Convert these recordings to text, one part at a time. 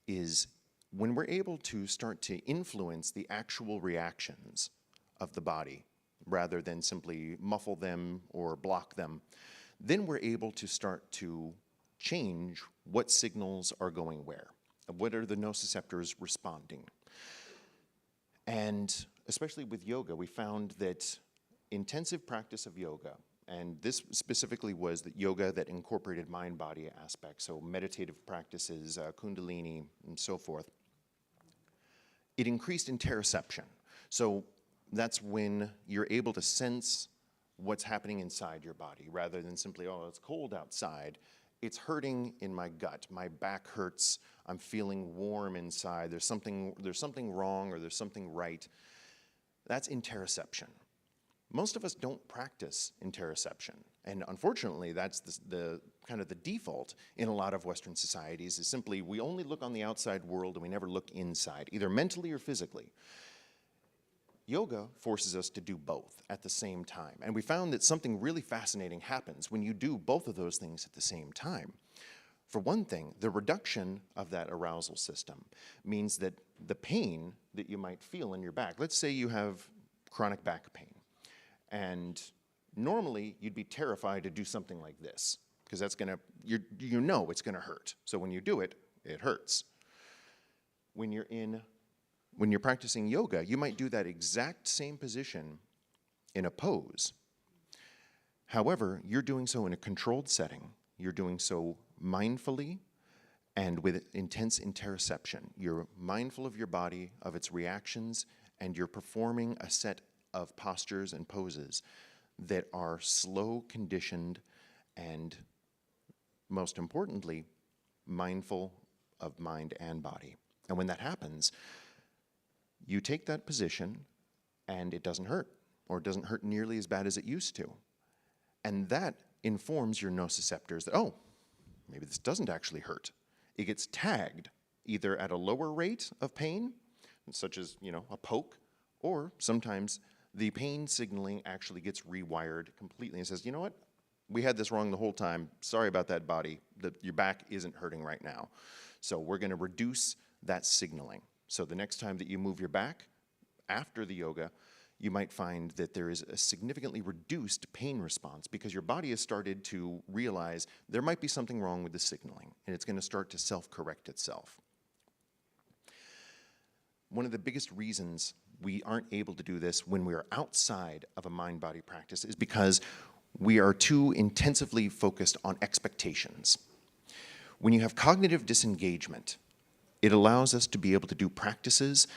is when we're able to start to influence the actual reactions of the body rather than simply muffle them or block them, then we're able to start to change what signals are going where. What are the nociceptors responding? And especially with yoga, we found that intensive practice of yoga, and this specifically was that yoga that incorporated mind-body aspects, so meditative practices, kundalini, and so forth, it increased interoception. So that's when you're able to sense what's happening inside your body rather than simply, oh, it's cold outside. It's hurting in my gut. My back hurts. I'm feeling warm inside. There's something wrong or there's something right. That's interoception. Most of us don't practice interoception. And unfortunately, that's the kind of the default in a lot of Western societies is simply we only look on the outside world and we never look inside, either mentally or physically. Yoga forces us to do both at the same time. And we found that something really fascinating happens when you do both of those things at the same time. For one thing, the reduction of that arousal system means that the pain that you might feel in your back, let's say you have chronic back pain, and normally you'd be terrified to do something like this, because that's gonna, you know it's gonna hurt. So when you do it, it hurts. When you're practicing yoga, you might do that exact same position in a pose. However, you're doing so in a controlled setting. You're doing so mindfully and with intense interoception. You're mindful of your body, of its reactions, and you're performing a set of postures and poses that are slow, conditioned, and most importantly, mindful of mind and body. And when that happens, you take that position and it doesn't hurt, or it doesn't hurt nearly as bad as it used to. And that informs your nociceptors that, oh, maybe this doesn't actually hurt. It gets tagged either at a lower rate of pain, such as, a poke, or sometimes the pain signaling actually gets rewired completely and says, you know what, we had this wrong the whole time. Sorry about that, body. Your back isn't hurting right now. So we're going to reduce that signaling. So the next time that you move your back after the yoga, you might find that there is a significantly reduced pain response because your body has started to realize there might be something wrong with the signaling, and it's going to start to self-correct itself. One of the biggest reasons we aren't able to do this when we are outside of a mind-body practice is because we are too intensively focused on expectations. When you have cognitive disengagement, it allows us to be able to do practices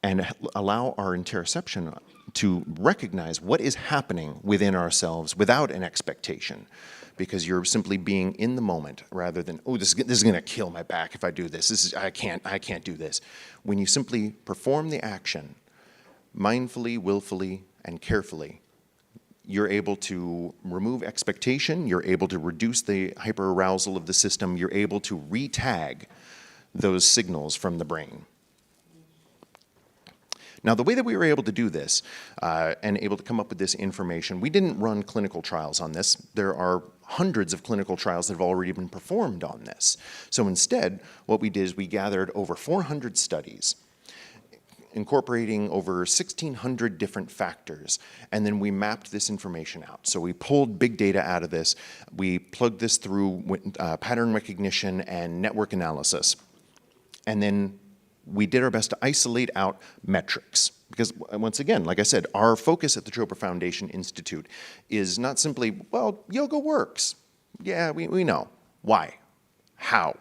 and allow our interoception to recognize what is happening within ourselves without an expectation, because you're simply being in the moment rather than, oh, this is going to kill my back if I do this. I can't do this. When you simply perform the action mindfully, willfully, and carefully, you're able to remove expectation, you're able to reduce the hyperarousal of the system, you're able to re-tag those signals from the brain. Now, the way that we were able to do this and able to come up with this information, we didn't run clinical trials on this. There are hundreds of clinical trials that have already been performed on this. So instead, what we did is we gathered over 400 studies, incorporating over 1,600 different factors, and then we mapped this information out. So we pulled big data out of this. We plugged this through pattern recognition and network analysis. And then we did our best to isolate out metrics. Because once again, like I said, our focus at the Chopra Foundation Institute is not simply, well, yoga works. Yeah, we know. Why? How?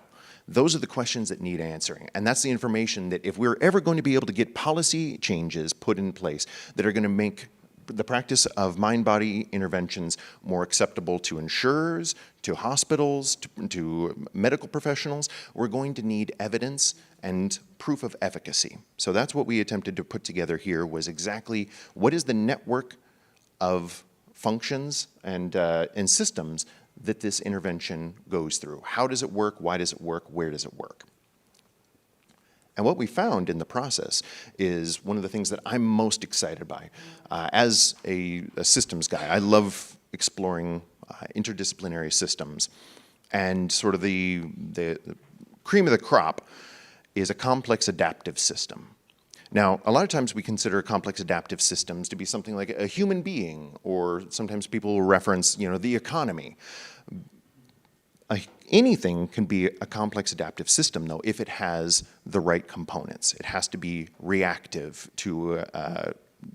Those are the questions that need answering. And that's the information that if we're ever going to be able to get policy changes put in place that are going to make the practice of mind-body interventions more acceptable to insurers, to hospitals, to medical professionals, we're going to need evidence and proof of efficacy. So that's what we attempted to put together here, was exactly what is the network of functions and systems that this intervention goes through. How does it work? Why does it work? Where does it work? And what we found in the process is one of the things that I'm most excited by. As a systems guy, I love exploring interdisciplinary systems. And sort of the cream of the crop is a complex adaptive system. Now, a lot of times we consider complex adaptive systems to be something like a human being, or sometimes people will reference, the economy. Anything can be a complex adaptive system, though, if it has the right components. It has to be reactive to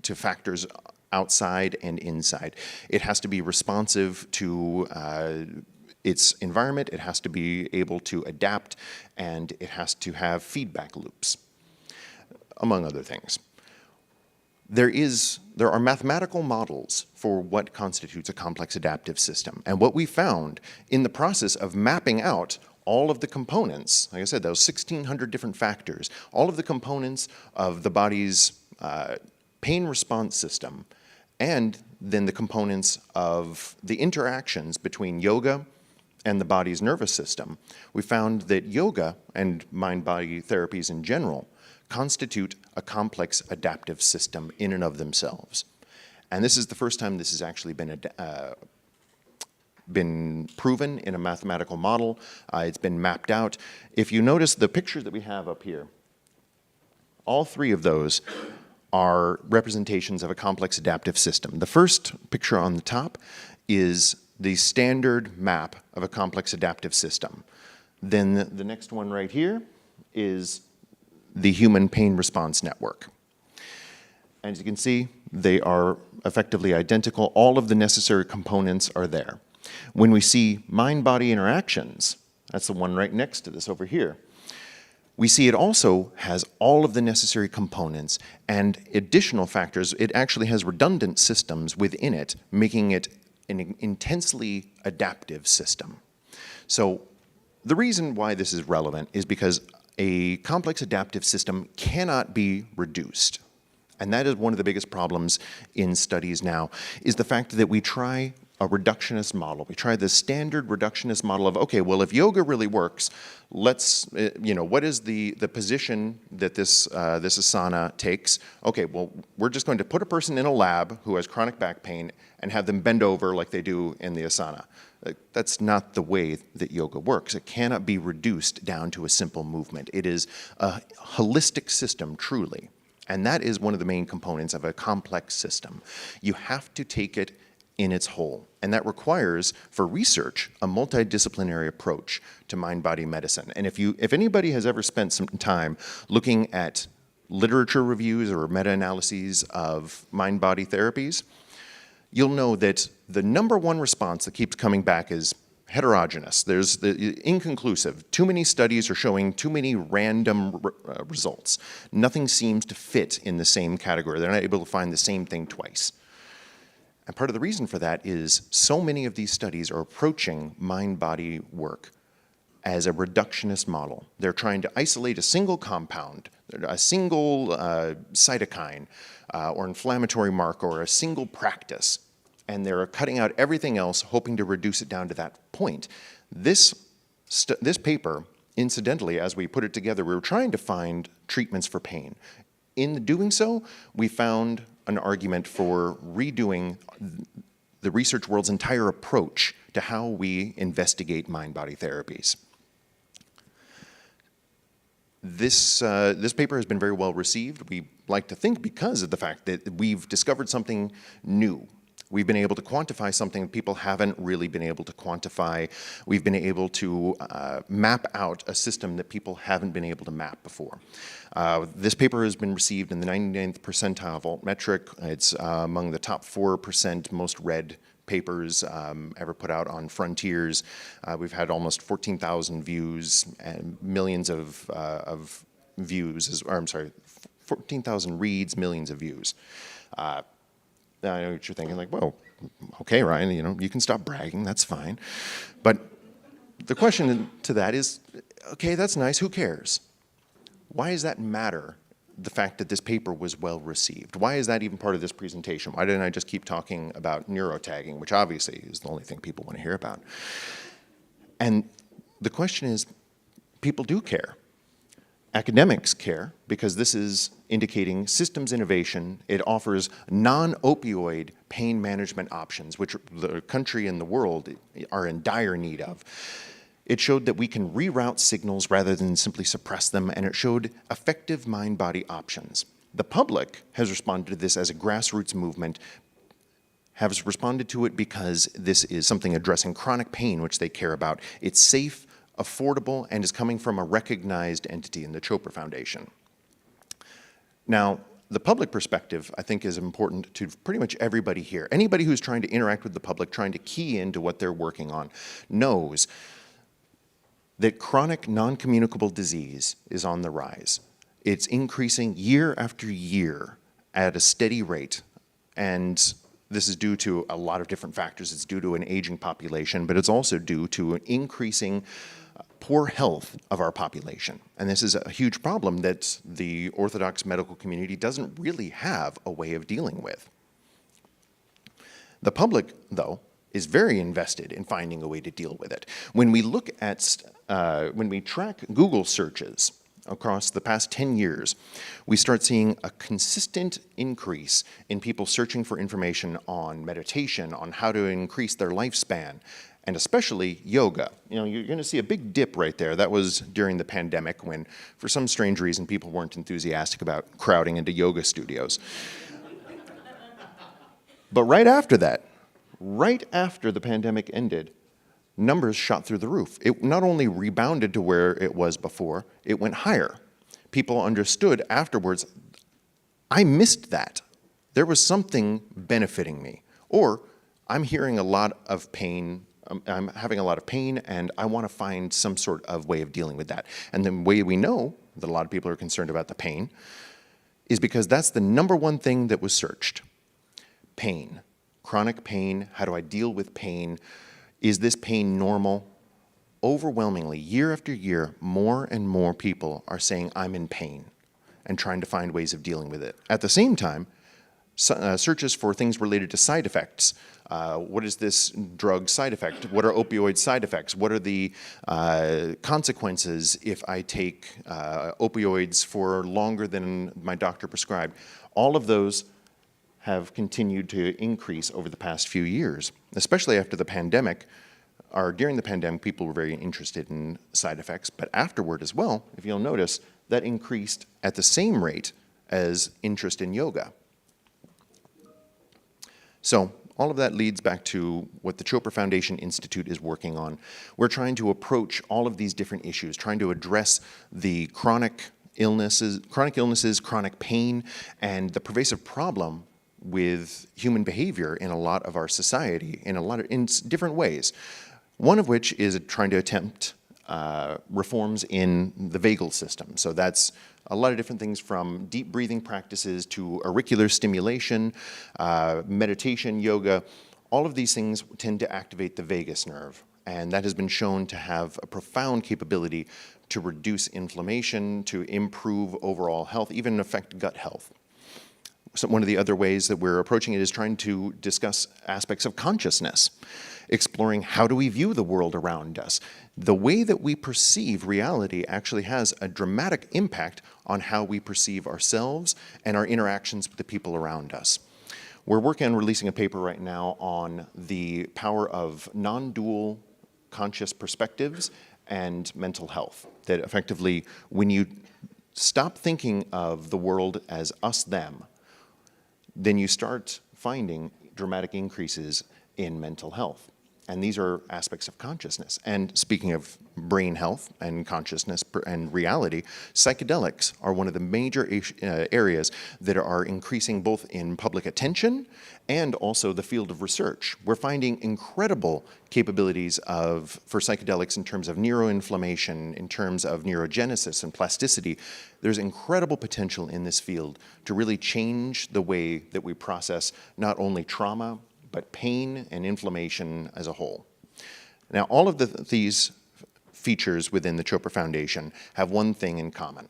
factors outside and inside. It has to be responsive to its environment. It has to be able to adapt, and it has to have feedback loops, among other things. There are mathematical models for what constitutes a complex adaptive system. And what we found in the process of mapping out all of the components, like I said, those 1,600 different factors, all of the components of the body's pain response system, and then the components of the interactions between yoga and the body's nervous system, we found that yoga and mind-body therapies in general constitute a complex adaptive system in and of themselves. And this is the first time this has actually been proven in a mathematical model. It's been mapped out. If you notice the picture that we have up here, all three of those are representations of a complex adaptive system. The first picture on the top is the standard map of a complex adaptive system. Then the next one right here is the human pain response network. As you can see, they are effectively identical. All of the necessary components are there. When we see mind-body interactions, that's the one right next to this over here, we see it also has all of the necessary components and additional factors. It actually has redundant systems within it, making it an intensely adaptive system. So the reason why this is relevant is because a complex adaptive system cannot be reduced. And that is one of the biggest problems in studies now, is the fact that we try a reductionist model. We try the standard reductionist model of, okay, well, if yoga really works, let's, what is the position that this asana takes? Okay, well, we're just going to put a person in a lab who has chronic back pain and have them bend over like they do in the asana. That's not the way that yoga works. It cannot be reduced down to a simple movement. It is a holistic system, truly. And that is one of the main components of a complex system. You have to take it in its whole. And that requires, for research, a multidisciplinary approach to mind-body medicine. And if anybody has ever spent some time looking at literature reviews or meta-analyses of mind-body therapies, you'll know that the number one response that keeps coming back is heterogeneous. There's inconclusive. Too many studies are showing too many random results. Nothing seems to fit in the same category. They're not able to find the same thing twice. And part of the reason for that is so many of these studies are approaching mind-body work as a reductionist model. They're trying to isolate a single compound, a single cytokine, or inflammatory marker, or a single practice, and they're cutting out everything else, hoping to reduce it down to that point. This paper, incidentally, as we put it together, we were trying to find treatments for pain. In doing so, we found an argument for redoing the research world's entire approach to how we investigate mind-body therapies. This paper has been very well received. We like to think because of the fact that we've discovered something new. We've been able to quantify something that people haven't really been able to quantify. We've been able to map out a system that people haven't been able to map before. This paper has been received in the 99th percentile Voltmetric. It's among the top 4% most read papers ever put out on Frontiers. We've had almost 14,000 views and millions of views, 14,000 reads, millions of views. I know what you're thinking, like, well, okay, Ryan, you can stop bragging, that's fine. But the question to that is, okay, that's nice, who cares? Why does that matter, the fact that this paper was well received? Why is that even part of this presentation? Why didn't I just keep talking about neurotagging, which obviously is the only thing people want to hear about? And the question is, people do care. Academics care because this is indicating systems innovation. It offers non-opioid pain management options, which the country and the world are in dire need of. It showed that we can reroute signals rather than simply suppress them, and it showed effective mind-body options. The public has responded to this as a grassroots movement, has responded to it because this is something addressing chronic pain, which they care about. It's safe, affordable, and is coming from a recognized entity in the Chopra Foundation. Now, the public perspective, I think, is important to pretty much everybody here. Anybody who's trying to interact with the public, trying to key into what they're working on, knows that chronic non-communicable disease is on the rise. It's increasing year after year at a steady rate, and this is due to a lot of different factors. It's due to an aging population, but it's also due to an increasing poor health of our population. And this is a huge problem that the Orthodox medical community doesn't really have a way of dealing with. The public, though, is very invested in finding a way to deal with it. When we look at, when we track Google searches across the past 10 years, we start seeing a consistent increase in people searching for information on meditation, on how to increase their lifespan, and especially yoga. You know, you're gonna see a big dip right there. That was during the pandemic when, for some strange reason, people weren't enthusiastic about crowding into yoga studios. But right after that, right after the pandemic ended, numbers shot through the roof. It not only rebounded to where it was before, it went higher. People understood afterwards, I missed that. There was something benefiting me. Or I'm hearing a lot of pain, I'm having a lot of pain, and I want to find some sort of way of dealing with that. And the way we know that a lot of people are concerned about the pain is because that's the number one thing that was searched. Pain. Chronic pain, how do I deal with pain? Is this pain normal? Overwhelmingly, year after year, more and more people are saying, I'm in pain, and trying to find ways of dealing with it. At the same time, searches for things related to side effects. What is this drug side effect? What are opioid side effects? What are the consequences if I take opioids for longer than my doctor prescribed? All of those have continued to increase over the past few years, especially after the pandemic. Or during the pandemic, people were very interested in side effects, but afterward as well, if you'll notice, that increased at the same rate as interest in yoga. So all of that leads back to what the Chopra Foundation Institute is working on. We're trying to approach all of these different issues, trying to address the chronic illnesses, chronic pain, and the pervasive problem with human behavior in a lot of our society in different ways. One of which is trying to attempt reforms in the vagal system. So that's a lot of different things from deep breathing practices to auricular stimulation, meditation, yoga. All of these things tend to activate the vagus nerve, and that has been shown to have a profound capability to reduce inflammation, to improve overall health, even affect gut health. So one of the other ways that we're approaching it is trying to discuss aspects of consciousness, exploring how do we view the world around us. The way that we perceive reality actually has a dramatic impact on how we perceive ourselves and our interactions with the people around us. We're working on releasing a paper right now on the power of non-dual conscious perspectives and mental health. That effectively, when you stop thinking of the world as us, them, then you start finding dramatic increases in mental health. And these are aspects of consciousness. And speaking of brain health and consciousness and reality, psychedelics are one of the major areas that are increasing both in public attention and also the field of research. We're finding incredible capabilities for psychedelics in terms of neuroinflammation, in terms of neurogenesis and plasticity. There's incredible potential in this field to really change the way that we process not only trauma, but pain and inflammation as a whole. Now, all of these features within the Chopra Foundation have one thing in common.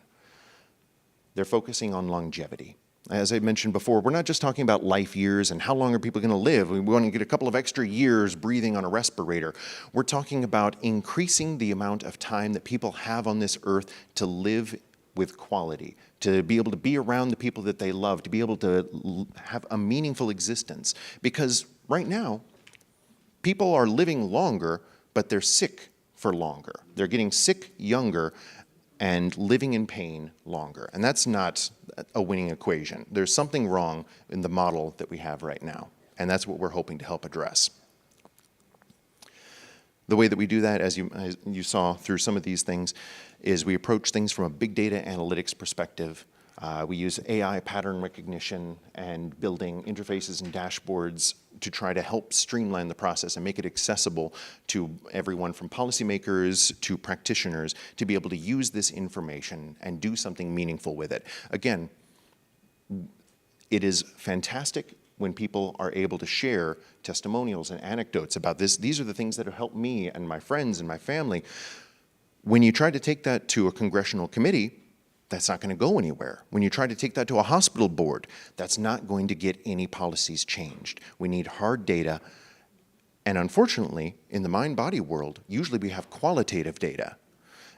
They're focusing on longevity. As I mentioned before, we're not just talking about life years and how long are people going to live. We want to get a couple of extra years breathing on a respirator. We're talking about increasing the amount of time that people have on this earth to live with quality, to be able to be around the people that they love, to be able to have a meaningful existence. Because right now, people are living longer, but they're sick for longer. They're getting sick younger and living in pain longer. And that's not a winning equation. There's something wrong in the model that we have right now. And that's what we're hoping to help address. The way that we do that, as you saw through some of these things, is we approach things from a big data analytics perspective. We use AI pattern recognition and building interfaces and dashboards to try to help streamline the process and make it accessible to everyone from policymakers to practitioners to be able to use this information and do something meaningful with it. Again, it is fantastic when people are able to share testimonials and anecdotes about this. These are the things that have helped me and my friends and my family. When you try to take that to a congressional committee, that's not going to go anywhere. When you try to take that to a hospital board, that's not going to get any policies changed. We need hard data. And unfortunately, in the mind-body world, usually we have qualitative data.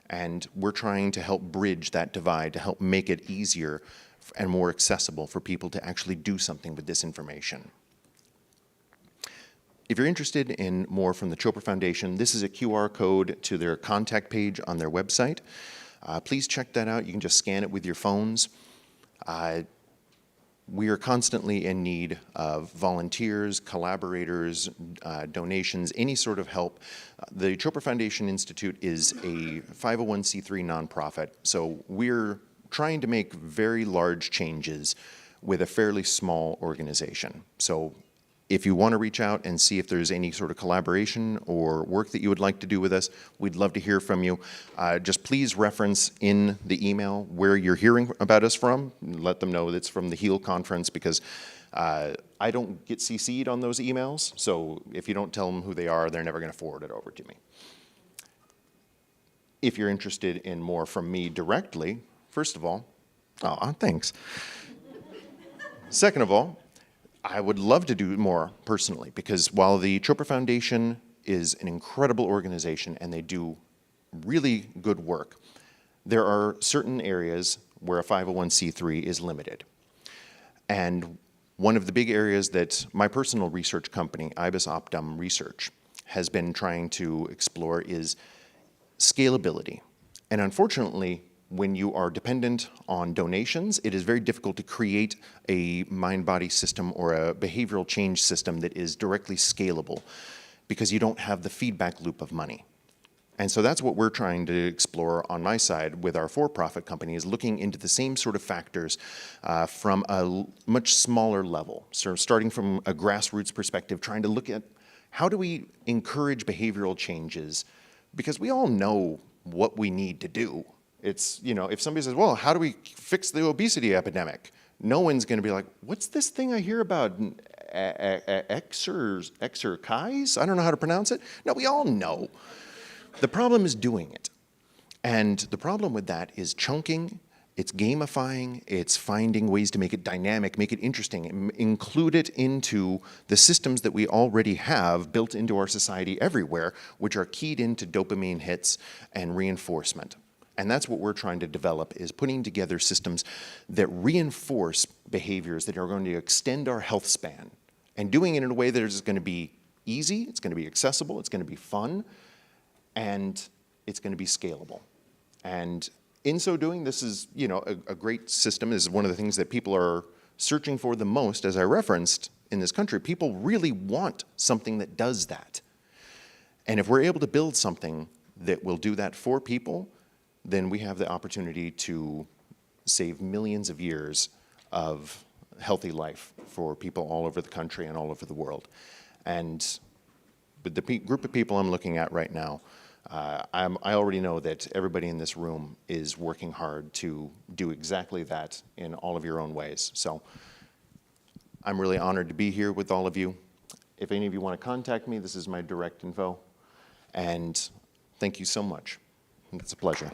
And we're trying to help bridge that divide to help make it easier and more accessible for people to actually do something with this information. If you're interested in more from the Chopra Foundation, this is a QR code to their contact page on their website. Please check that out. You can just scan it with your phones. We are constantly in need of volunteers, collaborators, donations, any sort of help. The Chopra Foundation Institute is a 501c3 nonprofit, so we're trying to make very large changes with a fairly small organization. So if you want to reach out and see if there's any sort of collaboration or work that you would like to do with us, we'd love to hear from you. Just please reference in the email where you're hearing about us from. Let them know it's from the HEaL conference, because I don't get CC'd on those emails. So if you don't tell them who they are, they're never going to forward it over to me. If you're interested in more from me directly, first of all, thanks. Second of all, I would love to do more personally, because while the Chopra Foundation is an incredible organization and they do really good work, there are certain areas where a 501c3 is limited. And one of the big areas that my personal research company, IBIS Optum Research, has been trying to explore is scalability. And unfortunately, when you are dependent on donations, it is very difficult to create a mind-body system or a behavioral change system that is directly scalable, because you don't have the feedback loop of money. And so that's what we're trying to explore on my side with our for-profit company, is looking into the same sort of factors from a much smaller level. So starting from a grassroots perspective, trying to look at how do we encourage behavioral changes, because we all know what we need to do. It's, you know, if somebody says, well, how do we fix the obesity epidemic? No one's going to be like, what's this thing I hear about exercise? I don't know how to pronounce it. No, we all know. The problem is doing it. And the problem with that is chunking, it's gamifying, it's finding ways to make it dynamic, make it interesting, include it into the systems that we already have built into our society everywhere, which are keyed into dopamine hits and reinforcement. And that's what we're trying to develop, is putting together systems that reinforce behaviors that are going to extend our health span, and doing it in a way that is going to be easy, it's going to be accessible, it's going to be fun, and it's going to be scalable. And in so doing, this is, you know, a great system. This is one of the things that people are searching for the most, as I referenced, in this country. People really want something that does that. And if we're able to build something that will do that for people, then we have the opportunity to save millions of years of healthy life for people all over the country and all over the world. And with the group of people I'm looking at right now, I already know that everybody in this room is working hard to do exactly that in all of your own ways. So I'm really honored to be here with all of you. If any of you want to contact me, this is my direct info. And thank you so much. It's a pleasure.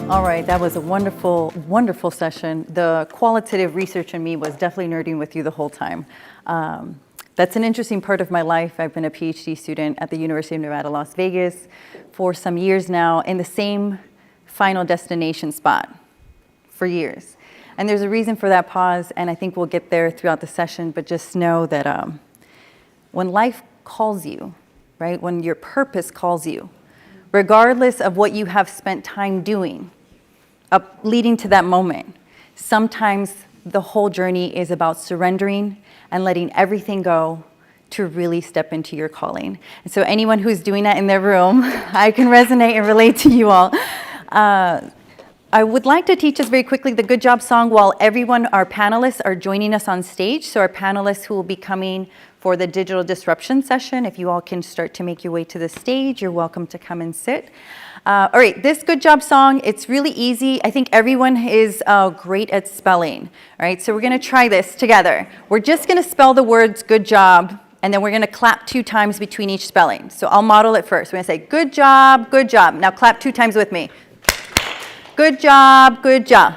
All right, that was a wonderful, wonderful session. The qualitative research in me was definitely nerding with you the whole time. That's an interesting part of my life. I've been a PhD student at the University of Nevada, Las Vegas for some years now in the same final destination spot for years. And there's a reason for that pause, and I think we'll get there throughout the session, but just know that when life calls you, right, when your purpose calls you, regardless of what you have spent time doing, up leading to that moment, sometimes the whole journey is about surrendering and letting everything go to really step into your calling. And so anyone who's doing that in their room, I can resonate and relate to you all. I would like to teach us very quickly the Good Job song while our panelists are joining us on stage. So our panelists who will be coming for the digital disruption session, if you all can start to make your way to the stage, you're welcome to come and sit. All right, this Good Job song, it's really easy. I think everyone is great at spelling. All right, so we're gonna try this together. We're just gonna spell the words good job, and then we're gonna clap 2 times between each spelling. So I'll model it first. We're gonna say good job, good job. Now clap 2 times with me. Good job, good job.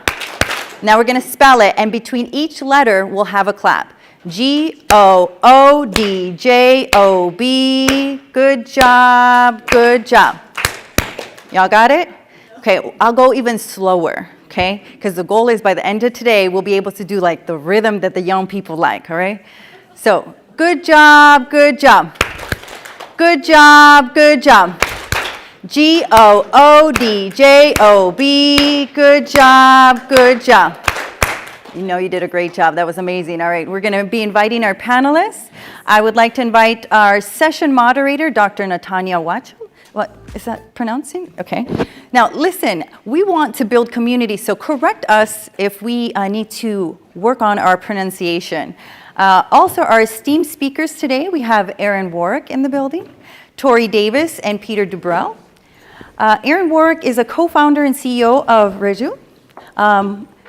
Now we're gonna spell it, and between each letter, we'll have a clap. G-O-O-D-J-O-B, good job, good job. Y'all got it? Okay, I'll go even slower, okay? Because the goal is by the end of today, we'll be able to do like the rhythm that the young people like, all right? So, good job, good job. Good job, good job. G-O-O-D-J-O-B, good job, good job. You know you did a great job. That was amazing. All right, we're going to be inviting our panelists. I would like to invite our session moderator, Dr. Natanya Wachel. What, is that pronouncing? Okay. Now, listen, we want to build community, so correct us if we need to work on our pronunciation. Also, our esteemed speakers today, we have Aaron Warwick in the building, Tori Davis, and Peter Dubrell. Aaron Warwick is a co-founder and CEO of Reju.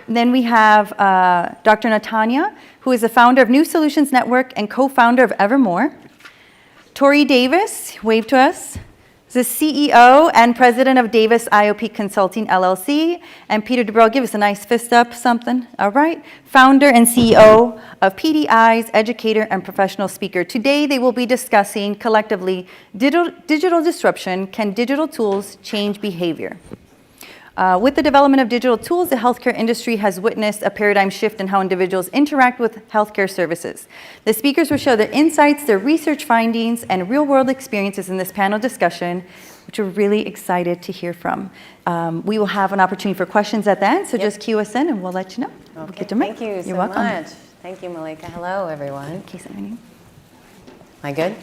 Then we have Dr. Natanya, who is the founder of New Solutions Network and co-founder of Evermore. Tori Davis, wave to us, is the CEO and president of Davis IOP Consulting, LLC. And Peter Dubrell, give us a nice fist up, something, all right? Founder and CEO of PDI's educator and professional speaker. Today, they will be discussing collectively digital disruption. Can digital tools change behavior? With the development of digital tools, the healthcare industry has witnessed a paradigm shift in how individuals interact with healthcare services. The speakers will show their insights, their research findings, and real-world experiences in this panel discussion, which we're really excited to hear from. We will have an opportunity for questions at the end, so just cue us in and we'll let you know. Okay, We'll get to Mike. thank you You're so welcome. much. Thank you, Malika. Hello, everyone. In case of any. Am I good?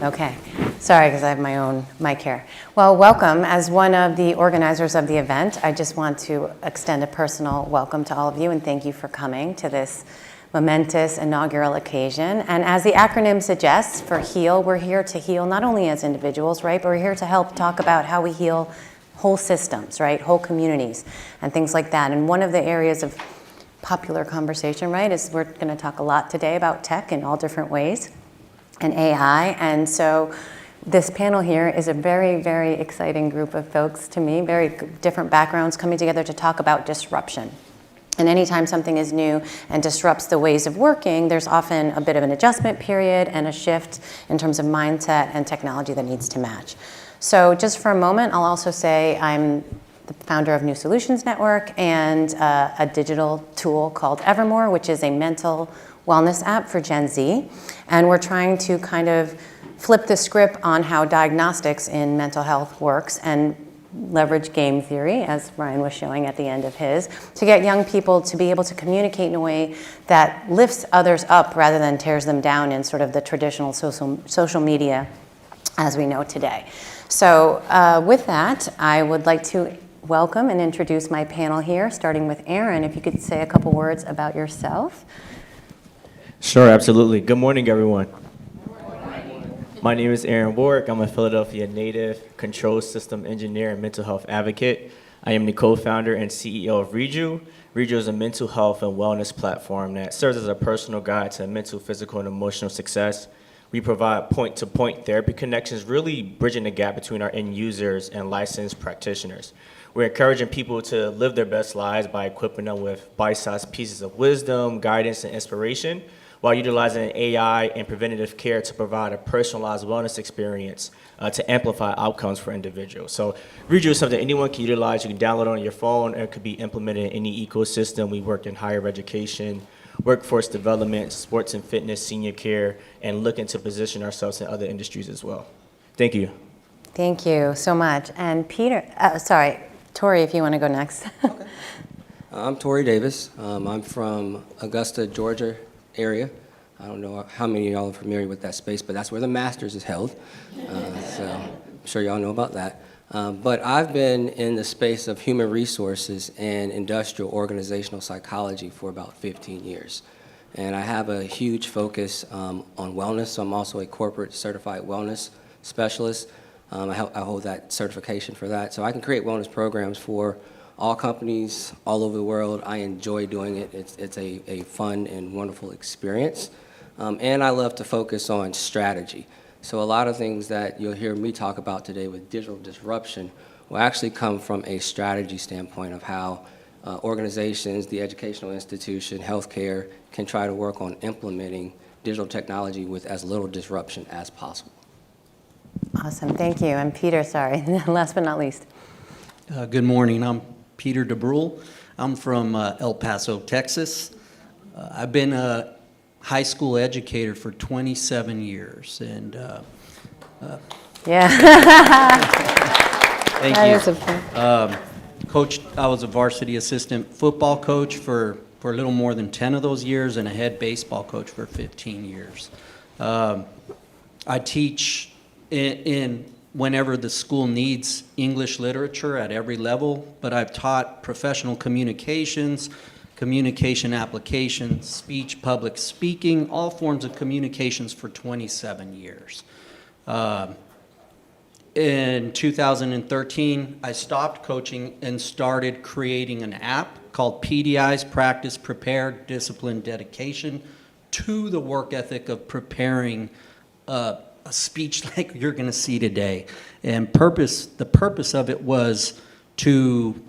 Okay. Sorry, because I have my own mic here. Well, welcome. As one of the organizers of the event, I just want to extend a personal welcome to all of you and thank you for coming to this momentous inaugural occasion. And as the acronym suggests, for HEAL, we're here to heal not only as individuals, right, but we're here to help talk about how we heal whole systems, right, whole communities and things like that. And one of the areas of popular conversation, right, is we're going to talk a lot today about tech in all different ways. And AI, and so this panel here is a very, very exciting group of folks to me, very different backgrounds coming together to talk about disruption. And anytime something is new and disrupts the ways of working, there's often a bit of an adjustment period and a shift in terms of mindset and technology that needs to match. So just for a moment, I'll also say I'm the founder of New Solutions Network and a digital tool called Evermore, which is a mental wellness app for Gen Z. And we're trying to kind of flip the script on how diagnostics in mental health works and leverage game theory, as Ryan was showing at the end of his, to get young people to be able to communicate in a way that lifts others up rather than tears them down in sort of the traditional social media as we know today. So with that, I would like to welcome and introduce my panel here, starting with Aaron. If you could say a couple words about yourself. Sure, absolutely. Good morning, everyone. My name is Aaron Warwick. I'm a Philadelphia native, control system engineer and mental health advocate. I am the co-founder and CEO of Reju. Reju is a mental health and wellness platform that serves as a personal guide to mental, physical, and emotional success. We provide point-to-point therapy connections, really bridging the gap between our end users and licensed practitioners. We're encouraging people to live their best lives by equipping them with bite-sized pieces of wisdom, guidance, and inspiration, while utilizing AI and preventative care to provide a personalized wellness experience to amplify outcomes for individuals. So Redo is something anyone can utilize. You can download it on your phone, and it could be implemented in any ecosystem. We work in higher education, workforce development, sports and fitness, senior care, and looking to position ourselves in other industries as well. Thank you. Thank you so much. And Tori, if you want to go next. Okay. I'm Tori Davis. I'm from Augusta, Georgia area. I don't know how many of y'all are familiar with that space, but that's where the Masters is held. So I'm sure y'all know about that. But I've been in the space of human resources and industrial organizational psychology for about 15 years. And I have a huge focus on wellness. So I'm also a corporate certified wellness specialist. I hold that certification for that. So I can create wellness programs for all companies all over the world. I enjoy doing it. It's a fun and wonderful experience. And I love to focus on strategy. So a lot of things that you'll hear me talk about today with digital disruption will actually come from a strategy standpoint of how organizations, the educational institution, healthcare can try to work on implementing digital technology with as little disruption as possible. Awesome, thank you. And Peter, sorry, last but not least. Good morning. I'm Peter DeBrule. I'm from El Paso, Texas. I've been a high school educator for 27 years, and Yeah. thank That you. is a fun. I was a varsity assistant football coach for a little more than 10 of those years, and a head baseball coach for 15 years. I teach in whenever the school needs English literature at every level, but I've taught professional communications, communication applications, speech, public speaking, all forms of communications for 27 years. In 2013, I stopped coaching and started creating an app called PDI's Practice, Prepare, Discipline, Dedication to the work ethic of preparing a speech like you're going to see today. And the purpose of it was to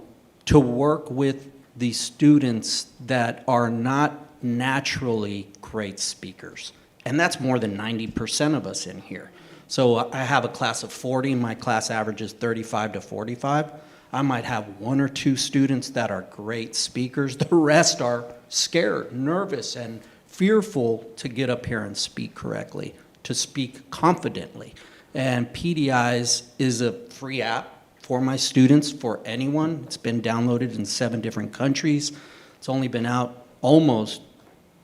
work with the students that are not naturally great speakers. And that's more than 90% of us in here. So I have a class of 40, my class average is 35 to 45. I might have one or two students that are great speakers. The rest are scared, nervous, and fearful to get up here and speak correctly, to speak confidently. And PDIs is a free app for my students, for anyone. It's been downloaded in 7 different countries. It's only been out almost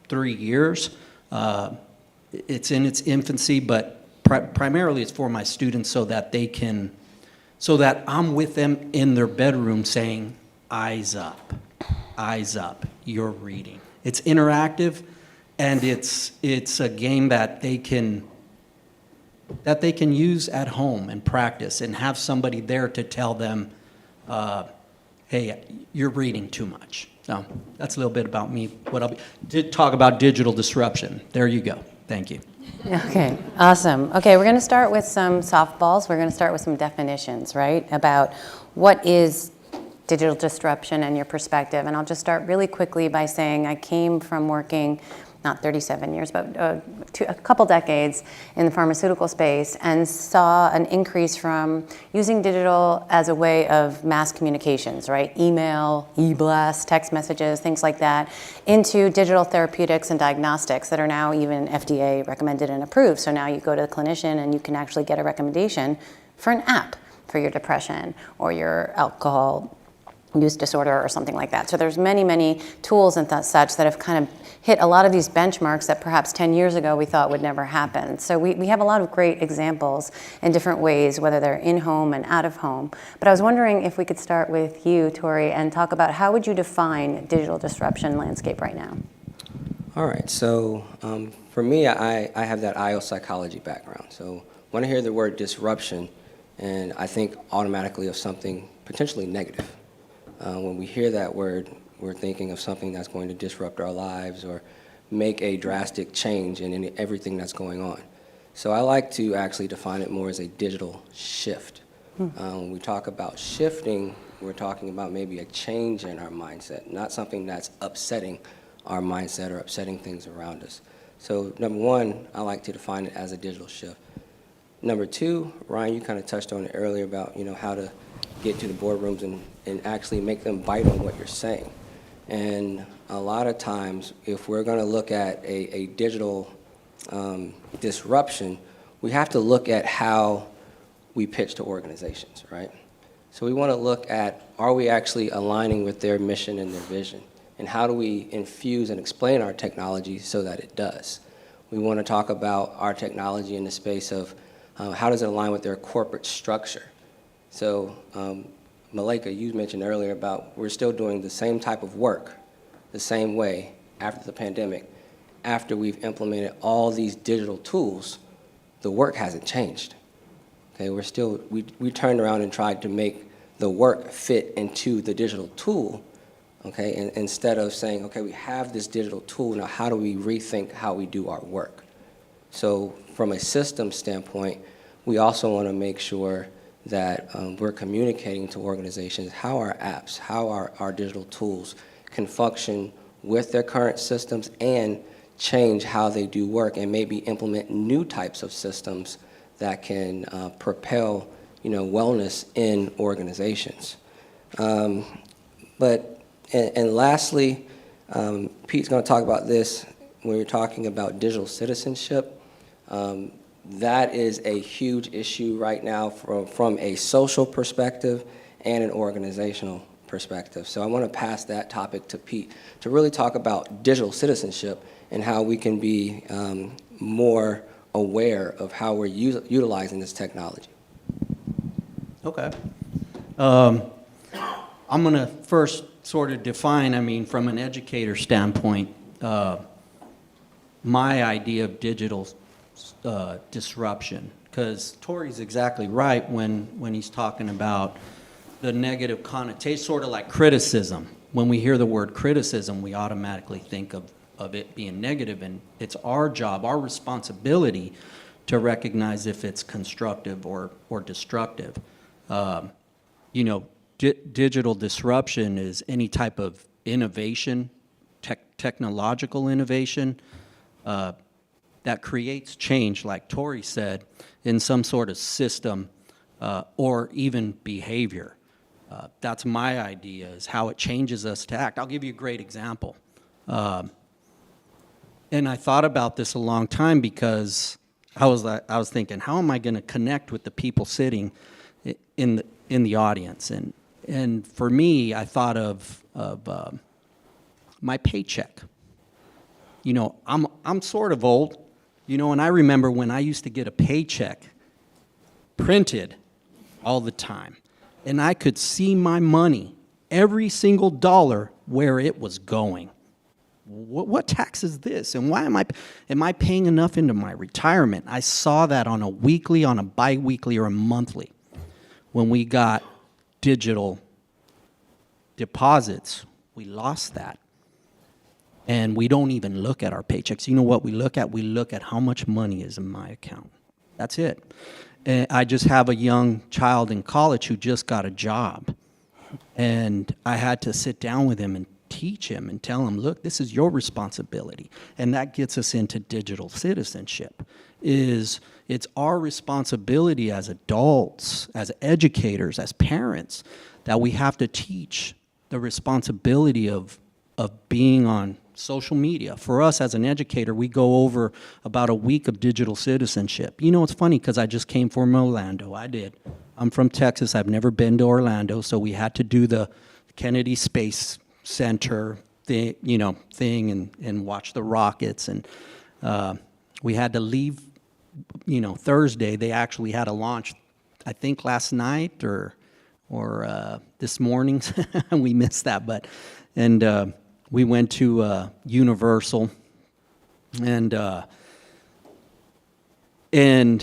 3 years. It's in its infancy, but primarily it's for my students so that I'm with them in their bedroom saying, eyes up, you're reading. It's interactive, and it's a game that they can use at home and practice and have somebody there to tell them, hey, you're reading too much. So that's a little bit about me. Did talk about digital disruption. There you go. Thank you. Okay, awesome. Okay, we're going to start with some softballs. We're going to start with some definitions, right, about what is digital disruption and your perspective. And I'll just start really quickly by saying I came from working, not 37 years, but a couple decades in the pharmaceutical space, and saw an increase from using digital as a way of mass communications, right? Email, e-blast, text messages, things like that, into digital therapeutics and diagnostics that are now even FDA recommended and approved. So now you go to the clinician and you can actually get a recommendation for an app for your depression or your alcohol use disorder or something like that. So there's many, many tools and such that have kind of hit a lot of these benchmarks that perhaps 10 years ago we thought would never happen. So we have a lot of great examples in different ways, whether they're in-home and out-of-home. But I was wondering if we could start with you, Tori, and talk about how would you define digital disruption landscape right now? All right, so for me, I have that IO psychology background. So when I hear the word disruption, and I think automatically of something potentially negative. When we hear that word, we're thinking of something that's going to disrupt our lives or make a drastic change in everything that's going on. So I like to actually define it more as a digital shift. When we talk about shifting, we're talking about maybe a change in our mindset, not something that's upsetting our mindset or upsetting things around us. So number one, I like to define it as a digital shift. Number two, Ryan, you kind of touched on it earlier about, how to get to the boardrooms and actually make them bite on what you're saying. And a lot of times, if we're going to look at a digital disruption, we have to look at how we pitch to organizations, right? So we want to look at, are we actually aligning with their mission and their vision? And how do we infuse and explain our technology so that it does? We want to talk about our technology in the space of how does it align with their corporate structure? So, Malika, you mentioned earlier about we're still doing the same type of work the same way after the pandemic. After we've implemented all these digital tools, the work hasn't changed. Okay, we turned around and tried to make the work fit into the digital tool, okay, and instead of saying, okay, we have this digital tool, now how do we rethink how we do our work? So from a system standpoint, we also want to make sure that we're communicating to organizations how our apps, how our digital tools can function with their current systems and change how they do work and maybe implement new types of systems that can propel, wellness in organizations. But lastly, Pete's going to talk about this when we're talking about digital citizenship. That is a huge issue right now from a social perspective and an organizational perspective. So I want to pass that topic to Pete to really talk about digital citizenship and how we can be more aware of how we're utilizing this technology. Okay. I'm going to first sort of define, from an educator standpoint, my idea of digital disruption, because Tori's exactly right when he's talking about the negative connotation, sort of like criticism. When we hear the word criticism, we automatically think of it being negative, and it's our job, our responsibility to recognize if it's constructive or destructive. Digital disruption is any type of innovation, technological innovation, that creates change, like Tori said, in some sort of system or even behavior. That's my idea, is how it changes us to act. I'll give you a great example. And I thought about this a long time because I was thinking, how am I going to connect with the people sitting in the audience? And for me, I thought of my paycheck. I'm sort of old, and I remember when I used to get a paycheck printed all the time, and I could see my money, every single dollar, where it was going. What tax is this? And why am I paying enough into my retirement? I saw that on a weekly, on a bi-weekly, or a monthly. When we got digital deposits, we lost that. And we don't even look at our paychecks. You know what we look at? We look at how much money is in my account. That's it. And I just have a young child in college who just got a job. And I had to sit down with him and teach him and tell him, look, this is your responsibility. And that gets us into digital citizenship. It's our responsibility as adults, as educators, as parents, that we have to teach the responsibility of being on social media. For us as an educator, we go over about a week of digital citizenship. It's funny because I just came from Orlando. I did. I'm from Texas. I've never been to Orlando, so we had to do the Kennedy Space Center thing, and watch the rockets. And we had to leave, Thursday. They actually had a launch, I think last night or this morning. We missed that, and we went to Universal, and in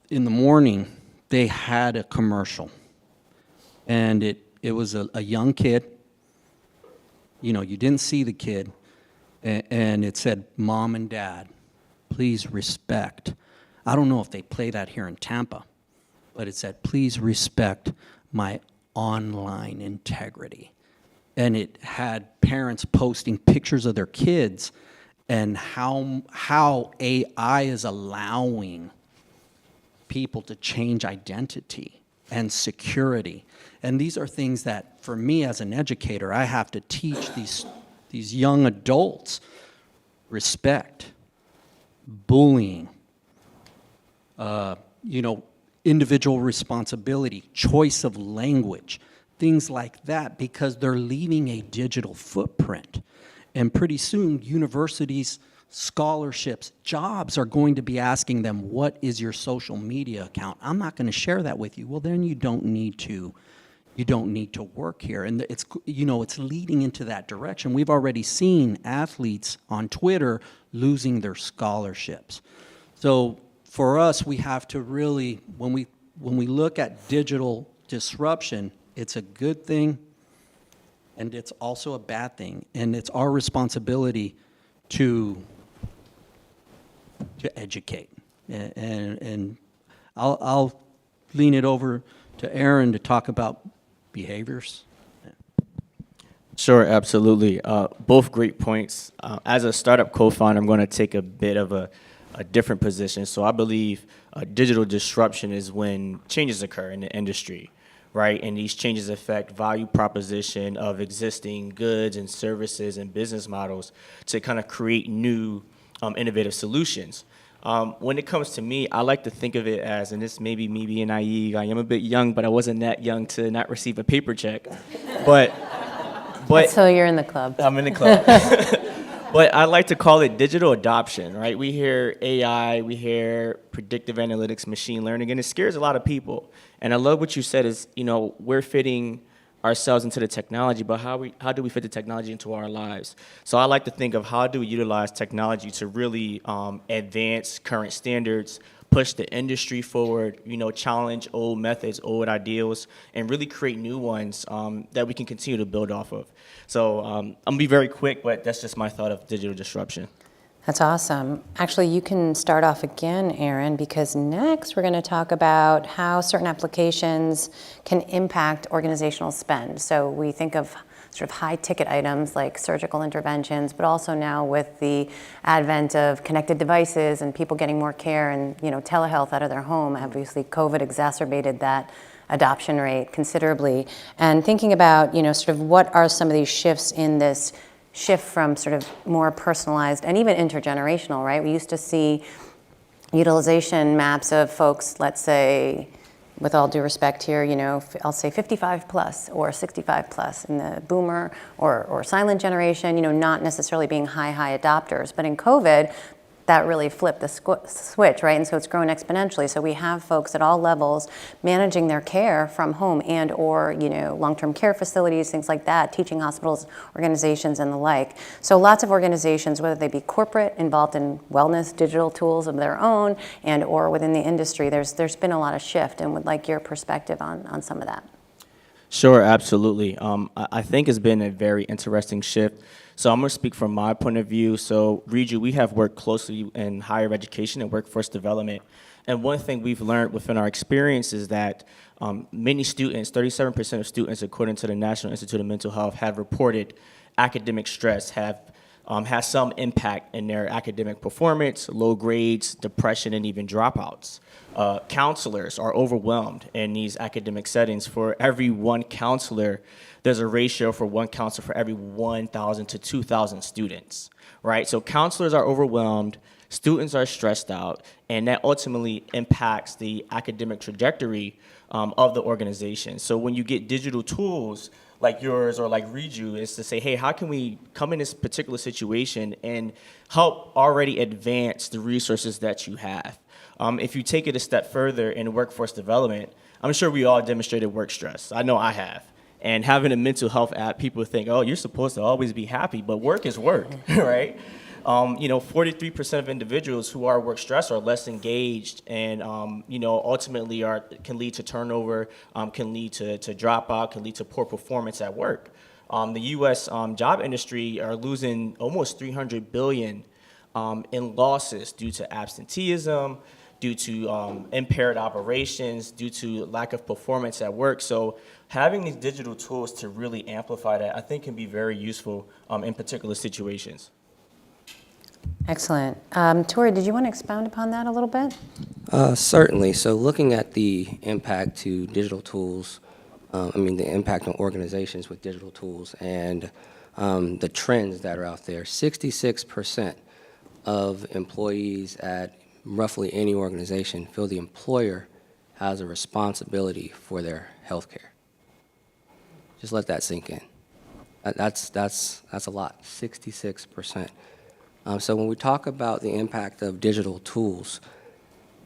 the morning they had a commercial, and it was a young kid. You didn't see the kid, and it said, "Mom and Dad, please respect." I don't know if they play that here in Tampa, but it said, "Please respect my online integrity." And it had parents posting pictures of their kids and how AI is allowing people to change identity and security. And these are things that, for me as an educator, I have to teach these young adults: respect, bullying, individual responsibility, choice of language, things like that, because they're leaving a digital footprint. And pretty soon, universities, scholarships, jobs are going to be asking them, what is your social media account? I'm not going to share that with you. Well, then you don't need to work here. And it's leading into that direction. We've already seen athletes on Twitter losing their scholarships. So for us, we have to really, when we look at digital disruption, it's a good thing and it's also a bad thing. And it's our responsibility to educate. And I'll lean it over to Aaron to talk about behaviors. Sure, absolutely. Both great points. As a startup co-founder, I'm going to take a bit of a different position. So I believe digital disruption is when changes occur in the industry, right? And these changes affect value proposition of existing goods and services and business models to kind of create new innovative solutions. When it comes to me, I like to think of it as, and this may be me being naive, I am a bit young, but I wasn't that young to not receive a paper check. But So you're in the club. I'm in the club. But I like to call it digital adoption, right? We hear AI, we hear predictive analytics, machine learning, and it scares a lot of people. And I love what you said is, we're fitting ourselves into the technology, but how do we fit the technology into our lives? So I like to think of how do we utilize technology to really advance current standards, push the industry forward, challenge old methods, old ideals, and really create new ones that we can continue to build off of. So I'm gonna be very quick, but that's just my thought of digital disruption. That's awesome. Actually, you can start off again, Aaron, because next we're going to talk about how certain applications can impact organizational spend. So we think of sort of high-ticket items like surgical interventions, but also now with the advent of connected devices and people getting more care and telehealth out of their home. Obviously, COVID exacerbated that adoption rate considerably. And thinking about sort of what are some of these shifts in this shift from sort of more personalized and even intergenerational, right? We used to see utilization maps of folks, let's say, with all due respect here, I'll say 55 plus or 65 plus in the boomer or silent generation, not necessarily being high adopters. But in COVID, that really flipped the switch, right? And so it's grown exponentially. So we have folks at all levels managing their care from home and or, long-term care facilities, things like that, teaching hospitals, organizations, and the like. So lots of organizations, whether they be corporate, involved in wellness, digital tools of their own, and or within the industry, there's been a lot of shift, and would like your perspective on some of that. Sure, absolutely. I think it's been a very interesting shift. So I'm going to speak from my point of view. So, Riju, we have worked closely in higher education and workforce development. And one thing we've learned within our experience is that many students, 37% of students, according to the National Institute of Mental Health, have reported academic stress, has some impact in their academic performance, low grades, depression, and even dropouts. Counselors are overwhelmed in these academic settings. For every one counselor, there's a ratio for one counselor for every 1,000 to 2,000 students, right? So counselors are overwhelmed, students are stressed out, and that ultimately impacts the academic trajectory of the organization. So when you get digital tools like yours or like Riju, is to say, hey, how can we come in this particular situation and help already advance the resources that you have? If you take it a step further in workforce development, I'm sure we all demonstrated work stress. I know I have. And having a mental health app, people think, oh, you're supposed to always be happy, but work is work, right? 43% of individuals who are work stressed are less engaged and, ultimately can lead to turnover, can lead to dropout, can lead to poor performance at work. The U.S. Job industry are losing almost $300 billion in losses due to absenteeism, due to impaired operations, due to lack of performance at work. So having these digital tools to really amplify that, I think, can be very useful in particular situations. Excellent. Tori, did you want to expound upon that a little bit? Certainly. So looking at the impact to digital tools, the impact on organizations with digital tools and the trends that are out there, 66% of employees at roughly any organization feel the employer has a responsibility for their health care. Just let that sink in. That's a lot, 66%. So when we talk about the impact of digital tools,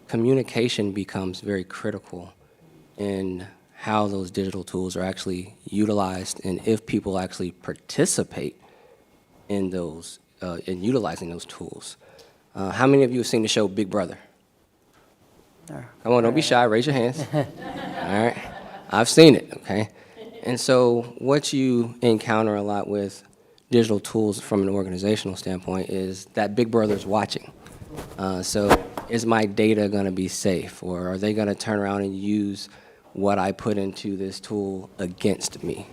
communication becomes very critical in how those digital tools are actually utilized and if people actually participate in those, in utilizing those tools. How many of you have seen the show Big Brother? Come on, don't be shy, raise your hands. All right, I've seen it, okay? And so what you encounter a lot with digital tools from an organizational standpoint is that Big Brother's watching. So is my data gonna be safe, or are they gonna turn around and use what I put into this tool against me?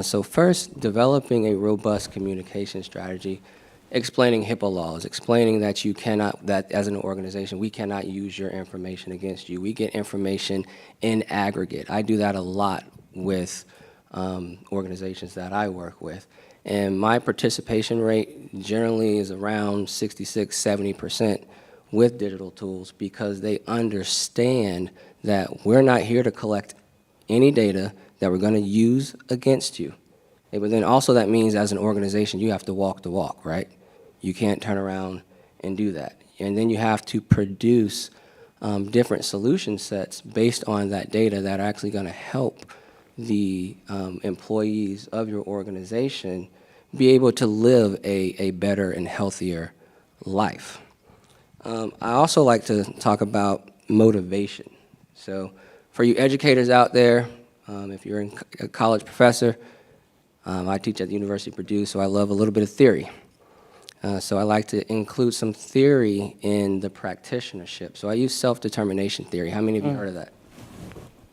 So first, developing a robust communication strategy, explaining HIPAA laws, explaining that you cannot, that as an organization, we cannot use your information against you. We get information in aggregate. I do that a lot with organizations that I work with. And my participation rate generally is around 66, 70% with digital tools because they understand that we're not here to collect any data that we're going to use against you. But then also that means as an organization, you have to walk the walk, right? You can't turn around and do that. And then you have to produce different solution sets based on that data that are actually going to help the employees of your organization be able to live a better and healthier life. I also like to talk about motivation. So for you educators out there, if you're a college professor, I teach at the University of Purdue, so I love a little bit of theory. So I like to include some theory in the practitionership. So I use self-determination theory. How many of you heard of that?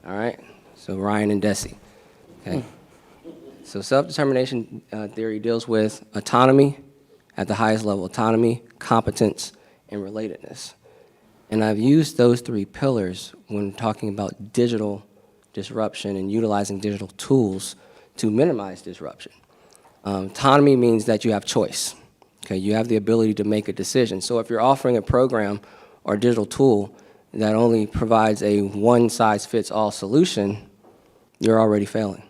All right, so Ryan and Desi. Okay. So self-determination theory deals with autonomy at the highest level, autonomy, competence, and relatedness. And I've used those three pillars when talking about digital disruption and utilizing digital tools to minimize disruption. Autonomy means that you have choice. Okay, you have the ability to make a decision. So if you're offering a program or digital tool that only provides a one-size-fits-all solution, you're already failing.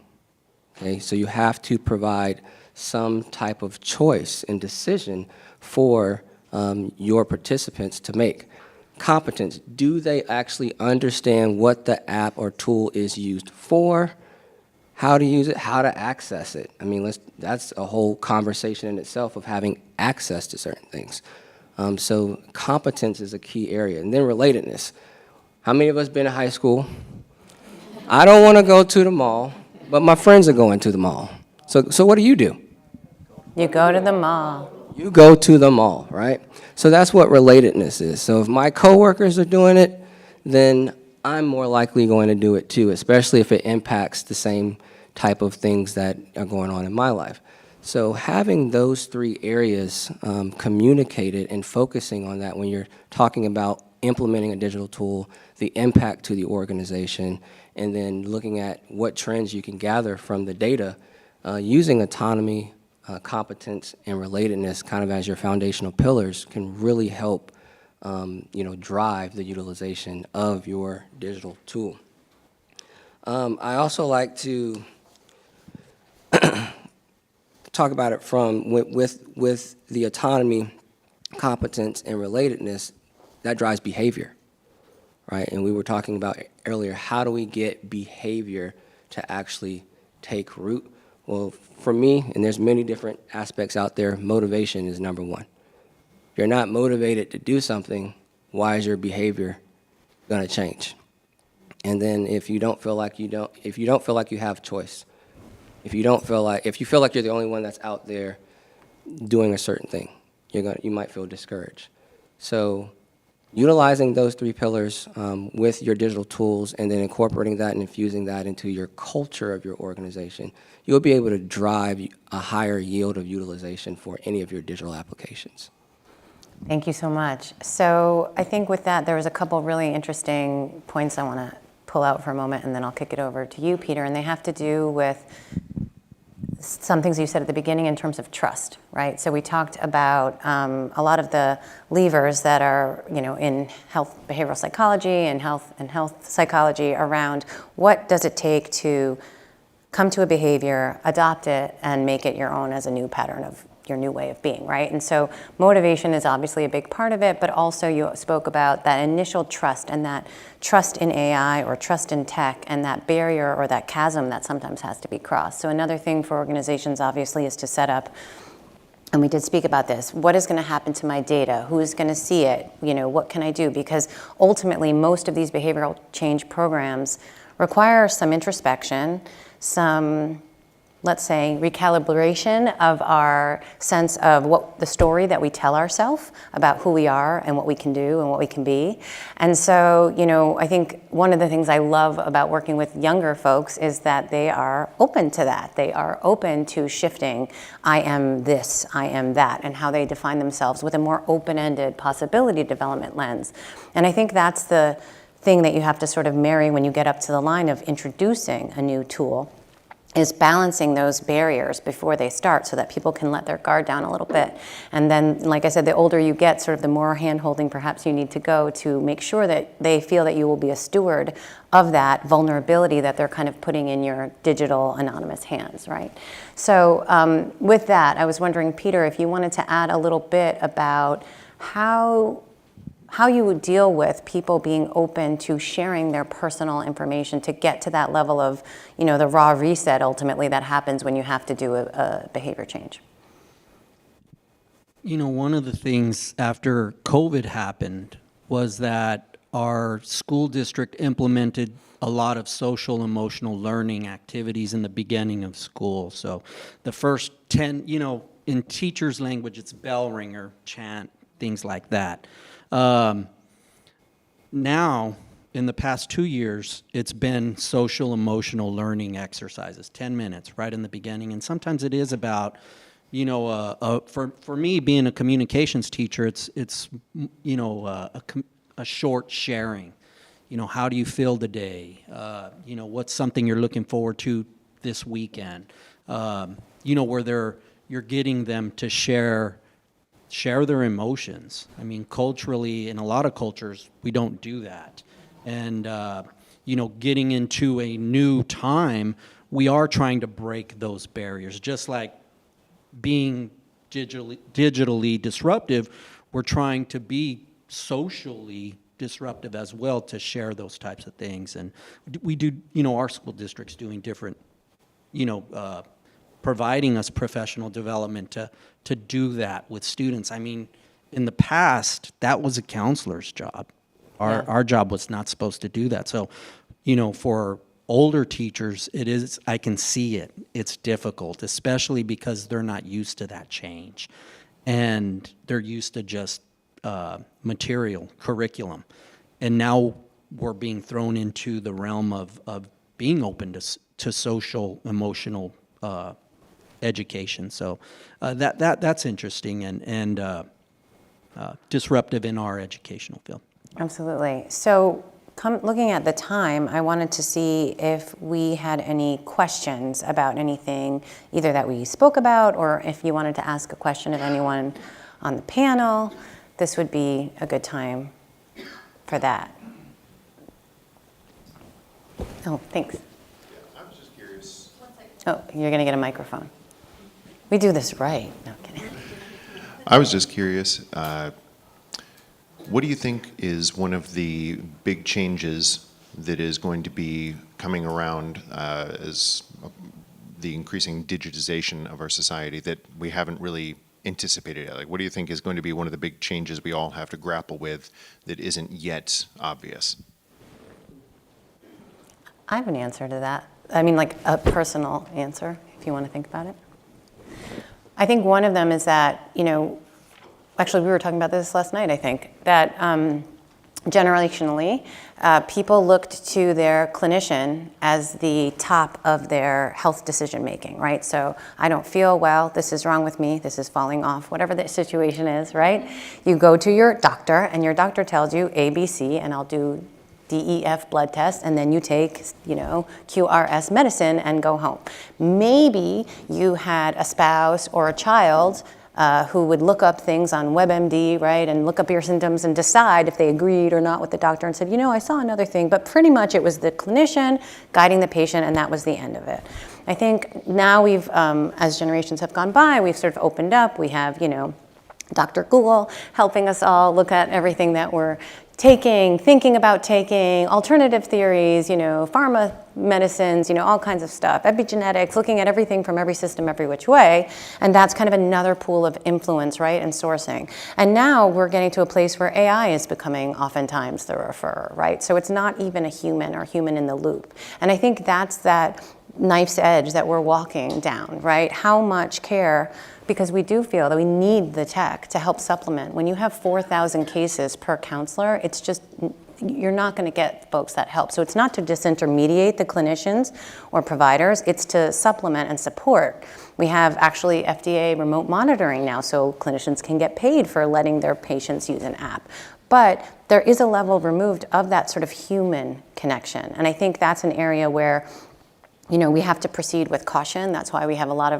Okay, so you have to provide some type of choice and decision for your participants to make. Competence, do they actually understand what the app or tool is used for, how to use it, how to access it? I mean, that's a whole conversation in itself of having access to certain things. So competence is a key area. And then relatedness. How many of us been in high school? I don't want to go to the mall, but my friends are going to the mall. So what do? You go to the mall. You go to the mall, right? So that's what relatedness is. So if my coworkers are doing it, then I'm more likely going to do it too, especially if it impacts the same type of things that are going on in my life. So having those three areas communicated and focusing on that when you're talking about implementing a digital tool, the impact to the organization, and then looking at what trends you can gather from the data, using autonomy, competence, and relatedness kind of as your foundational pillars can really help drive the utilization of your digital tool. I also like to talk about it from with the autonomy, competence, and relatedness, that drives behavior, right? And we were talking about earlier, how do we get behavior to actually take root? Well, for me, and there's many different aspects out there, motivation is number one. If you're not motivated to do something, why is your behavior going to change? And then if you don't feel like you have choice, if you feel like you're the only one that's out there doing a certain thing, you might feel discouraged. So utilizing those three pillars with your digital tools and then incorporating that and infusing that into your culture of your organization, you'll be able to drive a higher yield of utilization for any of your digital applications. Thank you so much. So I think with that, there was a couple really interesting points I want to pull out for a moment, and then I'll kick it over to you, Peter. And they have to do with some things you said at the beginning in terms of trust, right? So we talked about a lot of the levers that are, in health behavioral psychology and health psychology around what does it take to come to a behavior, adopt it, and make it your own as a new pattern of your new way of being, right? And so motivation is obviously a big part of it, but also you spoke about that initial trust and that trust in AI or trust in tech and that barrier or that chasm that sometimes has to be crossed. So another thing for organizations obviously is to set up, and we did speak about this, what is going to happen to my data? Who's going to see it? What can I do? Because ultimately most of these behavioral change programs require some introspection, some, let's say, recalibration of our sense of what the story that we tell ourselves about who we are and what we can do and what we can be. And so, I think one of the things I love about working with younger folks is that they are open to that. They are open to shifting, I am this, I am that, and how they define themselves with a more open-ended possibility development lens. And I think that's the thing that you have to sort of marry when you get up to the line of introducing a new tool, is balancing those barriers before they start so that people can let their guard down a little bit. And then, like I said, the older you get, sort of the more hand-holding perhaps you need to go to make sure that they feel that you will be a steward of that vulnerability that they're kind of putting in your digital anonymous hands, right? So with that, I was wondering, Peter, if you wanted to add a little bit about how you would deal with people being open to sharing their personal information to get to that level of, the raw reset ultimately that happens when you have to do a behavior change. One of the things after COVID happened was that our school district implemented a lot of social emotional learning activities in the beginning of school. So the first 10, in teachers' language, it's bell ringer, chant, things like that. Now, in the past 2 years, it's been social emotional learning exercises, 10 minutes right in the beginning. And sometimes it is about, for me being a communications teacher, it's a short sharing. How do you feel today? What's something you're looking forward to this weekend? Where you're getting them to share their emotions. I mean, culturally, in a lot of cultures, we don't do that. And, getting into a new time, we are trying to break those barriers. Just like being digitally disruptive, we're trying to be socially disruptive as well to share those types of things. And we do, our school district's doing different, providing us professional development to do that with students. I mean, in the past, that was a counselor's job. Our job was not supposed to do that. So, for older teachers, I can see it. It's difficult, especially because they're not used to that change. And they're used to just material, curriculum. And now we're being thrown into the realm of being open to social, emotional education. So that's interesting and disruptive in our educational field. Absolutely. So looking at the time, I wanted to see if we had any questions about anything either that we spoke about or if you wanted to ask a question of anyone on the panel. This would be a good time for that. Oh, thanks. I was just curious. Oh, you're going to get a microphone. We do this right. No, kidding. I was just curious, what do you think is one of the big changes that is going to be coming around as the increasing digitization of our society that we haven't really anticipated yet? Like, what do you think is going to be one of the big changes we all have to grapple with that isn't yet obvious? I have an answer to that. I mean, like a personal answer, if you want to think about it. I think one of them is that, actually we were talking about this last night, I think, that generationally, people looked to their clinician as the top of their health decision making, right? So I don't feel well, this is wrong with me, this is falling off, whatever the situation is, right? You go to your doctor and your doctor tells you A, B, C, and I'll do DEF blood test, and then you take, QRS medicine and go home. Maybe you had a spouse or a child who would look up things on WebMD, right, and look up your symptoms and decide if they agreed or not with the doctor and said, I saw another thing, but pretty much it was the clinician guiding the patient, and that was the end of it. I think now we've, as generations have gone by, we've sort of opened up. We have, Dr. Google helping us all look at everything that we're taking, thinking about taking, alternative theories, pharma medicines, all kinds of stuff, epigenetics, looking at everything from every system, every which way. And that's kind of another pool of influence, right, and sourcing. And now we're getting to a place where AI is becoming oftentimes the referrer, right? So it's not even a human or human in the loop. And I think that's that knife's edge that we're walking down, right? How much care, because we do feel that we need the tech to help supplement. When you have 4,000 cases per counselor, it's just, you're not going to get folks that help. So it's not to disintermediate the clinicians or providers, it's to supplement and support. We have actually FDA remote monitoring now, so clinicians can get paid for letting their patients use an app. But there is a level removed of that sort of human connection. And I think that's an area where, we have to proceed with caution. That's why we have a lot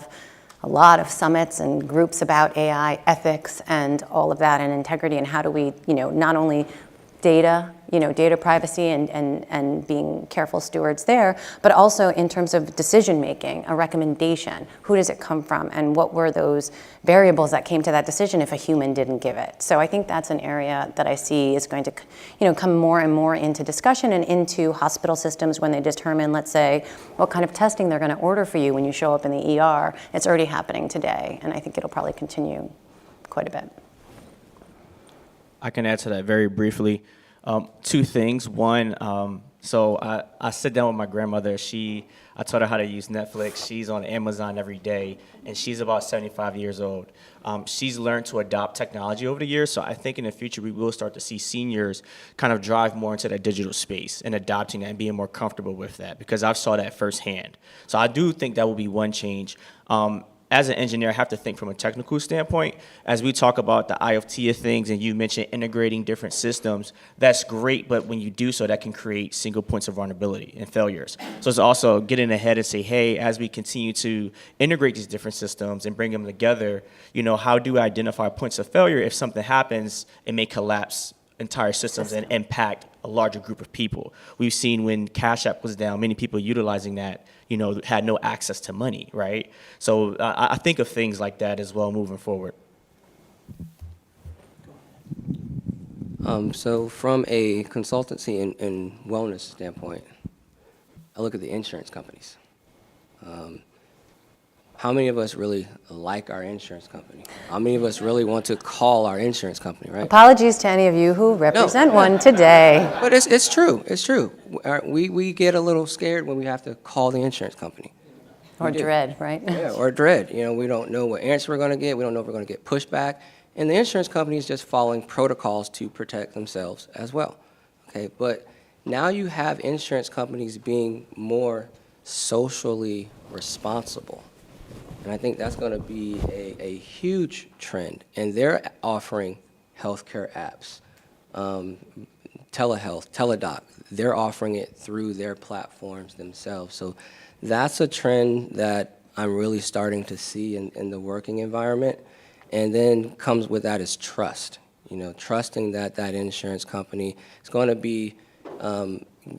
of summits and groups about AI ethics and all of that, and integrity, and how do we, not only data privacy and being careful stewards there, but also in terms of decision making, a recommendation. Who does it come from, and what were those variables that came to that decision if a human didn't give it? So I think that's an area that I see is going to, come more and more into discussion and into hospital systems when they determine, let's say, what kind of testing they're going to order for you when you show up in the ER. It's already happening today, and I think it'll probably continue quite a bit. I can add to that very briefly. Two things. One, so I sit down with my grandmother. I taught her how to use Netflix. She's on Amazon every day, and she's about 75 years old. She's learned to adopt technology over the years, so I think in the future we will start to see seniors kind of drive more into that digital space and adopting that and being more comfortable with that, because I've saw that firsthand. So I do think that will be one change. As an engineer, I have to think from a technical standpoint. As we talk about the IoT of things, and you mentioned integrating different systems, that's great, but when you do so, that can create single points of vulnerability and failures. So it's also getting ahead and say, hey, as we continue to integrate these different systems and bring them together, how do I identify points of failure? If something happens, it may collapse entire systems and impact a larger group of people. We've seen when Cash App was down, many people utilizing that, had no access to money, right? So I think of things like that as well moving forward. So from a consultancy and wellness standpoint, I look at the insurance companies. How many of us really like our insurance company? How many of us really want to call our insurance company, right? Apologies to any of you who represent one today. But it's true. It's true. We get a little scared when we have to call the insurance company. Or dread, right? Yeah, or dread. We don't know what answer we're going to get. We don't know if we're going to get pushback. And the insurance company is just following protocols to protect themselves as well. Okay, but now you have insurance companies being more socially responsible. And I think that's going to be a huge trend. And they're offering healthcare apps, telehealth, teledoc. They're offering it through their platforms themselves. So that's a trend that I'm really starting to see in the working environment. And then comes with that is trust. Trusting that insurance company is going to be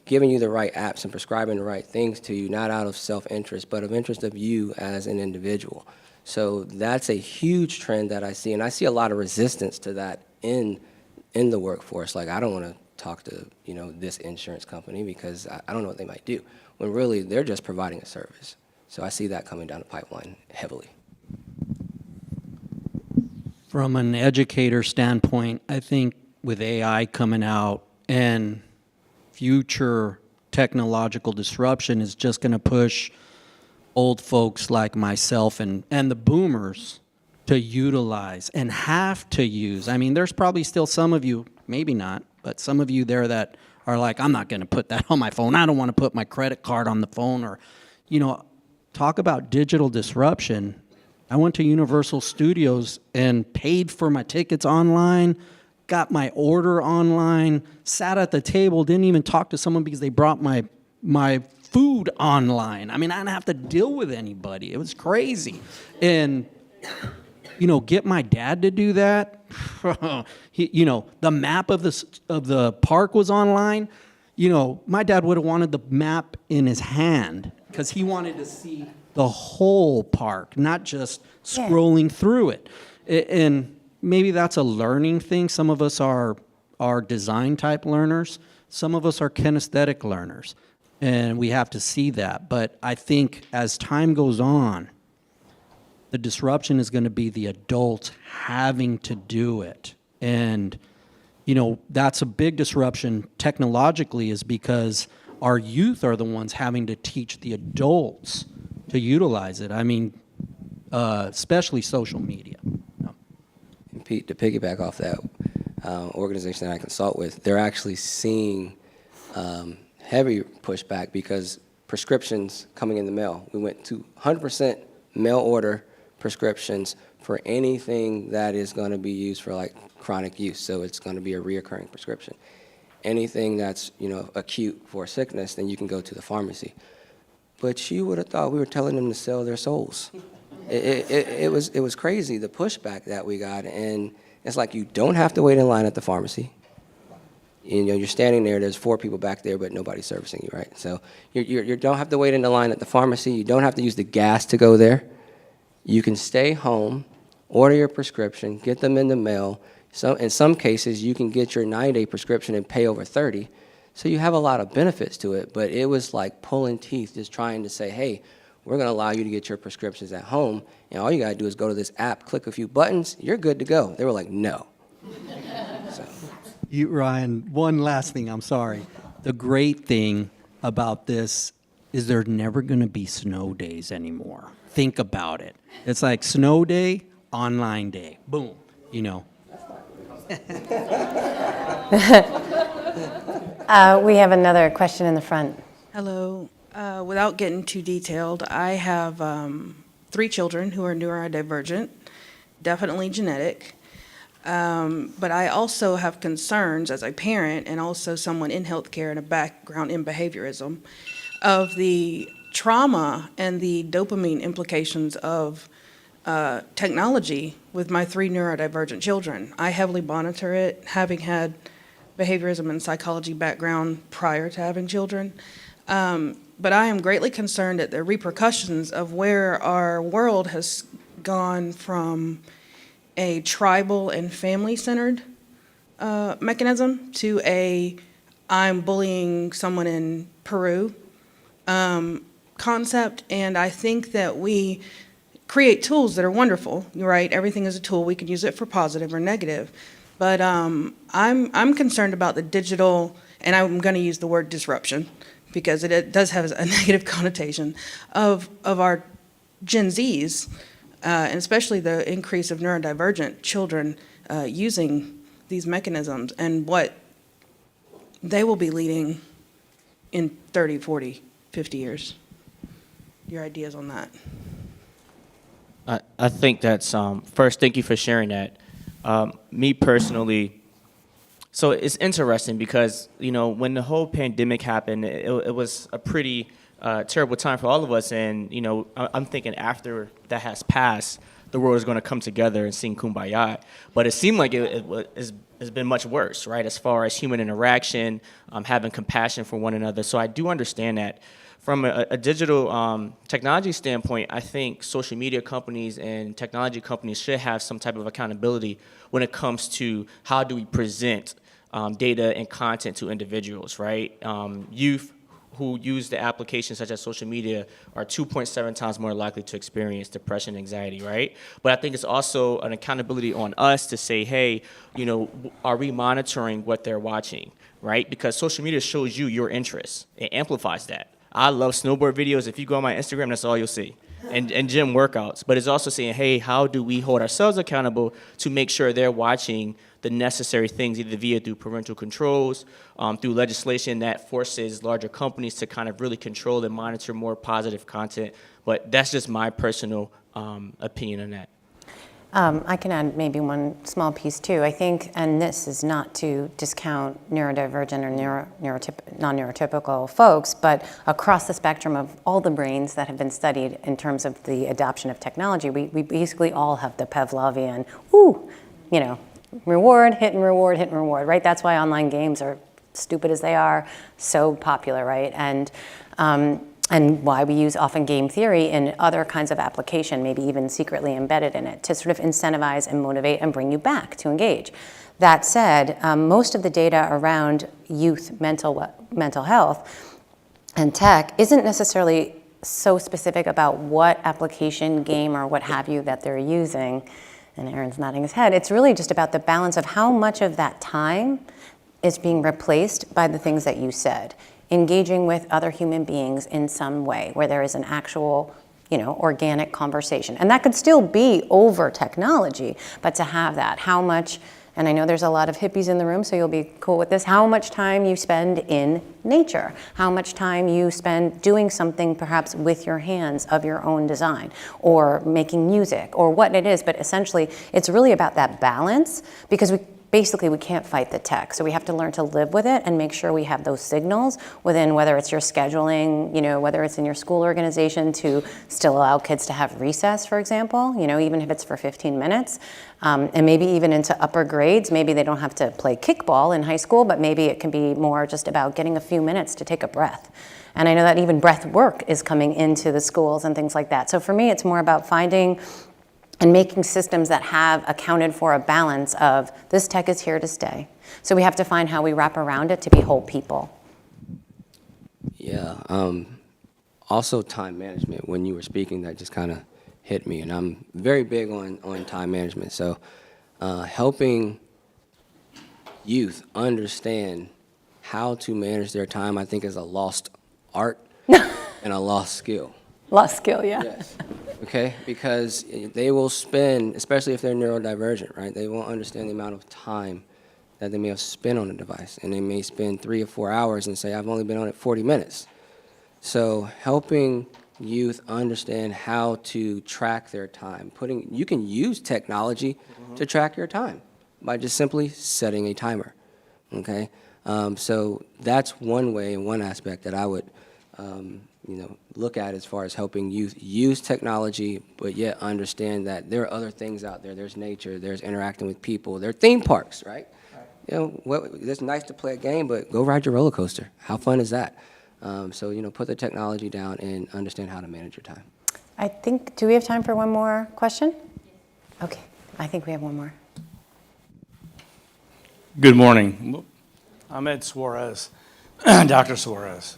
giving you the right apps and prescribing the right things to you, not out of self-interest, but of interest of you as an individual. So that's a huge trend that I see, and I see a lot of resistance to that in the workforce. Like, I don't want to talk to this insurance company because I don't know what they might do, when really they're just providing a service. So I see that coming down the pipeline heavily. From an educator standpoint, I think with AI coming out and future technological disruption is just going to push old folks like myself and the boomers to utilize and have to use. I mean, there's probably still some of you, maybe not, But some of you there that are like, I'm not going to put that on my phone. I don't want to put my credit card on the phone. Or, talk about digital disruption. I went to Universal Studios and paid for my tickets online, got my order online, sat at the table, didn't even talk to someone because they brought my food online. I mean, I didn't have to deal with anybody. It was crazy. And, get my dad to do that. The map of the park was online. My dad would have wanted the map in his hand because he wanted to see the whole park, not just scrolling through it. And maybe that's a learning thing. Some of us are design type learners. Some of us are kinesthetic learners. And we have to see that. But I think as time goes on, the disruption is going to be the adults having to do it. And, that's a big disruption technologically, is because our youth are the ones having to teach the adults to utilize it. I mean, especially social media. And Pete, to piggyback off that organization that I consult with, they're actually seeing heavy pushback because prescriptions coming in the mail. We went to 100% mail order prescriptions for anything that is going to be used for like chronic use. So it's going to be a reoccurring prescription. Anything that's acute for sickness, then you can go to the pharmacy. But you would have thought we were telling them to sell their souls. It was crazy, the pushback that we got. And it's like you don't have to wait in line at the pharmacy. You're standing there, there's 4 people back there, but nobody's servicing you, right? So you don't have to wait in the line at the pharmacy. You don't have to use the gas to go there. You can stay home, order your prescription, get them in the mail. So in some cases, you can get your 9-day prescription and pay over 30. So you have a lot of benefits to it, but it was like pulling teeth, just trying to say, hey, we're going to allow you to get your prescriptions at home, and all you got to do is go to this app, click a few buttons, you're good to go. They were like, no. So. Ryan, one last thing, I'm sorry. The great thing about this is there's never going to be snow days anymore. Think about it. It's like snow day, online day. Boom. We have another question in the front. Hello. Without getting too detailed, I have 3 children who are neurodivergent, definitely genetic. But I also have concerns as a parent and also someone in healthcare and a background in behaviorism of the trauma and the dopamine implications of technology with my 3 neurodivergent children. I heavily monitor it, having had behaviorism and psychology background prior to having children. But I am greatly concerned at the repercussions of where our world has gone from a tribal and family-centered mechanism to I'm bullying someone in Peru concept. And I think that we create tools that are wonderful. You're right, everything is a tool. We can use it for positive or negative. But I'm concerned about the digital, and I'm going to use the word disruption because it does have a negative connotation of our Gen Zs, and especially the increase of neurodivergent children using these mechanisms and what they will be leading in 30, 40, 50 years. Your ideas on that? I think that's, first, thank you for sharing that. Me personally, so it's interesting because, when the whole pandemic happened, it was a pretty terrible time for all of us. And, I'm thinking after that has passed, the world is going to come together and sing Kumbaya. But it seemed like it's been much worse, right, as far as human interaction, having compassion for one another. So I do understand that. From a digital technology standpoint, I think social media companies and technology companies should have some type of accountability when it comes to how do we present data and content to individuals, right? Youth who use the applications such as social media are 2.7 times more likely to experience depression and anxiety, right? But I think it's also an accountability on us to say, hey, are we monitoring what they're watching, right? Because social media shows you your interests. It amplifies that. I love snowboard videos. If you go on my Instagram, that's all you'll see. and gym workouts, but it's also saying, hey, how do we hold ourselves accountable to make sure they're watching the necessary things, either via through parental controls, through legislation that forces larger companies to kind of really control and monitor more positive content. But that's just my personal opinion on that. I can add maybe one small piece too. I think, and this is not to discount neurodivergent or non-neurotypical folks, but across the spectrum of all the brains that have been studied in terms of the adoption of technology, we basically all have the Pavlovian, reward, hit and reward, right? That's why online games are, stupid as they are, so popular, right? And why we use often game theory in other kinds of application, maybe even secretly embedded in it, to sort of incentivize and motivate and bring you back to engage. That said, most of the data around youth mental health and tech isn't necessarily so specific about what application, game, or what have you that they're using. And Aaron's nodding his head. It's really just about the balance of how much of that time is being replaced by the things that you said. Engaging with other human beings in some way where there is an actual, organic conversation. And that could still be over technology, but to have that, how much, and I know there's a lot of hippies in the room, so you'll be cool with this, how much time you spend in nature, how much time you spend doing something perhaps with your hands of your own design, or making music, or what it is, but essentially it's really about that balance, because we can't fight the tech. So we have to learn to live with it and make sure we have those signals within, whether it's your scheduling, whether it's in your school organization to still allow kids to have recess, for example, even if it's for 15 minutes. And maybe even into upper grades, maybe they don't have to play kickball in high school, but maybe it can be more just about getting a few minutes to take a breath. And I know that even breath work is coming into the schools and things like that. So for me, it's more about finding and making systems that have accounted for a balance of this tech is here to stay. So we have to find how we wrap around it to be whole people. Yeah. Also, time management. When you were speaking, that just kind of hit me, and I'm very big on time management. So, helping youth understand how to manage their time, I think, is a lost art and a lost skill. Lost skill, yeah. Yes. Okay, because they will spend, especially if they're neurodivergent, right? They won't understand the amount of time that they may have spent on a device, and they may spend 3 or 4 hours and say, I've only been on it 40 minutes. So helping youth understand how to track their time. You can use technology to track your time by just simply setting a timer, okay? So that's one way and one aspect that I would look at as far as helping youth use technology, but yet understand that there are other things out there. There's nature, there's interacting with people, there are theme parks, right? It's nice to play a game, but go ride your roller coaster. How fun is that? So, put the technology down and understand how to manage your time. I think, do we have time for one more question? Okay, I think we have one more. Good morning. I'm Ed Suarez, Dr. Suarez.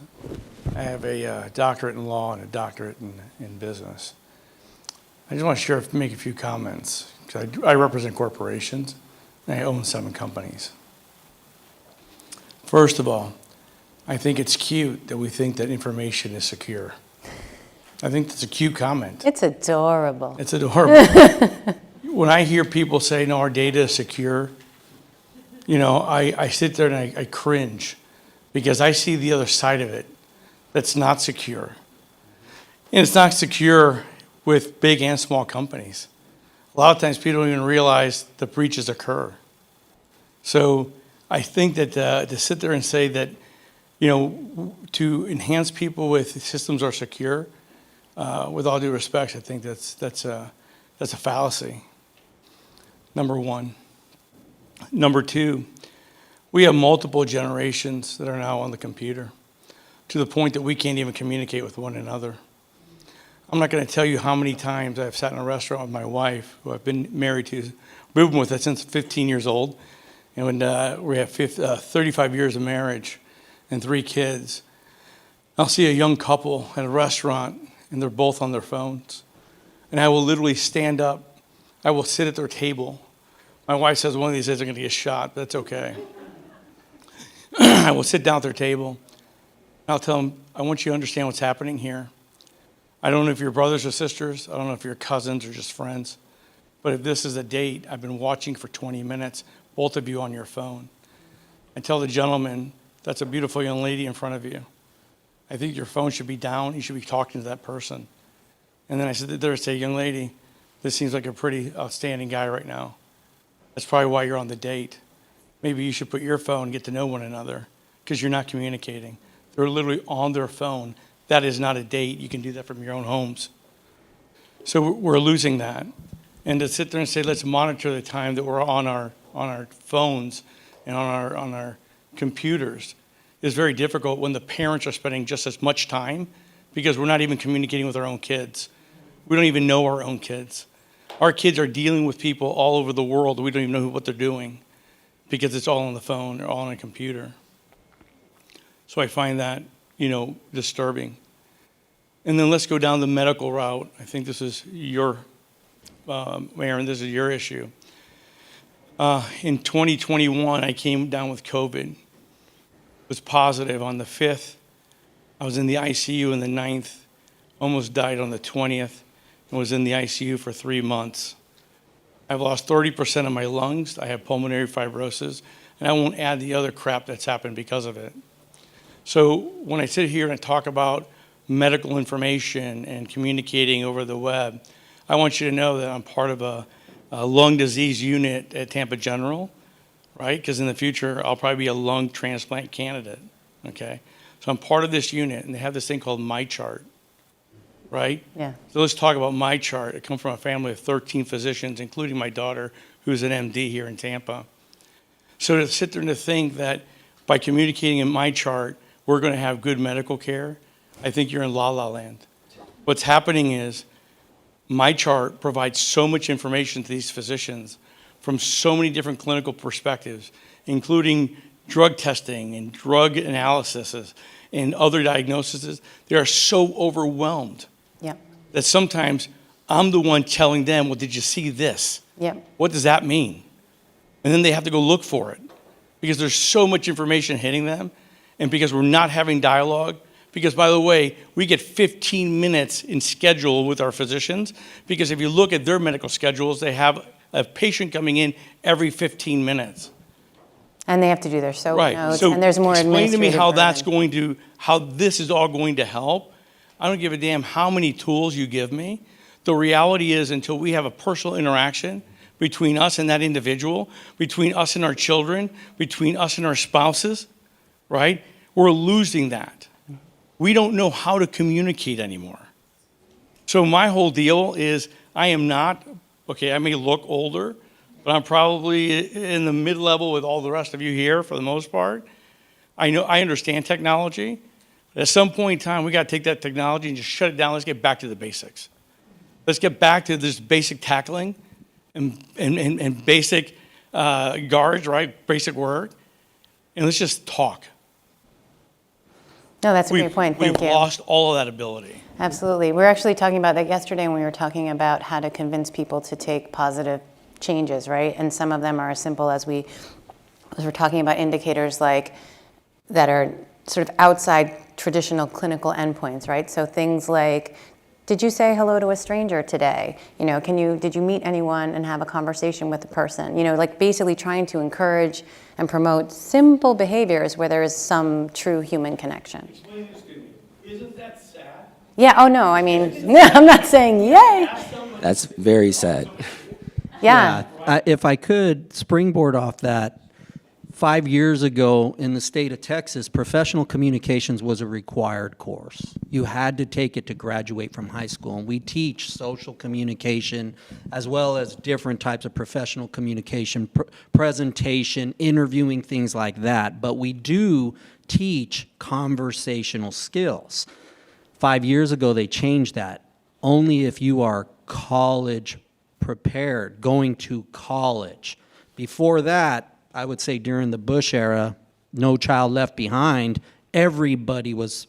I have a doctorate in law and a doctorate in business. I just want to make a few comments, because I represent corporations, and I own 7 companies. First of all, I think it's cute that we think that information is secure. I think that's a cute comment. It's adorable. It's adorable. When I hear people say, no, our data is secure, I sit there and I cringe, because I see the other side of it that's not secure. And it's not secure with big and small companies. A lot of times people don't even realize the breaches occur. So I think that to sit there and say that, to enhance people with systems are secure, with all due respect, I think that's a fallacy. Number one. Number two, we have multiple generations that are now on the computer, to the point that we can't even communicate with one another. I'm not going to tell you how many times I've sat in a restaurant with my wife, who I've been married to, we've been with her since 15 years old, and when we have 35 years of marriage and 3 kids. I'll see a young couple at a restaurant, and they're both on their phones, and I will literally stand up. I will sit at their table. My wife says one of these days they're going to get shot, but that's okay. I will sit down at their table. I'll tell them, I want you to understand what's happening here. I don't know if you're brothers or sisters. I don't know if you're cousins or just friends. But if this is a date, I've been watching for 20 minutes, both of you on your phone. I tell the gentleman, that's a beautiful young lady in front of you. I think your phone should be down. You should be talking to that person. And then I said there, say, young lady, this seems like a pretty outstanding guy right now. That's probably why you're on the date. Maybe you should put your phone and get to know one another because you're not communicating. They're literally on their phone. That is not a date. You can do that from your own homes. So we're losing that. And to sit there and say, let's monitor the time that we're on our phones and on our computers is very difficult when the parents are spending just as much time because we're not even communicating with our own kids. We don't even know our own kids. Our kids are dealing with people all over the world. We don't even know what they're doing because it's all on the phone or all on a computer. So I find that, disturbing. And then let's go down the medical route. I think this is your, Aaron, this is your issue. In 2021, I came down with COVID. Was positive on the 5th. I was in the ICU on the 9th, almost died on the 20th, and was in the ICU for 3 months. I've lost 30% of my lungs. I have pulmonary fibrosis, and I won't add the other crap that's happened because of it. So when I sit here and talk about medical information and communicating over the web, I want you to know that I'm part of a lung disease unit at Tampa General, right? Because in the future, I'll probably be a lung transplant candidate, okay? So I'm part of this unit, and they have this thing called MyChart, right? Yeah. So let's talk about MyChart. I come from a family of 13 physicians, including my daughter, who's an MD here in Tampa. So to sit there and to think that by communicating in MyChart, we're going to have good medical care, I think you're in la-la land. What's happening is MyChart provides so much information to these physicians from so many different clinical perspectives, including drug testing and drug analysis and other diagnoses. They are so overwhelmed Yep. that sometimes I'm the one telling them, well, did you see this? Yep. What does that mean? And then they have to go look for it because there's so much information hitting them and because we're not having dialogue. Because, by the way, we get 15 minutes in schedule with our physicians because if you look at their medical schedules, they have a patient coming in every 15 minutes. And they have to do their SOAP Right. notes, So and there's more explain to me administrative how that's burden. going to, how this is all going to help. I don't give a damn how many tools you give me. The reality is until we have a personal interaction between us and that individual, between us and our children, between us and our spouses, right? We're losing that. We don't know how to communicate anymore. So my whole deal is I am not, okay, I may look older, but I'm probably in the mid-level with all the rest of you here for the most part. I understand technology. But at some point in time, we got to take that technology and just shut it down. Let's get back to the basics. Let's get back to this basic tackling and basic guards, right? Basic work. And let's just talk. No, that's a great point. Thank you. We've lost all of that ability. Absolutely. We were actually talking about that yesterday when we were talking about how to convince people to take positive changes, right? And some of them are as simple as we're talking about indicators like that are sort of outside traditional clinical endpoints, right? So things like, did you say hello to a stranger today? Did you meet anyone and have a conversation with the person? Like basically trying to encourage and promote simple behaviors where there is some true human connection. Explain this to me. Isn't that sad? Yeah, oh no, I mean, I'm not saying yay. That's very sad. Yeah. If I could springboard off that, 5 years ago in the state of Texas, professional communications was a required course. You had to take it to graduate from high school. And we teach social communication as well as different types of professional communication, presentation, interviewing, things like that. But we do teach conversational skills. 5 years ago, they changed that. Only if you are college prepared, going to college. Before that, I would say during the Bush era, No Child Left Behind, everybody was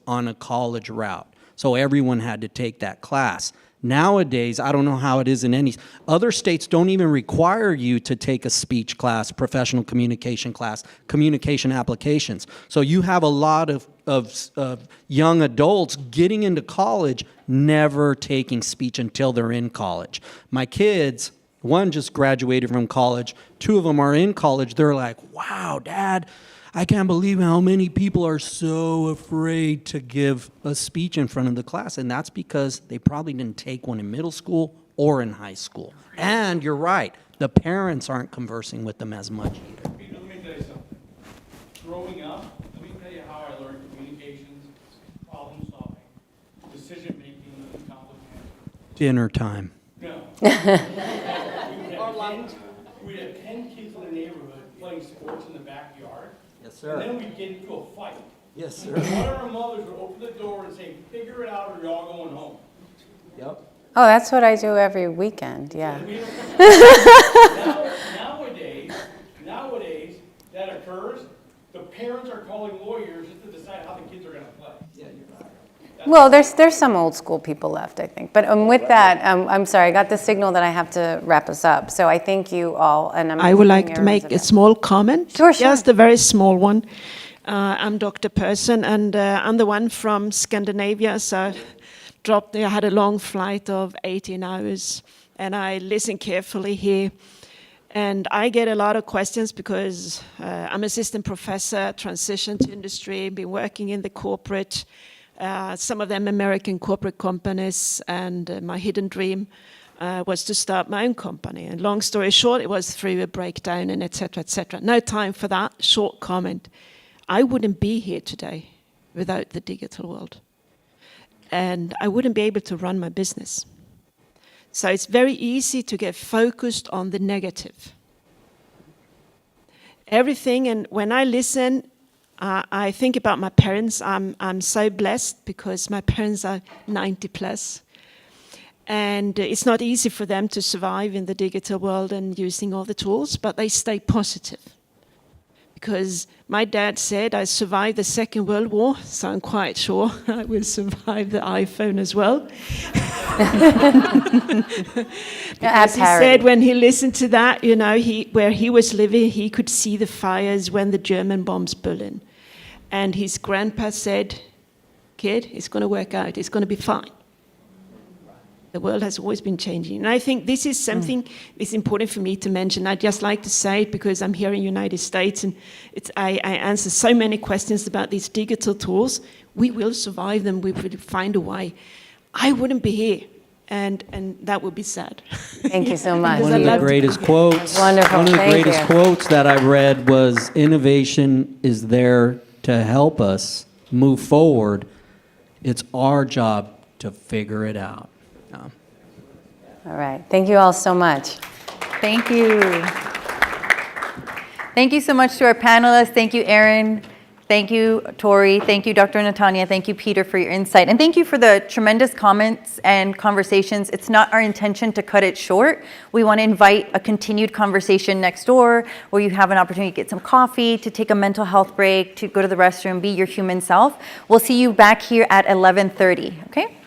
on a college route. So everyone had to take that class. Nowadays, I don't know how it is in any other states don't even require you to take a speech class, professional communication class, communication applications. So you have a lot of of young adults getting into college never taking speech until they're in college. My kids, one just graduated from college, 2 of them are in college. They're like, wow, Dad, I can't believe how many people are so afraid to give a speech in front of the class. And that's because they probably didn't take one in middle school or in high school. And you're right, the parents aren't conversing with them as much either. Peter, let me tell you something. Growing up, let me tell you how I learned communications, problem solving, decision making, and conflict management. Dinner time. No. We'd have 10 kids in the neighborhood playing sports in the backyard. Yes, And then we'd get into a fight. Yes, sir. And one of our mothers would open the door and say, figure it out or you're all going home. Yep. Oh, that's what I do every weekend, yeah. Nowadays, that occurs, the parents are calling lawyers just to decide how the kids are gonna play. Yeah, you're right. Well, there's some old school people left, I think. But with that, I'm sorry, I got the signal that I have to wrap us up. So I thank you all, and I would like to make a small comment. Sure, sure. Just a very small one. I'm Dr. Persson, and I'm the one from Scandinavia, so I had a long flight of 18 hours, and I listen carefully here. And I get a lot of questions because I'm assistant professor, transition to industry, been working in the corporate, some of them American corporate companies, and my hidden dream was to start my own company. And long story short, it was through a breakdown and et cetera, et cetera. No time for that. Short comment. I wouldn't be here today without the digital world. And I wouldn't be able to run my business. So it's very easy to get focused on the negative. Everything, and when I listen, I think about my parents. I'm so blessed because my parents are 90 plus. And it's not easy for them to survive in the digital world and using all the tools, but they stay positive. Because my dad said I survived the Second World War, so I'm quite sure I will survive the iPhone as well. Because he said when he listened to that, you know, where he was living, he could see the fires when the German bombs blew in. And his grandpa said, kid, it's going to work out, it's going to be fine. The world has always been changing. And I think this is something that's important for me to mention. I'd just like to say it because I'm here in the United States and I answer so many questions about these digital tools. We will survive them. We will find a way. I wouldn't be here, and that would be sad. Thank you so much. One of the greatest quotes. Wonderful, One of the thank greatest you. quotes that I read was, "Innovation is there to help us move forward. It's our job to figure it out." All right. Thank you all so much. Thank you. Thank you so much to our panelists. Thank you, Aaron. Thank you, Tori. Thank you, Dr. Natanya. Thank you, Peter, for your insight. And thank you for the tremendous comments and conversations. It's not our intention to cut it short. We want to invite a continued conversation next door where you have an opportunity to get some coffee, to take a mental health break, to go to the restroom, be your human self. We'll see you back here at 11:30, okay?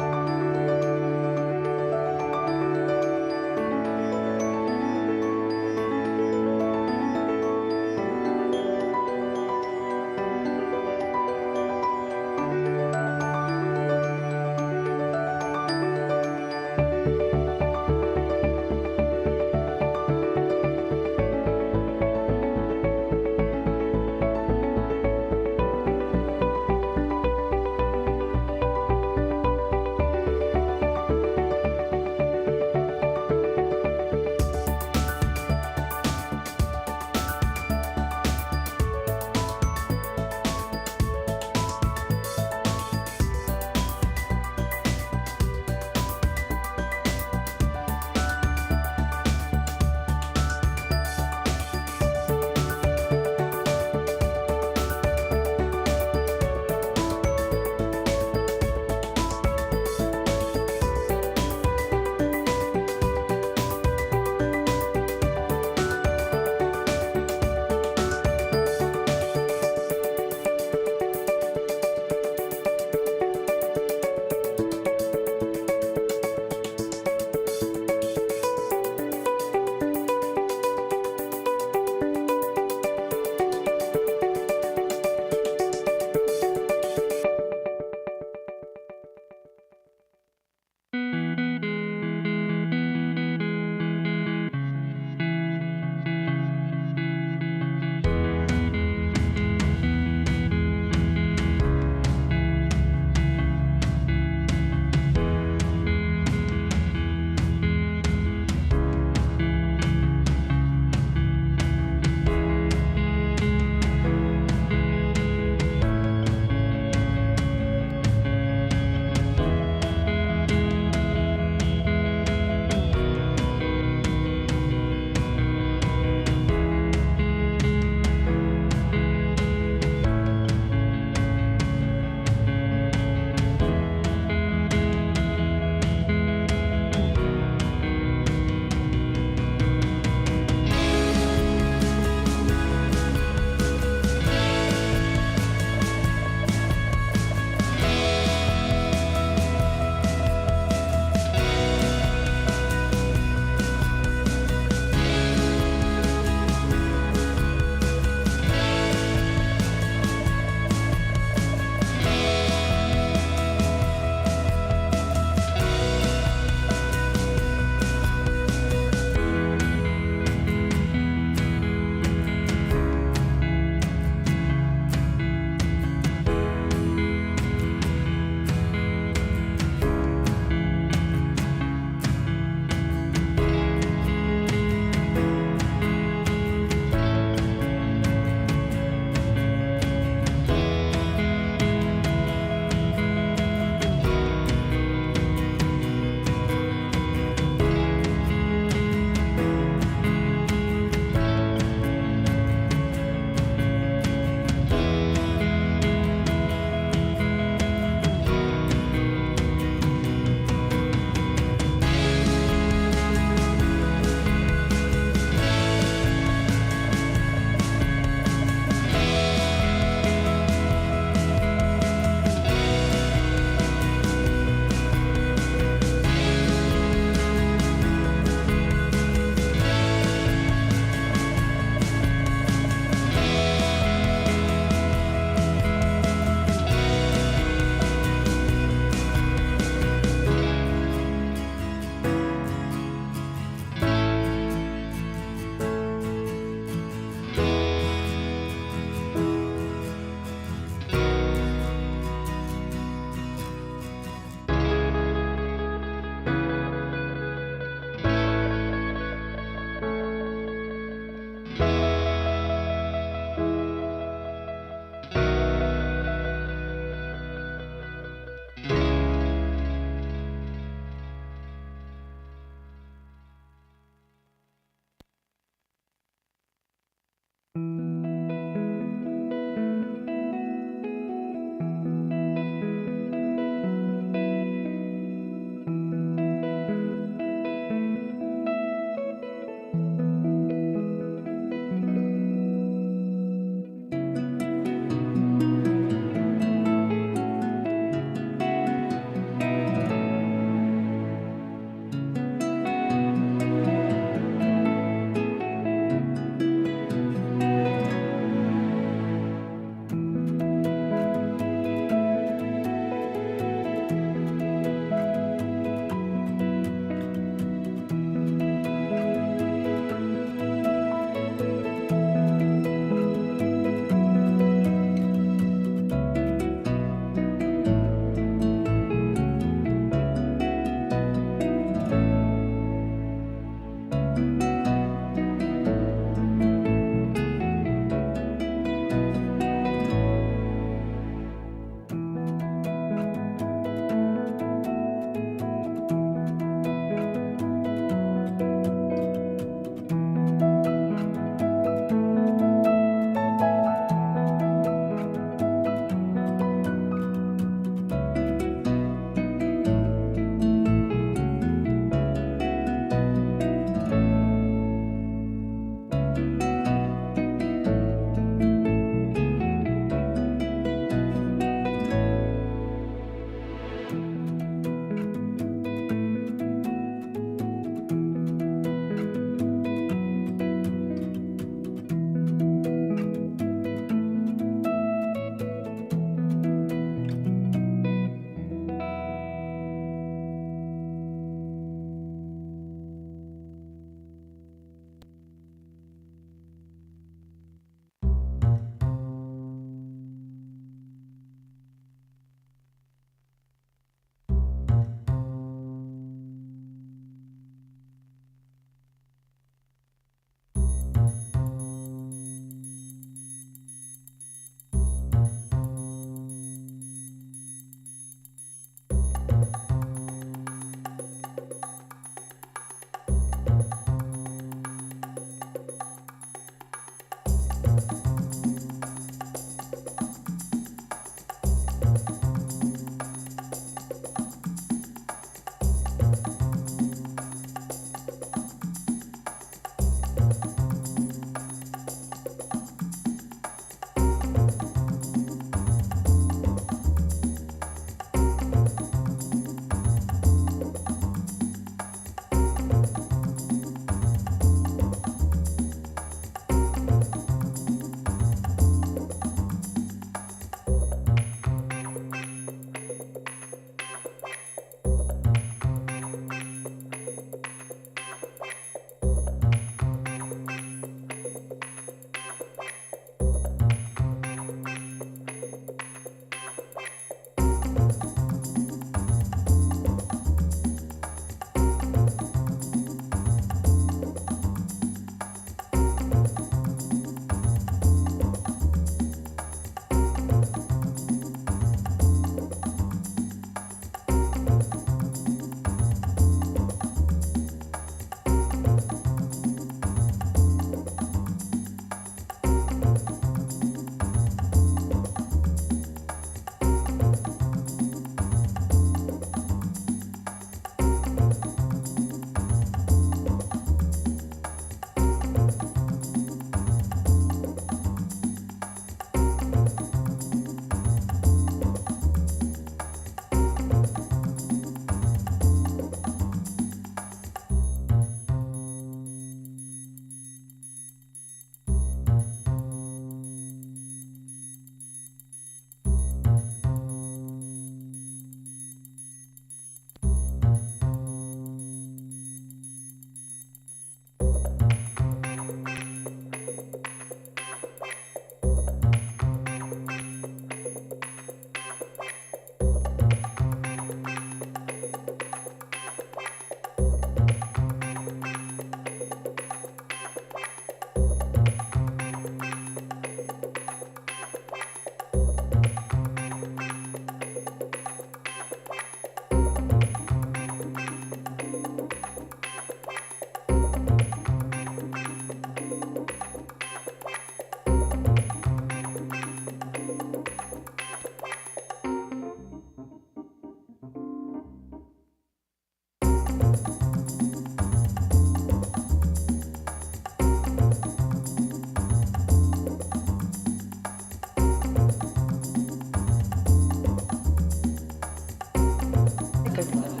good.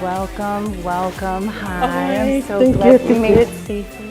Welcome, welcome. Hi, I'm so glad we made it safely.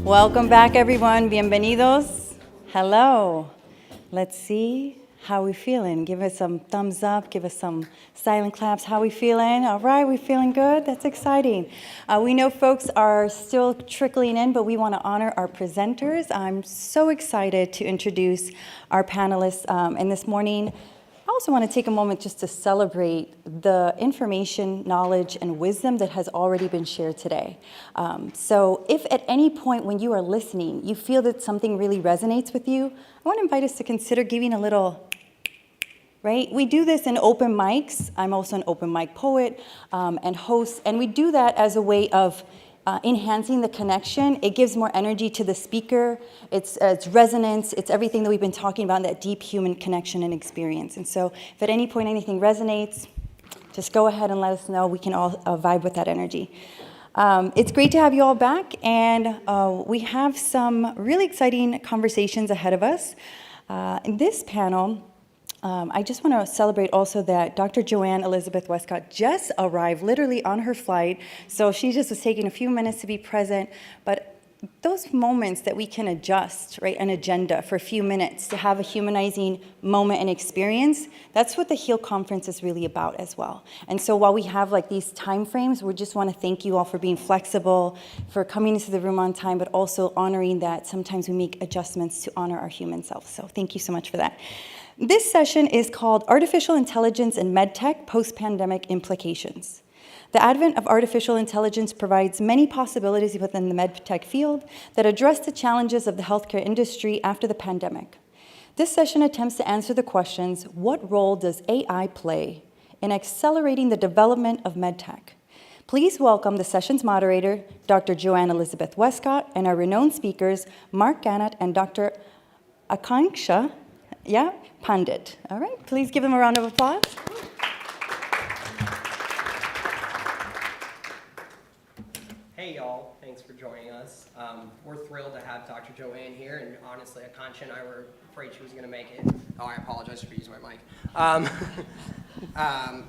Welcome back, everyone. Bienvenidos. Hello. Let's see how we feeling. Give us some thumbs up. Give us some silent claps. How we feeling? All right, we feeling good? That's exciting. We know folks are still trickling in, but we want to honor our presenters. I'm so excited to introduce our panelists. And this morning, I also want to take a moment just to celebrate the information, knowledge, and wisdom that has already been shared today. So if at any point when you are listening, you feel that something really resonates with you, I want to invite us to consider giving a little, right? We do this in open mics. I'm also an open mic poet and host, and we do that as a way of enhancing the connection. It gives more energy to the speaker. It's resonance. It's everything that we've been talking about, that deep human connection and experience. And so if at any point anything resonates, just go ahead and let us know. We can all vibe with that energy. It's great to have you all back, and we have some really exciting conversations ahead of us. In this panel, I just want to celebrate also that Dr. Joanne Elizabeth Westcott just arrived literally on her flight, so she just was taking a few minutes to be present, but those moments that we can adjust, right, an agenda for a few minutes to have a humanizing moment and experience, that's what the HEAL conference is really about as well. And so while we have like these time frames, we just want to thank you all for being flexible, for coming into the room on time, but also honoring that sometimes we make adjustments to honor our human self. So thank you so much for that. This session is called Artificial Intelligence in MedTech Post-Pandemic Implications. The advent of artificial intelligence provides many possibilities within the medtech field that address the challenges of the healthcare industry after the pandemic. This session attempts to answer the questions, what role does AI play in accelerating the development of medtech? Please welcome the session's moderator, Dr. Joanne Elizabeth Westcott, and our renowned speakers, Mark Gannett and Dr. Akanksha Pandit. All right, please give them a round of applause. Hey y'all, thanks for joining us. We're thrilled to have Dr. Joanne here, and honestly, Akansha and I were afraid she was going to make it. Oh, I apologize for using my mic.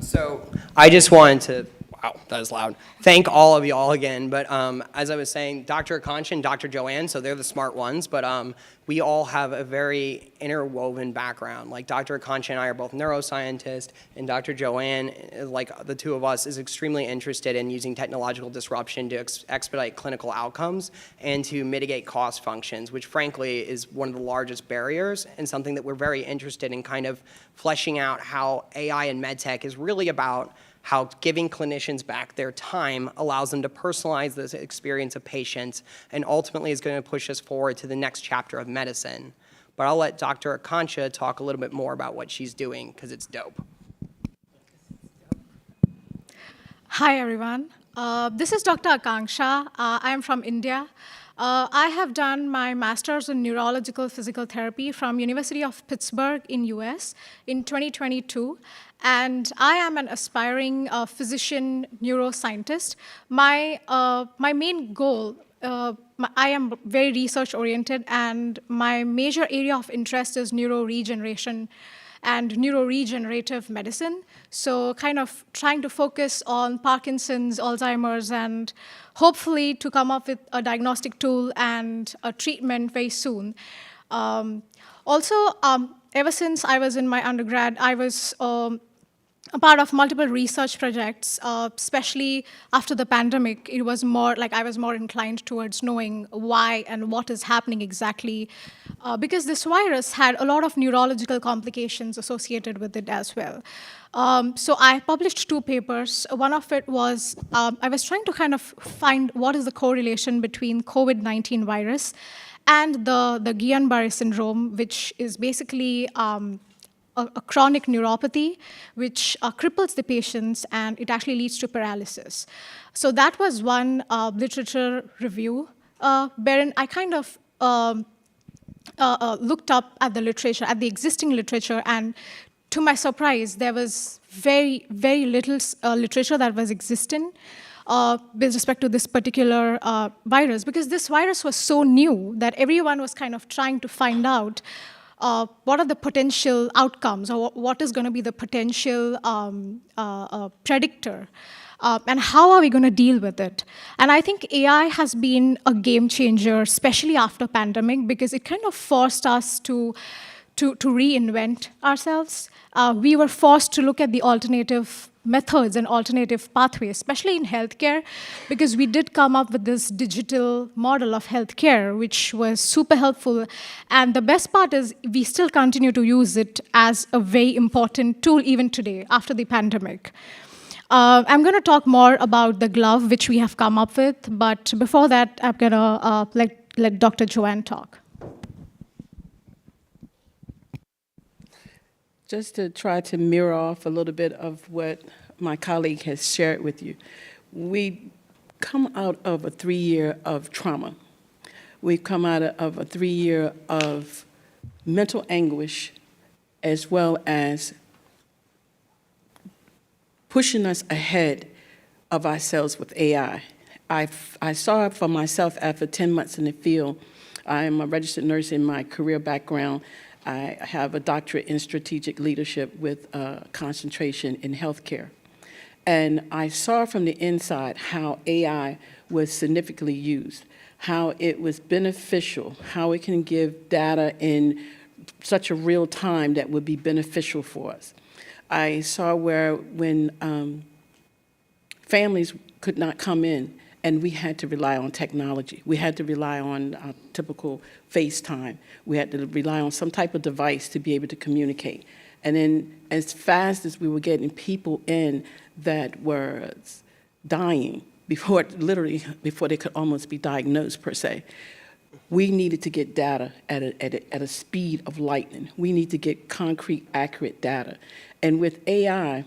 So I just wanted to, wow, that is loud. Thank all of y'all again, but as I was saying, Dr. Akansha and Dr. Joanne, so they're the smart ones, but we all have a very interwoven background. Like Dr. Akansha and I are both neuroscientists, and Dr. Joanne, like the two of us, is extremely interested in using technological disruption to expedite clinical outcomes and to mitigate cost functions, which frankly is one of the largest barriers and something that we're very interested in kind of fleshing out how AI and medtech is really about how giving clinicians back their time allows them to personalize this experience of patients and ultimately is going to push us forward to the next chapter of medicine. But I'll let Dr. Akansha talk a little bit more about what she's doing because it's dope. Hi, everyone. This is Dr. Akanksha. I am from India. I have done my master's in neurological physical therapy from University of Pittsburgh in US in 2022, and I am an aspiring physician neuroscientist. My main goal, I am very research oriented, and my major area of interest is neuroregeneration and neuroregenerative medicine. So kind of trying to focus on Parkinson's, Alzheimer's, and hopefully to come up with a diagnostic tool and a treatment very soon. Also, ever since I was in my undergrad, I was a part of multiple research projects, especially after the pandemic. It was more like I was more inclined towards knowing why and what is happening exactly, because this virus had a lot of neurological complications associated with it as well. So I published 2 papers. One of it was, I was trying to kind of find what is the correlation between COVID-19 virus and the Guillain-Barré syndrome, which is basically a chronic neuropathy which cripples the patients, and it actually leads to paralysis. So that was one literature review wherein I kind of looked up at the literature, at the existing literature, and to my surprise, there was very, very little literature that was existing with respect to this particular virus, because this virus was so new that everyone was kind of trying to find out what are the potential outcomes, or what is going to be the potential predictor, and how are we going to deal with it? And I think AI has been a game changer, especially after pandemic, because it kind of forced us to reinvent ourselves. We were forced to look at the alternative methods and alternative pathways, especially in healthcare, because we did come up with this digital model of healthcare, which was super helpful. And the best part is we still continue to use it as a very important tool even today, after the pandemic. I'm going to talk more about the glove, which we have come up with, but before that, I'm going to let Dr. Joanne talk. Just to try to mirror off a little bit of what my colleague has shared with you. We come out of a 3-year of trauma. We've come out of a 3-year of mental anguish, as well as pushing us ahead of ourselves with AI. I saw it for myself after 10 months in the field. I am a registered nurse in my career background. I have a doctorate in strategic leadership with concentration in healthcare. And I saw from the inside how AI was significantly used, how it was beneficial, how it can give data in such a real time that would be beneficial for us. I saw where when families could not come in, and we had to rely on technology. We had to rely on typical FaceTime. We had to rely on some type of device to be able to communicate. And then as fast as we were getting people in that were dying, literally before they could almost be diagnosed per se, we needed to get data at a speed of lightning. We need to get concrete, accurate data. And with AI,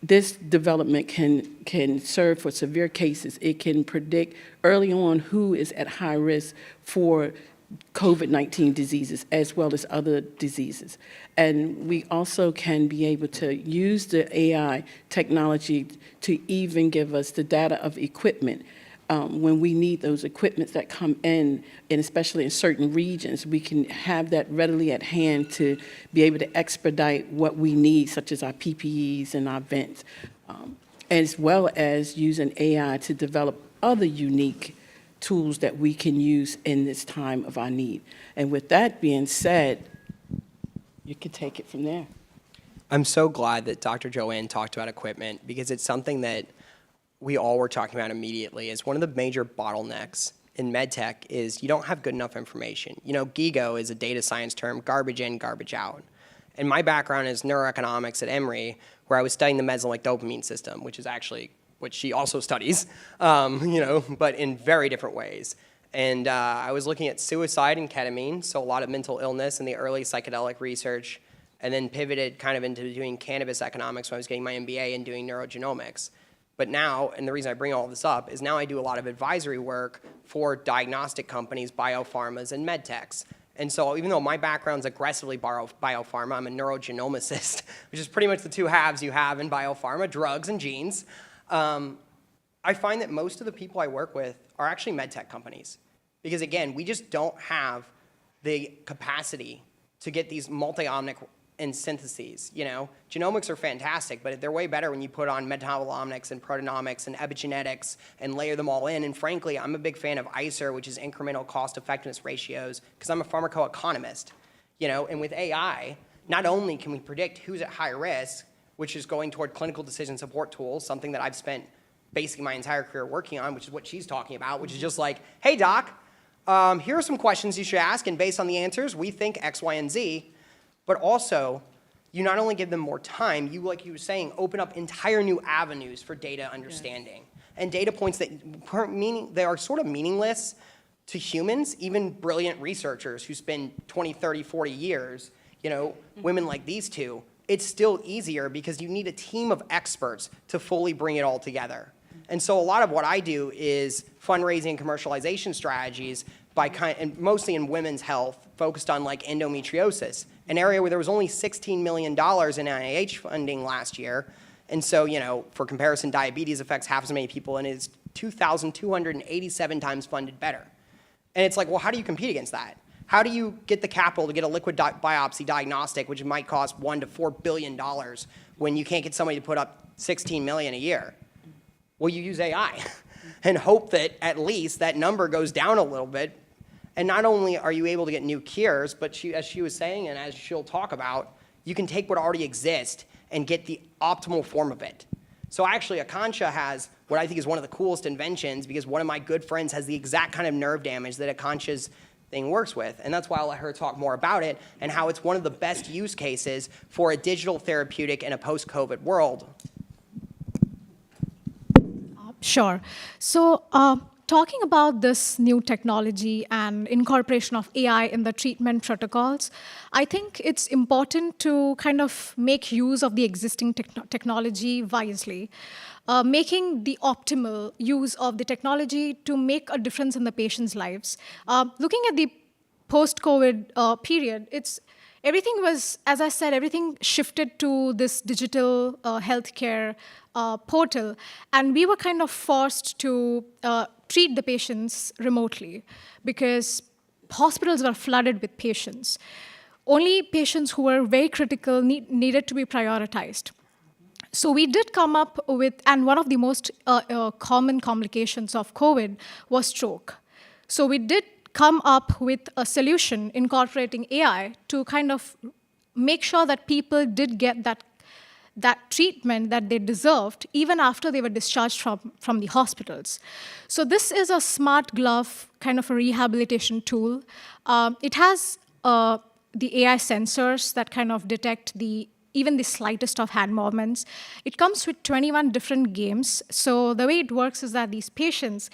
this development can serve for severe cases. It can predict early on who is at high risk for COVID-19 diseases as well as other diseases. And we also can be able to use the AI technology to even give us the data of equipment. When we need those equipments that come in, and especially in certain regions, we can have that readily at hand to be able to expedite what we need, such as our PPEs and our vents, as well as using AI to develop other unique tools that we can use in this time of our need. And with that being said, you can take it from there. I'm so glad that Dr. Joanne talked about equipment, because it's something that we all were talking about immediately. Is one of the major bottlenecks in medtech is you don't have good enough information. You know, GIGO is a data science term, garbage in, garbage out. And my background is neuroeconomics at Emory, where I was studying the mesolimbic dopamine system, which is actually what she also studies, but in very different ways. And I was looking at suicide and ketamine, so a lot of mental illness and the early psychedelic research, and then pivoted kind of into doing cannabis economics when I was getting my MBA and doing neurogenomics. But now, and the reason I bring all this up, is now I do a lot of advisory work for diagnostic companies, biopharmas, and medtechs. And so even though my background's aggressively biopharma, I'm a neurogenomicist, which is pretty much the two halves you have in biopharma, drugs and genes. I find that most of the people I work with are actually medtech companies. Because again, we just don't have the capacity to get these multi-omic and syntheses, you know? Genomics are fantastic, but they're way better when you put on metabolomics and proteomics and epigenetics and layer them all in. And frankly, I'm a big fan of ICER, which is incremental cost effectiveness ratios, because I'm a pharmacoeconomist, you know? And with AI, not only can we predict who's at high risk, which is going toward clinical decision support tools, something that I've spent basically my entire career working on, which is what she's talking about, which is just like, hey doc, here are some questions you should ask, and based on the answers, we think X, Y, and Z. But also, you not only give them more time, you, like you were saying, open up entire new avenues for data understanding. Yes. And data points that they are sort of meaningless to humans, even brilliant researchers who spend 20, 30, 40 years, you know, women like these two, it's still easier because you need a team of experts to fully bring it all together. And so a lot of what I do is fundraising and commercialization strategies and mostly in women's health, focused on like endometriosis, an area where there was only $16 million in NIH funding last year. And so, you know, for comparison, diabetes affects half as many people and is 2,287 times funded better. And it's like, well, how do you compete against that? How do you get the capital to get a liquid biopsy diagnostic, which might cost $1 to $4 billion, when you can't get somebody to put up $16 million a year? Well, you use AI and hope that at least that number goes down a little bit. And not only are you able to get new cures, but as she was saying, and as she'll talk about, you can take what already exists and get the optimal form of it. So actually, Akansha has what I think is one of the coolest inventions, because one of my good friends has the exact kind of nerve damage that Akansha's thing works with. And that's why I'll let her talk more about it and how it's one of the best use cases for a digital therapeutic in a post-COVID world. Sure. So talking about this new technology and incorporation of AI in the treatment protocols, I think it's important to kind of make use of the existing technology wisely, making the optimal use of the technology to make a difference in the patient's lives. Looking at the post-COVID period, everything was, as I said, everything shifted to this digital healthcare portal, and we were kind of forced to treat the patients remotely because hospitals were flooded with patients. Only patients who were very critical needed to be prioritized. So we did come up with, and one of the most common complications of COVID was stroke. So we did come up with a solution incorporating AI to kind of make sure that people did get that treatment that they deserved even after they were discharged from the hospitals. So this is a smart glove kind of a rehabilitation tool. It has the AI sensors that kind of detect even the slightest of hand movements. It comes with 21 different games. So the way it works is that these patients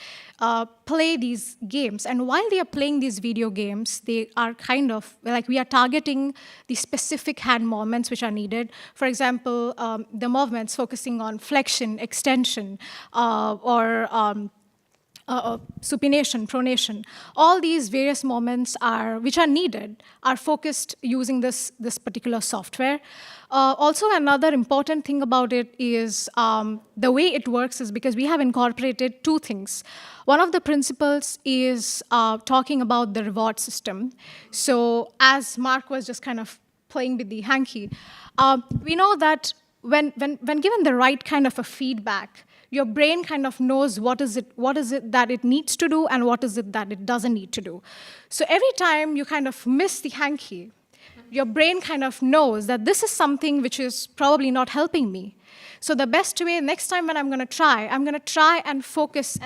play these games. And while they are playing these video games, they are kind of, like, we are targeting the specific hand movements which are needed. For example, the movements focusing on flexion, extension, or supination, pronation. All these various moments which are needed are focused using this particular software. Also, another important thing about it is the way it works is because we have incorporated two things. One of the principles is talking about the reward system. So as Mark was just kind of playing with the hanky, we know that when given the right kind of a feedback, your brain kind of knows what is it that it needs to do and what is it that it doesn't need to do. So every time you kind of miss the hanky, your brain kind of knows that this is something which is probably not helping me. So the best way, next time when I'm going to try and focus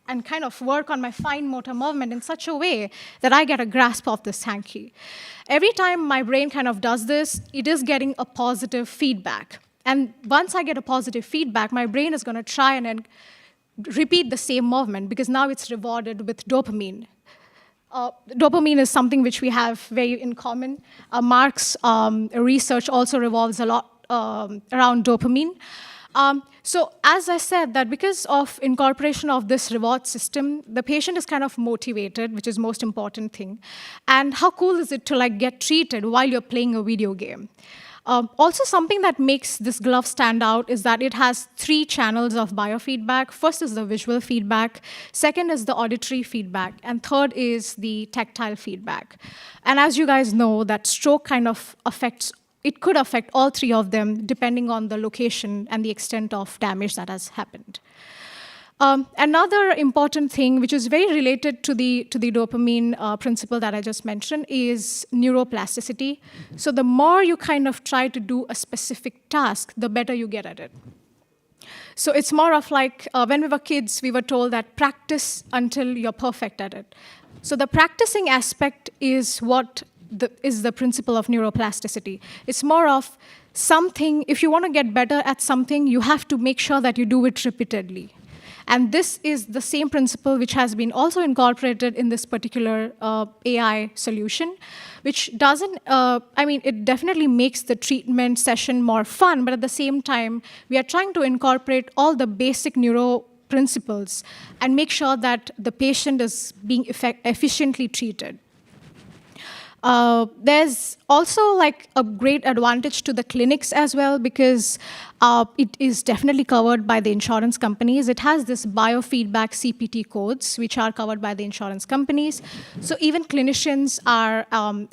and kind of work on my fine motor movement in such a way that I get a grasp of this hanky. Every time my brain kind of does this, it is getting a positive feedback. And once I get a positive feedback, my brain is going to try and then repeat the same movement because now it's rewarded with dopamine. Dopamine is something which we have very in common. Mark's research also revolves a lot around dopamine. So as I said, that because of incorporation of this reward system, the patient is kind of motivated, which is most important thing. And how cool is it to like get treated while you're playing a video game? Also, something that makes this glove stand out is that it has 3 channels of biofeedback. First is the visual feedback, second is the auditory feedback, and third is the tactile feedback. And as you guys know, that stroke kind of it could affect all 3 of them depending on the location and the extent of damage that has happened. Another important thing, which is very related to the dopamine principle that I just mentioned, is neuroplasticity. So the more you kind of try to do a specific task, the better you get at it. So it's more of like when we were kids, we were told that practice until you're perfect at it. So the practicing aspect is what is the principle of neuroplasticity. It's more of something, if you want to get better at something, you have to make sure that you do it repeatedly. And this is the same principle which has been also incorporated in this particular AI solution, which doesn't, it definitely makes the treatment session more fun, but at the same time, we are trying to incorporate all the basic neuro principles and make sure that the patient is being efficiently treated. There's also like a great advantage to the clinics as well, because it is definitely covered by the insurance companies. It has this biofeedback CPT codes, which are covered by the insurance companies. So even clinicians are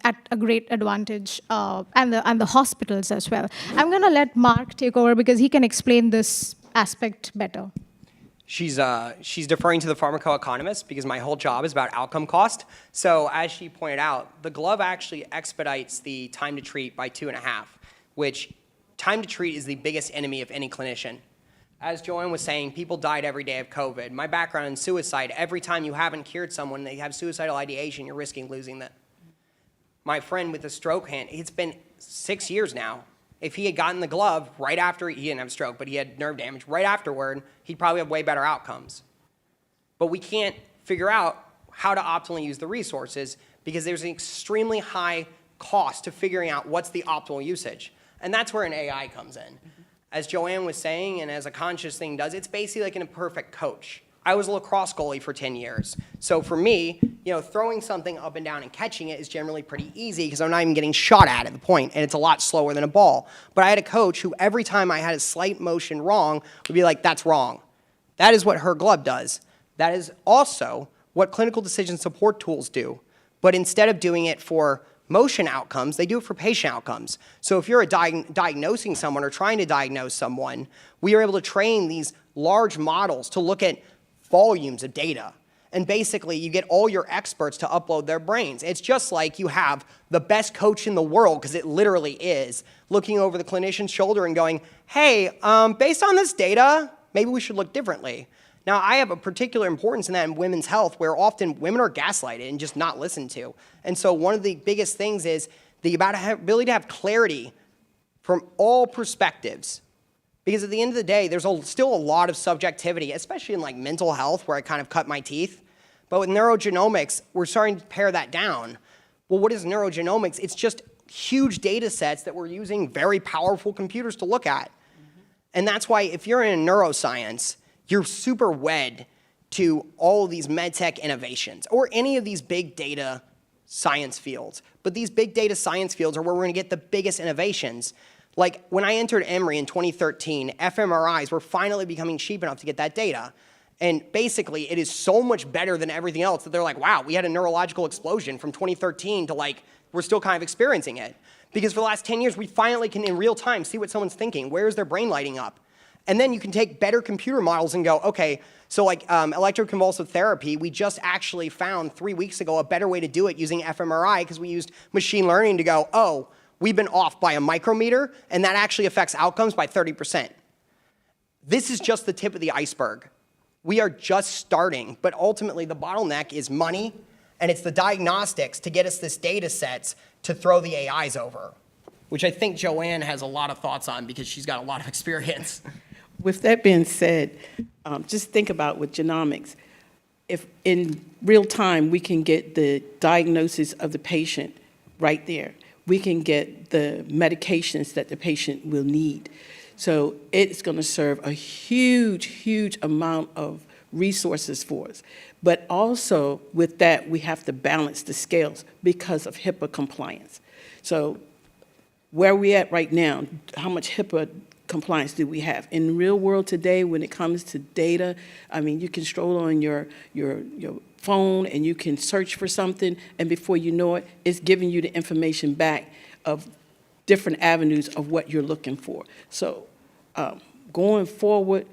at a great advantage, and the hospitals as well. I'm going to let Mark take over because he can explain this aspect better. She's deferring to the pharmacoeconomist because my whole job is about outcome cost. So as she pointed out, the glove actually expedites the time to treat by 2.5, which time to treat is the biggest enemy of any clinician. As Joanne was saying, people died every day of COVID. My background in suicide, every time you haven't cured someone, they have suicidal ideation, you're risking losing them. My friend with the stroke hand, it's been 6 years now. If he had gotten the glove right after, he didn't have a stroke, but he had nerve damage right afterward, he'd probably have way better outcomes. But we can't figure out how to optimally use the resources because there's an extremely high cost to figuring out what's the optimal usage. And that's where an AI comes in. As Joanne was saying, and as a conscious thing does, it's basically like an imperfect coach. I was a lacrosse goalie for 10 years. So for me, throwing something up and down and catching it is generally pretty easy because I'm not even getting shot at the point, and it's a lot slower than a ball. But I had a coach who every time I had a slight motion wrong would be like, that's wrong. That is what her glove does. That is also what clinical decision support tools do. But instead of doing it for motion outcomes, they do it for patient outcomes. So if you're diagnosing someone or trying to diagnose someone, we are able to train these large models to look at volumes of data. And basically, you get all your experts to upload their brains. It's just like you have the best coach in the world, because it literally is, looking over the clinician's shoulder and going, hey, based on this data, maybe we should look differently. Now, I have a particular importance in that in women's health, where often women are gaslighted and just not listened to. And so one of the biggest things is the ability to have clarity from all perspectives. Because at the end of the day, there's still a lot of subjectivity, especially in like mental health, where I kind of cut my teeth. But with neurogenomics, we're starting to pare that down. Well, what is neurogenomics? It's just huge data sets that we're using very powerful computers to look at. And that's why if you're in neuroscience, you're super wed to all of these medtech innovations or any of these big data science fields. But these big data science fields are where we're going to get the biggest innovations. Like when I entered Emory in 2013, fMRIs were finally becoming cheap enough to get that data. And basically, it is so much better than everything else that they're like, wow, we had a neurological explosion from 2013 to like, we're still kind of experiencing it. Because for the last 10 years, we finally can in real time see what someone's thinking. Where is their brain lighting up? And then you can take better computer models and go, okay, so like electroconvulsive therapy, we just actually found 3 weeks ago a better way to do it using fMRI because we used machine learning to go, oh, we've been off by a micrometer, and that actually affects outcomes by 30%. This is just the tip of the iceberg. We are just starting, but ultimately the bottleneck is money, and it's the diagnostics to get us this data sets to throw the AIs over, which I think Joanne has a lot of thoughts on because she's got a lot of experience. With that being said, just think about with genomics. If in real time we can get the diagnosis of the patient right there, we can get the medications that the patient will need. So it's going to serve a huge, huge amount of resources for us. But also with that, we have to balance the scales because of HIPAA compliance. So where are we at right now? How much HIPAA compliance do we have? In the real world today, when it comes to data, I mean, you can stroll on your phone and you can search for something, and before you know it, it's giving you the information back of different avenues of what you're looking for. So going forward,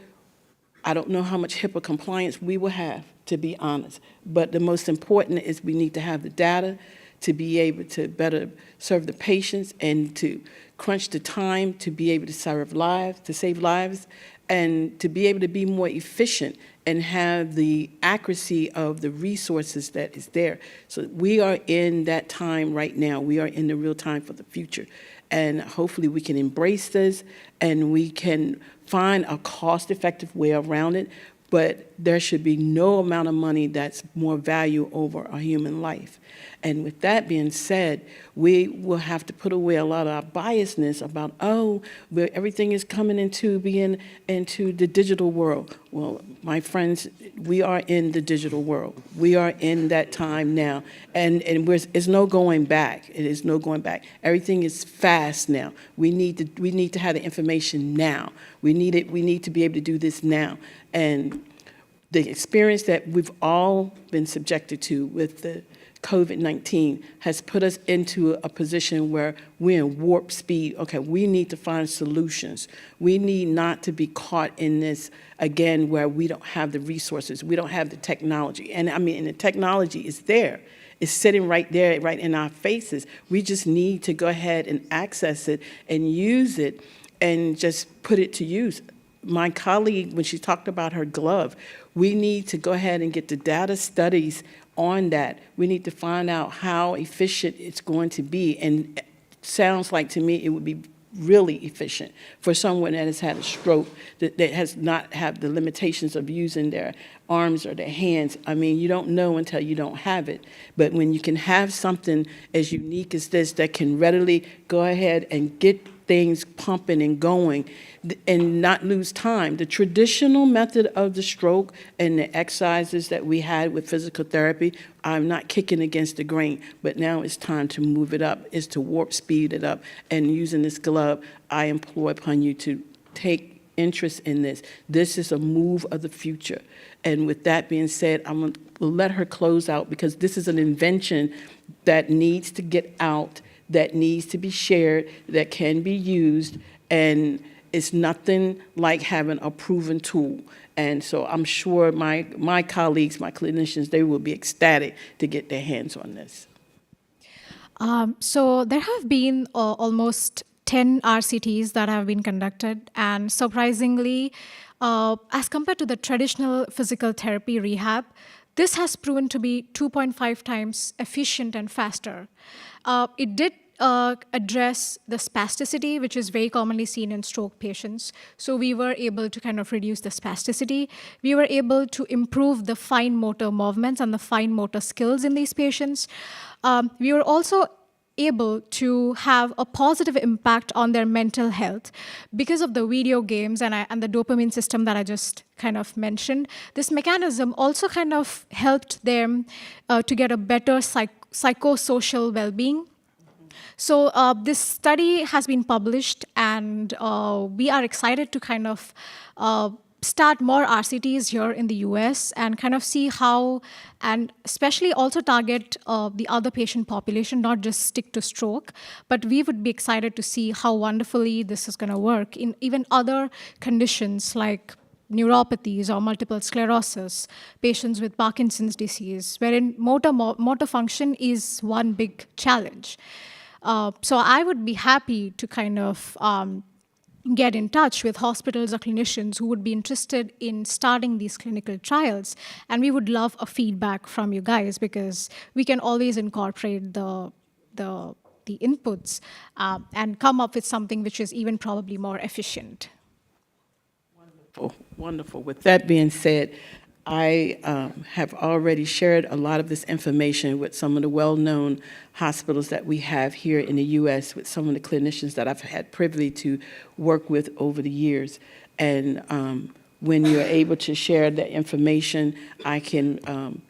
I don't know how much HIPAA compliance we will have, to be honest, but the most important is we need to have the data to be able to better serve the patients and to crunch the time to be able to save lives, and to be able to be more efficient and have the accuracy of the resources that is there. So we are in that time right now. We are in the real time for the future. And hopefully we can embrace this and we can find a cost-effective way around it, but there should be no amount of money that's more value over a human life. And with that being said, we will have to put away a lot of our biasness about, oh, but everything is coming into being into the digital world. Well, my friends, we are in the digital world. We are in that time now, and it's no going back. It is no going back. Everything is fast now. We need to have the information now. We need to be able to do this now. And the experience that we've all been subjected to with the COVID-19 has put us into a position where we're in warp speed. Okay, we need to find solutions. We need not to be caught in this, again, where we don't have the resources, we don't have the technology. And I mean, and the technology is there. It's sitting right there, right in our faces. We just need to go ahead and access it and use it and just put it to use. My colleague, when she talked about her glove, we need to go ahead and get the data studies on that. We need to find out how efficient it's going to be. And it sounds like to me it would be really efficient for someone that has had a stroke, that has not had the limitations of using their arms or their hands. I mean, you don't know until you don't have it. But when you can have something as unique as this that can readily go ahead and get things pumping and going and not lose time. The traditional method of the stroke and the exercises that we had with physical therapy, I'm not kicking against the grain, but now it's time to move it up, is to warp speed it up. And using this glove, I implore upon you to take interest in this. This is a move of the future. And with that being said, I'm going to let her close out because this is an invention that needs to get out, that needs to be shared, that can be used, and it's nothing like having a proven tool. And so I'm sure my colleagues, my clinicians, they will be ecstatic to get their hands on this. So there have been almost 10 RCTs that have been conducted, and surprisingly, as compared to the traditional physical therapy rehab, this has proven to be 2.5 times efficient and faster. It did address the spasticity, which is very commonly seen in stroke patients. So we were able to kind of reduce the spasticity. We were able to improve the fine motor movements and the fine motor skills in these patients. We were also able to have a positive impact on their mental health because of the video games and the dopamine system that I just kind of mentioned. This mechanism also kind of helped them to get a better psychosocial well-being. So this study has been published, and we are excited to kind of start more RCTs here in the US and kind of see how, and especially also target the other patient population, not just stick to stroke, but we would be excited to see how wonderfully this is going to work in even other conditions like neuropathies or multiple sclerosis, patients with Parkinson's disease, wherein motor function is one big challenge. So I would be happy to kind of get in touch with hospitals or clinicians who would be interested in starting these clinical trials. And we would love a feedback from you guys because we can always incorporate the inputs and come up with something which is even probably more efficient. Wonderful, wonderful. With that being said, I have already shared a lot of this information with some of the well-known hospitals that we have here in the U.S., with some of the clinicians that I've had privilege to work with over the years. And when you're able to share the information, I can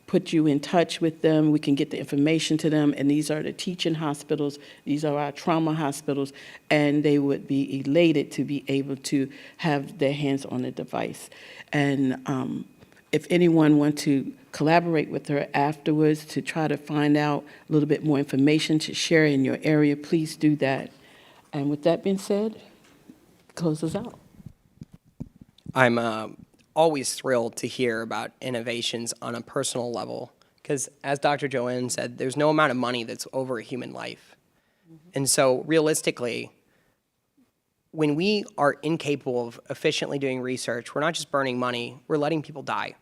put you in touch with them. We can get the information to them, and these are the teaching hospitals. These are our trauma hospitals, and they would be elated to be able to have their hands on the device. And if anyone wants to collaborate with her afterwards to try to find out a little bit more information to share in your area, please do that. And with that being said, close us out. I'm always thrilled to hear about innovations on a personal level, because as Dr. Joanne said, there's no amount of money that's over a human life. And so realistically, when we are incapable of efficiently doing research, we're not just burning money, we're letting people die.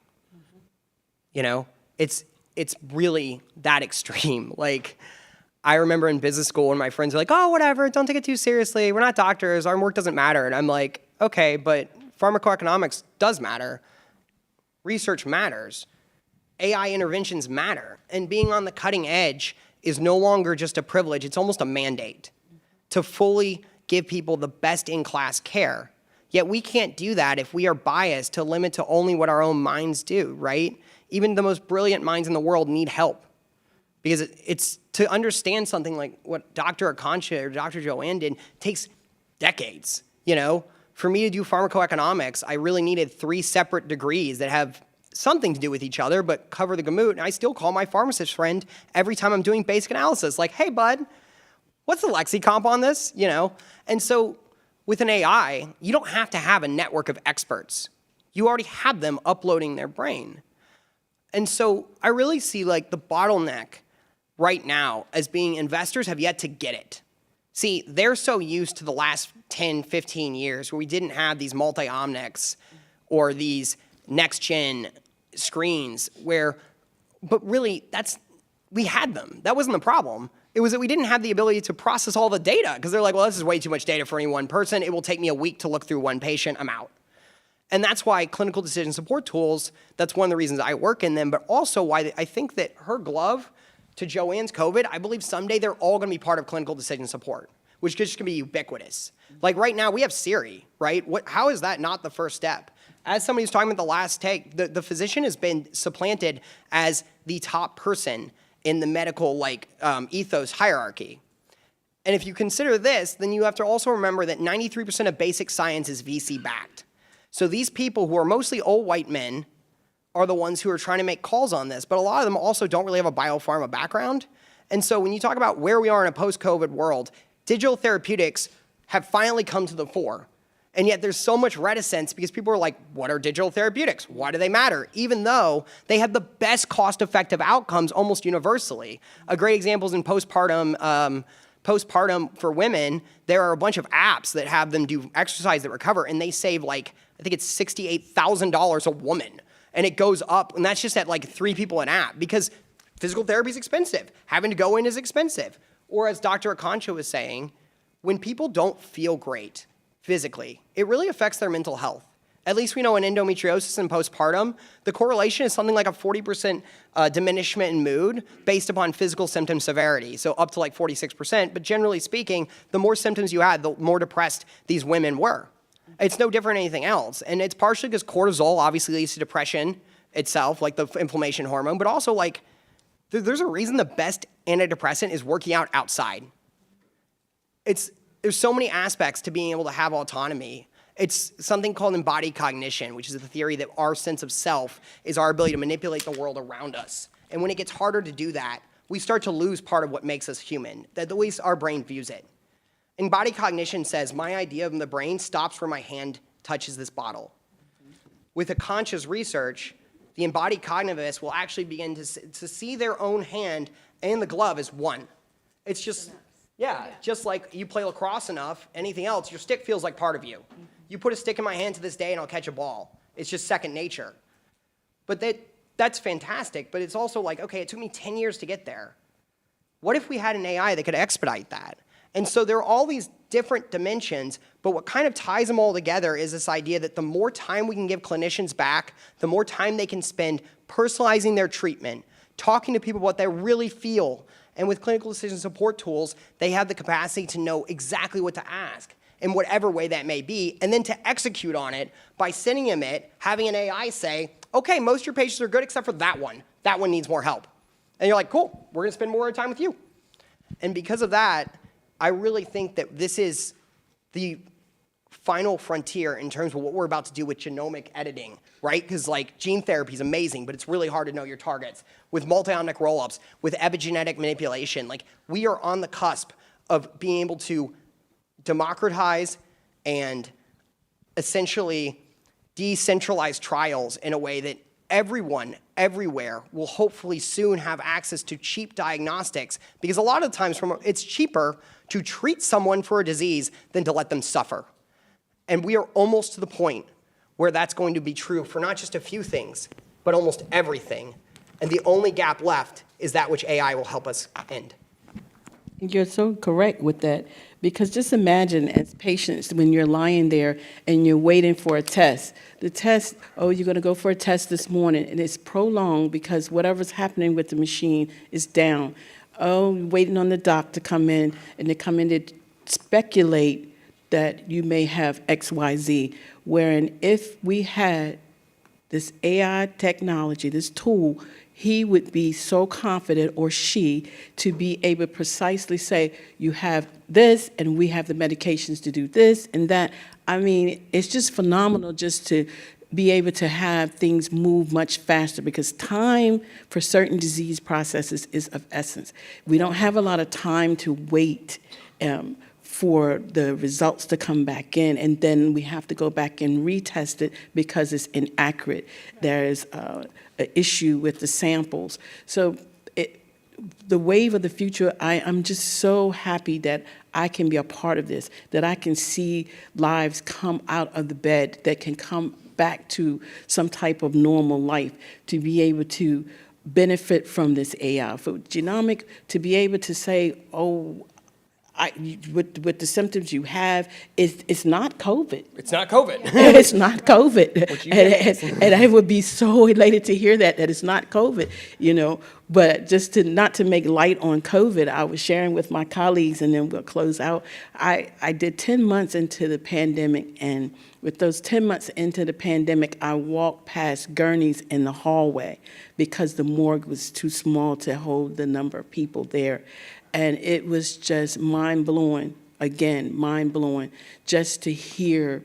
You know, it's really that extreme. Like, I remember in business school when my friends are like, oh, whatever, don't take it too seriously. We're not doctors, our work doesn't matter. And I'm like, okay, but pharmacoeconomics does matter. Research matters. AI interventions matter. And being on the cutting edge is no longer just a privilege, it's almost a mandate to fully give people the best in-class care. Yet we can't do that if we are biased to limit to only what our own minds do, right? Even the most brilliant minds in the world need help. Because it's to understand something like what Dr. Akancha or Dr. Joanne did takes decades, you know? For me to do pharmacoeconomics, I really needed 3 separate degrees that have something to do with each other, but cover the gamut. And I still call my pharmacist friend every time I'm doing basic analysis, like, hey, bud, what's the LexiComp on this, you know? And so with an AI, you don't have to have a network of experts. You already have them uploading their brain. And so I really see like the bottleneck right now as being investors have yet to get it. See, they're so used to the last 10, 15 years where we didn't have these multi-omnics or these next-gen screens where, but really we had them. That wasn't the problem. It was that we didn't have the ability to process all the data because they're like, well, this is way too much data for any one person. It will take me a week to look through one patient. I'm out. And that's why clinical decision support tools, that's one of the reasons I work in them, but also why I think that her glove to Joanne's COVID, I believe someday they're all gonna be part of clinical decision support, which just can be ubiquitous. Like right now, we have Siri, right? How is that not the first step? As somebody was talking about the last take, the physician has been supplanted as the top person in the medical ethos hierarchy. And if you consider this, then you have to also remember that 93% of basic science is VC backed. So these people who are mostly old white men are the ones who are trying to make calls on this, but a lot of them also don't really have a biopharma background. And so when you talk about where we are in a post-COVID world, digital therapeutics have finally come to the fore. And yet there's so much reticence because people are like, what are digital therapeutics? Why do they matter? Even though they have the best cost-effective outcomes almost universally. A great example is in postpartum for women, there are a bunch of apps that have them do exercise that recover, and they save like, I think it's $68,000 a woman. And it goes up, and that's just at like 3 people an app, because physical therapy is expensive. Having to go in is expensive. Or as Dr. Akancha was saying, when people don't feel great physically, it really affects their mental health. At least we know in endometriosis and postpartum, the correlation is something like a 40% diminishment in mood based upon physical symptom severity, so up to like 46%. But generally speaking, the more symptoms you had, the more depressed these women were. It's no different than anything else. And it's partially because cortisol obviously leads to depression itself, like the inflammation hormone, but also like there's a reason the best antidepressant is working out outside. There's so many aspects to being able to have autonomy. It's something called embodied cognition, which is the theory that our sense of self is our ability to manipulate the world around us. And when it gets harder to do that, we start to lose part of what makes us human, that at least our brain views it. Embodied cognition says my idea of the brain stops where my hand touches this bottle. With Akancha's research, the embodied cognitivists will actually begin to see their own hand and the glove as one. It's just, just like you play lacrosse enough, anything else, your stick feels like part of you. You put a stick in my hand to this day and I'll catch a ball. It's just second nature. But that's fantastic, but it's also like, okay, it took me 10 years to get there. What if we had an AI that could expedite that? And so there are all these different dimensions, but what kind of ties them all together is this idea that the more time we can give clinicians back, the more time they can spend personalizing their treatment, talking to people about what they really feel. And with clinical decision support tools, they have the capacity to know exactly what to ask in whatever way that may be, and then to execute on it by sending them it, having an AI say, okay, most of your patients are good except for that one. That one needs more help. And you're like, cool, we're gonna spend more time with you. And because of that, I really think that this is the final frontier in terms of what we're about to do with genomic editing, right? Because like gene therapy is amazing, but it's really hard to know your targets. With multi-omic roll-ups, with epigenetic manipulation, like we are on the cusp of being able to democratize and essentially decentralize trials in a way that everyone, everywhere, will hopefully soon have access to cheap diagnostics, because a lot of times it's cheaper to treat someone for a disease than to let them suffer. And we are almost to the point where that's going to be true for not just a few things, but almost everything. And the only gap left is that which AI will help us end. You're so correct with that, because just imagine as patients when you're lying there and you're waiting for a test. The test, oh, you're going to go for a test this morning, and it's prolonged because whatever's happening with the machine is down. Oh, waiting on the doc to come in, and they come in to speculate that you may have XYZ, wherein if we had this AI technology, this tool, he would be so confident, or she, to be able to precisely say, you have this, and we have the medications to do this and that. I mean, it's just phenomenal just to be able to have things move much faster, because time for certain disease processes is of essence. We don't have a lot of time to wait for the results to come back in, and then we have to go back and retest it because it's inaccurate. There is an issue with the samples. So the wave of the future, I'm just so happy that I can be a part of this, that I can see lives come out of the bed, that can come back to some type of normal life, to be able to benefit from this AI. For genomic, to be able to say, oh, with the symptoms you have, it's not COVID. It's not COVID. It's not COVID. And I would be so elated to hear that it's not COVID, you know. But just not to make light on COVID, I was sharing with my colleagues, and then we'll close out. I did 10 months into the pandemic, and with those 10 months into the pandemic, I walked past gurneys in the hallway because the morgue was too small to hold the number of people there. And it was just mind-blowing, again, mind-blowing, just to hear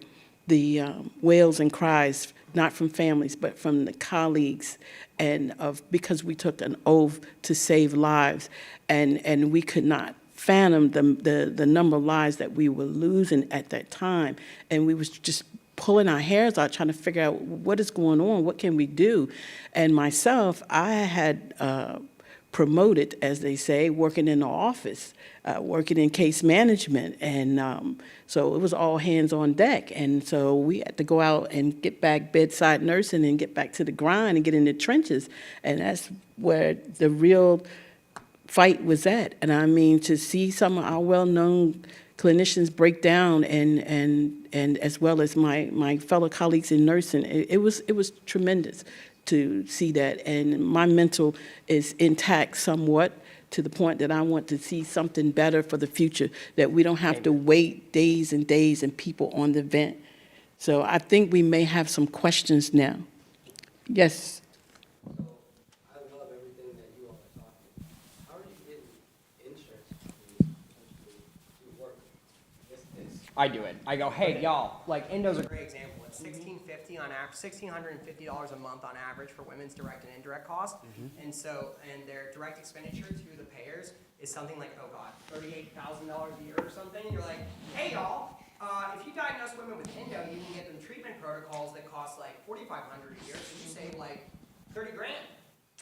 the wails and cries, not from families, but from the colleagues, and because we took an oath to save lives, and we could not fathom the number of lives that we were losing at that time. And we was just pulling our hairs out, trying to figure out what is going on, what can we do? And myself, I had promoted, as they say, working in the office, working in case management. And so it was all hands on deck. And so we had to go out and get back bedside nursing and get back to the grind and get in the trenches. And that's where the real fight was at. And I mean, to see some of our well-known clinicians break down, and as well as my fellow colleagues in nursing, it was tremendous to see that. And my mental is intact somewhat, to the point that I want to see something better for the future, that we don't have to wait days and days and people on the vent. So I think we may have some questions now. Yes. I love everything that you all are talking. How are you getting insurance to work with this? I do it. I go, hey, y'all, like Endo's a great example. It's $1,650 on average, $1,650 a month on average for women's direct and indirect costs. And their direct expenditure to the payers is something like, oh God, $38,000 a year or something. You're like, hey, y'all, if you diagnose women with endo, you can get them treatment protocols that cost like $4,500 a year. So you save like 30 grand.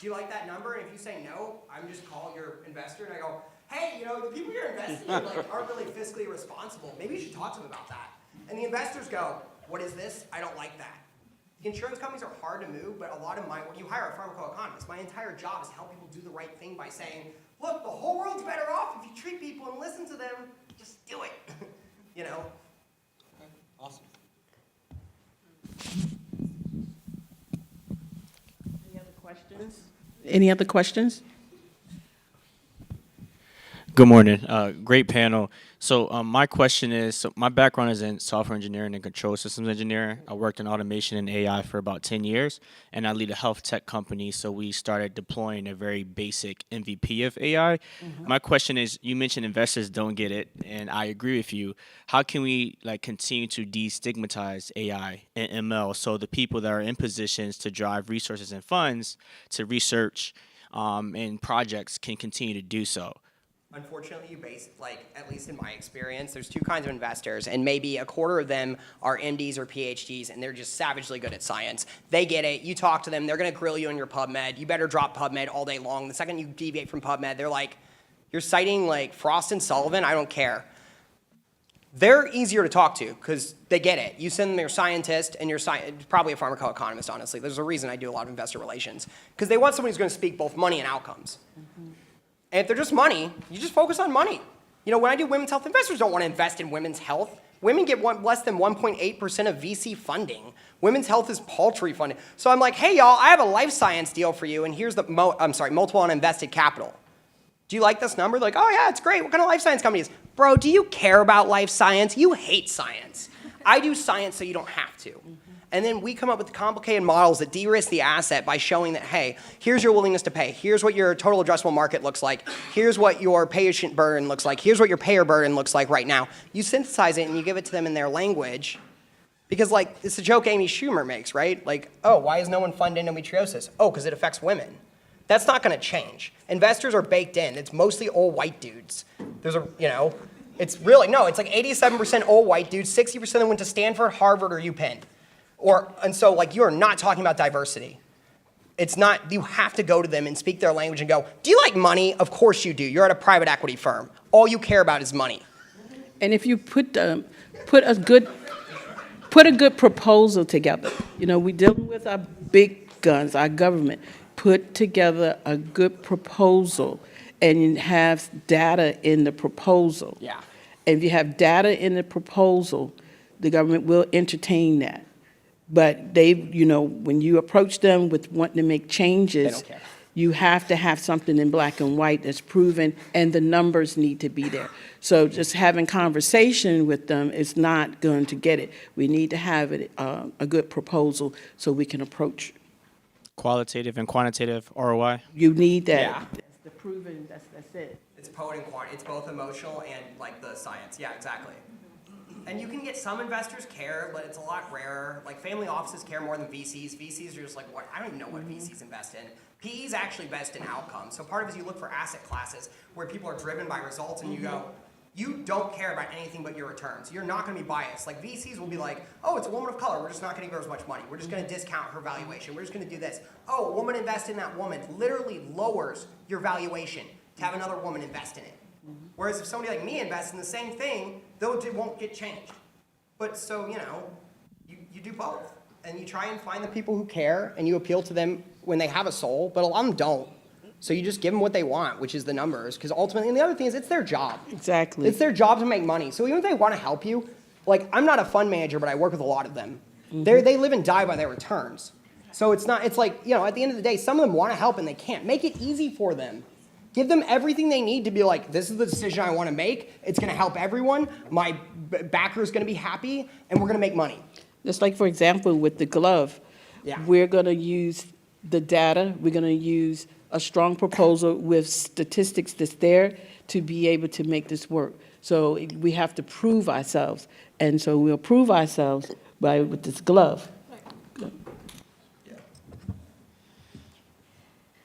Do you like that number? And if you say no, I'm just call your investor and I go, hey, you know, the people you're investing in like aren't really fiscally responsible. Maybe you should talk to them about that. And the investors go, what is this? I don't like that. The insurance companies are hard to move, but a lot of you hire a pharmacoeconomist. My entire job is to help people do the right thing by saying, look, the whole world's better off if you treat people and listen to them. just do it. You know? Awesome. Any other questions? Any other questions? Good morning. Great panel. So my question is, so my background is in software engineering and control systems engineering. I worked in automation and AI for about 10 years, and I lead a health tech company. So we started deploying a very basic MVP of AI. My question is, you mentioned investors don't get it, and I agree with you. How can we like continue to destigmatize AI and ML so the people that are in positions to drive resources and funds to research and projects can continue to do so? Unfortunately, at least in my experience, there's two kinds of investors, and maybe a quarter of them are MDs or PhDs, and they're just savagely good at science. They get it. You talk to them, they're going to grill you on your PubMed. You better drop PubMed all day long. The second you deviate from PubMed, they're like, you're citing like Frost and Sullivan? I don't care. They're easier to talk to because they get it. You send them your scientist and probably a pharmacoeconomist, honestly. There's a reason I do a lot of investor relations, because they want somebody who's going to speak both money and outcomes. And if they're just money, you just focus on money. You know, when I do women's health, investors don't want to invest in women's health. Women get less than 1.8% of VC funding. Women's health is paltry funding. So I'm like, hey, y'all, I have a life science deal for you, and here's the multiple on invested capital. Do you like this number? They're like, oh, yeah, it's great. What kind of life science company is? Bro, do you care about life science? You hate science. I do science so you don't have to. And then we come up with complicated models that de-risk the asset by showing that, hey, here's your willingness to pay. Here's what your total addressable market looks like. Here's what your patient burden looks like. Here's what your payer burden looks like right now. You synthesize it and you give it to them in their language. Because, like, it's a joke Amy Schumer makes, right? Like, oh, why is no one funding endometriosis? Oh, because it affects women. That's not going to change. Investors are baked in. It's mostly old white dudes. It's really, no, it's like 87% old white dudes. 60% of them went to Stanford, Harvard, or UPenn. And so, like, you are not talking about diversity. It's not, you have to go to them and speak their language and go, do you like money? Of course you do. You're at a private equity firm. All you care about is money. And if you put a good proposal together, we're dealing with our big guns, our government. Put together a good proposal and have data in the proposal. Yeah. If you have data in the proposal, the government will entertain that. But when you approach them with wanting to make changes, They don't care. you have to have something in black and white that's proven, and the numbers need to be there. So just having conversation with them is not going to get it. We need to have a good proposal so we can approach. Qualitative and quantitative ROI? You need that. Yeah. That's the proven, that's it. It's poet and quant. It's both emotional and, like, the science. Yeah, exactly. And you can get some investors care, but it's a lot rarer. Like, family offices care more than VCs. VCs are just like, what? I don't even know what VCs invest in. PEs actually invest in outcomes. So part of it is you look for asset classes where people are driven by results, and you go, you don't care about anything but your returns. You're not going to be biased. Like, VCs will be like, oh, it's a woman of color. We're just not going to give her as much money. We're just going to discount her valuation. We're just going to do this. Oh, a woman invest in that woman literally lowers your valuation to have another woman invest in it. Whereas if somebody like me invests in the same thing, though it won't get changed. But so, you do both. And you try and find the people who care, and you appeal to them when they have a soul, but a lot of them don't. So you just give them what they want, which is the numbers. Because ultimately, and the other thing is, it's their job. Exactly. It's their job to make money. So even if they want to help you, like, I'm not a fund manager, but I work with a lot of them. They live and die by their returns. So it's like, at the end of the day, some of them want to help and they can't. Make it easy for them. Give them everything they need to be like, this is the decision I want to make. It's going to help everyone. My backer is going to be happy, and we're going to make money. Just like, for example, with the glove, we're going to use the data. We're going to use a strong proposal with statistics that's there to be able to make this work. So we have to prove ourselves. And so we'll prove ourselves with this glove.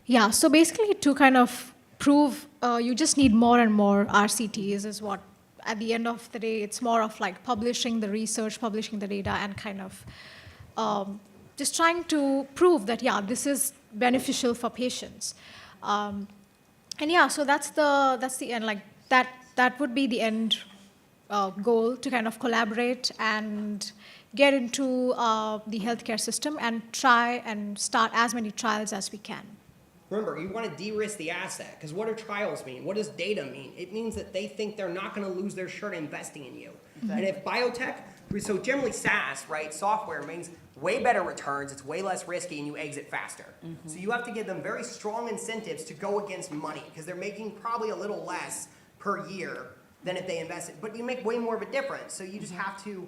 Yeah, so basically to kind of prove, you just need more and more RCTs is what, at the end of the day, it's more of like publishing the research, publishing the data, and kind of just trying to prove that, yeah, this is beneficial for patients. And yeah, so that's the end, like that would be the end goal, to kind of collaborate and get into the healthcare system and try and start as many trials as we can. Remember, you want to de-risk the asset, because what do trials mean? What does data mean? It means that they think they're not going to lose their shirt investing in you. And if biotech, so generally SaaS, right, software means way better returns, it's way less risky, and you exit faster. So you have to give them very strong incentives to go against money, because they're making probably a little less per year than if they invested. But you make way more of a difference, so you just have to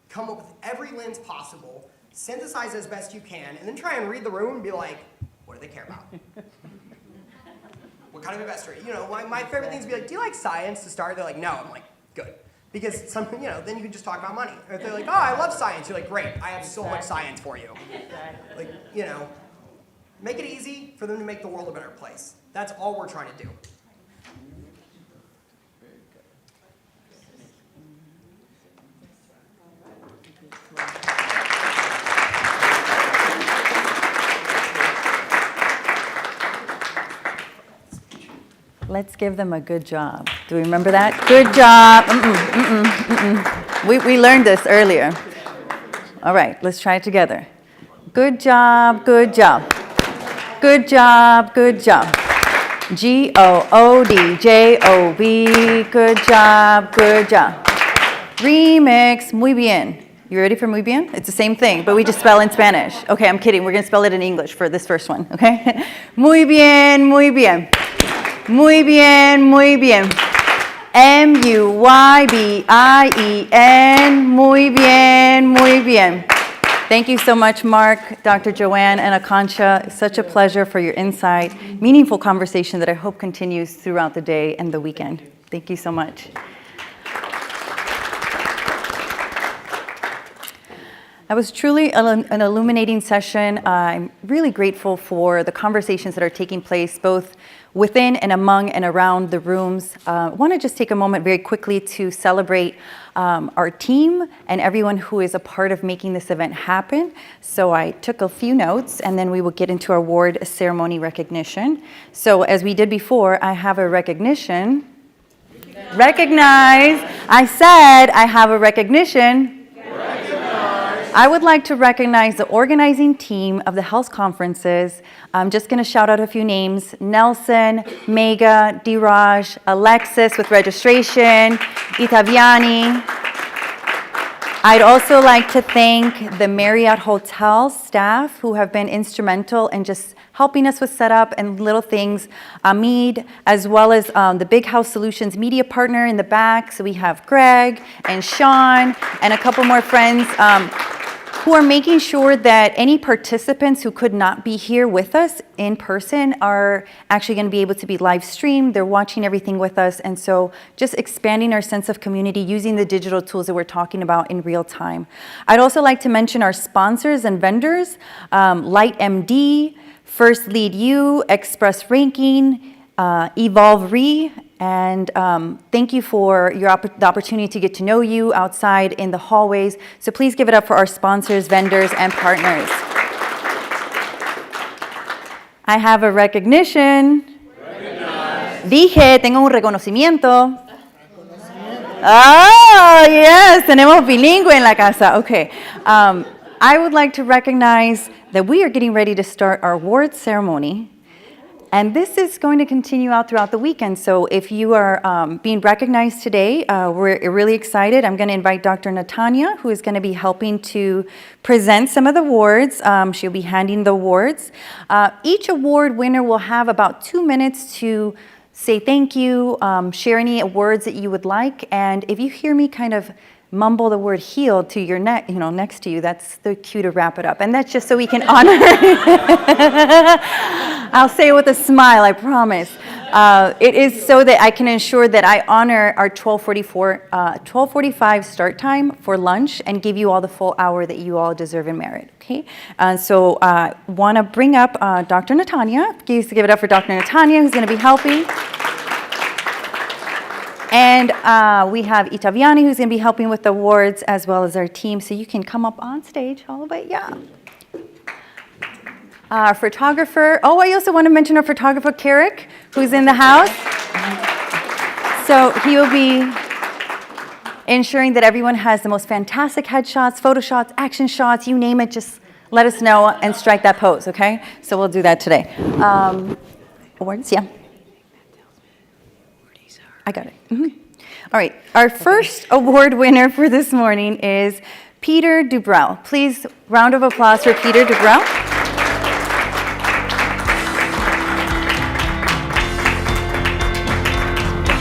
come up with every lens possible, synthesize as best you can, and then try and read the room and be like, what do they care about? What kind of investor? You know, my favorite thing is to be like, do you like science to start? They're like, no. I'm like, good. Because then you can just talk about money. Or if they're like, oh, I love science. You're like, great, I have so much science for you. Like, make it easy for them to make the world a better place. That's all we're trying to do. Let's give them a good job. Do we remember that? Good job. We learned this earlier. All right, let's try it together. Good job, good job. Good job, good job. G-O-O-D-J-O-B. Good job, good job. Remix, muy bien. You ready for muy bien? It's the same thing, but we just spell in Spanish. Okay, I'm kidding. We're going to spell it in English for this first one, okay? Muy bien, muy bien. Muy bien, muy bien. M-U-Y-B-I-E-N. Muy bien, muy bien. Thank you so much, Mark, Dr. Joanne, and Akansha. It's such a pleasure for your insight, meaningful conversation that I hope continues throughout the day and the weekend. Thank you so much. That was truly an illuminating session. I'm really grateful for the conversations that are taking place both within and among and around the rooms. I want to just take a moment very quickly to celebrate our team and everyone who is a part of making this event happen. So I took a few notes, and then we will get into our award ceremony recognition. So as we did before, I have a recognition. Recognize. I said I have a recognition. I would like to recognize the organizing team of the health conferences. I'm just going to shout out a few names: Nelson, Mega, Diraj, Alexis with registration, Itaviani. I'd also like to thank the Marriott Hotel staff who have been instrumental in just helping us with setup and little things. Amid, as well as the Big House Solutions media partner in the back. So we have Greg and Sean and a couple more friends who are making sure that any participants who could not be here with us in person are actually going to be able to be live streamed. They're watching everything with us. And so just expanding our sense of community using the digital tools that we're talking about in real time. I'd also like to mention our sponsors and vendors, LightMD, First Lead U, Express Ranking, Evolve Re, and thank you for the opportunity to get to know you outside in the hallways. So please give it up for our sponsors, vendors, and partners. I have a recognition. Dije, tengo un reconocimiento. Oh, yes, tenemos bilingüe en la casa. Okay. I would like to recognize that we are getting ready to start our awards ceremony. And this is going to continue out throughout the weekend. So if you are being recognized today, we're really excited. I'm going to invite Dr. Natanya, who is going to be helping to present some of the awards. She'll be handing the awards. Each award winner will have about 2 minutes to say thank you, share any words that you would like. And if you hear me kind of mumble the word HEAL to your next to you, that's the cue to wrap it up. And that's just so we can honor. I'll say it with a smile, I promise. It is so that I can ensure that I honor our 12:45 start time for lunch and give you all the full hour that you all deserve and merit. Okay. So want to bring up Dr. Natanya. Please give it up for Dr. Natanya, who's going to be helping. And we have Itaviani, who's going to be helping with the awards, as well as our team. So you can come up on stage all the way, yeah. Our photographer. Oh, I also want to mention our photographer, Carrick, who's in the house. So he will be ensuring that everyone has the most fantastic headshots, photo shots, action shots, you name it, just let us know and strike that pose, okay? So we'll do that today. Awards, yeah. I got it. All right, our first award winner for this morning is Peter Dubrell. Please, round of applause for Peter Dubrell.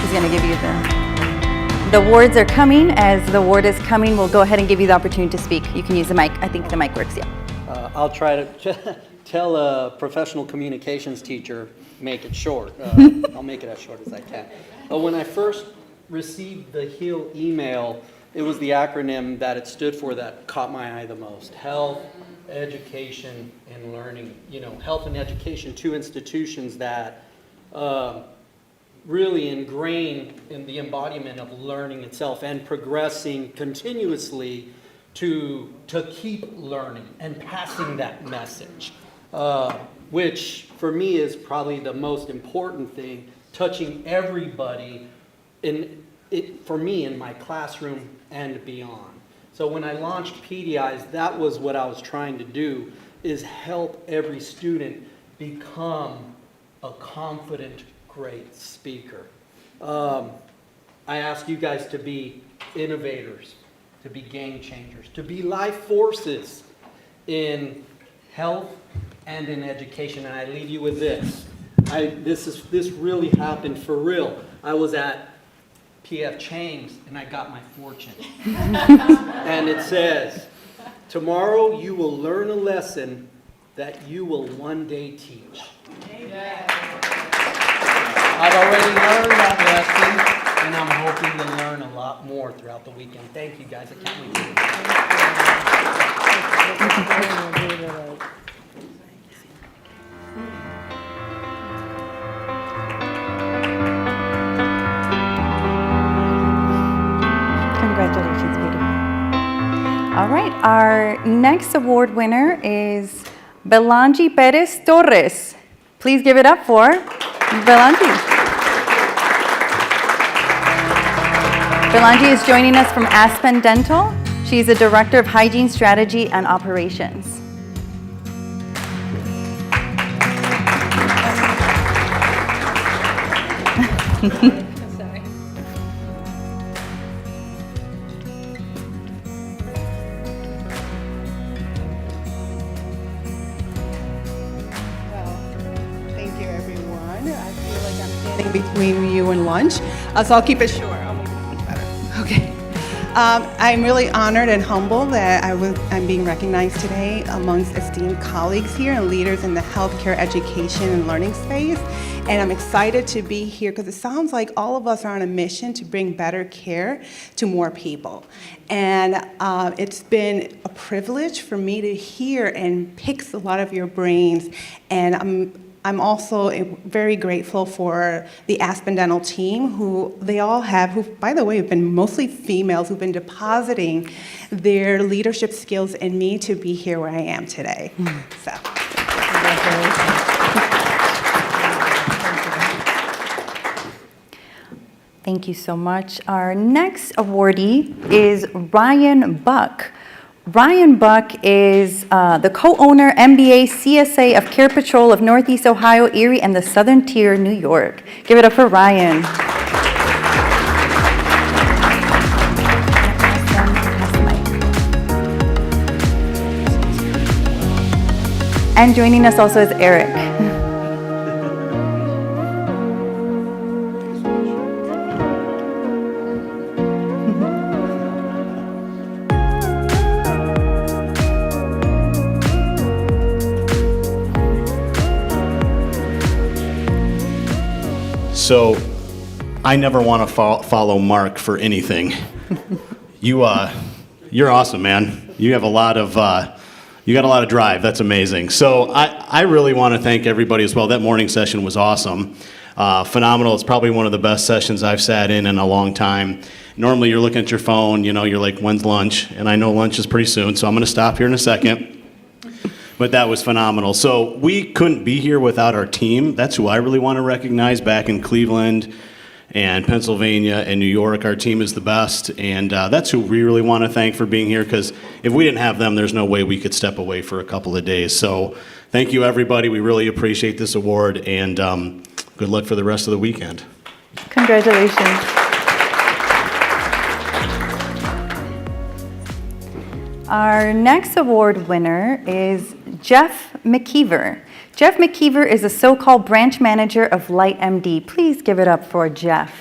He's going to give you the awards are coming. As the award is coming, we'll go ahead and give you the opportunity to speak. You can use the mic. I think the mic works, yeah. I'll try to tell a professional communications teacher, make it short. I'll make it as short as I can. When I first received the HEAL email, it was the acronym that it stood for that caught my eye the most. Health, education, and learning. You know, health and education, two institutions that really ingrain in the embodiment of learning itself and progressing continuously to keep learning and passing that message, which for me is probably the most important thing, touching everybody for me in my classroom and beyond. So when I launched PDIs, that was what I was trying to do, is help every student become a confident, great speaker. I ask you guys to be innovators, to be game changers, to be life forces in health and in education. And I leave you with this. This really happened for real. I was at P.F. Chang's and I got my fortune. And it says, tomorrow you will learn a lesson that you will one day teach. I've already learned that lesson, and I'm hoping to learn a lot more throughout the weekend. Thank you, guys. I can't wait to Congratulations, Peter. All right, our next award winner is Belangi Perez Torres. Please give it up for Belangi. Belangi is joining us from Aspen Dental. She's the Director of Hygiene Strategy and Operations. Thank you, everyone. I feel like I'm standing between you and lunch, so I'll keep it short. I'll make it better. Okay. I'm really honored and humbled that I'm being recognized today amongst esteemed colleagues here and leaders in the healthcare education and learning space. And I'm excited to be here because it sounds like all of us are on a mission to bring better care to more people. And it's been a privilege for me to hear and pick a lot of your brains. And I'm also very grateful for the Aspen Dental team, who by the way, have been mostly females, who've been depositing their leadership skills in me to be here where I am today. So, congratulations. Thank you so much. Our next awardee is Ryan Buck. Ryan Buck is the co-owner, MBA, CSA of Care Patrol of Northeast Ohio, Erie, and the Southern Tier, New York. Give it up for Ryan. And joining us also is Eric. So, I never want to follow Mark for anything. You're awesome, man. You have a lot of drive. That's amazing. So, I really want to thank everybody as well. That morning session was awesome, phenomenal. It's probably one of the best sessions I've sat in a long time. Normally, you're looking at your phone. You're like, when's lunch? And I know lunch is pretty soon, so I'm going to stop here in a second. But that was phenomenal. So we couldn't be here without our team. That's who I really want to recognize back in Cleveland and Pennsylvania and New York. Our team is the best, and that's who we really want to thank for being here, because if we didn't have them, there's no way we could step away for a couple of days. So thank you, everybody. We really appreciate this award, and good luck for the rest of the weekend. Congratulations. Our next award winner is Jeff McKeever. Jeff McKeever is a so-called branch manager of Light MD. Please give it up for Jeff.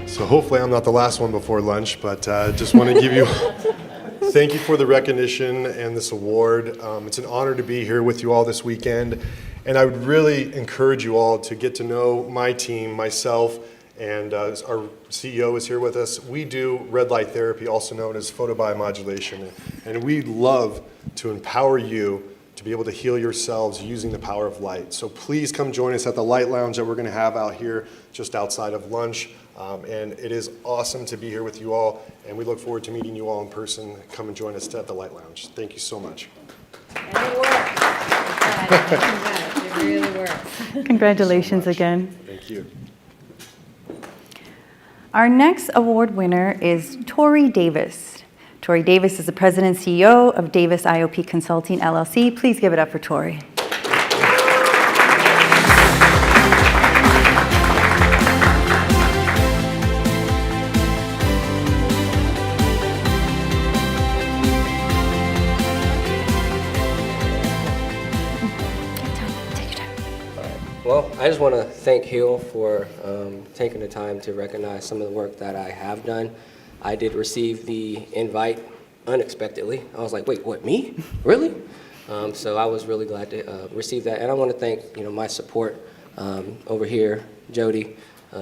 So hopefully I'm not the last one before lunch, but just want to give you thank you for the recognition and this award. It's an honor to be here with you all this weekend, and I would really encourage you all to get to know my team, myself, and our CEO is here with us. We do red light therapy, also known as photobiomodulation, and we love to empower you to be able to heal yourselves using the power of light. So please come join us at the Light Lounge that we're going to have out here just outside of lunch. And it is awesome to be here with you all, and we look forward to meeting you all in person. Come and join us at the Light Lounge. Thank you so much. And it works. It really works. Congratulations again. Thank you. Our next award winner is Tori Davis. Tori Davis is the president and CEO of Davis IOP Consulting, LLC. Please give it up for Tori. Well, I just want to thank HEAL for taking the time to recognize some of the work that I have done. I did receive the invite unexpectedly. I was like, wait, what, me? Really? So I was really glad to receive that. And I want to thank my support over here, Jody.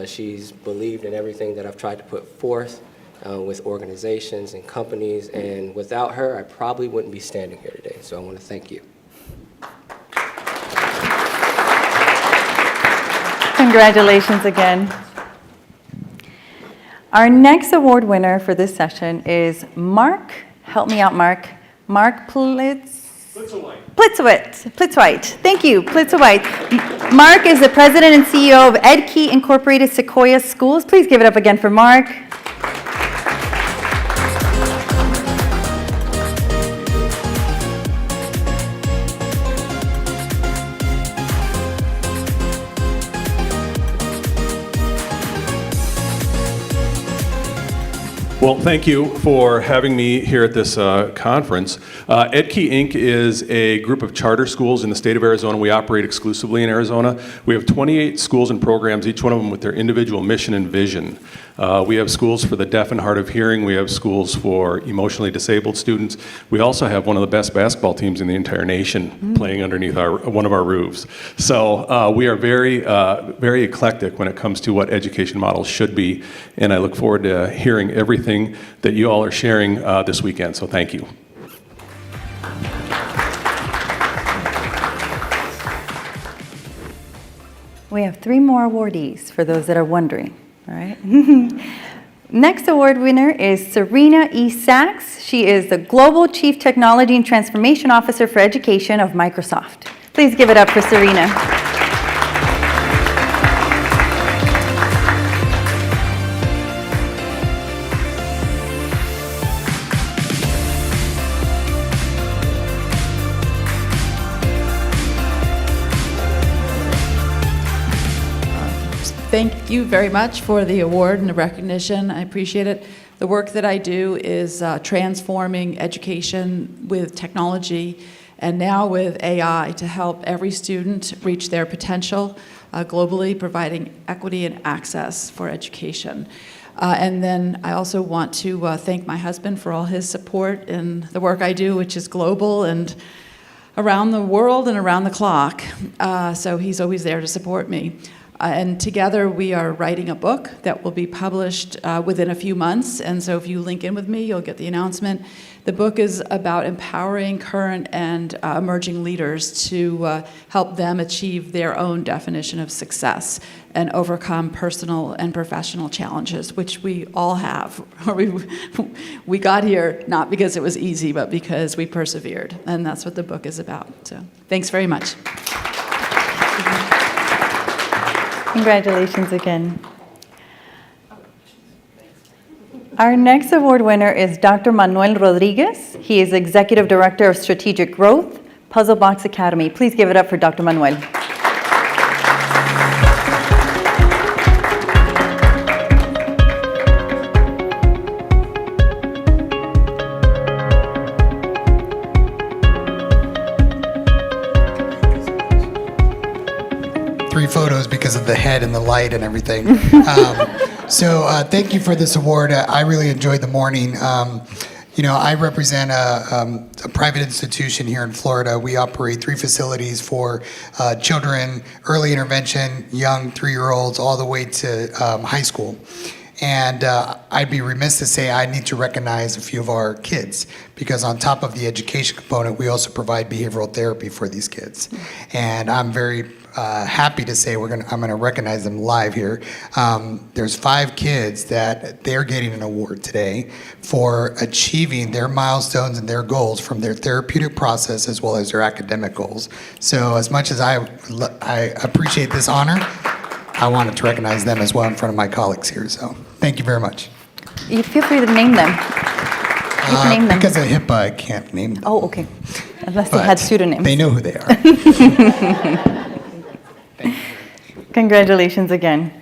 She's believed in everything that I've tried to put forth with organizations and companies. And without her, I probably wouldn't be standing here today. So I want to thank you. Congratulations again. Our next award winner for this session is Mark, help me out, Mark. Mark Plitzwhite. Thank you, Plitzwhite. Mark is the president and CEO of EdKey Incorporated Sequoia Schools. Please give it up again for Mark. Well, thank you for having me here at this conference. EdKey Inc. is a group of charter schools in the state of Arizona. We operate exclusively in Arizona. We have 28 schools and programs, each one of them with their individual mission and vision. We have schools for the deaf and hard of hearing. We have schools for emotionally disabled students. We also have one of the best basketball teams in the entire nation playing underneath one of our roofs. So we are very, very eclectic when it comes to what education models should be, and I look forward to hearing everything that you all are sharing this weekend, so thank you. We have 3 more awardees for those that are wondering, all right? Next award winner is Serena E. Sachs. She is the Global Chief Technology and Transformation Officer for Education of Microsoft. Please give it up for Serena. Thank you very much for the award and the recognition. I appreciate it. The work that I do is transforming education with technology and now with AI to help every student reach their potential globally, providing equity and access for education. And then I also want to thank my husband for all his support in the work I do, which is global and around the world and around the clock. So he's always there to support me. And together we are writing a book that will be published within a few months. And so if you link in with me, you'll get the announcement. The book is about empowering current and emerging leaders to help them achieve their own definition of success and overcome personal and professional challenges, which we all have. We got here not because it was easy, but because we persevered. And that's what the book is about. So thanks very much. Congratulations again. Our next award winner is Dr. Manuel Rodriguez. He is Executive Director of Strategic Growth, Puzzle Box Academy. Please give it up for Dr. Manuel. Three photos because of the head and the light and everything. So thank you for this award. I really enjoyed the morning. I represent a private institution here in Florida. We operate 3 facilities for children, early intervention, young 3-year-olds, all the way to high school. And I'd be remiss to say I need to recognize a few of our kids, because on top of the education component, we also provide behavioral therapy for these kids. And I'm very happy to say I'm gonna recognize them live here. There's 5 kids that they're getting an award today for achieving their milestones and their goals from their therapeutic process as well as their academic goals. So as much as I appreciate this honor, I wanted to recognize them as well in front of my colleagues here. So thank you very much. You feel free to name them. You can name them. Because of HIPAA, I can't name them. Oh, okay. Unless they had pseudonyms. They know who they are. Congratulations again.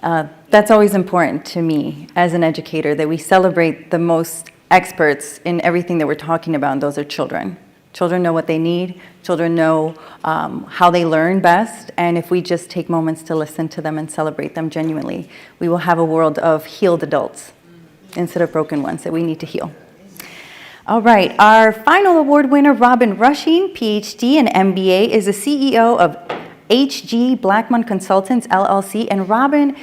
That's always important to me as an educator, that we celebrate the most experts in everything that we're talking about, and those are children. Children know what they need. Children know how they learn best. And if we just take moments to listen to them and celebrate them genuinely, we will have a world of healed adults instead of broken ones that we need to heal. All right, our final award winner, Robin Rushing, PhD and MBA, is the CEO of HG Blackmon Consultants, LLC, and Robin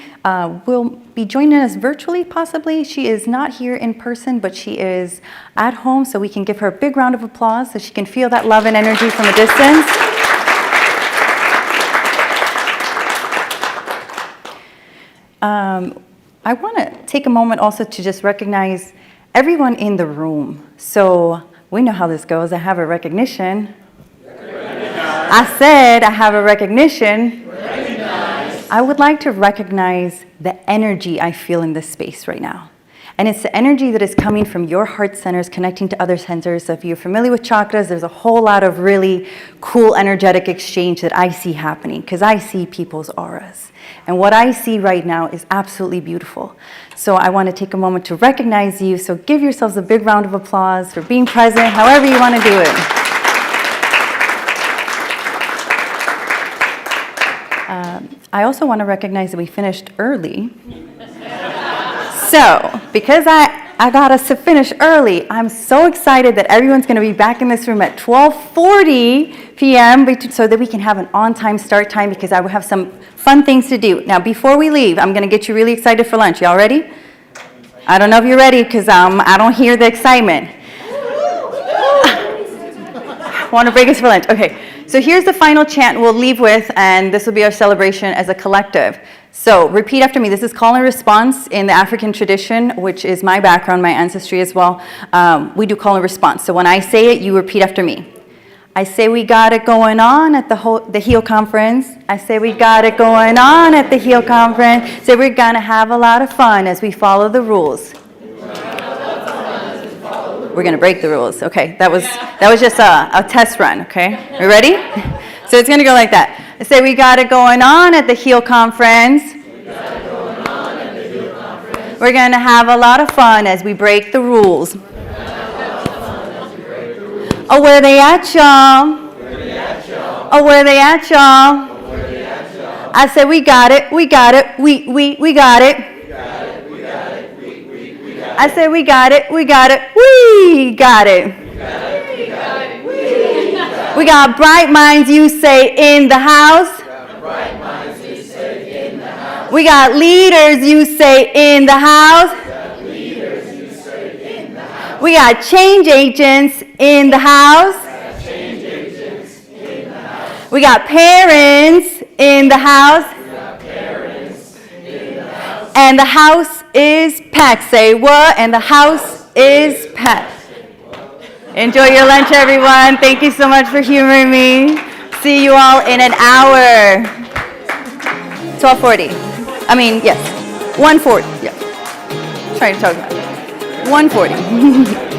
will be joining us virtually, possibly. She is not here in person, but she is at home, so we can give her a big round of applause so she can feel that love and energy from a distance. I want to take a moment also to just recognize everyone in the room. So we know how this goes. I have a recognition. I said I have a recognition. I would like to recognize the energy I feel in this space right now. And it's the energy that is coming from your heart centers, connecting to other centers. So if you're familiar with chakras, there's a whole lot of really cool energetic exchange that I see happening, because I see people's auras. And what I see right now is absolutely beautiful. So I want to take a moment to recognize you. So give yourselves a big round of applause for being present, however you want to do it. I also want to recognize that we finished early. So, because I got us to finish early, I'm so excited that everyone's going to be back in this room at 12:40 p.m. so that we can have an on-time start time, because I will have some fun things to do. Now, before we leave, I'm going to get you really excited for lunch. Y'all ready? I don't know if you're ready, because I don't hear the excitement. Want to break us for lunch? Okay. So here's the final chant we'll leave with, and this will be our celebration as a collective. So repeat after me. This is call and response in the African tradition, which is my background, my ancestry as well. We do call and response. So when I say it, you repeat after me. I say we got it going on at the HEAL conference. I say we got it going on at the HEAL conference. Say we're gonna have a lot of fun as we follow the rules. We're gonna break the rules. Okay, that was just a test run. Okay, are you ready? So it's gonna go like that. I say we got it going on at the HEAL conference. We're gonna have a lot of fun as we break the rules. Oh, where they at, y'all? Oh, where they at, y'all? I said we got it. We got it. We got it. I said we got it. We got it. We got it. We got bright minds, you say, in the house. We got leaders, you say, in the house. We got change agents in the house. We got parents in the house. And the house is packed. Say what? And the house is packed. Enjoy your lunch, everyone. Thank you so much for humoring me. See you all in an hour. 12:40. I mean, yes. 1:40. Yeah. Trying to talk about it. 1:40.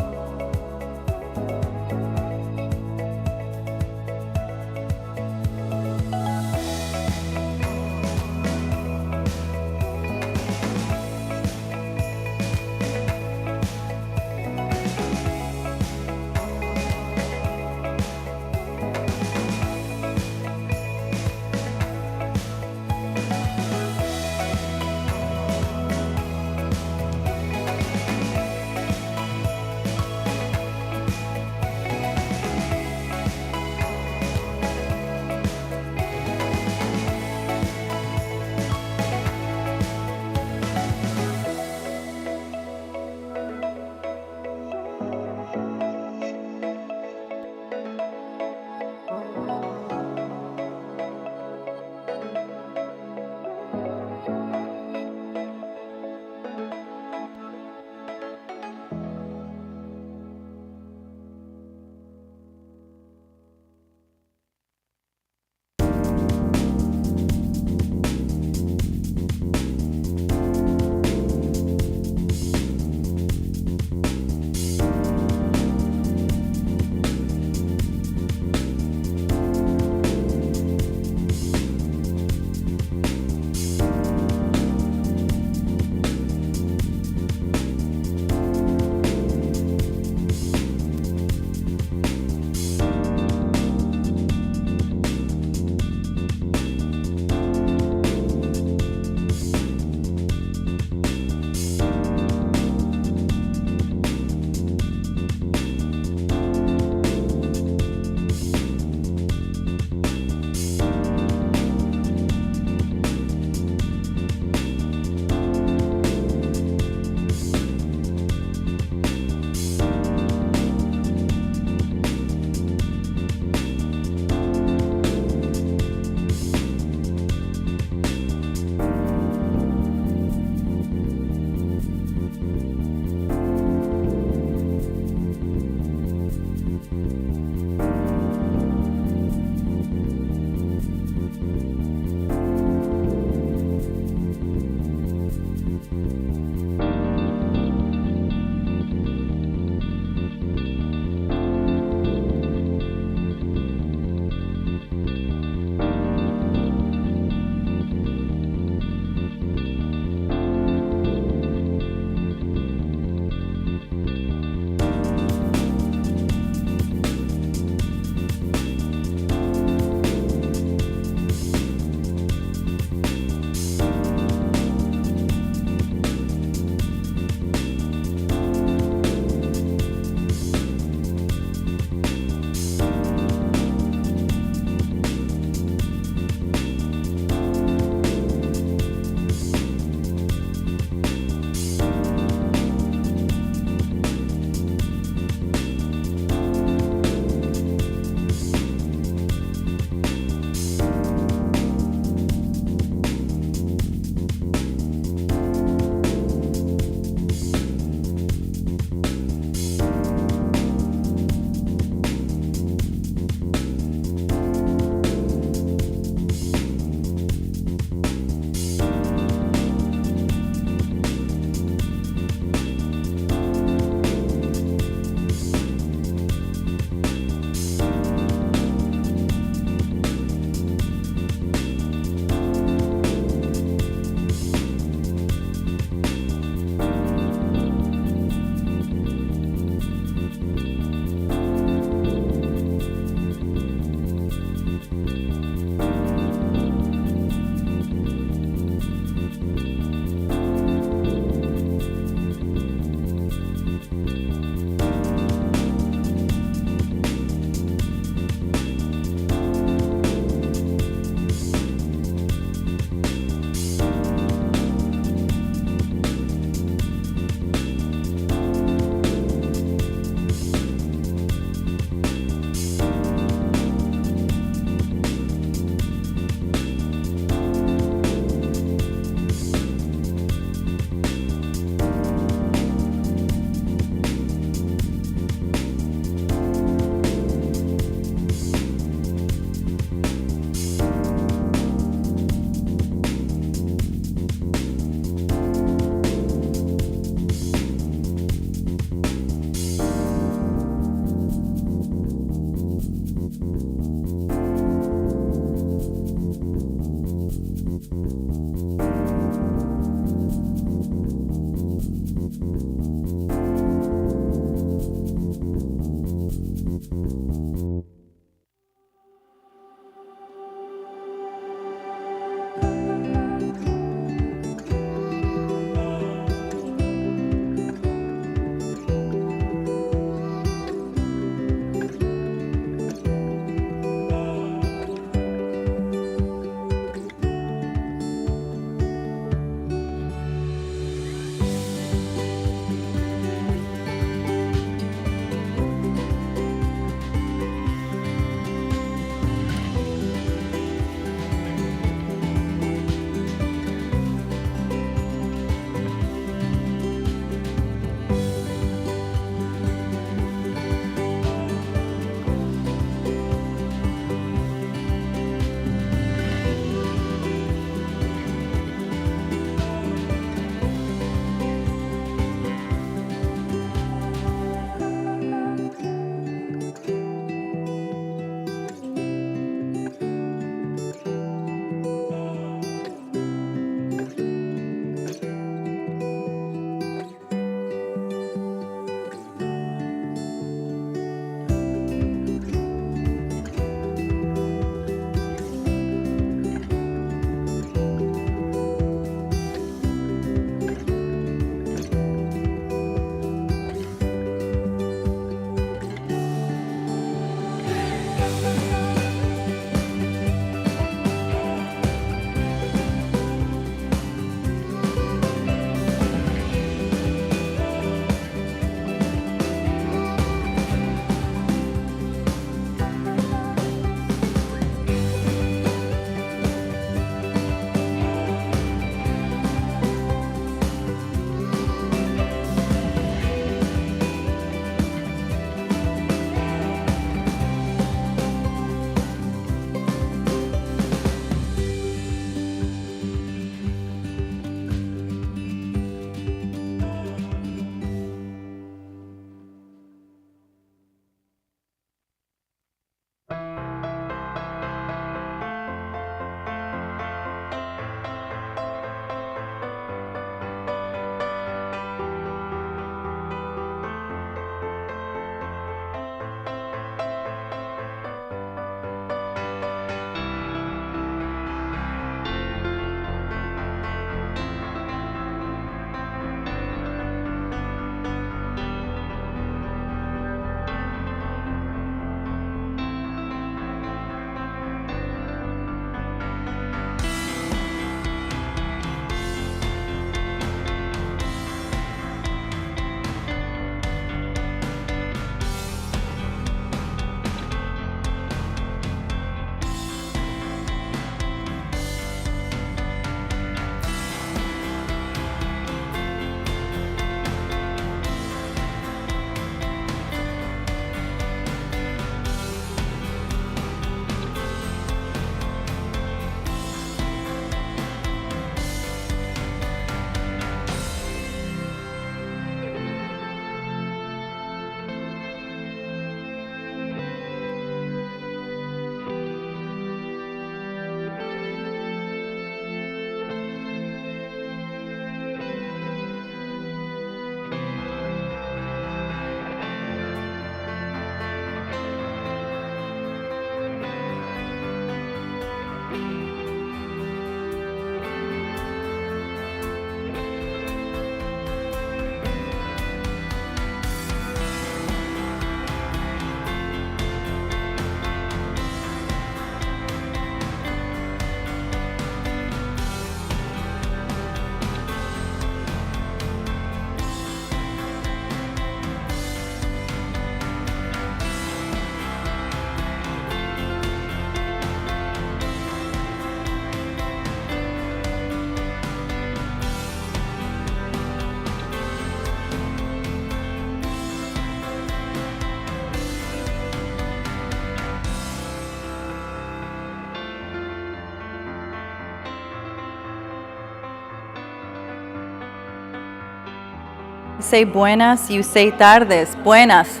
say buenas, you say tardes. Buenas.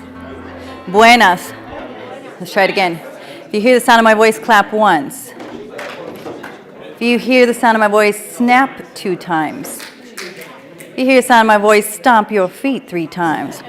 Buenas. Let's try it again. If you hear the sound of my voice, clap once. If you hear the sound of my voice, snap 2 times. If you hear the sound of my voice, stomp your feet 3 times.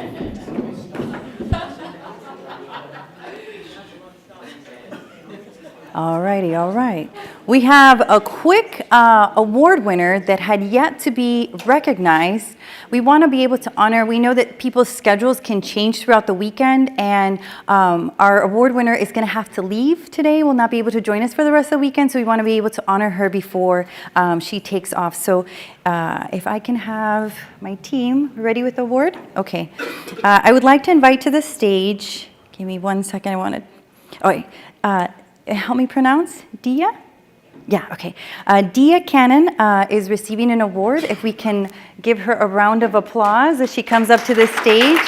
All righty, all right. We have a quick award winner that had yet to be recognized. We want to be able to honor, we know that people's schedules can change throughout the weekend, and our award winner is going to have to leave today, will not be able to join us for the rest of the weekend, so we want to be able to honor her before she takes off. So if I can have my team ready with the award. Okay. I would like to invite to the stage, give me 1 second, I want to, help me pronounce, Dia? Yeah, okay. Dia Cannon is receiving an award. If we can give her a round of applause as she comes up to the stage.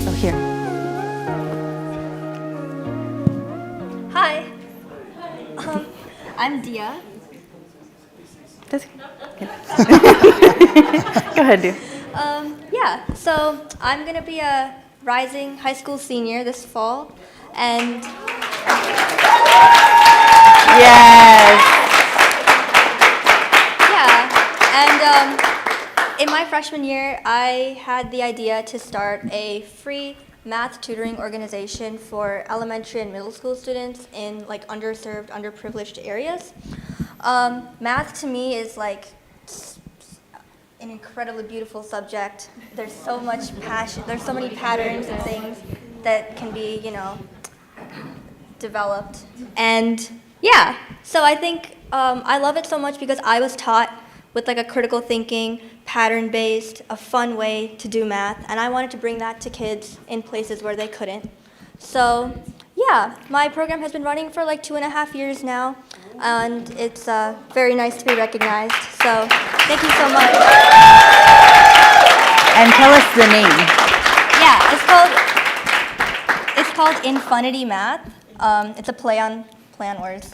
Oh, here. Hi, I'm Dia. Go ahead, Dia. Yeah, so I'm gonna be a rising high school senior this fall, and Yes. yeah, and in my freshman year, I had the idea to start a free math tutoring organization for elementary and middle school students in like underserved, underprivileged areas. Math to me is like an incredibly beautiful subject. There's so much passion, there's so many patterns and things that can be, developed. And yeah, so I think I love it so much because I was taught with like a critical thinking, pattern-based, a fun way to do math, and I wanted to bring that to kids in places where they couldn't. So yeah, my program has been running for like 2.5 years now, and it's very nice to be recognized. So thank you so much. And tell us the name. Yeah, it's called Infinity Math. It's a play on words.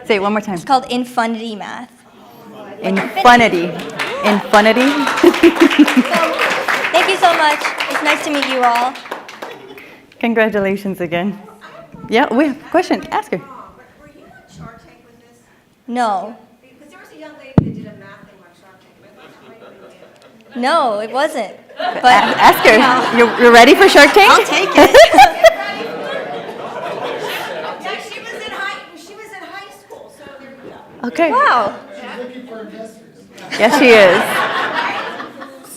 Say it one more time. It's called Infinity Math. Infinity. Infinity. Thank you so much. It's nice to meet you all. Congratulations again. Yeah, we have a question. Ask her. No. Because there was a young lady that did a math thing on Shark Tank. I thought that might be it. No, it wasn't. But Ask her. You're ready for Shark Tank? I'll take it. Yeah, she was in high school, so there you go. Okay. Wow. Yes, she is.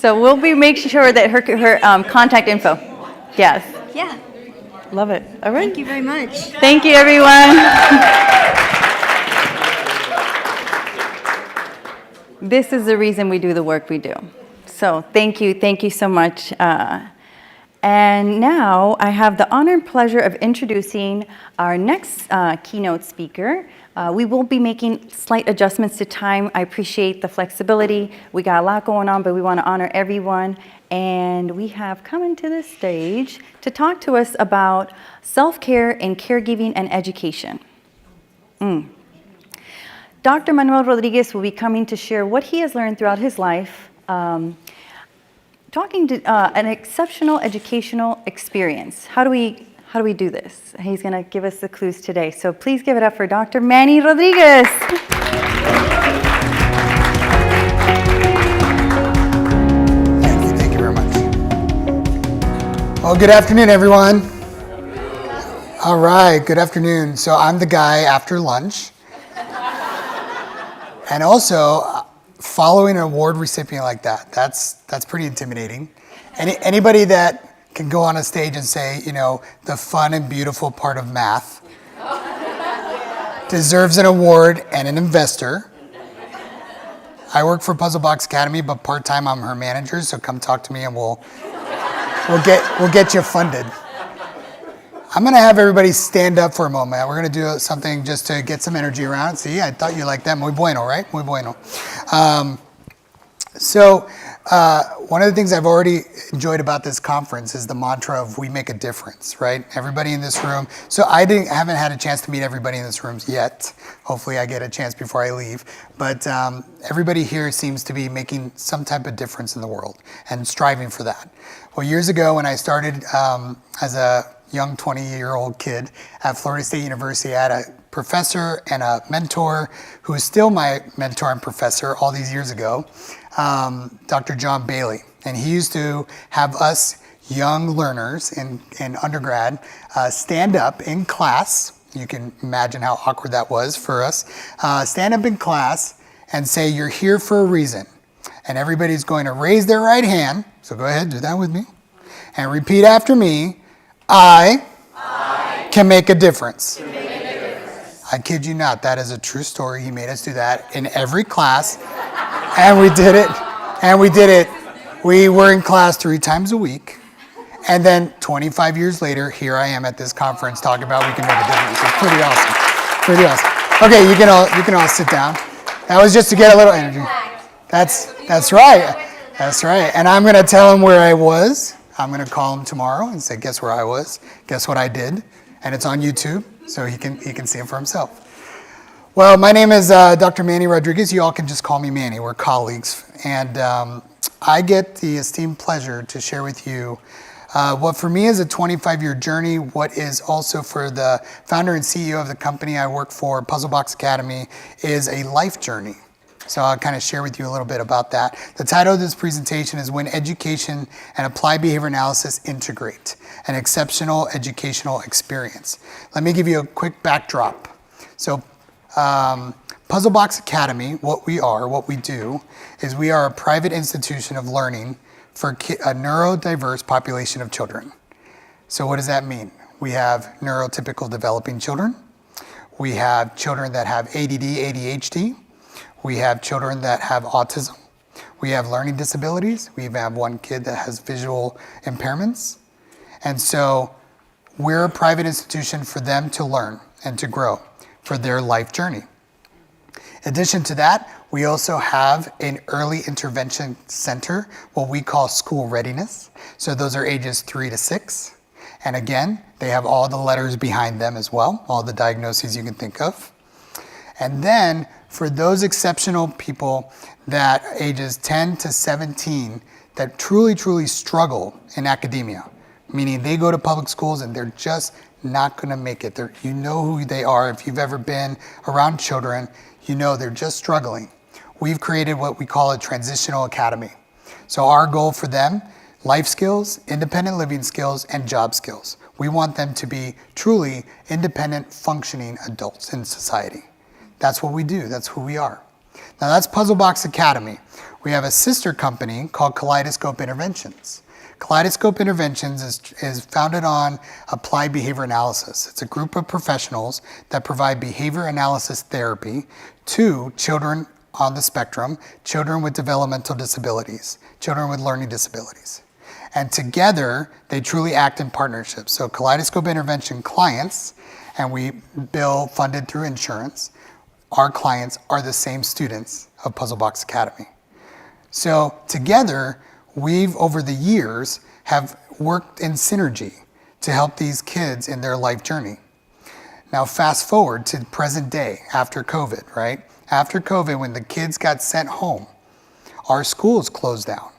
So we'll be making sure that her contact info. Yes. Yeah. Love it. All right. Thank you very much. Thank you, everyone. This is the reason we do the work we do. So thank you so much. And now I have the honor and pleasure of introducing our next keynote speaker. We will be making slight adjustments to time. I appreciate the flexibility. We got a lot going on, but we want to honor everyone. And we have coming to the stage to talk to us about self-care in caregiving and education. Dr. Manuel Rodriguez will be coming to share what he has learned throughout his life, talking to an exceptional educational experience. How do we do this? He's going to give us the clues today. So please give it up for Dr. Manny Rodriguez. Thank you very much. Well, good afternoon, everyone. All right, good afternoon. So I'm the guy after lunch. And also, following an award recipient like that, that's pretty intimidating. Anybody that can go on a stage and say, the fun and beautiful part of math deserves an award and an investor. I work for Puzzle Box Academy, but part-time I'm her manager, so come talk to me and we'll get you funded. I'm gonna have everybody stand up for a moment. We're gonna do something just to get some energy around. See, I thought you liked that. Muy bueno, right? Muy bueno. One of the things I've already enjoyed about this conference is the mantra of "we make a difference," right? Everybody in this room. So haven't had a chance to meet everybody in this room yet. Hopefully I get a chance before I leave. But everybody here seems to be making some type of difference in the world and striving for that. Well, years ago when I started as a young 20-year-old kid at Florida State University, I had a professor and a mentor who is still my mentor and professor all these years ago, Dr. John Bailey. And he used to have us young learners in undergrad stand up in class. You can imagine how awkward that was for us. Stand up in class and say, "You're here for a reason." And everybody's going to raise their right hand. So go ahead, do that with me. And repeat after me. I can make a difference. I kid you not, that is a true story. He made us do that in every class. And we did it. And we did it. We were in class 3 times a week. And then 25 years later, here I am at this conference talking about we can make a difference. It's pretty awesome. Pretty awesome. Okay, you can all sit down. That was just to get a little energy. That's right. That's right. And I'm going to tell him where I was. I'm going to call him tomorrow and say, "Guess where I was? Guess what I did?" And it's on YouTube, so he can see it for himself. Well, my name is Dr. Manny Rodriguez. You all can just call me Manny. We're colleagues. And I get the esteemed pleasure to share with you what for me is a 25-year journey, what is also for the founder and CEO of the company I work for, Puzzlebox Academy, is a life journey. So I'll kind of share with you a little bit about that. The title of this presentation is When Education and Applied Behavior Analysis Integrate, an Exceptional Educational Experience. Let me give you a quick backdrop. So Puzzlebox Academy, what we do, is we are a private institution of learning for a neurodiverse population of children. So what does that mean? We have neurotypical developing children. We have children that have ADD, ADHD. We have children that have autism. We have learning disabilities. We even have one kid that has visual impairments. And so we're a private institution for them to learn and to grow for their life journey. In addition to that, we also have an early intervention center, what we call school readiness. So those are ages 3 to 6. And again, they have all the letters behind them as well, all the diagnoses you can think of. And then for those exceptional people that ages 10 to 17 that truly, truly struggle in academia, meaning they go to public schools and they're just not going to make it. You know who they are. If you've ever been around children, you know they're just struggling. We've created what we call a transitional academy. So our goal for them, life skills, independent living skills, and job skills. We want them to be truly independent, functioning adults in society. That's what we do. That's who we are. Now that's Puzzlebox Academy. We have a sister company called Kaleidoscope Interventions. Kaleidoscope Interventions is founded on applied behavior analysis. It's a group of professionals that provide behavior analysis therapy to children on the spectrum, children with developmental disabilities, children with learning disabilities. And together, they truly act in partnership. So Kaleidoscope Intervention clients, and we bill funded through insurance, our clients are the same students of Puzzlebox Academy. So together, we've over the years have worked in synergy to help these kids in their life journey. Now fast forward to present day after COVID, right? After COVID, when the kids got sent home, our schools closed down.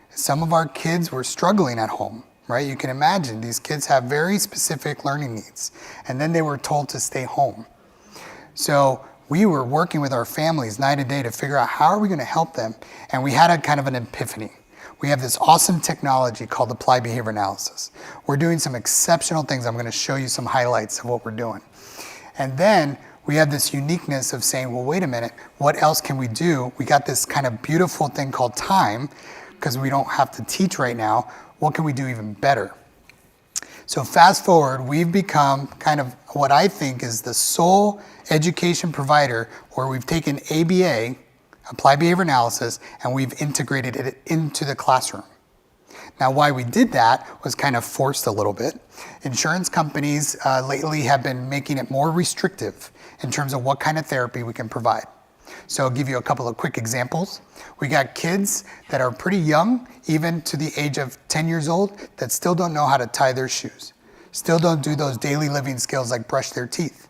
Some of our kids were struggling at home, right? You can imagine these kids have very specific learning needs, and then they were told to stay home. So we were working with our families night and day to figure out how are we going to help them, and we had a kind of an epiphany. We have this awesome technology called applied behavior analysis. We're doing some exceptional things. I'm going to show you some highlights of what we're doing. And then we have this uniqueness of saying, well, wait a minute, what else can we do? We got this kind of beautiful thing called time, because we don't have to teach right now. What can we do even better? So fast forward, we've become kind of what I think is the sole education provider where we've taken ABA, applied behavior analysis, and we've integrated it into the classroom. Now, why we did that was kind of forced a little bit. Insurance companies lately have been making it more restrictive in terms of what kind of therapy we can provide. So I'll give you a couple of quick examples. We got kids that are pretty young, even to the age of 10 years old, that still don't know how to tie their shoes, still don't do those daily living skills like brush their teeth.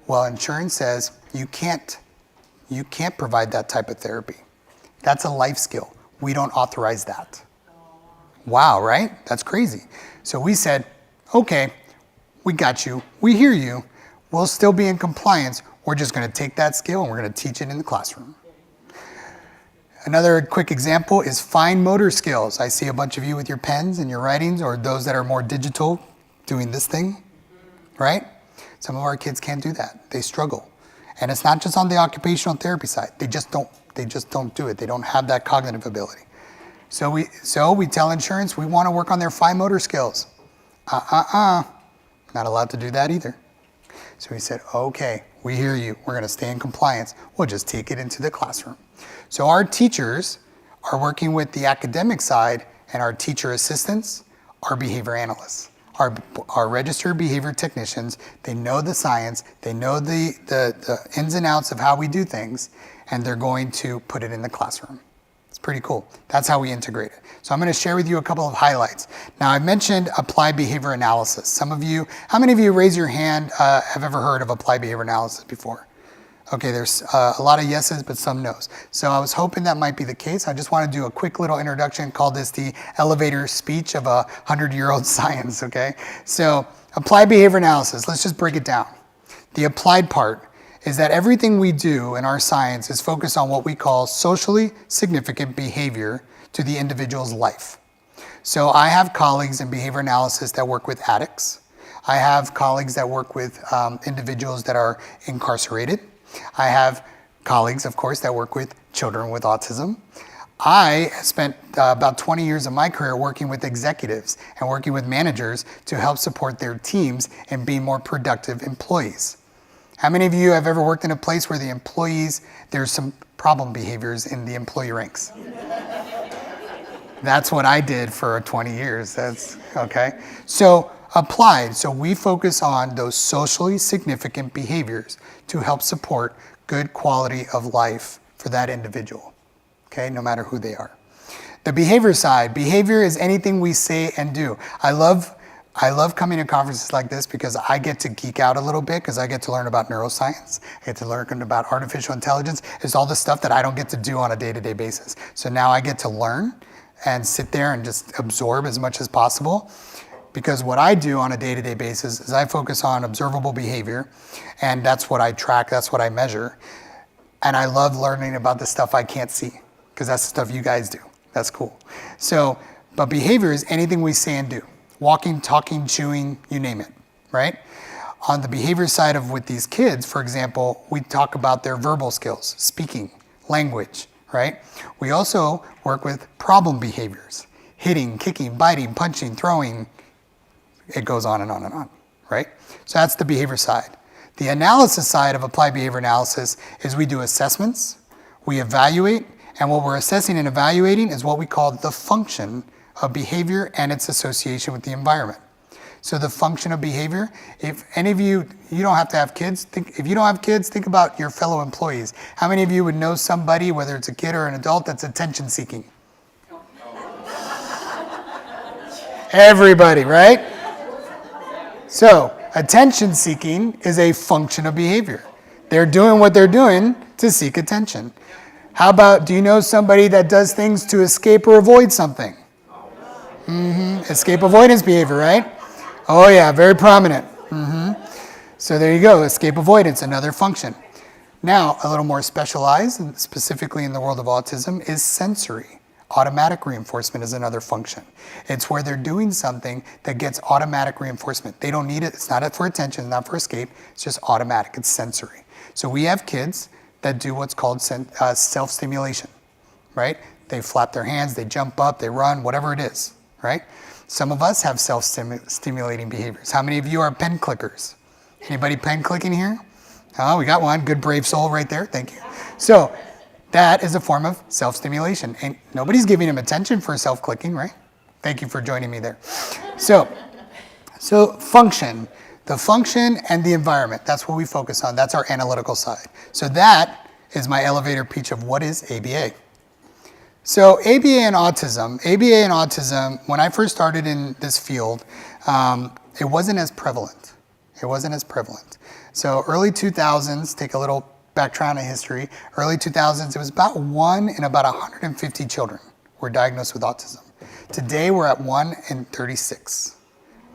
Well, insurance says you can't provide that type of therapy. That's a life skill. We don't authorize that. Wow, right? That's crazy. So we said, okay, we got you. We hear you. We'll still be in compliance. We're just going to take that skill and we're going to teach it in the classroom. Another quick example is fine motor skills. I see a bunch of you with your pens and your writings, or those that are more digital doing this thing, right? Some of our kids can't do that. They struggle. And it's not just on the occupational therapy side. They just don't do it. They don't have that cognitive ability. So we tell insurance we want to work on their fine motor skills. Not allowed to do that either. So we said, okay, we hear you. We're going to stay in compliance. We'll just take it into the classroom. So our teachers are working with the academic side, and our teacher assistants are behavior analysts. Our registered behavior technicians, they know the science, they know the ins and outs of how we do things, and they're going to put it in the classroom. It's pretty cool. That's how we integrate it. So I'm going to share with you a couple of highlights. Now, I mentioned applied behavior analysis. Some of you, how many of you, raise your hand, have ever heard of applied behavior analysis before? Okay, there's a lot of yeses, but some no's. So I was hoping that might be the case. I just want to do a quick little introduction, call this the elevator speech of 100-year-old science, okay? So applied behavior analysis, let's just break it down. The applied part is that everything we do in our science is focused on what we call socially significant behavior to the individual's life. So I have colleagues in behavior analysis that work with addicts. I have colleagues that work with individuals that are incarcerated. I have colleagues, of course, that work with children with autism. I spent about 20 years of my career working with executives and working with managers to help support their teams and be more productive employees. How many of you have ever worked in a place where the employees, there's some problem behaviors in the employee ranks? That's what I did for 20 years. That's okay. So applied, so we focus on those socially significant behaviors to help support good quality of life for that individual, okay, no matter who they are. The behavior side, behavior is anything we say and do. I love coming to conferences like this because I get to geek out a little bit because I get to learn about neuroscience. I get to learn about artificial intelligence. It's all the stuff that I don't get to do on a day-to-day basis. So now I get to learn and sit there and just absorb as much as possible. Because what I do on a day-to-day basis is I focus on observable behavior, and that's what I track, that's what I measure. And I love learning about the stuff I can't see, because that's the stuff you guys do. That's cool. So, but behavior is anything we say and do. Walking, talking, chewing, you name it, right? On the behavior side of with these kids, for example, we talk about their verbal skills, speaking, language, right? We also work with problem behaviors, hitting, kicking, biting, punching, throwing. It goes on and on and on, right? So that's the behavior side. The analysis side of applied behavior analysis is we do assessments, we evaluate, and what we're assessing and evaluating is what we call the function of behavior and its association with the environment. So the function of behavior, if any of you don't have to have kids, if you don't have kids, think about your fellow employees. How many of you would know somebody, whether it's a kid or an adult, that's attention seeking? Everybody, right? So, attention seeking is a function of behavior. They're doing what they're doing to seek attention. How about, do you know somebody that does things to escape or avoid something? Escape avoidance behavior, right? Oh yeah, very prominent. So there you go, escape avoidance, another function. Now, a little more specialized, and specifically in the world of autism, is sensory. Automatic reinforcement is another function. It's where they're doing something that gets automatic reinforcement. They don't need it. It's not for attention, not for escape. It's just automatic. It's sensory. So we have kids that do what's called self-stimulation, right? They flap their hands, they jump up, they run, whatever it is, right? Some of us have self-stimulating behaviors. How many of you are pen clickers? Anybody pen clicking here? Oh, we got one. Good, brave soul right there. Thank you. So that is a form of self-stimulation. And nobody's giving him attention for self-clicking, right? Thank you for joining me there. So function. The function and the environment, that's what we focus on. That's our analytical side. So that is my elevator pitch of what is ABA. So ABA and autism, when I first started in this field, it wasn't as prevalent. So early 2000s, take a little background in history, early 2000s, it was about 1 in about 150 children were diagnosed with autism. Today, we're at 1 in 36.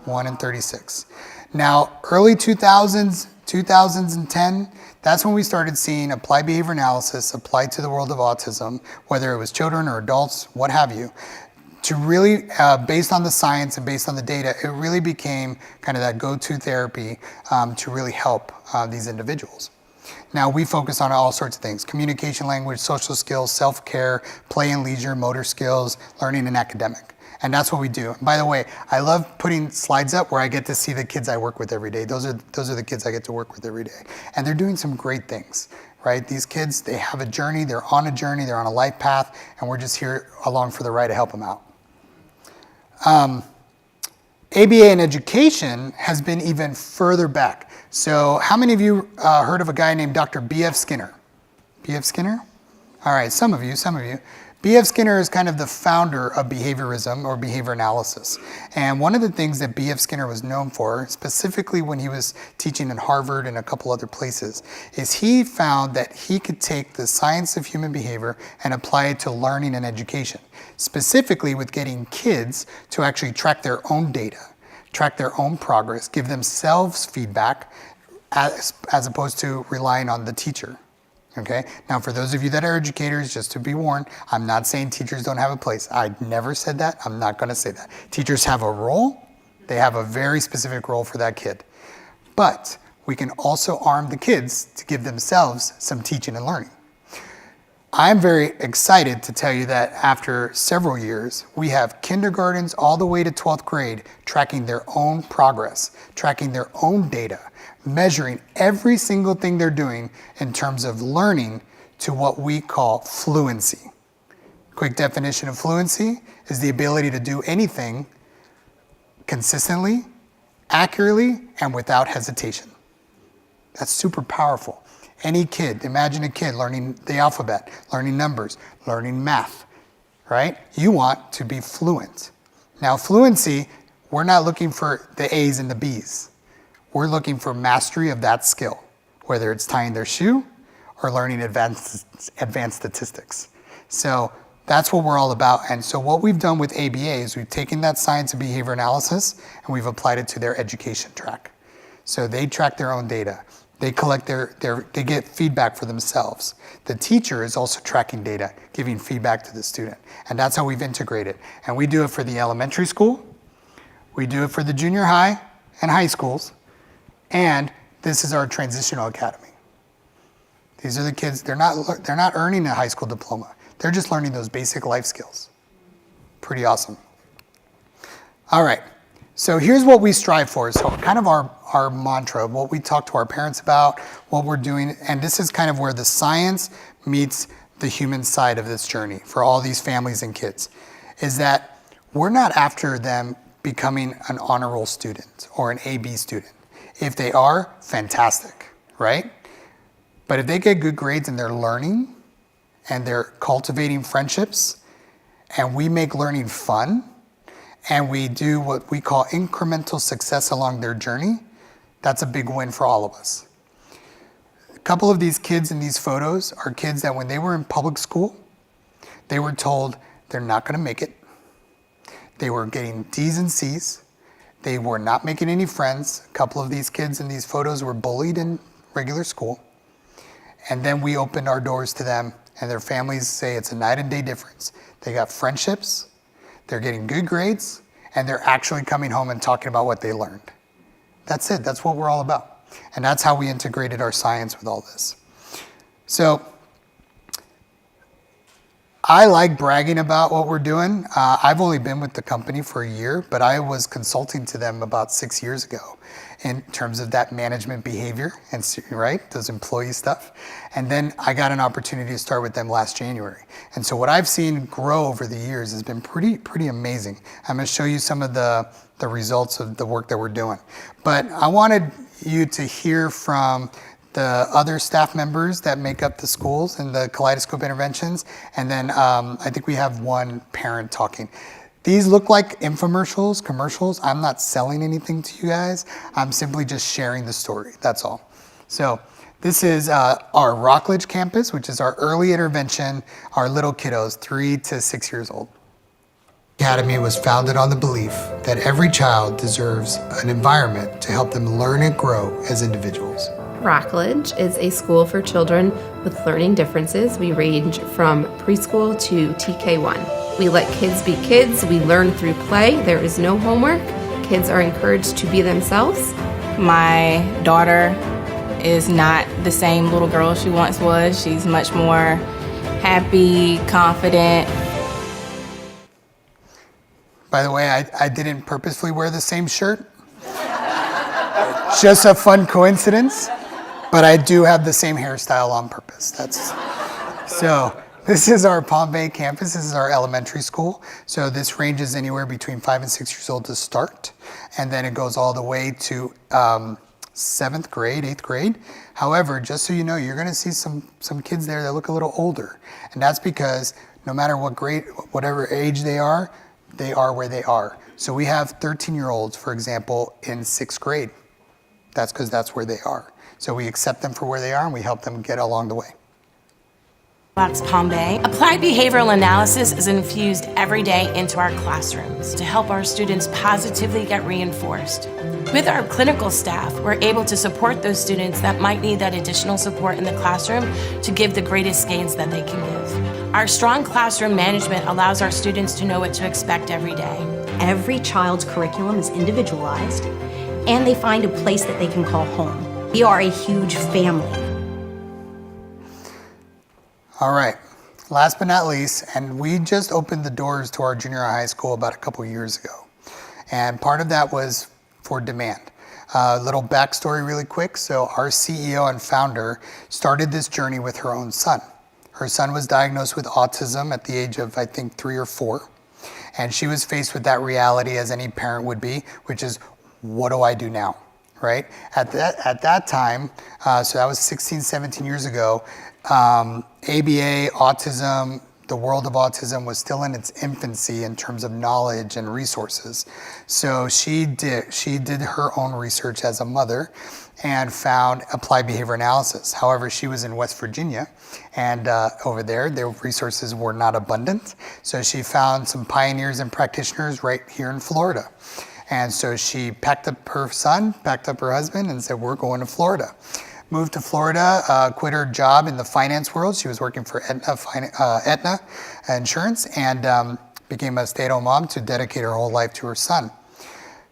1 in 36. Now, early 2000s, 2010, that's when we started seeing applied behavior analysis applied to the world of autism, whether it was children or adults, what have you, to really, based on the science and based on the data, it really became kind of that go-to therapy to really help these individuals. Now, we focus on all sorts of things: communication, language, social skills, self-care, play and leisure, motor skills, learning, and academic. And that's what we do. And by the way, I love putting slides up where I get to see the kids I work with every day. Those are the kids I get to work with every day. And they're doing some great things, right? These kids, they have a journey, they're on a journey, they're on a life path, and we're just here along for the ride to help them out. ABA in education has been even further back. So how many of you heard of a guy named Dr. B.F. Skinner? B.F. Skinner? All right, some of you. B.F. Skinner is kind of the founder of behaviorism or behavior analysis. And one of the things that B.F. Skinner was known for, specifically when he was teaching in Harvard and a couple other places, is he found that he could take the science of human behavior and apply it to learning and education, specifically with getting kids to actually track their own data, track their own progress, give themselves feedback as opposed to relying on the teacher. Okay. Now, for those of you that are educators, just to be warned, I'm not saying teachers don't have a place. I never said that. I'm not going to say that. Teachers have a role. They have a very specific role for that kid. But we can also arm the kids to give themselves some teaching and learning. I'm very excited to tell you that after several years, we have kindergartens all the way to 12th grade tracking their own progress, tracking their own data, measuring every single thing they're doing in terms of learning to what we call fluency. Quick definition of fluency is the ability to do anything consistently, accurately, and without hesitation. That's super powerful. Any kid, imagine a kid learning the alphabet, learning numbers, learning math, right? You want to be fluent. Now, fluency, we're not looking for the A's and the B's. We're looking for mastery of that skill, whether it's tying their shoe or learning advanced statistics. So that's what we're all about. And so what we've done with ABA is we've taken that science of behavior analysis and we've applied it to their education track. So they track their own data. They collect they get feedback for themselves. The teacher is also tracking data, giving feedback to the student. And that's how we've integrated. And we do it for the elementary school. We do it for the junior high and high schools. And this is our transitional academy. These are the kids, they're not earning a high school diploma. They're just learning those basic life skills. Pretty awesome. All right. So here's what we strive for. So kind of our mantra, what we talk to our parents about, what we're doing, and this is kind of where the science meets the human side of this journey for all these families and kids, is that we're not after them becoming an honor roll student or an AB student. If they are, fantastic, right? But if they get good grades and they're learning and they're cultivating friendships and we make learning fun, and we do what we call incremental success along their journey, that's a big win for all of us. A couple of these kids in these photos are kids that when they were in public school, they were told they're not going to make it. They were getting D's and C's. They were not making any friends. A couple of these kids in these photos were bullied in regular school. And then we opened our doors to them, and their families say it's a night and day difference. They got friendships. They're getting good grades, and they're actually coming home and talking about what they learned. That's it. That's what we're all about. And that's how we integrated our science with all this. So I like bragging about what we're doing. I've only been with the company for a year, but I was consulting to them about 6 years ago in terms of that management behavior and, right, those employee stuff. And then I got an opportunity to start with them last January. And so what I've seen grow over the years has been pretty amazing. I'm going to show you some of the results of the work that we're doing. But I wanted you to hear from the other staff members that make up the schools and the Kaleidoscope interventions, and then I think we have one parent talking. These look like infomercials, commercials. I'm not selling anything to you guys. I'm simply just sharing the story, that's all. So this is our Rockledge campus, which is our early intervention, our little kiddos, 3 to 6 years old. Academy was founded on the belief that every child deserves an environment to help them learn and grow as individuals. Rockledge is a school for children with learning differences. We range from preschool to TK1. We let kids be kids. We learn through play. There is no homework. Kids are encouraged to be themselves. My daughter is not the same little girl she once was. She's much more happy, confident. By the way, I didn't purposefully wear the same shirt. Just a fun coincidence, but I do have the same hairstyle on purpose. So this is our Palm Bay campus. This is our elementary school. So this ranges anywhere between 5 and 6 years old to start, and then it goes all the way to 7th grade, 8th grade. However, just so you know, you're gonna see some kids there that look a little older, and that's because no matter what grade, whatever age they are where they are. So we have 13-year-olds, for example, in 6th grade. That's because that's where they are. So we accept them for where they are and we help them get along the way. That's Palm Bay. Applied behavioral analysis is infused every day into our classrooms to help our students positively get reinforced. With our clinical staff, we're able to support those students that might need that additional support in the classroom to give the greatest gains that they can give. Our strong classroom management allows our students to know what to expect every day. Every child's curriculum is individualized, and they find a place that they can call home. We are a huge family. All right, last but not least, and we just opened the doors to our junior high school about a couple years ago. And part of that was for demand. A little backstory really quick. So our CEO and founder started this journey with her own son. Her son was diagnosed with autism at the age of, I think, 3 or 4. And she was faced with that reality, as any parent would be, which is, what do I do now, right? At that time, so that was 16, 17 years ago, ABA, autism, the world of autism was still in its infancy in terms of knowledge and resources. So she did her own research as a mother and found applied behavior analysis. However, she was in West Virginia, and over there, their resources were not abundant. So she found some pioneers and practitioners right here in Florida. And so she packed up her son, packed up her husband, and said, we're going to Florida. Moved to Florida, quit her job in the finance world. She was working for Aetna Insurance, and became a stay-at-home mom to dedicate her whole life to her son.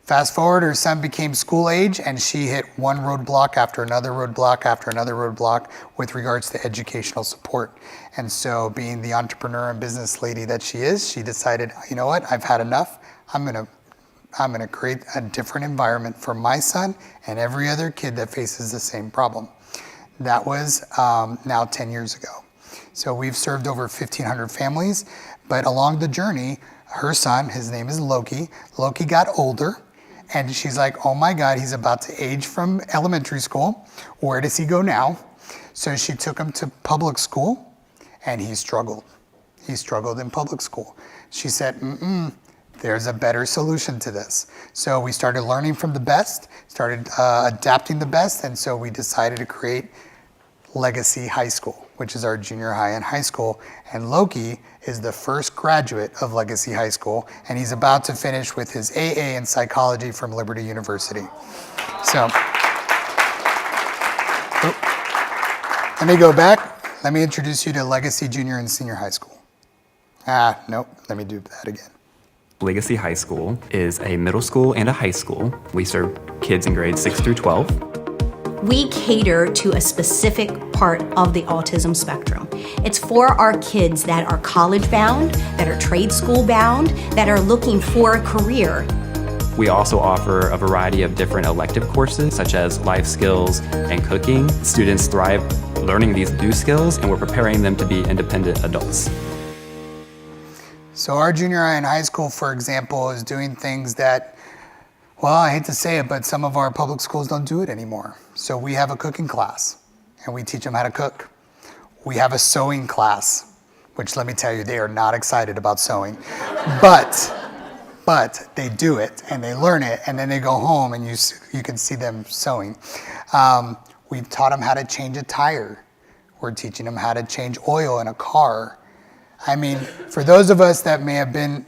Fast forward, her son became school age, and she hit one roadblock after another roadblock after another roadblock with regards to educational support. And so, being the entrepreneur and business lady that she is, she decided, you know what, I've had enough. I'm gonna create a different environment for my son and every other kid that faces the same problem. That was now 10 years ago. So we've served over 1,500 families, but along the journey, her son, his name is Loki got older, and she's like, oh my God, he's about to age from elementary school. Where does he go now? So she took him to public school, and he struggled. He struggled in public school. She said, there's a better solution to this. So we started learning from the best, started adapting the best, and so we decided to create Legacy High School, which is our junior high and high school. And Loki is the first graduate of Legacy High School, and he's about to finish with his AA in psychology from Liberty University. So, let me go back. Let me introduce you to Legacy Junior and Senior High School. Nope, let me do that again. Legacy High School is a middle school and a high school. We serve kids in grades 6 through 12. We cater to a specific part of the autism spectrum. It's for our kids that are college bound, that are trade school bound, that are looking for a career. We also offer a variety of different elective courses such as life skills and cooking. Students thrive learning these new skills, and we're preparing them to be independent adults. So our junior high and high school, for example, is doing things that, well, I hate to say it, but some of our public schools don't do it anymore. So we have a cooking class. and we teach them how to cook. We have a sewing class, which let me tell you, they are not excited about sewing. But they do it and they learn it, and then they go home and you can see them sewing. We've taught them how to change a tire. We're teaching them how to change oil in a car. I mean, for those of us that may have been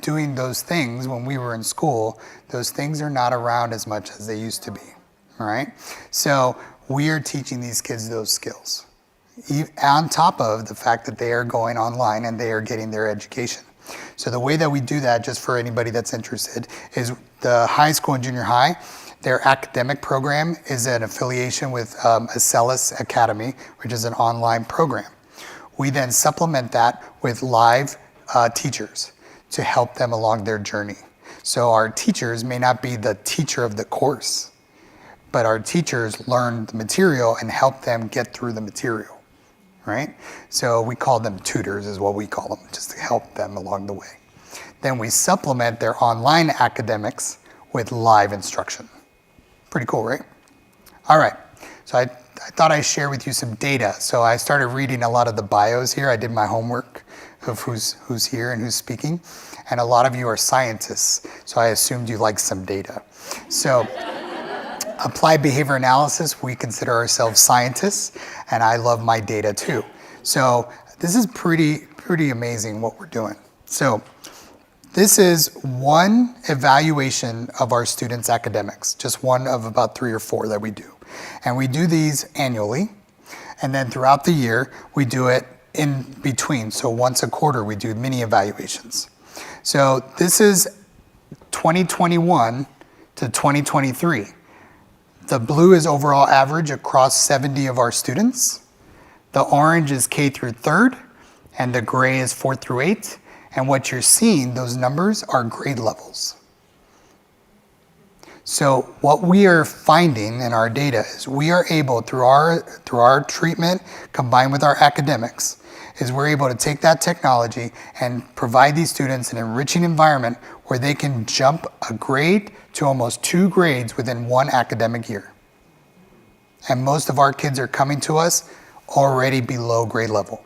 doing those things when we were in school, those things are not around as much as they used to be, all right? So we are teaching these kids those skills, on top of the fact that they are going online and they are getting their education. So the way that we do that, just for anybody that's interested, is the high school and junior high, their academic program is an affiliation with Acellus Academy, which is an online program. We then supplement that with live teachers to help them along their journey. So our teachers may not be the teacher of the course, but our teachers learn the material and help them get through the material. Right? So we call them tutors is what we call them, just to help them along the way. Then we supplement their online academics with live instruction. Pretty cool, right? All right, so I thought I'd share with you some data. So I started reading a lot of the bios here. I did my homework of who's here and who's speaking. And a lot of you are scientists, so I assumed you like some data. So applied behavior analysis, we consider ourselves scientists, and I love my data too. So this is pretty amazing what we're doing. So this is one evaluation of our students' academics, just one of about 3 or 4 that we do. And we do these annually, and then throughout the year, we do it in between. So once a quarter, we do mini evaluations. So this is 2021 to 2023. The blue is overall average across 70 of our students. The orange is K through 3rd, and the gray is 4th through 8th. And what you're seeing, those numbers are grade levels. So what we are finding in our data is we are able, through our treatment combined with our academics, is we're able to take that technology and provide these students an enriching environment where they can jump a grade to almost 2 grades within 1 academic year. And most of our kids are coming to us already below grade level.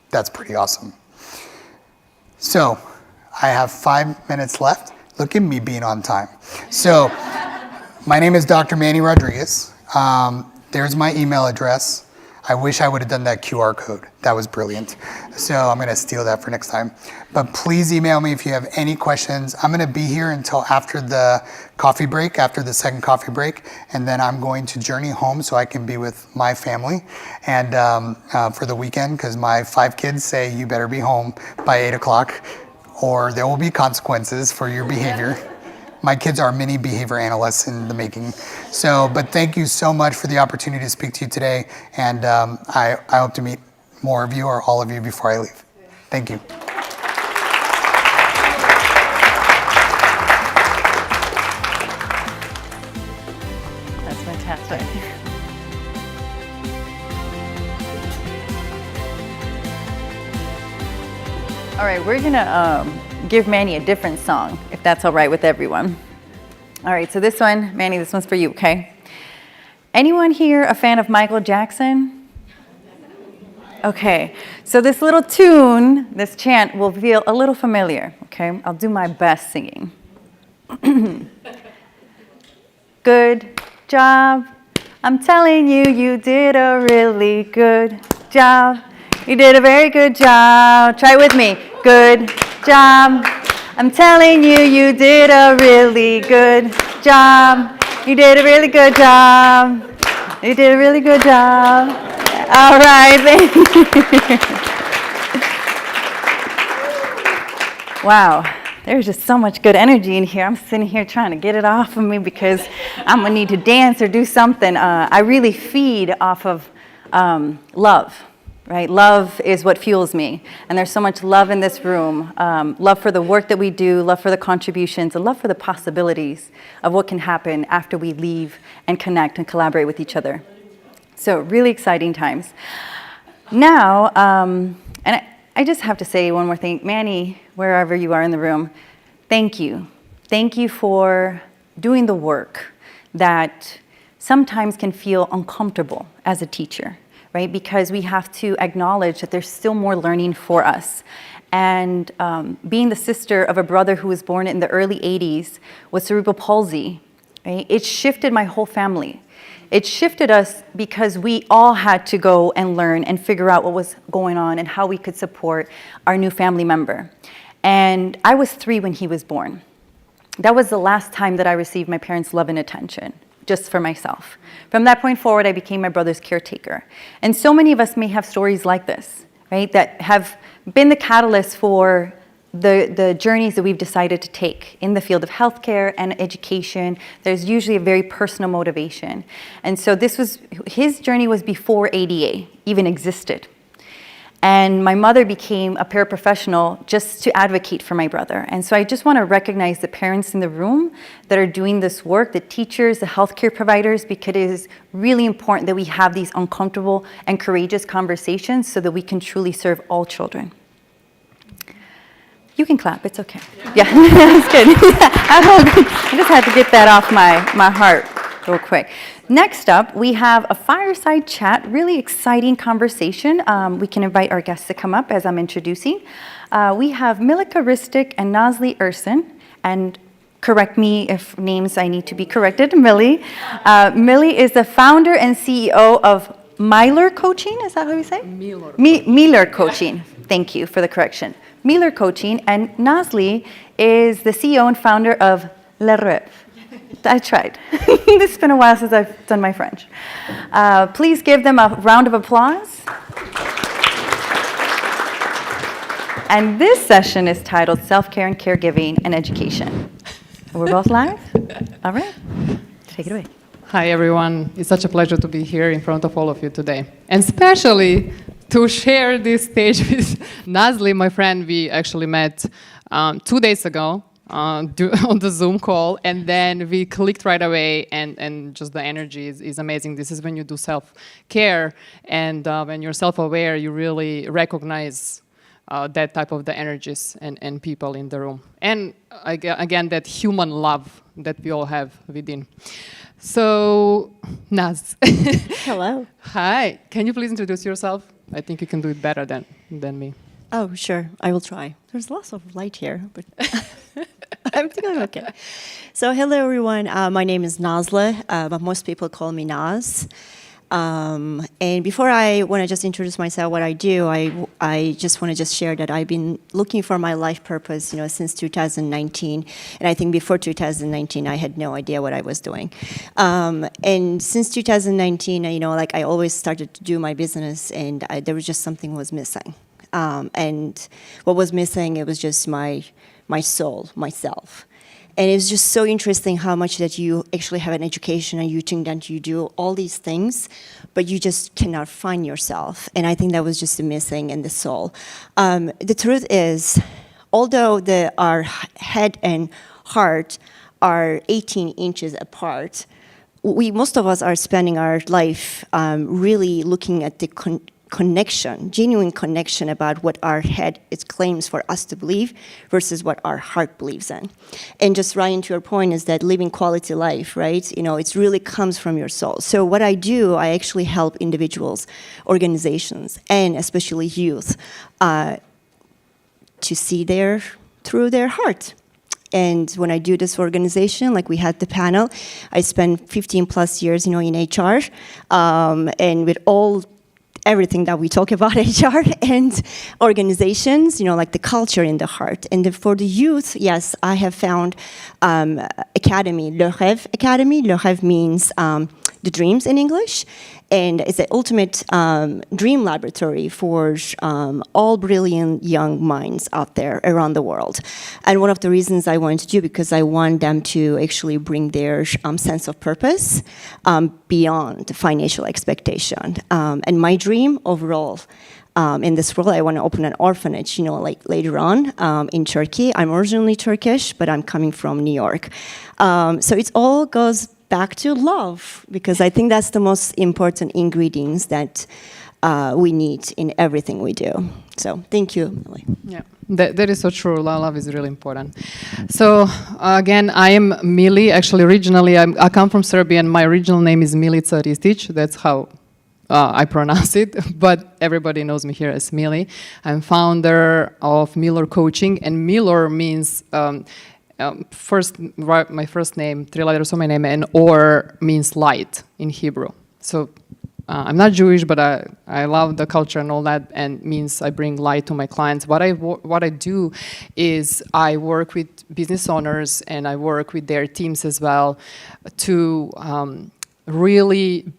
That's pretty awesome. So I have 5 minutes left. Look at me being on time. So my name is Dr. Manny Rodriguez. There's my email address. I wish I would have done that QR code. That was brilliant. So I'm going to steal that for next time. But please email me if you have any questions. I'm going to be here until after the coffee break, after the second coffee break, and then I'm going to journey home so I can be with my family and for the weekend, because my 5 kids say you better be home by 8 o'clock or there will be consequences for your behavior. My kids are mini behavior analysts in the making. So, but thank you so much for the opportunity to speak to you today. And I hope to meet more of you or all of you before I leave. Thank you. That's fantastic. All right, we're gonna give Manny a different song, if that's all right with everyone. All right, so this one, Manny, this one's for you, okay? Anyone here a fan of Michael Jackson? Okay, so this little tune, this chant will feel a little familiar, okay? I'll do my best singing. Good job. I'm telling you, you did a really good job. You did a very good job. Try it with me. Good job. I'm telling you, you did a really good job. You did a really good job. You did a really good job. All right, thank you. Wow, there's just so much good energy in here. I'm sitting here trying to get it off of me because I'm gonna need to dance or do something. I really feed off of love. Right? Love is what fuels me. And there's so much love in this room. Love for the work that we do, love for the contributions, and love for the possibilities of what can happen after we leave and connect and collaborate with each other. So really exciting times. Now, and I just have to say one more thing. Manny, wherever you are in the room, thank you. Thank you for doing the work that sometimes can feel uncomfortable as a teacher, right? Because we have to acknowledge that there's still more learning for us. And being the sister of a brother who was born in the early 80s with cerebral palsy, right? It shifted my whole family. It shifted us because we all had to go and learn and figure out what was going on and how we could support our new family member. And I was 3 when he was born. That was the last time that I received my parents' love and attention, just for myself. From that point forward, I became my brother's caretaker. And so many of us may have stories like this, right, that have been the catalyst for the journeys that we've decided to take in the field of healthcare and education. There's usually a very personal motivation. And so his journey was before ADA even existed. And my mother became a paraprofessional just to advocate for my brother. And so I just want to recognize the parents in the room that are doing this work, the teachers, the healthcare providers, because it is really important that we have these uncomfortable and courageous conversations so that we can truly serve all children. You can clap, it's okay. Yeah, that's good. I just had to get that off my heart real quick. Next up, we have a fireside chat, really exciting conversation. We can invite our guests to come up as I'm introducing. We have Milika Ristic and Nazli Ersin, and correct me if names I need to be corrected, Millie. Millie is the founder and CEO of Myler Coaching, is that how you say? Myler Coaching, thank you for the correction. Myler Coaching, and Nazli is the CEO and founder of Le Rêve. I tried. It's been a while since I've done my French. Please give them a round of applause. And this session is titled Self-Care and Caregiving and Education. We're both live? All right. Take it away. Hi, everyone. It's such a pleasure to be here in front of all of you today. And especially to share this stage with Nazli, my friend. We actually met 2 days ago on the Zoom call, and then we clicked right away, and just the energy is amazing. This is when you do self-care, and when you're self-aware, you really recognize that type of the energies and people in the room. And again, that human love that we all have within. So, Naz. Hello. Hi. Can you please introduce yourself? I think you can do it better than me. Oh, sure. I will try. There's lots of light here, but I think I'm okay. So, hello, everyone. My name is Nazla, but most people call me Naz. And before I want to just introduce myself, what I do, I just want to just share that I've been looking for my life purpose, since 2019. And I think before 2019, I had no idea what I was doing. And since 2019, I always started to do my business, and there was just something was missing. And what was missing, it was just my soul, myself. And it was just so interesting how much that you actually have an education and you think that you do all these things, but you just cannot find yourself. And I think that was just the missing in the soul. The truth is, although our head and heart are 18 inches apart, most of us are spending our life really looking at the connection, genuine connection about what our head claims for us to believe versus what our heart believes in. And just Ryan, to your point, is that living quality life, right? It really comes from your soul. So what I do, I actually help individuals, organizations, and especially youth to see through their heart. And when I do this organization, like we had the panel, I spent 15 plus years, in HR, and with everything that we talk about HR and organizations, like the culture in the heart. And for the youth, yes, I have found Academy, Le Rêve Academy. Le Rêve means the dreams in English. And it's the ultimate dream laboratory for all brilliant young minds out there around the world. And one of the reasons I wanted to do, because I want them to actually bring their sense of purpose beyond financial expectation. And my dream overall in this world, I want to open an orphanage, later on in Turkey. I'm originally Turkish, but I'm coming from New York. So it all goes back to love, because I think that's the most important ingredients that we need in everything we do. So thank you, Millie. Yeah, That is so true. Love is really important. So again, I am Mili. Actually, originally I come from Serbia, and my original name is Milica Ristic. That's how I pronounce it, but everybody knows me here as Mili. I'm founder of Miller Coaching, and Miller means my first name, 3 letters of my name, and or means light in Hebrew. So I'm not Jewish, but I love the culture and all that, and means I bring light to my clients. What I do is I work with business owners, and I work with their teams as well to really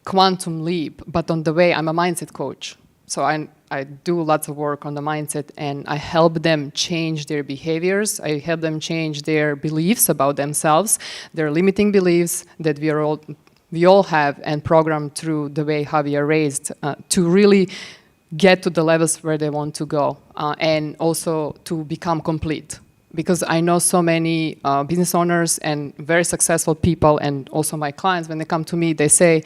quantum leap. But on the way, I'm a mindset coach. So I do lots of work on the mindset, and I help them change their behaviors. I help them change their beliefs about themselves, their limiting beliefs that we all have, and programmed through the way how we are raised to really get to the levels where they want to go, and also to become complete. Because I know so many business owners and very successful people, and also my clients, when they come to me, they say,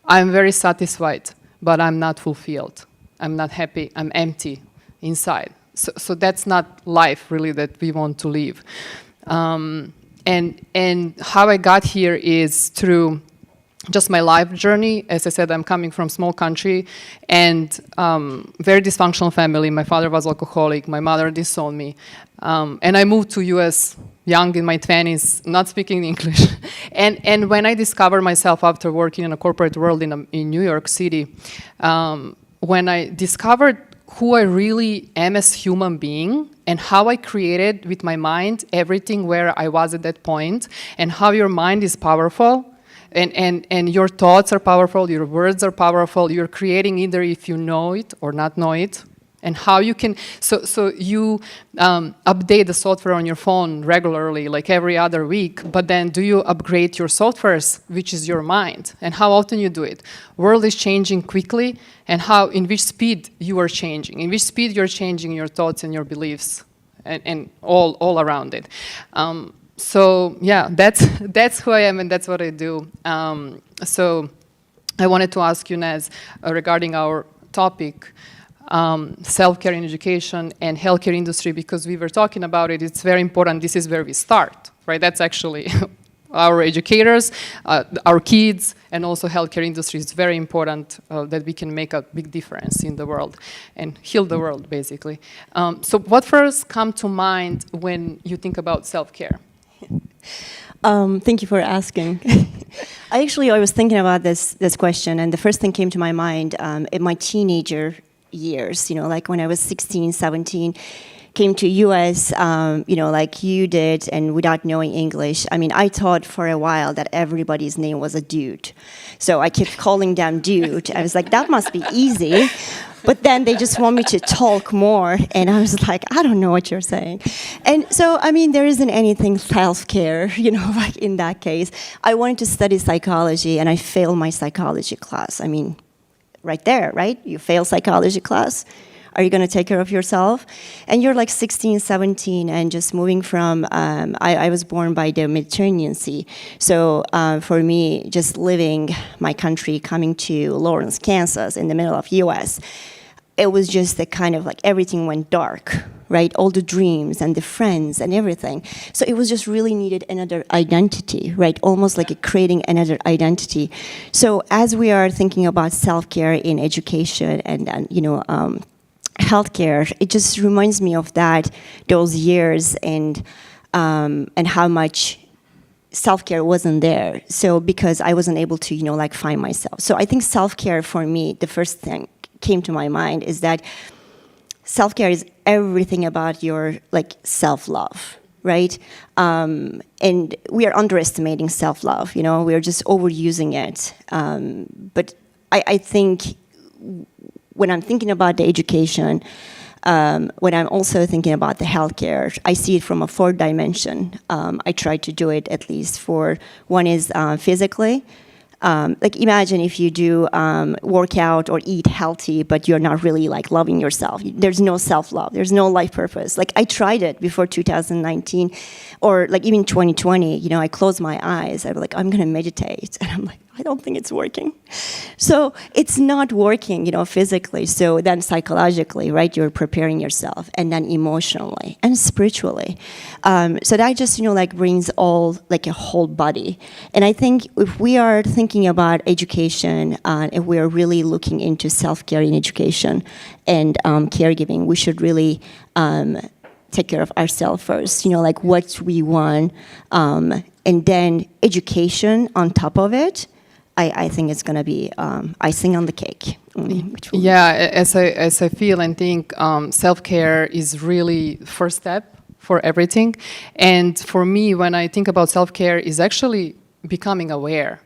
I'm very satisfied, but I'm not fulfilled. I'm not happy, I'm empty inside. So that's not life really that we want to live. And how I got here is through just my life journey. As I said, I'm coming from a small country and very dysfunctional family. My father was alcoholic, my mother disowned me. And I moved to US young in my 20s, not speaking English. And when I discovered myself after working in a corporate world in New York City, when I discovered who I really am as human being and how I created with my mind everything where I was at that point, and how your mind is powerful, and your thoughts are powerful, your words are powerful, you're creating either if you know it or not know it, and how you can, so you update the software on your phone regularly, like every other week, but then do you upgrade your softwares, which is your mind, and how often you do it? World is changing quickly, and in which speed you are changing, in which speed you're changing your thoughts and your beliefs, and all around it. So yeah, that's who I am, and that's what I do. So I wanted to ask you, Naz, regarding our topic, self-care in education and healthcare industry, because we were talking about it. It's very important. This is where we start, right? That's actually our educators, our kids, and also healthcare industry. It's very important that we can make a big difference in the world and heal the world, basically. So what first come to mind when you think about self-care? Thank you for asking. I was thinking about this question, and the first thing came to my mind in my teenager years, like when I was 16, 17, came to US, like you did, and without knowing English. I mean, I thought for a while that everybody's name was a dude. So I kept calling them dude. I was like, that must be easy. But then they just want me to talk more, and I was like, I don't know what you're saying. And so, I mean, there isn't anything self-care, like in that case. I wanted to study psychology, and I failed my psychology class. I mean, right there, right? You fail psychology class. Are you going to take care of yourself? And you're like 16, 17, and just moving from, I was born by the Mediterranean Sea. So for me, just leaving my country, coming to Lawrence, Kansas, in the middle of US, it was just the kind of like everything went dark, right? All the dreams and the friends and everything. So it was just really needed another identity, right? Almost like creating another identity. So as we are thinking about self-care in education and healthcare, it just reminds me of those years and how much self-care wasn't there. So because I wasn't able to, find myself. So I think self-care for me, the first thing came to my mind is that self-care is everything about your self-love, right? And we are underestimating self-love, we are just overusing it. But I think when I'm thinking about the education, when I'm also thinking about the healthcare, I see it from a 4 dimension. I try to do it at least for, one is physically. Imagine if you do workout or eat healthy, but you're not really loving yourself. There's no self-love. There's no life purpose. I tried it before 2019, or even 2020. I closed my eyes. I'm like, I'm gonna meditate, and I'm like, I don't think it's working. So it's not working, physically. So then psychologically, right, you're preparing yourself, and then emotionally and spiritually. So that just, brings all, like, a whole body. And I think if we are thinking about education, if we are really looking into self-care in education and caregiving, we should really take care of ourselves first, like what we want, and then education on top of it. I think it's going to be icing on the cake. Yeah, as I feel and think, self-care is really first step for everything. And for me, when I think about self-care, is actually becoming aware.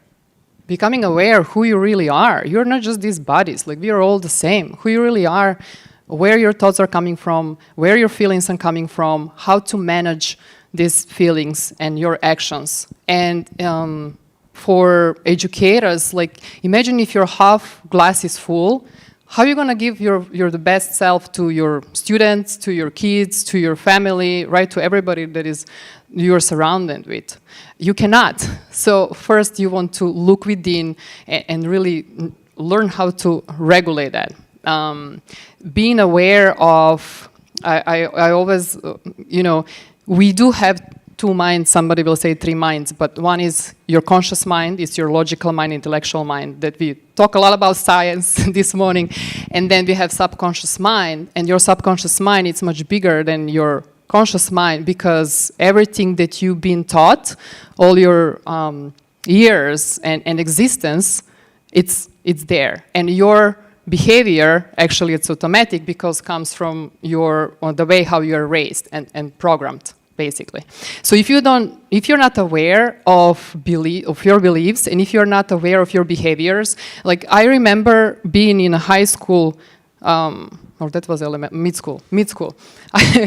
Becoming aware who you really are. You're not just these bodies. Like, we are all the same. Who you really are, where your thoughts are coming from, where your feelings are coming from, how to manage these feelings and your actions. And for educators, like, imagine if your half glass is full, how are you going to give your the best self to your students, to your kids, to your family, right, to everybody that is you're surrounded with? You cannot. So first you want to look within and really learn how to regulate that. Being aware of, I always, we do have two minds. Somebody will say three minds, but one is your conscious mind, it's your logical mind, intellectual mind, that we talk a lot about science this morning. And then we have subconscious mind, and your subconscious mind is much bigger than your conscious mind, because everything that you've been taught, all your years and existence, it's there. And your behavior, actually it's automatic, because comes from the way how you're raised and programmed, basically. So if you're not aware of your beliefs, and if you're not aware of your behaviors, like, I remember being in a high school, or that was mid school.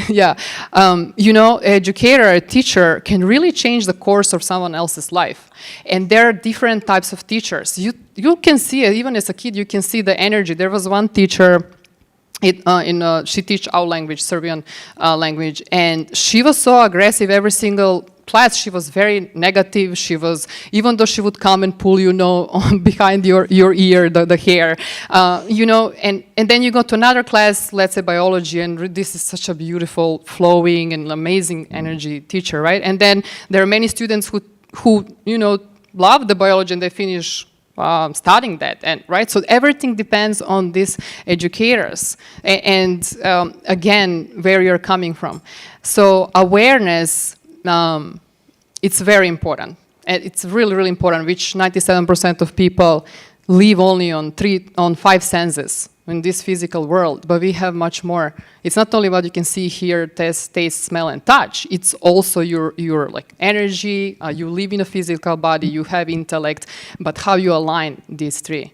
Yeah, educator, a teacher can really change the course of someone else's life. And there are different types of teachers. You can see it, even as a kid, you can see the energy. There was one teacher, she teach our language, Serbian language, and she was so aggressive every single class. She was very negative. She was, even though she would come and pull behind your ear, the hair, and then you go to another class, let's say biology, and this is such a beautiful, flowing and amazing energy teacher, right? And then there are many students who love the biology, and they finish studying that, and right. So everything depends on these educators, and again, where you're coming from. So awareness, it's very important, and it's really, really important. Which 97% of people live only on 5 senses in this physical world, but we have much more. It's not only what you can see, hear, taste, smell, and touch. It's also your like energy. You live in a physical body. You have intellect, but how you align these three.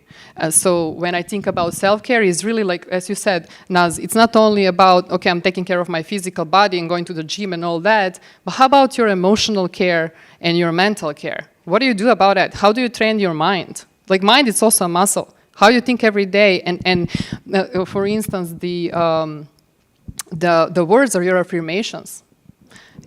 So when I think about self-care, is really like, as you said, Naz, it's not only about, okay, I'm taking care of my physical body and going to the gym and all that, but how about your emotional care and your mental care? What do you do about that? How do you train your mind? Like, mind is also a muscle. How you think every day, and for instance, the words are your affirmations,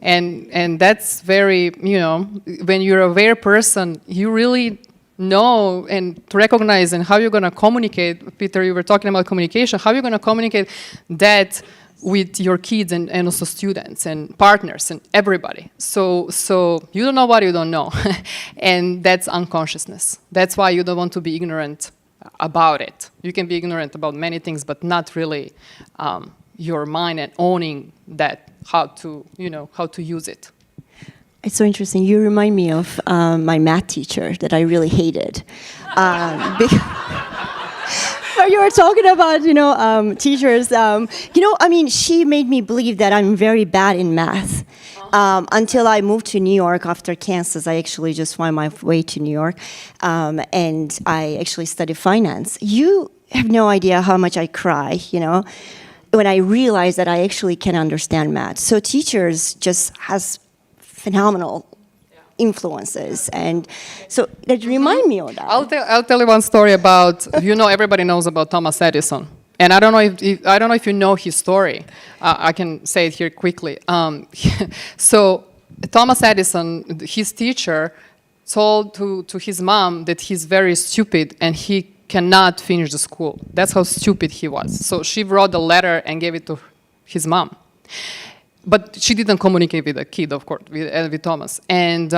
and that's very, when you're an aware person, you really know and to recognize and how you're going to communicate. Peter, you were talking about communication. How you're going to communicate that with your kids and also students and partners and everybody. So you don't know what you don't know, and that's unconsciousness. That's why you don't want to be ignorant about it. You can be ignorant about many things, but not really your mind, and owning that, how to use it. It's so interesting. You remind me of my math teacher that I really hated. You were talking about, teachers. She made me believe that I'm very bad in math. Until I moved to New York after Kansas. I actually just found my way to New York, and I actually studied finance. You have no idea how much I cry, when I realized that I actually can understand math. So teachers just has phenomenal influences, and so that remind me of that. I'll tell you one story about, everybody knows about Thomas Edison. And I don't know if you know his story. I can say it here quickly. So Thomas Edison, his teacher, told to his mom that he's very stupid and he cannot finish the school. That's how stupid he was. So she wrote a letter and gave it to his mom. But she didn't communicate with the kid, of course, with Thomas. And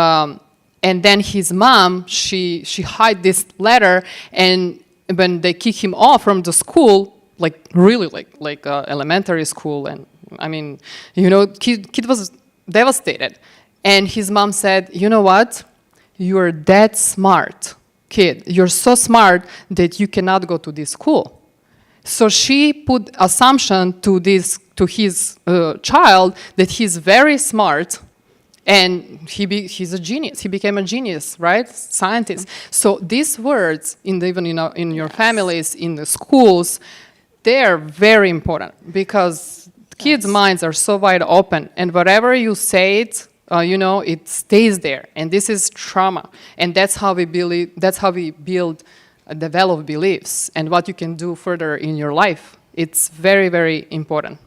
then his mom, she hid this letter, and when they kick him off from the school, like really like elementary school, and I mean, kid was devastated. And his mom said, you know what? You're that smart, kid. You're so smart that you cannot go to this school. So she put assumption to his child that he's very smart, and he's a genius. He became a genius, right? Scientist. So these words, even in your families, in the schools, they are very important because kids' minds are so wide open, and whatever you say it, it stays there, and this is trauma, and that's how we build, develop beliefs, and what you can do further in your life. It's very, very important.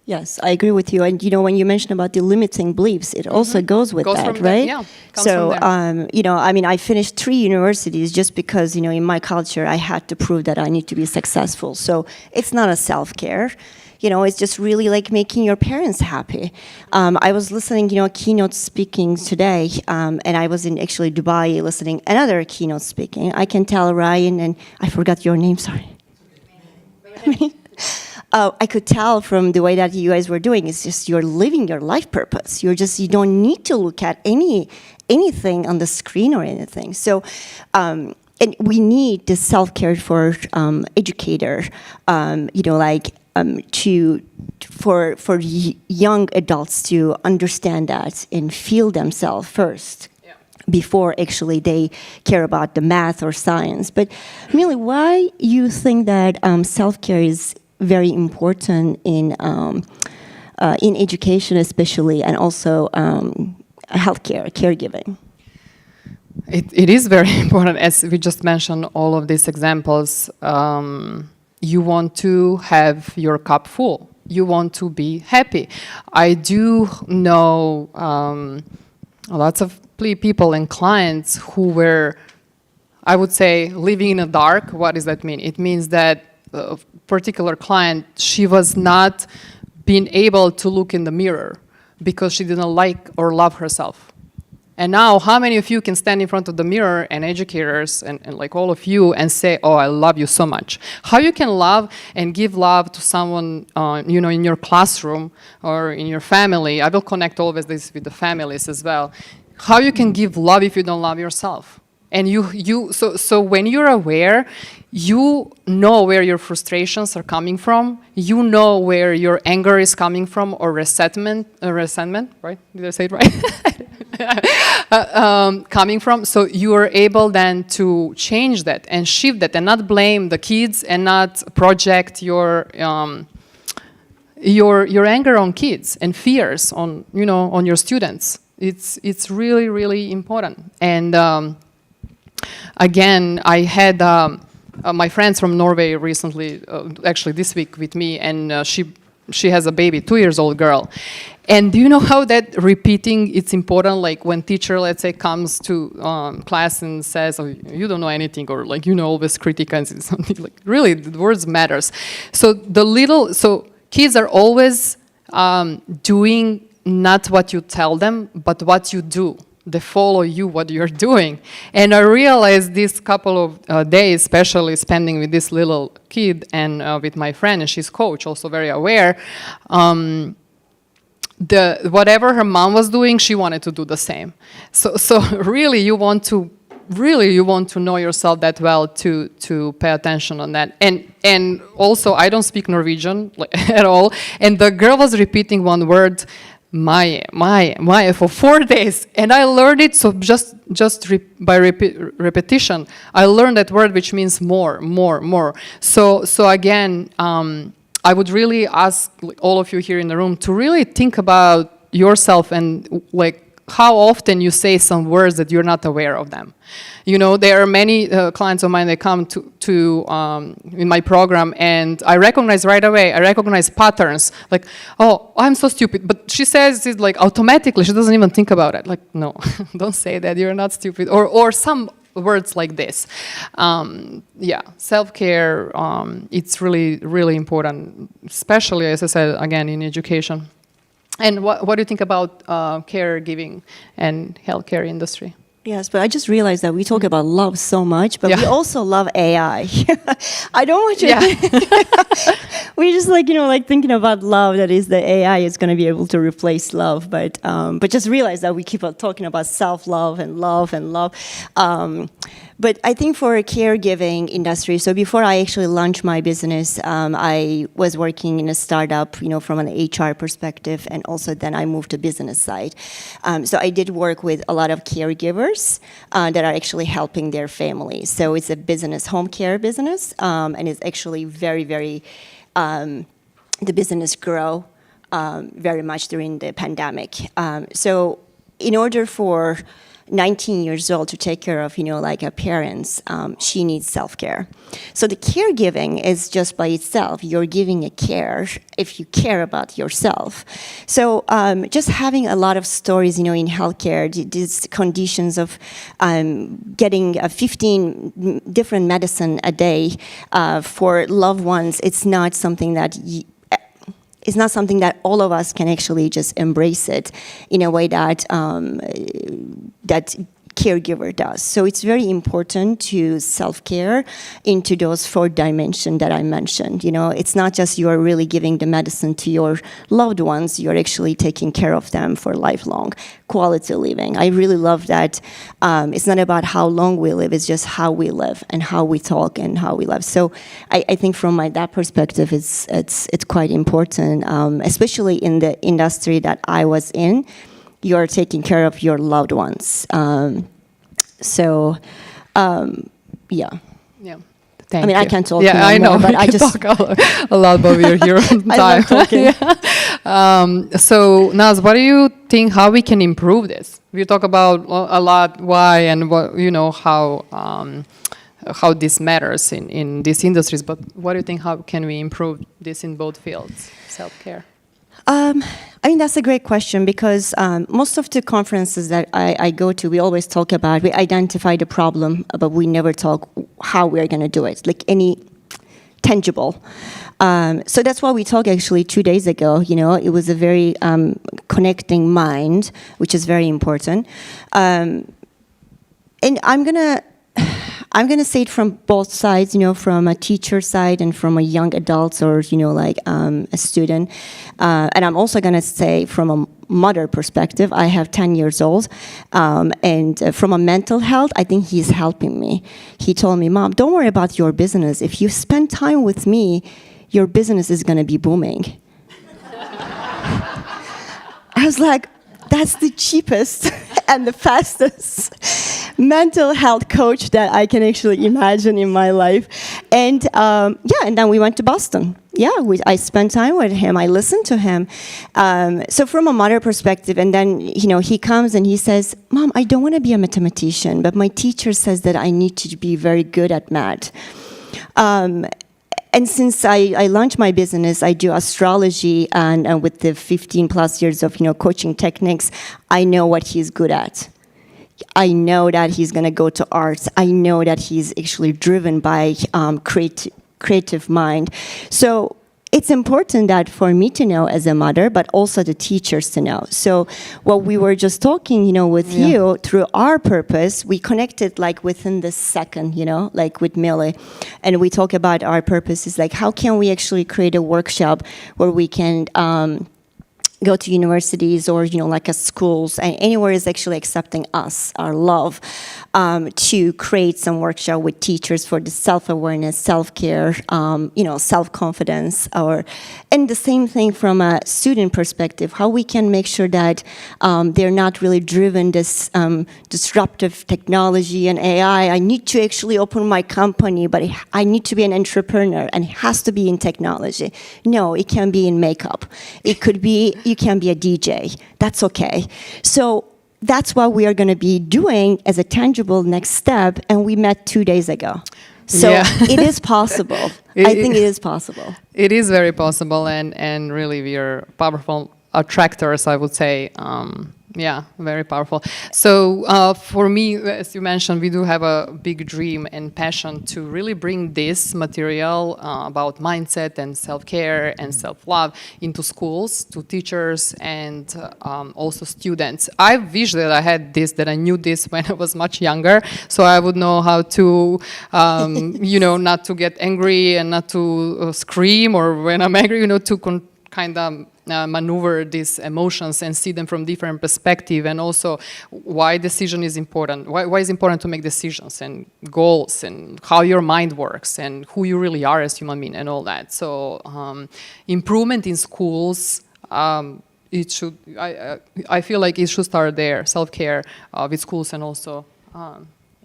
Yes, I agree with you. And when you mentioned about the limiting beliefs, it also goes with that, right? Comes from there. I finished 3 universities just because, in my culture, I had to prove that I need to be successful. So it's not a self-care. It's just really like making your parents happy. I was listening, keynote speaking today, and I was in actually Dubai listening another keynote speaking. I can tell Ryan, and I forgot your name, sorry. I could tell from the way that you guys were doing, it's just you're living your life purpose. You don't need to look at anything on the screen or anything. So, and we need the self-care for educator, for young adults to understand that and feel themselves first before actually they care about the math or science. But really, why you think that self-care is very important in education especially, and also healthcare, caregiving? It is very important, as we just mentioned all of these examples. You want to have your cup full. You want to be happy. I do know lots of people and clients who were, I would say, living in the dark. What does that mean? It means that a particular client, she was not being able to look in the mirror because she didn't like or love herself. And now, how many of you can stand in front of the mirror, and educators and like all of you, and say, oh, I love you so much? How you can love and give love to someone, in your classroom or in your family? I will connect always this with the families as well. How you can give love if you don't love yourself? And so when you're aware, you know where your frustrations are coming from. You know where your anger is coming from, or resentment, right? Did I say it right? Coming from. So you are able then to change that and shift that, and not blame the kids, and not project your anger on kids and fears on on your students. It's really, really important. And again, I had my friends from Norway recently, actually this week with me, and she has a baby, 2-year-old girl. And do you know how that repeating, it's important? Like when teacher, let's say, comes to class and says, oh, you don't know anything, or like, always criticize something, like really, the words matters. So kids are always doing not what you tell them, but what you do. They follow you, what you're doing. And I realized this couple of days, especially spending with this little kid and with my friend, and she's coach, also very aware, whatever her mom was doing, she wanted to do the same. So really, you want to know yourself that well to pay attention on that. And also, I don't speak Norwegian at all, and the girl was repeating one word, my, for 4 days, and I learned it. So by repetition, I learned that word, which means more. So again, I would really ask all of you here in the room to really think about yourself and like how often you say some words that you're not aware of them. You know, there are many clients of mine that come to in my program, and I recognize right away. I recognize patterns, like, oh, I'm so stupid. But she says it like automatically. She doesn't even think about it. Like, no, don't say that. You're not stupid. Or some words like this. Yeah, self-care. It's really, really important, especially, as I said, again, in education. And what do you think about caregiving and healthcare industry? Yes, but I just realized that we talk about love so much, but we also love AI. I don't want you to we just like, you know, like thinking about love, that is the AI is going to be able to replace love, but just realize that we keep on talking about self-love and love and love. But I think for a caregiving industry, so before I actually launched my business, I was working in a startup, you know, from an HR perspective, and also then I moved to business side. So I did work with a lot of caregivers that are actually helping their families. So it's a business, home care business, and it's actually very, very, the business grow very much during the pandemic. So in order for 19 years old to take care of, you know, like her parents, she needs self-care. So the caregiving is just by itself, you're giving a care if you care about yourself. So just having a lot of stories, you know, in healthcare, these conditions of getting 15 different medicine a day for loved ones, it's not something that it's not something that all of us can actually just embrace it in a way that that caregiver does. So it's very important to self-care into those 4 dimensions that I mentioned. You know, it's not just you are really giving the medicine to your loved ones, you're actually taking care of them for lifelong quality living. I really love that. It's not about how long we live, it's just how we live and how we talk and how we live. So I think from that perspective, it's quite important, especially in the industry that I was in. You're taking care of your loved ones. Yeah. Yeah. I mean, I can't talk I know, more, but I just talk a lot, but we're here on time. I love talking. So, Naz, what do you think? How we can improve this? We talk about a lot why and what, you know, how this matters in these industries. But what do you think? How can we improve this in both fields, self-care? I mean, that's a great question, because most of the conferences that I go to, we always talk about, we identify the problem, but we never talk how we're going to do it, like any tangible. So that's why we talked actually 2 days ago. You know, it was a very connecting mind, which is very important. And I'm gonna say it from both sides, you know, from a teacher side and from a young adult or, you know, like a student. And I'm also gonna say from a mother perspective, I have 10 years old. And from a mental health, I think he's helping me. He told me, Mom, don't worry about your business. If you spend time with me, your business is gonna be booming. I was like, that's the cheapest and the fastest mental health coach that I can actually imagine in my life. And and then we went to Boston. I spent time with him. I listened to him. So from a mother perspective, and then, you know, he comes and he says, Mom, I don't want to be a mathematician, but my teacher says that I need to be very good at math. And since I launched my business, I do astrology, and with the 15 plus years of, you know, coaching techniques, I know what he's good at. I know that he's going to go to arts. I know that he's actually driven by creative mind. So it's important that for me to know as a mother, but also the teachers to know. So what we were just talking, you know, with you, through our purpose, we connected like within this second, you know, like with Millie. And we talk about our purpose is like, how can we actually create a workshop where we can go to universities or, you know, like a schools and anywhere is actually accepting us, our love, to create some workshop with teachers for the self-awareness, self-care, you know, self-confidence, and the same thing from a student perspective, how we can make sure that they're not really driven this disruptive technology and AI. I need to actually open my company, but I need to be an entrepreneur and it has to be in technology. No, it can be in makeup. It could be, you can be a DJ. That's okay. So that's what we are going to be doing as a tangible next step, and we met 2 days ago. So it is possible. I think it is possible. It is very possible, and really we are powerful attractors, I would say. Yeah, very powerful. So for me, as you mentioned, we do have a big dream and passion to really bring this material about mindset and self-care and self-love into schools, to teachers and also students. I wish that I had this, that I knew this when I was much younger, so I would know how to, not to get angry and not to scream, or when I'm angry, to kind of maneuver these emotions and see them from different perspective, and also why decision is important. Why is important to make decisions and goals, and how your mind works, and who you really are as human being, and all that. So improvement in schools, it should. I feel like it should start there. Self-care with schools, and also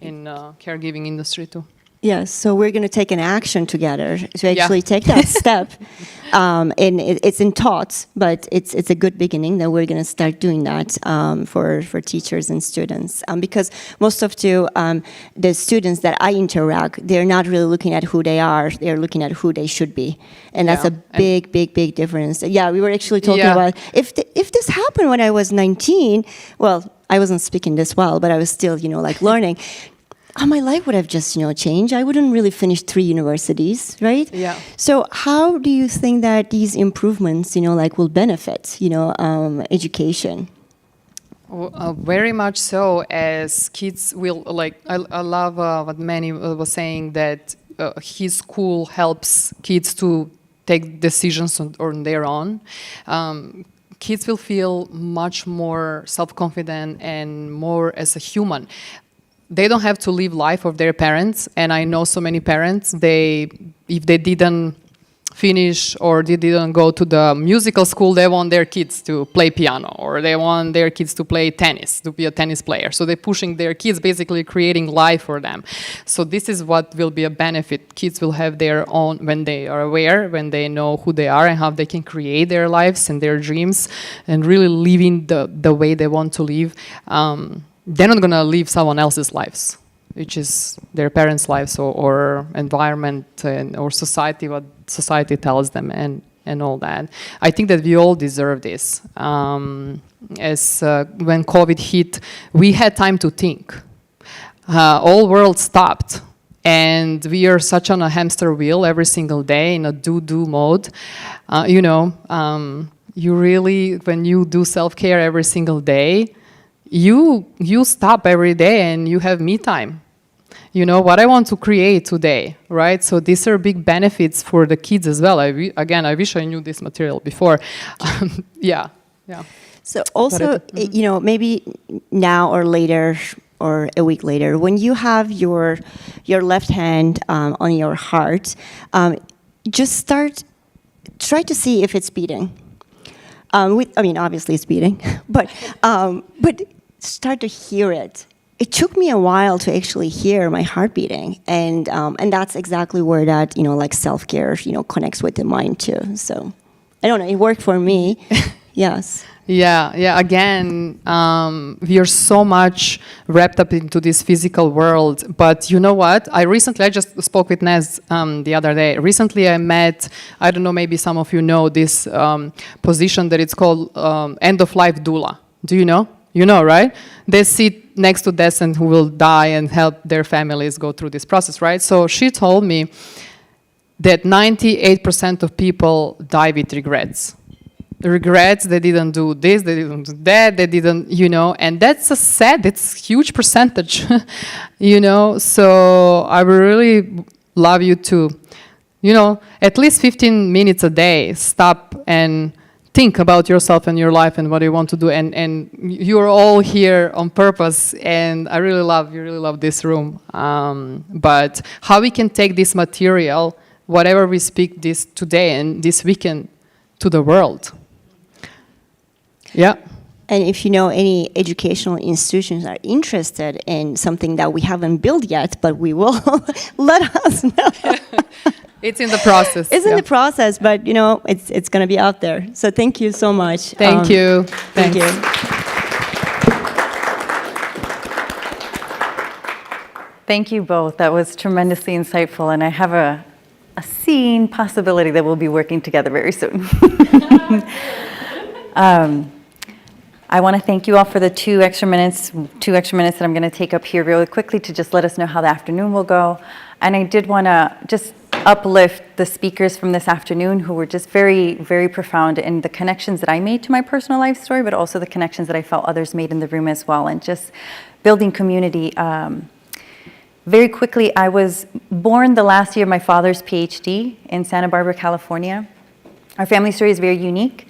in caregiving industry too. Yes, so we're going to take an action together to actually take that step. And it's in thoughts, but it's a good beginning that we're going to start doing that for teachers and students. Because most of the students that I interact, they're not really looking at who they are, they're looking at who they should be. And that's a big difference. Yeah, we were actually talking about, if this happened when I was 19, well, I wasn't speaking this well, but I was still, learning. My life would have just, changed. I wouldn't really finish 3 universities, right? Yeah. So how do you think that these improvements, will benefit, education? Very much so, as kids will, I love what Manny was saying, that his school helps kids to take decisions on their own. Kids will feel much more self-confident and more as a human. They don't have to live life of their parents, and I know so many parents, if they didn't finish or they didn't go to the musical school, they want their kids to play piano, or they want their kids to play tennis, to be a tennis player. So they're pushing their kids, basically creating life for them. So this is what will be a benefit. Kids will have their own, when they are aware, when they know who they are and how they can create their lives and their dreams, and really living the way they want to live. They're not going to live someone else's lives, which is their parents' lives, or environment or society, what society tells them, and all that. I think that we all deserve this. When COVID hit, we had time to think. All world stopped. And we are such on a hamster wheel every single day in a do mode. You really, when you do self-care every single day, you stop every day and you have me time. What I want to create today, right? So these are big benefits for the kids as well. I wish I knew this material before. Yeah. So also, maybe now or later, or a week later, when you have your left hand on your heart, just try to see if it's beating. Obviously it's beating, but start to hear it. It took me a while to actually hear my heart beating, and that's exactly where that self-care connects with the mind too. So I don't know, it worked for me. Yes. Yeah. Again, we are so much wrapped up into this physical world. But you know what? I just spoke with Nez the other day. Recently, I met, I don't know, maybe some of you know this position that it's called end-of-life doula. Do you know? You know, right? They sit next to deaths and who will die and help their families go through this process, right? So she told me that 98% of people die with regrets. Regrets, they didn't do this, they didn't do that, they didn't, and that's it's a huge percentage, so I would really love you to, at least 15 minutes a day, stop and think about yourself and your life and what you want to do, and you're all here on purpose, and I really love this room, but how we can take this material, whatever we speak this today and this weekend, to the world. Yeah. And if any educational institutions are interested in something that we haven't built yet, but we will, let us know. It's in the process. It's in the process, but it's going to be out there. So thank you so much. Thank you. Thank you. Thank you both. That was tremendously insightful, and I have a seen possibility that we'll be working together very soon. I want to thank you all for the 2 extra minutes that I'm going to take up here really quickly to just let us know how the afternoon will go. And I did want to just uplift the speakers from this afternoon who were just very, very profound in the connections that I made to my personal life story, but also the connections that I felt others made in the room as well, and just building community. Very quickly, I was born the last year of my father's PhD in Santa Barbara, California. Our family story is very unique.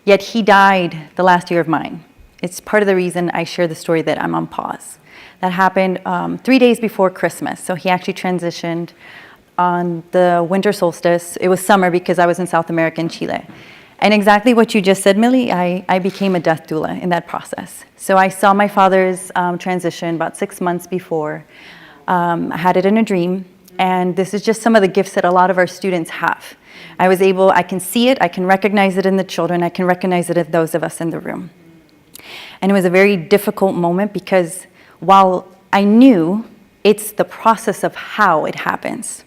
Yet he died the last year of mine. It's part of the reason I share the story that I'm on pause. That happened 3 days before Christmas. So he actually transitioned on the winter solstice. It was summer because I was in South America in Chile. And exactly what you just said, Millie, I became a death doula in that process. So I saw my father's transition about 6 months before. I had it in a dream. And this is just some of the gifts that a lot of our students have. I can see it, I can recognize it in the children, I can recognize it in those of us in the room. And it was a very difficult moment because while I knew it's the process of how it happens,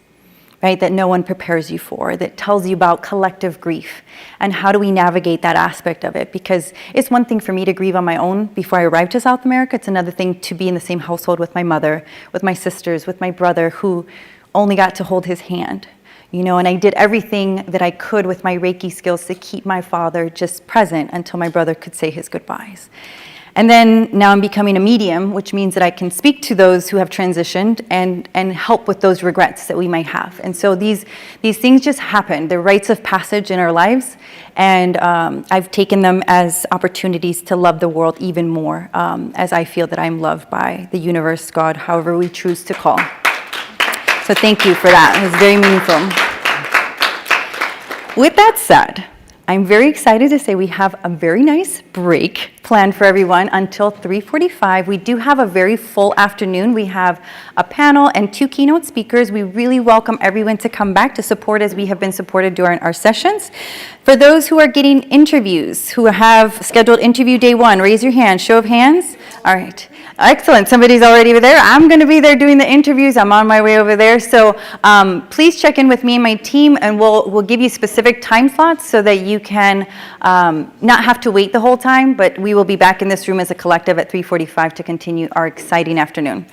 right, that no one prepares you for, that tells you about collective grief and how do we navigate that aspect of it, because it's one thing for me to grieve on my own before I arrived to South America, it's another thing to be in the same household with my mother, with my sisters, with my brother who only got to hold his hand. You know, and I did everything that I could with my Reiki skills to keep my father just present until my brother could say his goodbyes. And then now I'm becoming a medium, which means that I can speak to those who have transitioned and help with those regrets that we might have. And so these things just happen. They're rites of passage in our lives. And I've taken them as opportunities to love the world even more, as I feel that I'm loved by the universe, God, however we choose to call. So thank you for that. It was very meaningful. With that said, I'm very excited to say we have a very nice break planned for everyone until 3:45. We do have a very full afternoon. We have a panel and 2 keynote speakers. We really welcome everyone to come back to support as we have been supported during our sessions. For those who are getting interviews, who have scheduled interview day 1, raise your hand, show of hands. All right. Excellent. Somebody's already there. I'm going to be there doing the interviews. I'm on my way over there. So please check in with me and my team, and we'll give you specific time slots so that you can not have to wait the whole time, but we will be back in this room as a collective at 3:45 to continue our exciting afternoon.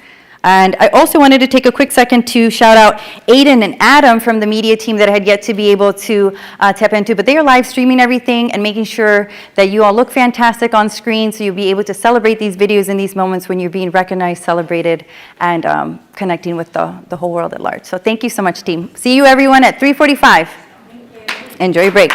And I also wanted to take a quick second to shout out Aiden and Adam from the media team that I had yet to be able to tap into, but they are live streaming everything and making sure that you all look fantastic on screen so you'll be able to celebrate these videos and these moments when you're being recognized, celebrated, and connecting with the whole world at large. So thank you so much, team. See you everyone at 3:45. Enjoy your break.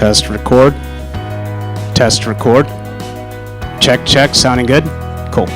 Test record. Test record. Check, check. Sounding good? Cool.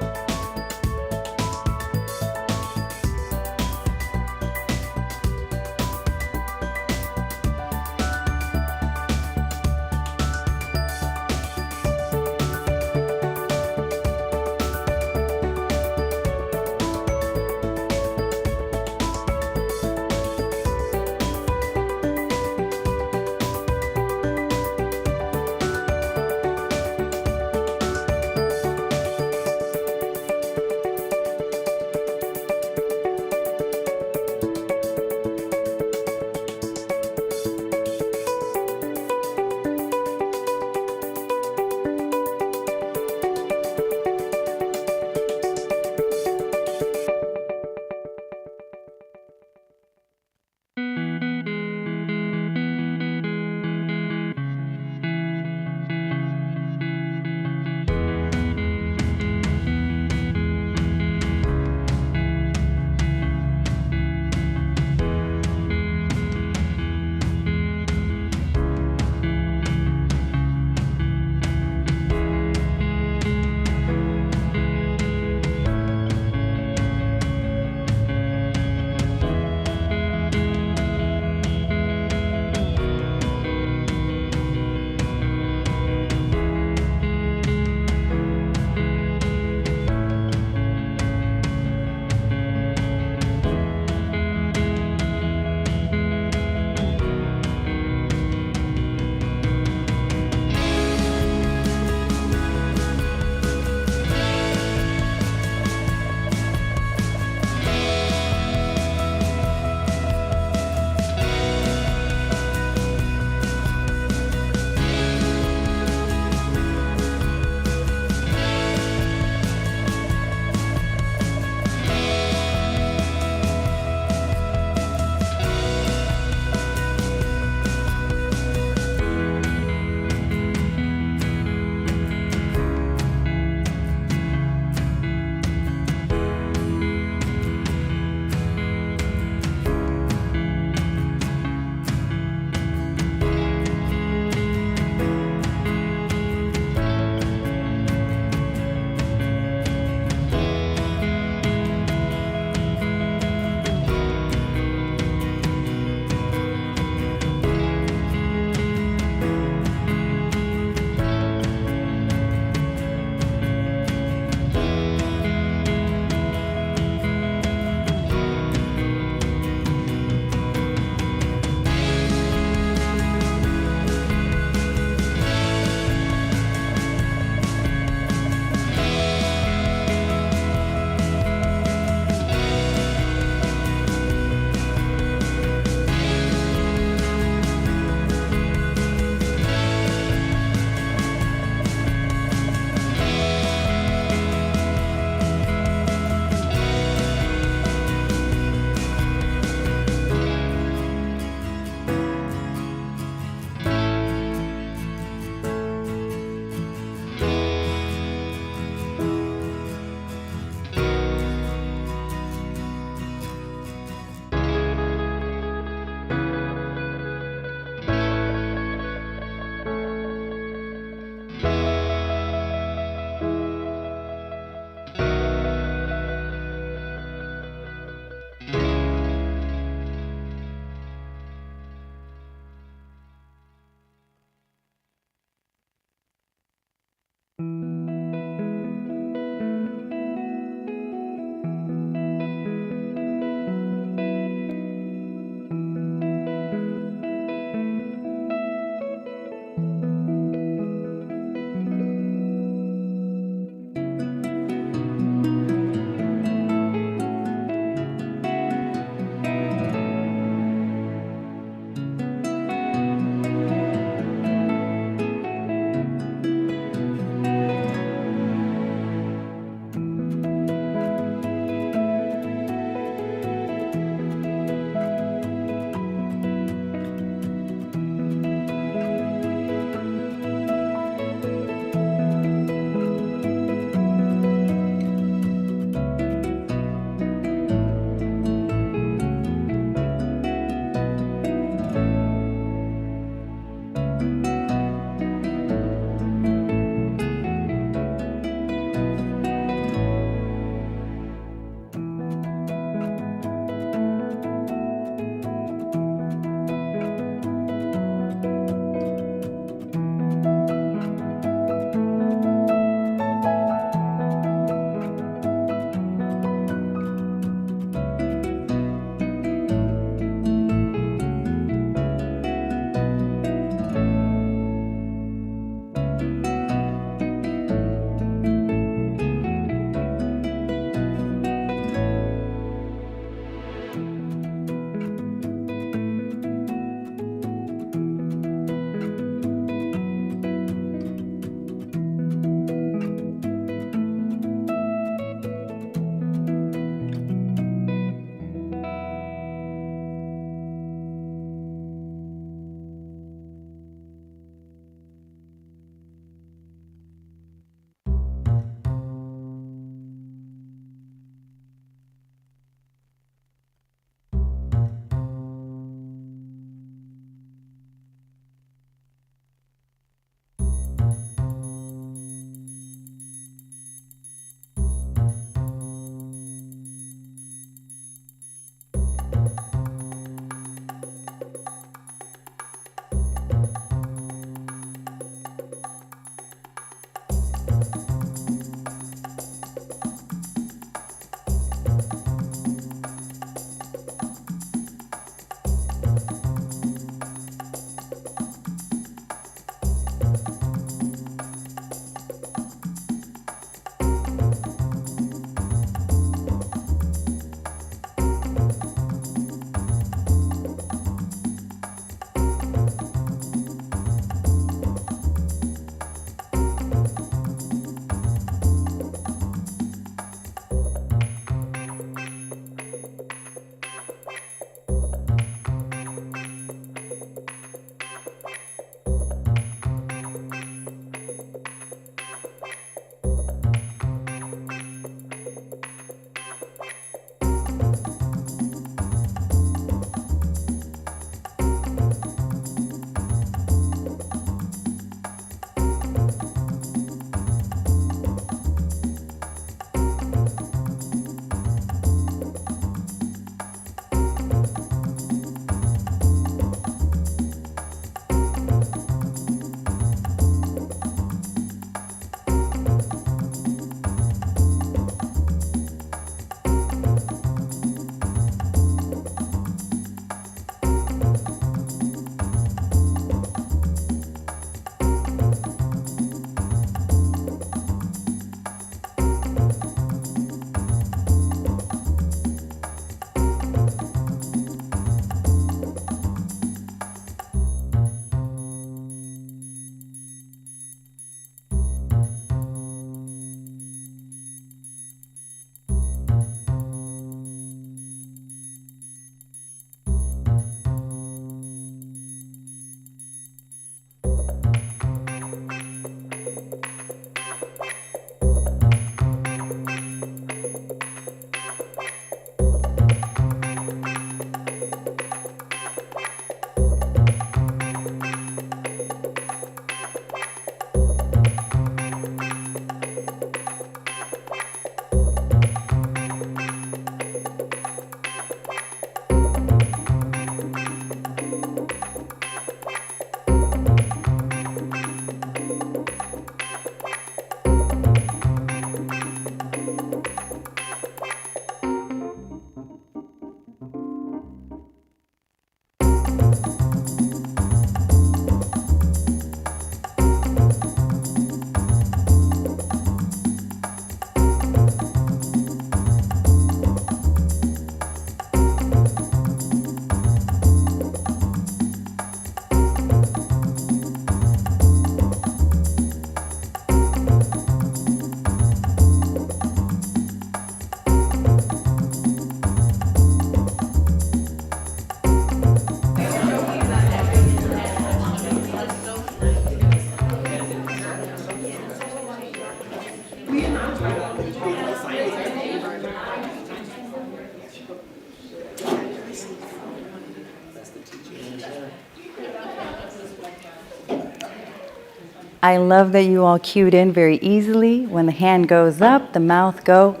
I love that you all cued in very easily. When the hand goes up, the mouth go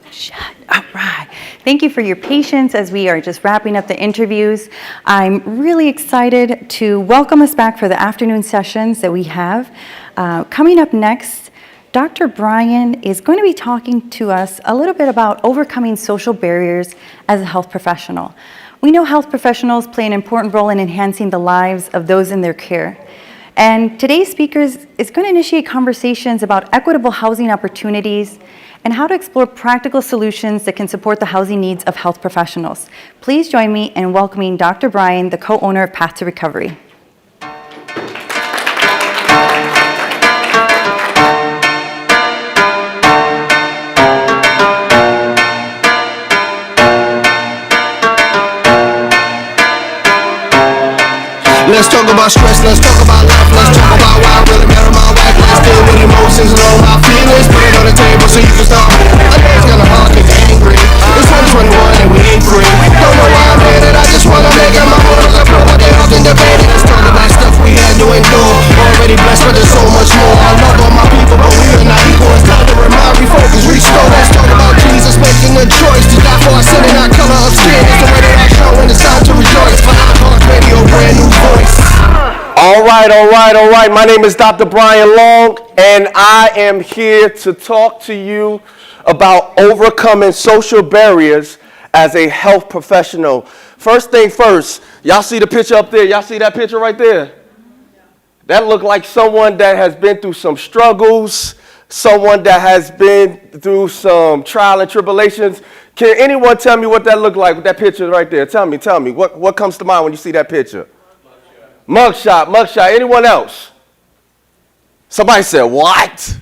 shut. All right. Thank you for your patience as we are just wrapping up the interviews. I'm really excited to welcome us back for the afternoon sessions that we have. Coming up next, Dr. Brian is going to be talking to us a little bit about overcoming social barriers as a health professional. We know health professionals play an important role in enhancing the lives of those in their care. And today's speaker is going to initiate conversations about equitable housing opportunities and how to explore practical solutions that can support the housing needs of health professionals. Please join me in welcoming Dr. Brian, the co-owner of Path to Recovery. Let's talk about stress, let's talk about life, let's talk about why I really marry my wife. Let's deal with emotions and all my feelings. Put it on the table so you can stop. I know it's kinda hard cause you're angry. It's 2021 and we ain't free. Don't know why I made it, I just wanna make it. My motives are pure, but they often debated. Let's talk about stuff we had to endure. Already blessed, but there's so much more. I love all my people, but we are not equal. It's time to remind, refocus, restore. Let's talk about Jesus making the choice to die for our sin and our color of skin. It's the way that I show and it's time to rejoice. For iHeart Radio, brand new voice. All right. My name is Dr. Brian Long, and I am here to talk to you about overcoming social barriers as a health professional. First thing first, y'all see the picture up there? Y'all see that picture right there? That looked like someone that has been through some struggles, someone that has been through some trial and tribulations. Can anyone tell me what that looked like with that picture right there? Tell me. What comes to mind when you see that picture? Mugshot. Anyone else? Somebody said, what?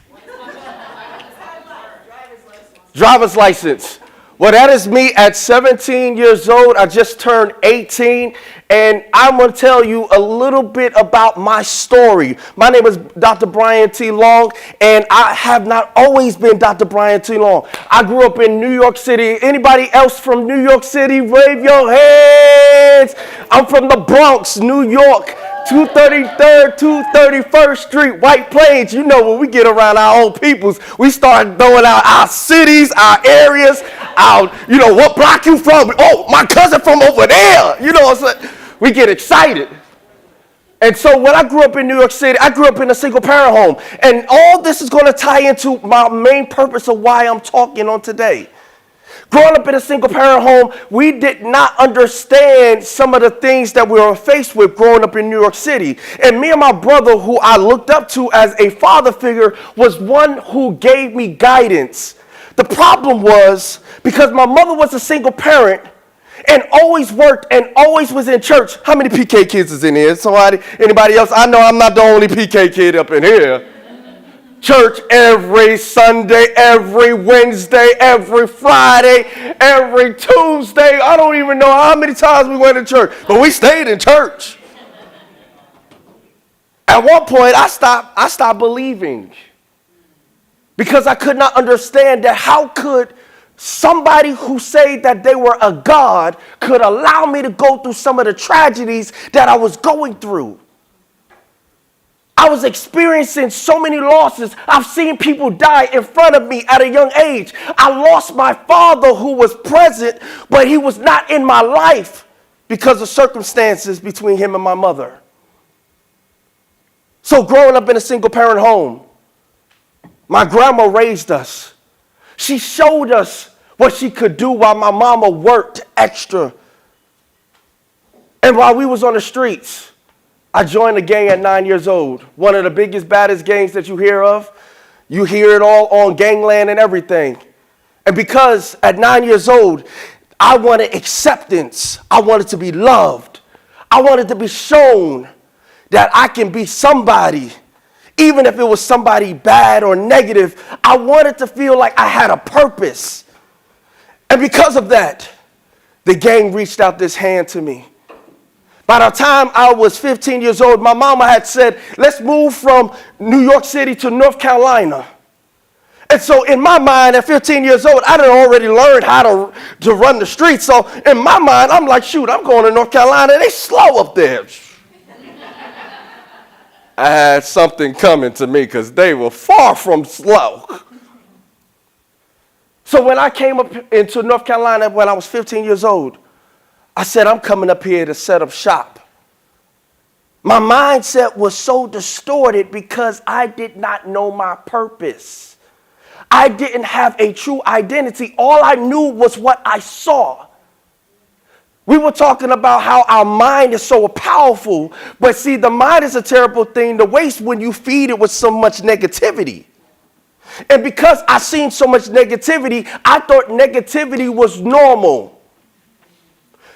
Driver's license. Well, that is me at 17 years old. I just turned 18, and I'm going to tell you a little bit about my story. My name is Dr. Brian T. Long, and I have not always been Dr. Brian T. Long. I grew up in New York City. Anybody else from New York City? Wave your hands. I'm from the Bronx, New York. 233rd, 231st Street, White Plains. You know, when we get around our own peoples, we start throwing out our cities, our areas, what block you from? Oh, my cousin from over there. You know what I'm saying? We get excited. And so when I grew up in New York City, I grew up in a single parent home. And all this is going to tie into my main purpose of why I'm talking on today. Growing up in a single parent home, we did not understand some of the things that we were faced with growing up in New York City. And me and my brother, who I looked up to as a father figure, was one who gave me guidance. The problem was, because my mother was a single parent and always worked and always was in church. How many PK kids is in here? Anybody else? I know I'm not the only PK kid up in here. Church every Sunday, every Wednesday, every Friday, every Tuesday. I don't even know how many times we went to church, but we stayed in church. At one point, I stopped believing because I could not understand that how could somebody who said that they were a God could allow me to go through some of the tragedies that I was going through. I was experiencing so many losses. I've seen people die in front of me at a young age. I lost my father who was present, but he was not in my life because of circumstances between him and my mother. So growing up in a single parent home, my grandma raised us. She showed us what she could do while my mama worked extra. And while we was on the streets, I joined a gang at 9 years old. One of the biggest, baddest gangs that you hear of. You hear it all on Gangland and everything. And because at 9 years old, I wanted acceptance. I wanted to be loved. I wanted to be shown that I can be somebody, even if it was somebody bad or negative. I wanted to feel like I had a purpose. And because of that, the gang reached out this hand to me. By the time I was 15 years old, my mama had said, let's move from New York City to North Carolina. And so in my mind, at 15 years old, I had already learned how to run the streets. So in my mind, I'm like, shoot, I'm going to North Carolina. They slow up there. I had something coming to me because they were far from slow. So when I came up into North Carolina when I was 15 years old, I said, I'm coming up here to set up shop. My mindset was so distorted because I did not know my purpose. I didn't have a true identity. All I knew was what I saw. We were talking about how our mind is so powerful, but see, the mind is a terrible thing to waste when you feed it with so much negativity. And because I seen so much negativity, I thought negativity was normal.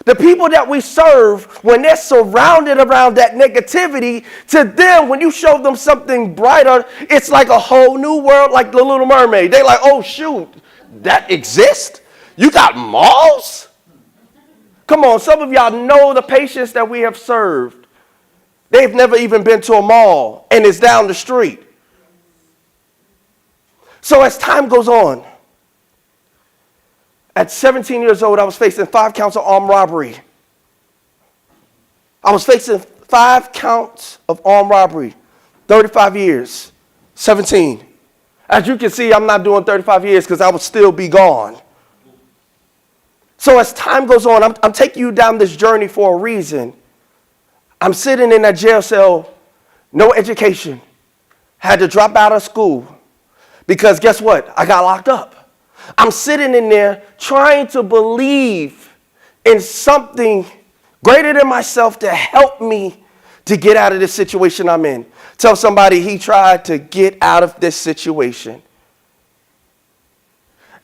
The people that we serve, when they're surrounded around that negativity, to them, when you show them something brighter, it's like a whole new world, like the Little Mermaid. They're like, oh, shoot, that exists? You got malls? Come on, some of y'all know the patients that we have served. They've never even been to a mall, and it's down the street. So as time goes on, at 17 years old, I was facing 5 counts of armed robbery. I was facing 5 counts of armed robbery, 35 years, 17. As you can see, I'm not doing 35 years because I would still be gone. So as time goes on, I'm taking you down this journey for a reason. I'm sitting in that jail cell, no education, had to drop out of school because guess what? I got locked up. I'm sitting in there trying to believe in something greater than myself to help me to get out of this situation I'm in. Tell somebody he tried to get out of this situation.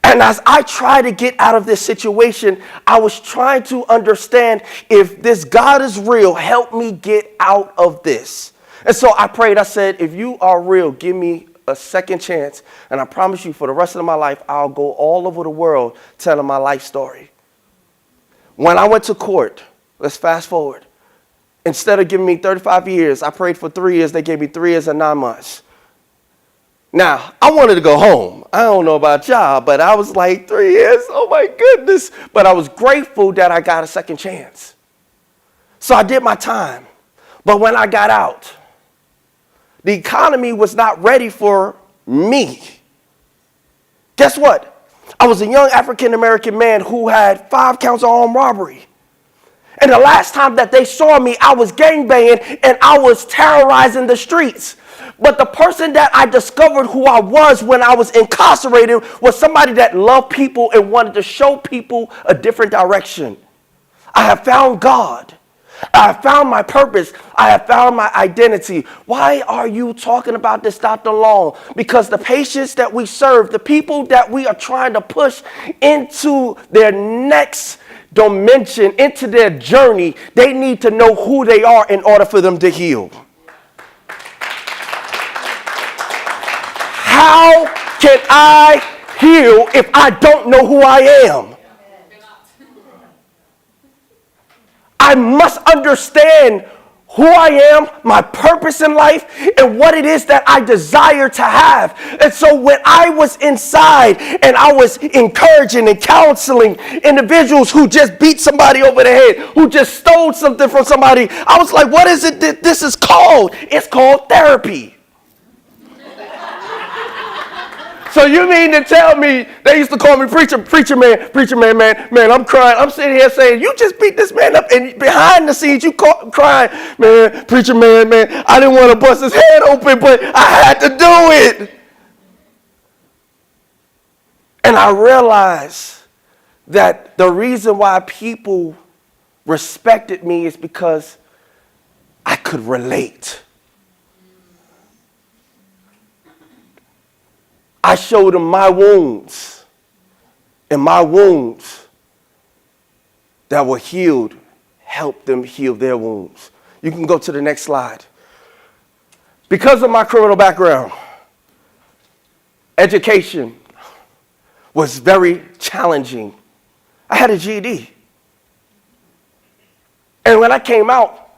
And as I try to get out of this situation, I was trying to understand if this God is real, help me get out of this. And so I prayed, I said, if you are real, give me a second chance. And I promise you for the rest of my life, I'll go all over the world telling my life story. When I went to court, let's fast forward. Instead of giving me 35 years, I prayed for 3 years. They gave me 3 years and 9 months. Now, I wanted to go home. I don't know about y'all, but I was like, 3 years? Oh, my goodness. But I was grateful that I got a second chance. So I did my time. But when I got out, the economy was not ready for me. Guess what? I was a young African-American man who had 5 counts of armed robbery. And the last time that they saw me, I was gangbanging and I was terrorizing the streets. But the person that I discovered who I was when I was incarcerated was somebody that loved people and wanted to show people a different direction. I have found God. I have found my purpose. I have found my identity. Why are you talking about this, Dr. Long? Because the patients that we serve, the people that we are trying to push into their next dimension, into their journey, they need to know who they are in order for them to heal. How can I heal if I don't know who I am? I must understand who I am, my purpose in life, and what it is that I desire to have. And so when I was inside and I was encouraging and counseling individuals who just beat somebody over the head, who just stole something from somebody, I was like, what is it that this is called? It's called therapy. So you mean to tell me, they used to call me preacher man, I'm crying. I'm sitting here saying, you just beat this man up, and behind the scenes you crying, man, preacher man, I didn't want to bust his head open, but I had to do it. And I realized that the reason why people respected me is because I could relate. I showed them my wounds, and my wounds that were healed helped them heal their wounds. You can go to the next slide. Because of my criminal background, education was very challenging. I had a GED. And when I came out,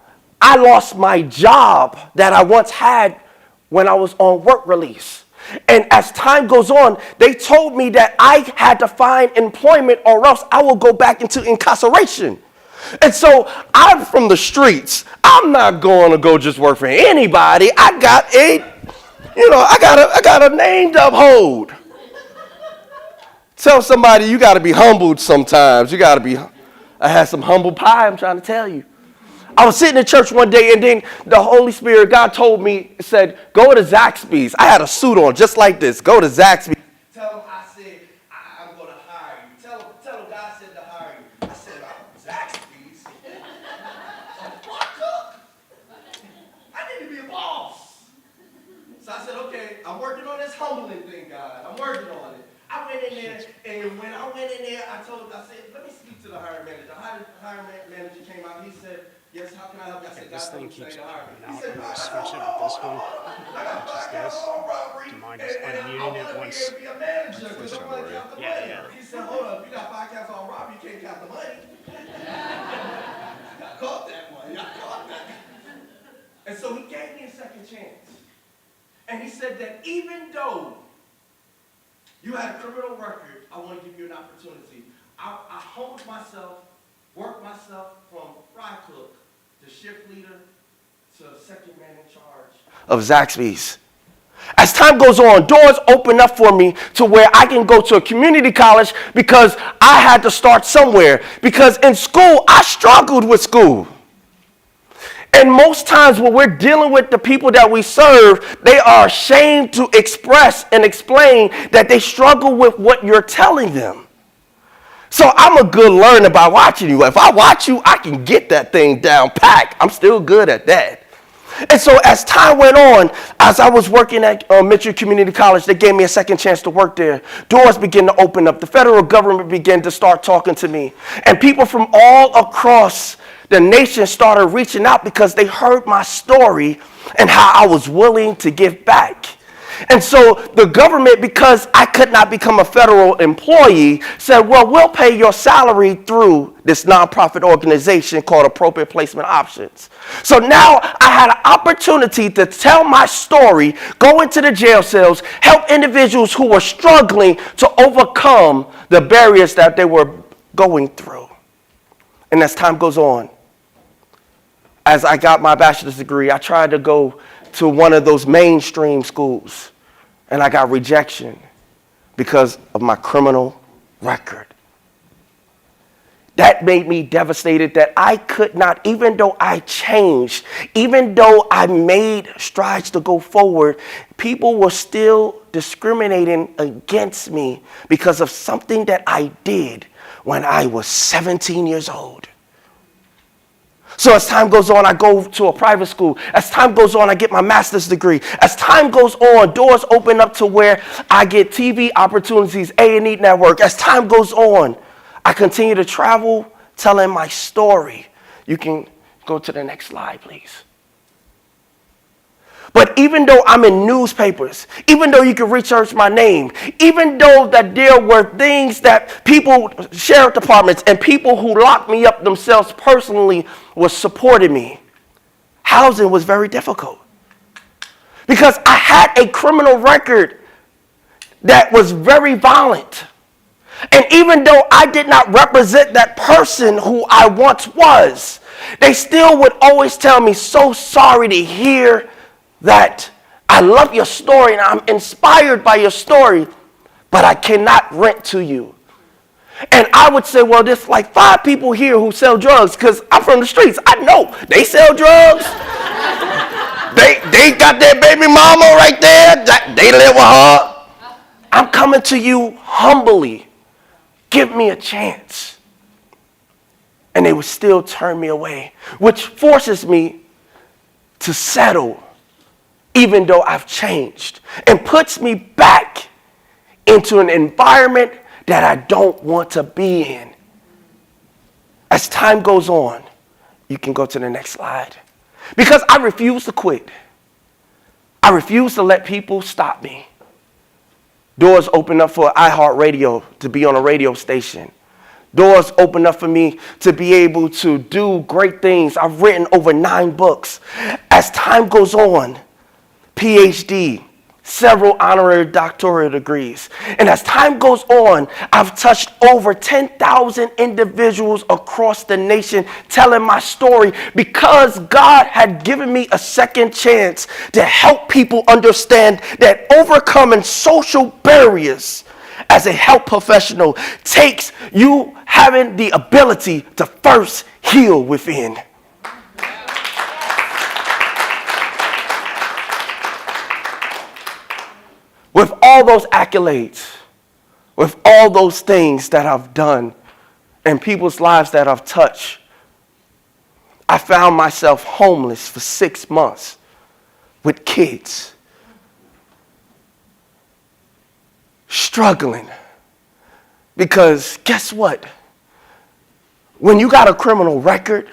I lost my job that I once had when I was on work release. And as time goes on, they told me that I had to find employment or else I will go back into incarceration. And so I'm from the streets. I'm not going to go just work for anybody. I got a name to uphold. Tell somebody you got to be humbled sometimes. I had some humble pie, I'm trying to tell you. I was sitting in church one day, and then the Holy Spirit, God told me, said, go to Zaxby's. I had a suit on just like this. Go to Zaxby's. Tell them I said, I'm going to hire you. Tell them God said to hire you. I said, Zaxby's? What cook? I need to be a boss. So I said, okay, I'm working on this humbling thing, God. I'm working on it. I went in there, and when I went in there, I said, let me speak to the hiring manager. The hiring manager came out, he said, yes, how can I help you? I said, This God, thing I'm keeps saying to hire me. popping He out. said, I'm gonna switch it with this one. Which is this. Do you mind just unmuting it once? Be a manager, because I want to count the money. Yeah. He said, hold up, you got 5 counts on robbery, you can't count the money. I caught that one. I caught that. And so he gave me a second chance. And he said that even though you had a criminal record, I want to give you an opportunity. I honed myself, worked myself from fry cook to shift leader to second man in charge of Zaxby's. As time goes on, doors open up for me to where I can go to a community college because I had to start somewhere. Because in school, I struggled with school. And most times when we're dealing with the people that we serve, they are ashamed to express and explain that they struggle with what you're telling them. So I'm a good learner by watching you. If I watch you, I can get that thing down packed. I'm still good at that. And so as time went on, as I was working at Mitchell Community College, they gave me a second chance to work there. Doors began to open up. The federal government began to start talking to me. And people from all across the nation started reaching out because they heard my story and how I was willing to give back. And so the government, because I could not become a federal employee, said, well, we'll pay your salary through this nonprofit organization called Appropriate Placement Options. So now I had an opportunity to tell my story, go into the jail cells, help individuals who were struggling to overcome the barriers that they were going through. And as time goes on, as I got my bachelor's degree, I tried to go to one of those mainstream schools, and I got rejection because of my criminal record. That made me devastated that I could not, even though I changed, even though I made strides to go forward, people were still discriminating against me because of something that I did when I was 17 years old. So as time goes on, I go to a private school. As time goes on, I get my master's degree. As time goes on, doors open up to where I get TV opportunities, A&E Network. As time goes on, I continue to travel, telling my story. You can go to the next slide, please. But even though I'm in newspapers, even though you can research my name, even though that there were things that people, sheriff departments, and people who locked me up themselves personally was supporting me, housing was very difficult. Because I had a criminal record that was very violent. And even though I did not represent that person who I once was, they still would always tell me, so sorry to hear that. I love your story and I'm inspired by your story, but I cannot rent to you. And I would say, well, there's like 5 people here who sell drugs because I'm from the streets. I know they sell drugs. they got their baby mama right there. They live with her. I'm coming to you humbly. Give me a chance. And they would still turn me away, which forces me to settle, even though I've changed, and puts me back into an environment that I don't want to be in. As time goes on, you can go to the next slide. Because I refuse to quit. I refuse to let people stop me. Doors open up for iHeartRadio to be on a radio station. Doors open up for me to be able to do great things. I've written over 9 books. As time goes on, PhD, several honorary doctoral degrees. And as time goes on, I've touched over 10,000 individuals across the nation telling my story because God had given me a second chance to help people understand that overcoming social barriers as a health professional takes you having the ability to first heal within. With all those accolades, with all those things that I've done and people's lives that I've touched, I found myself homeless for 6 months with kids, struggling. Because guess what? When you got a criminal record,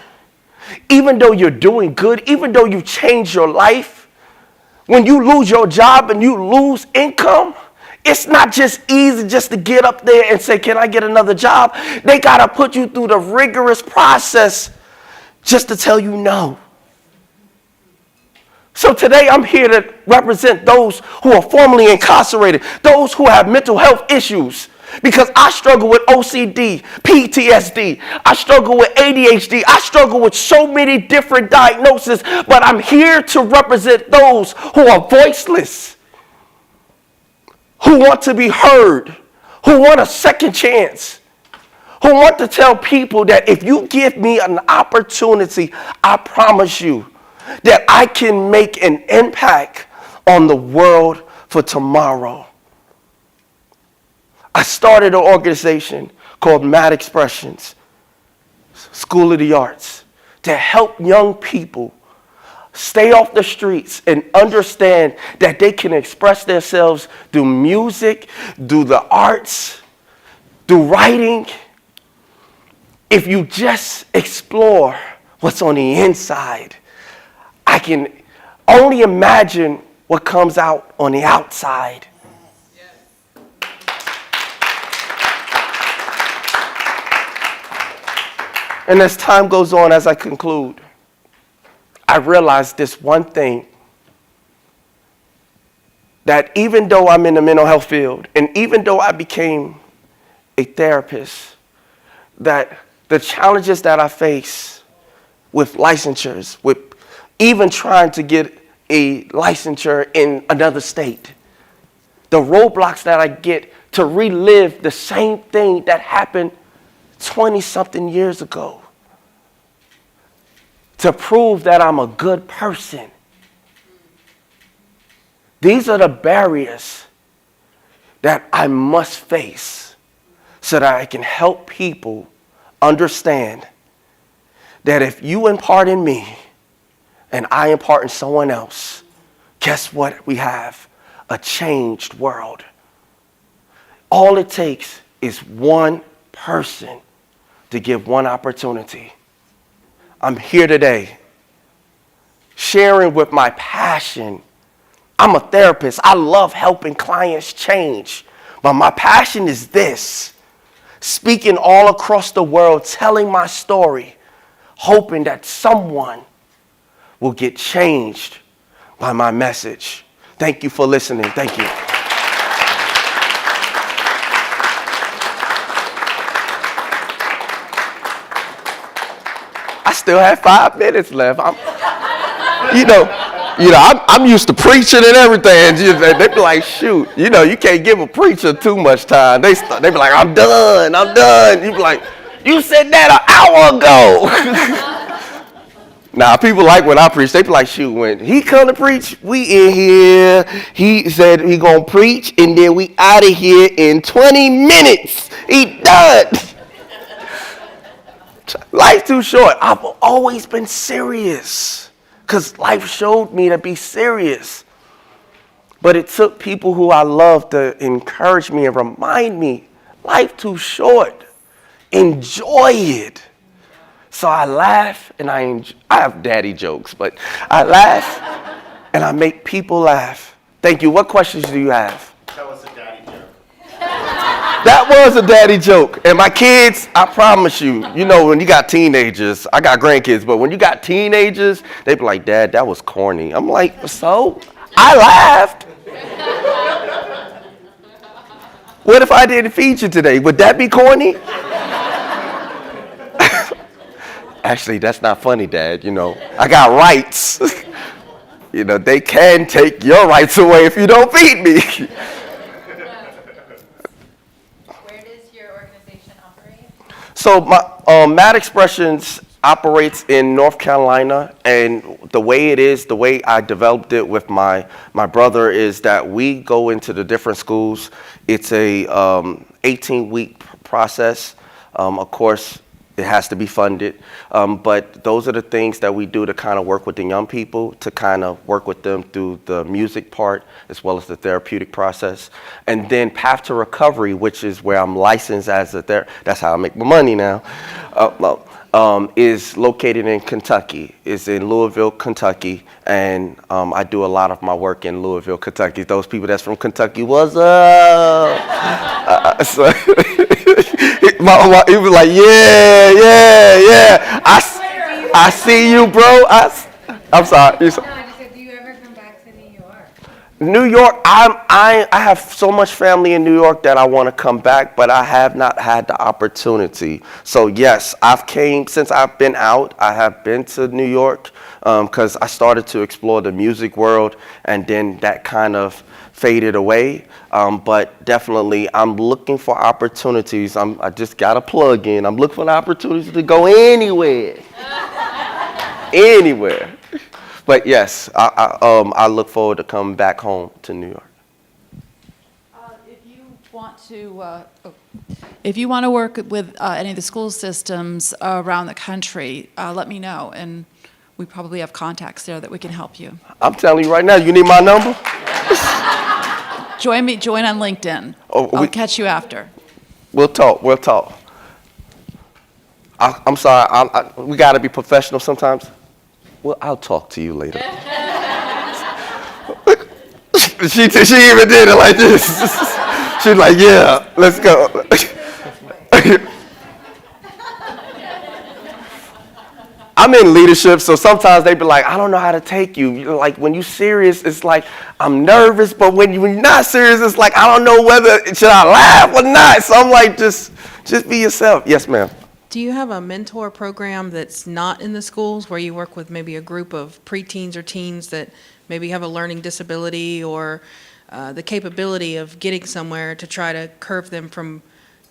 even though you're doing good, even though you changed your life, when you lose your job and you lose income, it's not just easy just to get up there and say, can I get another job? They got to put you through the rigorous process just to tell you no. So today I'm here to represent those who are formerly incarcerated, those who have mental health issues. Because I struggle with OCD, PTSD, I struggle with ADHD, I struggle with so many different diagnoses, but I'm here to represent those who are voiceless, who want to be heard, who want a second chance, who want to tell people that if you give me an opportunity, I promise you that I can make an impact on the world for tomorrow. I started an organization called Mad Expressions, School of the Arts, to help young people stay off the streets and understand that they can express themselves through music, through the arts, through writing. If you just explore what's on the inside, I can only imagine what comes out on the outside. And as time goes on, as I conclude, I realized this one thing, that even though I'm in the mental health field, and even though I became a therapist, that the challenges that I face with licensures, with even trying to get a licensure in another state, the roadblocks that I get to relive the same thing that happened 20-something years ago, to prove that I'm a good person. These are the barriers that I must face so that I can help people understand that if you impart in me and I impart in someone else, guess what we have? A changed world. All it takes is one person to give one opportunity. I'm here today sharing with my passion. I'm a therapist. I love helping clients change. But my passion is this: speaking all across the world, telling my story, hoping that someone will get changed by my message. Thank you for listening. Thank you. I still have 5 minutes left. I'm used to preaching and everything. They be like, shoot, you can't give a preacher too much time. They be like, I'm done. You be like, you said that an hour ago. Now, people like when I preach. They be like, shoot, when he come to preach, we in here. He said he gonna preach, and then we out of here in 20 minutes. He done. Life's too short. I've always been serious because life showed me to be serious. But it took people who I love to encourage me and remind me, life too short. Enjoy it. So I laugh and I have daddy jokes, but I laugh and I make people laugh. Thank you. What questions do you have? Tell us a daddy joke. That was a daddy joke. And my kids, I promise you, when you got teenagers, I got grandkids, but when you got teenagers, they be like, Dad, that was corny. I'm like, so? I laughed. What if I didn't feed you today? Would that be corny? Actually, that's not funny, Dad. You know, I got rights. You know, they can take your rights away if you don't feed me. Where does your organization operate? So Mad Expressions operates in North Carolina, and the way I developed it with my brother is that we go into the different schools. It's a 18-week process. Of course, it has to be funded, but those are the things that we do to kind of work with the young people, to kind of work with them through the music part as well as the therapeutic process. And then Path to Recovery, which is where I'm licensed as a that's how I make my money now, is located in Kentucky. It's in Louisville, Kentucky, and I do a lot of my work in Louisville, Kentucky. Those people that's from Kentucky, what's up? So he was like, yeah. I see you, bro. I'm sorry. No, I just said, do you ever come back to New York? New York, I have so much family in New York that I want to come back, but I have not had the opportunity. So yes, since I've been out, I have been to New York because I started to explore the music world, and then that kind of faded away. But definitely, I'm looking for opportunities. I just got to plug in. I'm looking for opportunities to go anywhere. Anywhere. But yes, I look forward to coming back home to New York. If you want to work with any of the school systems around the country, let me know, and we probably have contacts there that we can help you. I'm telling you right now, you need my number? Join on LinkedIn. I'll catch you after. We'll talk. I'm sorry, we got to be professional sometimes. Well, I'll talk to you later. She even did it like this. She's like, yeah, let's go. I'm in leadership, so sometimes they be like, I don't know how to take you. You know, like when you're serious, it's like, I'm nervous, but when you're not serious, it's like, I don't know should I laugh or not? So I'm like, just be yourself. Yes, ma'am. Do you have a mentor program that's not in the schools where you work with maybe a group of preteens or teens that maybe have a learning disability or the capability of getting somewhere to try to curve them from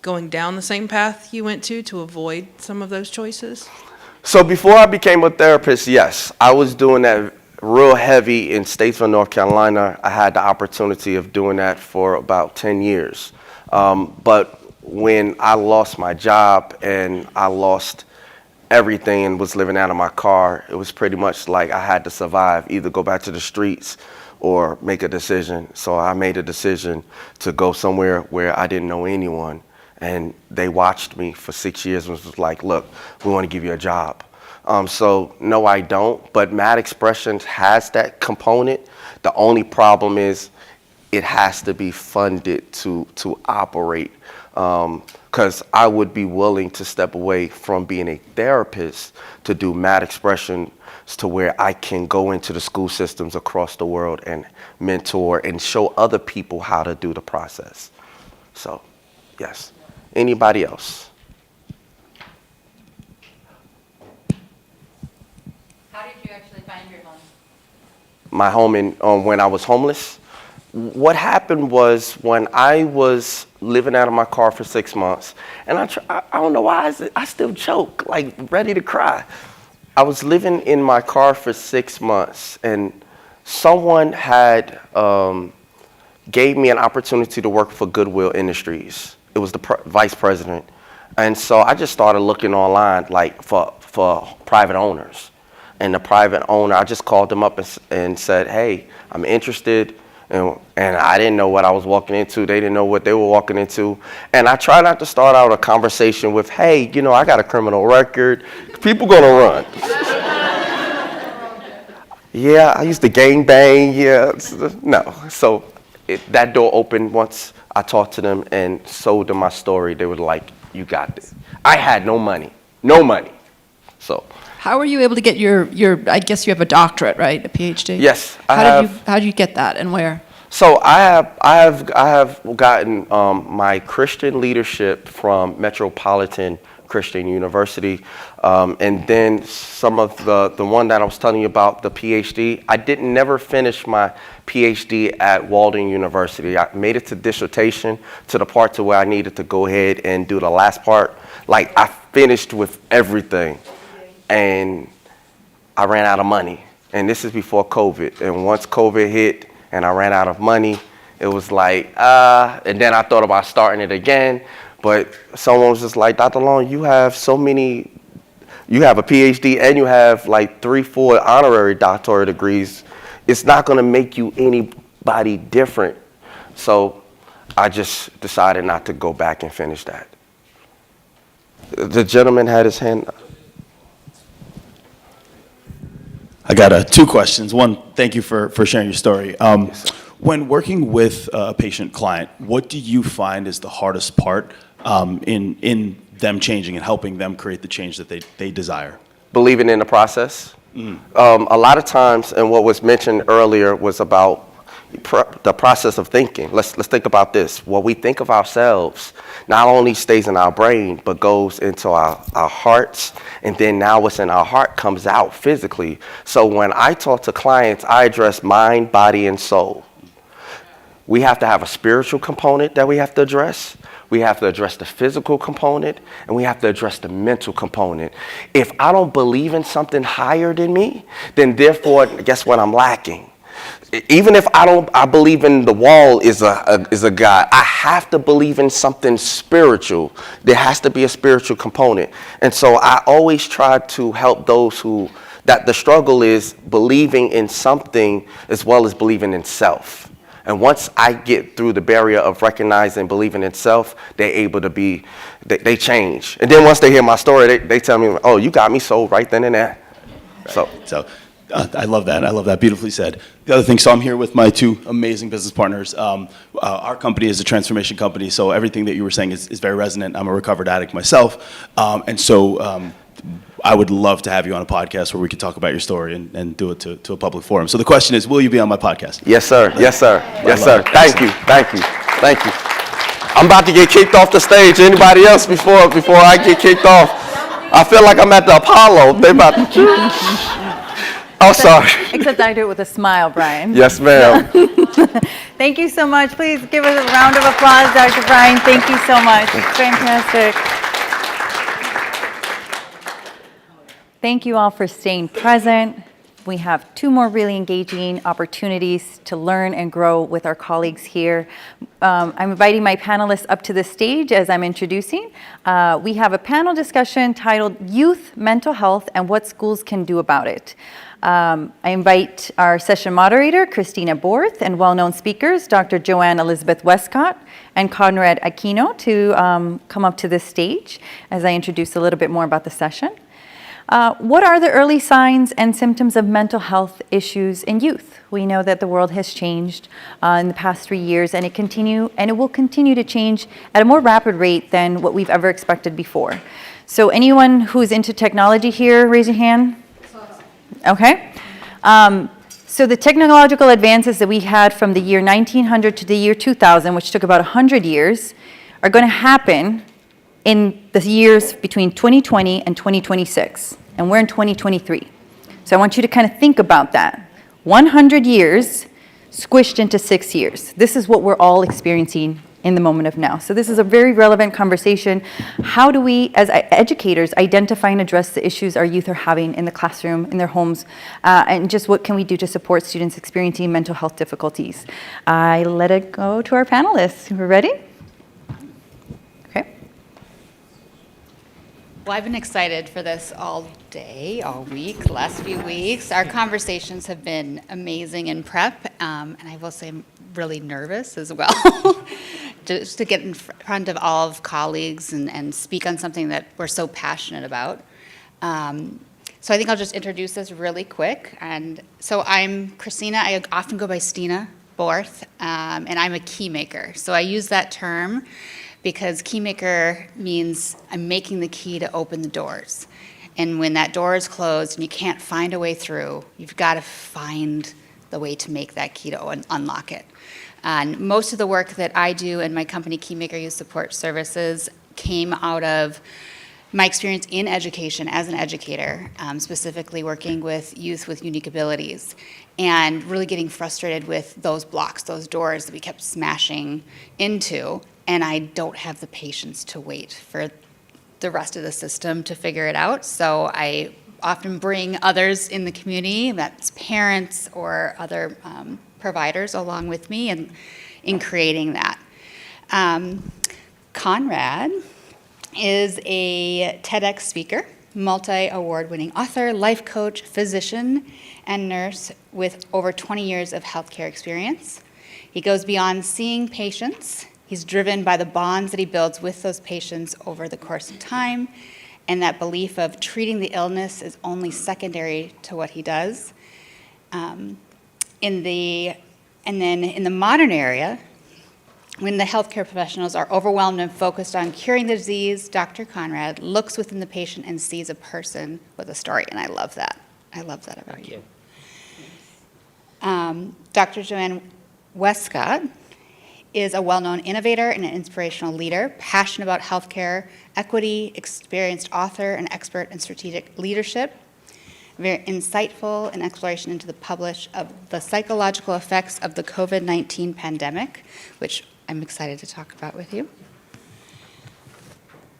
going down the same path you went to avoid some of those choices? So before I became a therapist, yes, I was doing that real heavy in Statesville, North Carolina. I had the opportunity of doing that for about 10 years. But when I lost my job and I lost everything and was living out of my car, it was pretty much like I had to survive, either go back to the streets or make a decision. So I made a decision to go somewhere where I didn't know anyone. And they watched me for 6 years and was like, look, we want to give you a job. So no, I don't, but Mad Expressions has that component. The only problem is it has to be funded to operate. Because I would be willing to step away from being a therapist to do Mad Expressions to where I can go into the school systems across the world and mentor and show other people how to do the process. So, yes. Anybody else? How did you actually find your home? My home when I was homeless. What happened was when I was living out of my car for 6 months, and I don't know why I still choke, like ready to cry. I was living in my car for 6 months, and someone had gave me an opportunity to work for Goodwill Industries. It was the vice president. And so I just started looking online like for private owners. And the private owner, I just called them up and said, hey, I'm interested. And I didn't know what I was walking into. They didn't know what they were walking into. And I try not to start out a conversation with, hey, you know, I got a criminal record. People gonna run. Yeah, I used to gang bang, yeah. No, so that door opened once I talked to them and sold them my story. They were like, you got this. I had no money. So. How were you able to get your I guess you have a doctorate, right? A PhD? Yes, How did you get that and where? So I have gotten my Christian leadership from Metropolitan Christian University, and then some of the one that I was telling you about, the PhD. I didn't never finish my PhD at Walden University. I made it to dissertation, to the part to where I needed to go ahead and do the last part. Like, I finished with everything, and I ran out of money. And this is before COVID. And once COVID hit and I ran out of money, it was like, and then I thought about starting it again. But someone was just like, Dr. Long, you have you have a PhD and you have like 3-4 honorary doctorate degrees. It's not going to make you anybody different. So I just decided not to go back and finish that. The gentleman had his hand up. I got 2 questions. One, thank you for sharing your story. When working with a patient client, what do you find is the hardest part in them changing and helping them create the change that they desire? Believing in the process. A lot of times, and what was mentioned earlier was about the process of thinking. Let's think about this. What we think of ourselves not only stays in our brain, but goes into our hearts, and then now what's in our heart comes out physically. So when I talk to clients, I address mind, body, and soul. We have to have a spiritual component that we have to address. We have to address the physical component, and we have to address the mental component. If I don't believe in something higher than me, then therefore, guess what? I'm lacking. Even if I believe in the wall is a God, I have to believe in something spiritual. There has to be a spiritual component. And so I always try to help those that the struggle is believing in something as well as believing in self. And once I get through the barrier of recognizing, believing in self, they're able to they change. And then once they hear my story, they tell me, oh, you got me sold right then and there. Right. So I love that. I love that. Beautifully said. The other thing, so I'm here with my 2 amazing business partners. Our company is a transformation company, so everything that you were saying is very resonant. I'm a recovered addict myself. And so I would love to have you on a podcast where we could talk about your story and do it to a public forum. So the question is, will you be on my podcast? Yes, sir. Yes, sir. Yes, sir. Thank you. Thank you. Thank you. I'm about to get kicked off the stage. Anybody else before I get kicked off? I feel like I'm at the Apollo. They about to... Oh, sorry. Except I do it with a smile, Brian. Yes, ma'am. Thank you so much. Please give us a round of applause, Dr. Brian. Thank you so much. Fantastic. Thank you all for staying present. We have 2 more really engaging opportunities to learn and grow with our colleagues here. I'm inviting my panelists up to the stage as I'm introducing. We have a panel discussion titled Youth Mental Health and What Schools Can Do About It. I invite our session moderator, Christina Borth, and well-known speakers, Dr. Joanne Elizabeth Westcott and Conrad Aquino, to come up to the stage as I introduce a little bit more about the session. What are the early signs and symptoms of mental health issues in youth? We know that the world has changed in the past 3 years, and it will continue to change at a more rapid rate than what we've ever expected before. So anyone who's into technology here, raise your hand. Okay. So the technological advances that we had from the year 1900 to the year 2000, which took about 100 years, are going to happen in the years between 2020 and 2026. And we're in 2023. So I want you to kind of think about that. 100 years squished into 6 years. This is what we're all experiencing in the moment of now. So this is a very relevant conversation. How do we, as educators, identify and address the issues our youth are having in the classroom, in their homes, and just what can we do to support students experiencing mental health difficulties? I let it go to our panelists. We're ready? Okay. Well, I've been excited for this all day, all week, the last few weeks. Our conversations have been amazing in prep, and I will say I'm really nervous as well. Just to get in front of all of colleagues and speak on something that we're so passionate about. So I think I'll just introduce this really quick. And so I'm Christina. I often go by Stina Borth, and I'm a key maker. So I use that term because key maker means I'm making the key to open the doors. And when that door is closed and you can't find a way through, you've got to find the way to make that keto and unlock it. And most of the work that I do in my company, Keymaker Youth Support Services, came out of my experience in education as an educator, specifically working with youth with unique abilities, and really getting frustrated with those blocks, those doors that we kept smashing into, and I don't have the patience to wait for the rest of the system to figure it out. So I often bring others in the community, that's parents or other providers, along with me in creating that. Conrad is a TEDx speaker, multi-award winning author, life coach, physician, and nurse with over 20 years of healthcare experience. He goes beyond seeing patients. He's driven by the bonds that he builds with those patients over the course of time, and that belief of treating the illness is only secondary to what he does. In the modern era, when the healthcare professionals are overwhelmed and focused on curing the disease, Dr. Conrad looks within the patient and sees a person with a story, and I love that. I love that about you. Dr. Joanne Westcott is a well-known innovator and an inspirational leader, passionate about healthcare equity, experienced author and expert in strategic leadership, very insightful in exploration into the publish of the psychological effects of the COVID-19 pandemic, which I'm excited to talk about with you.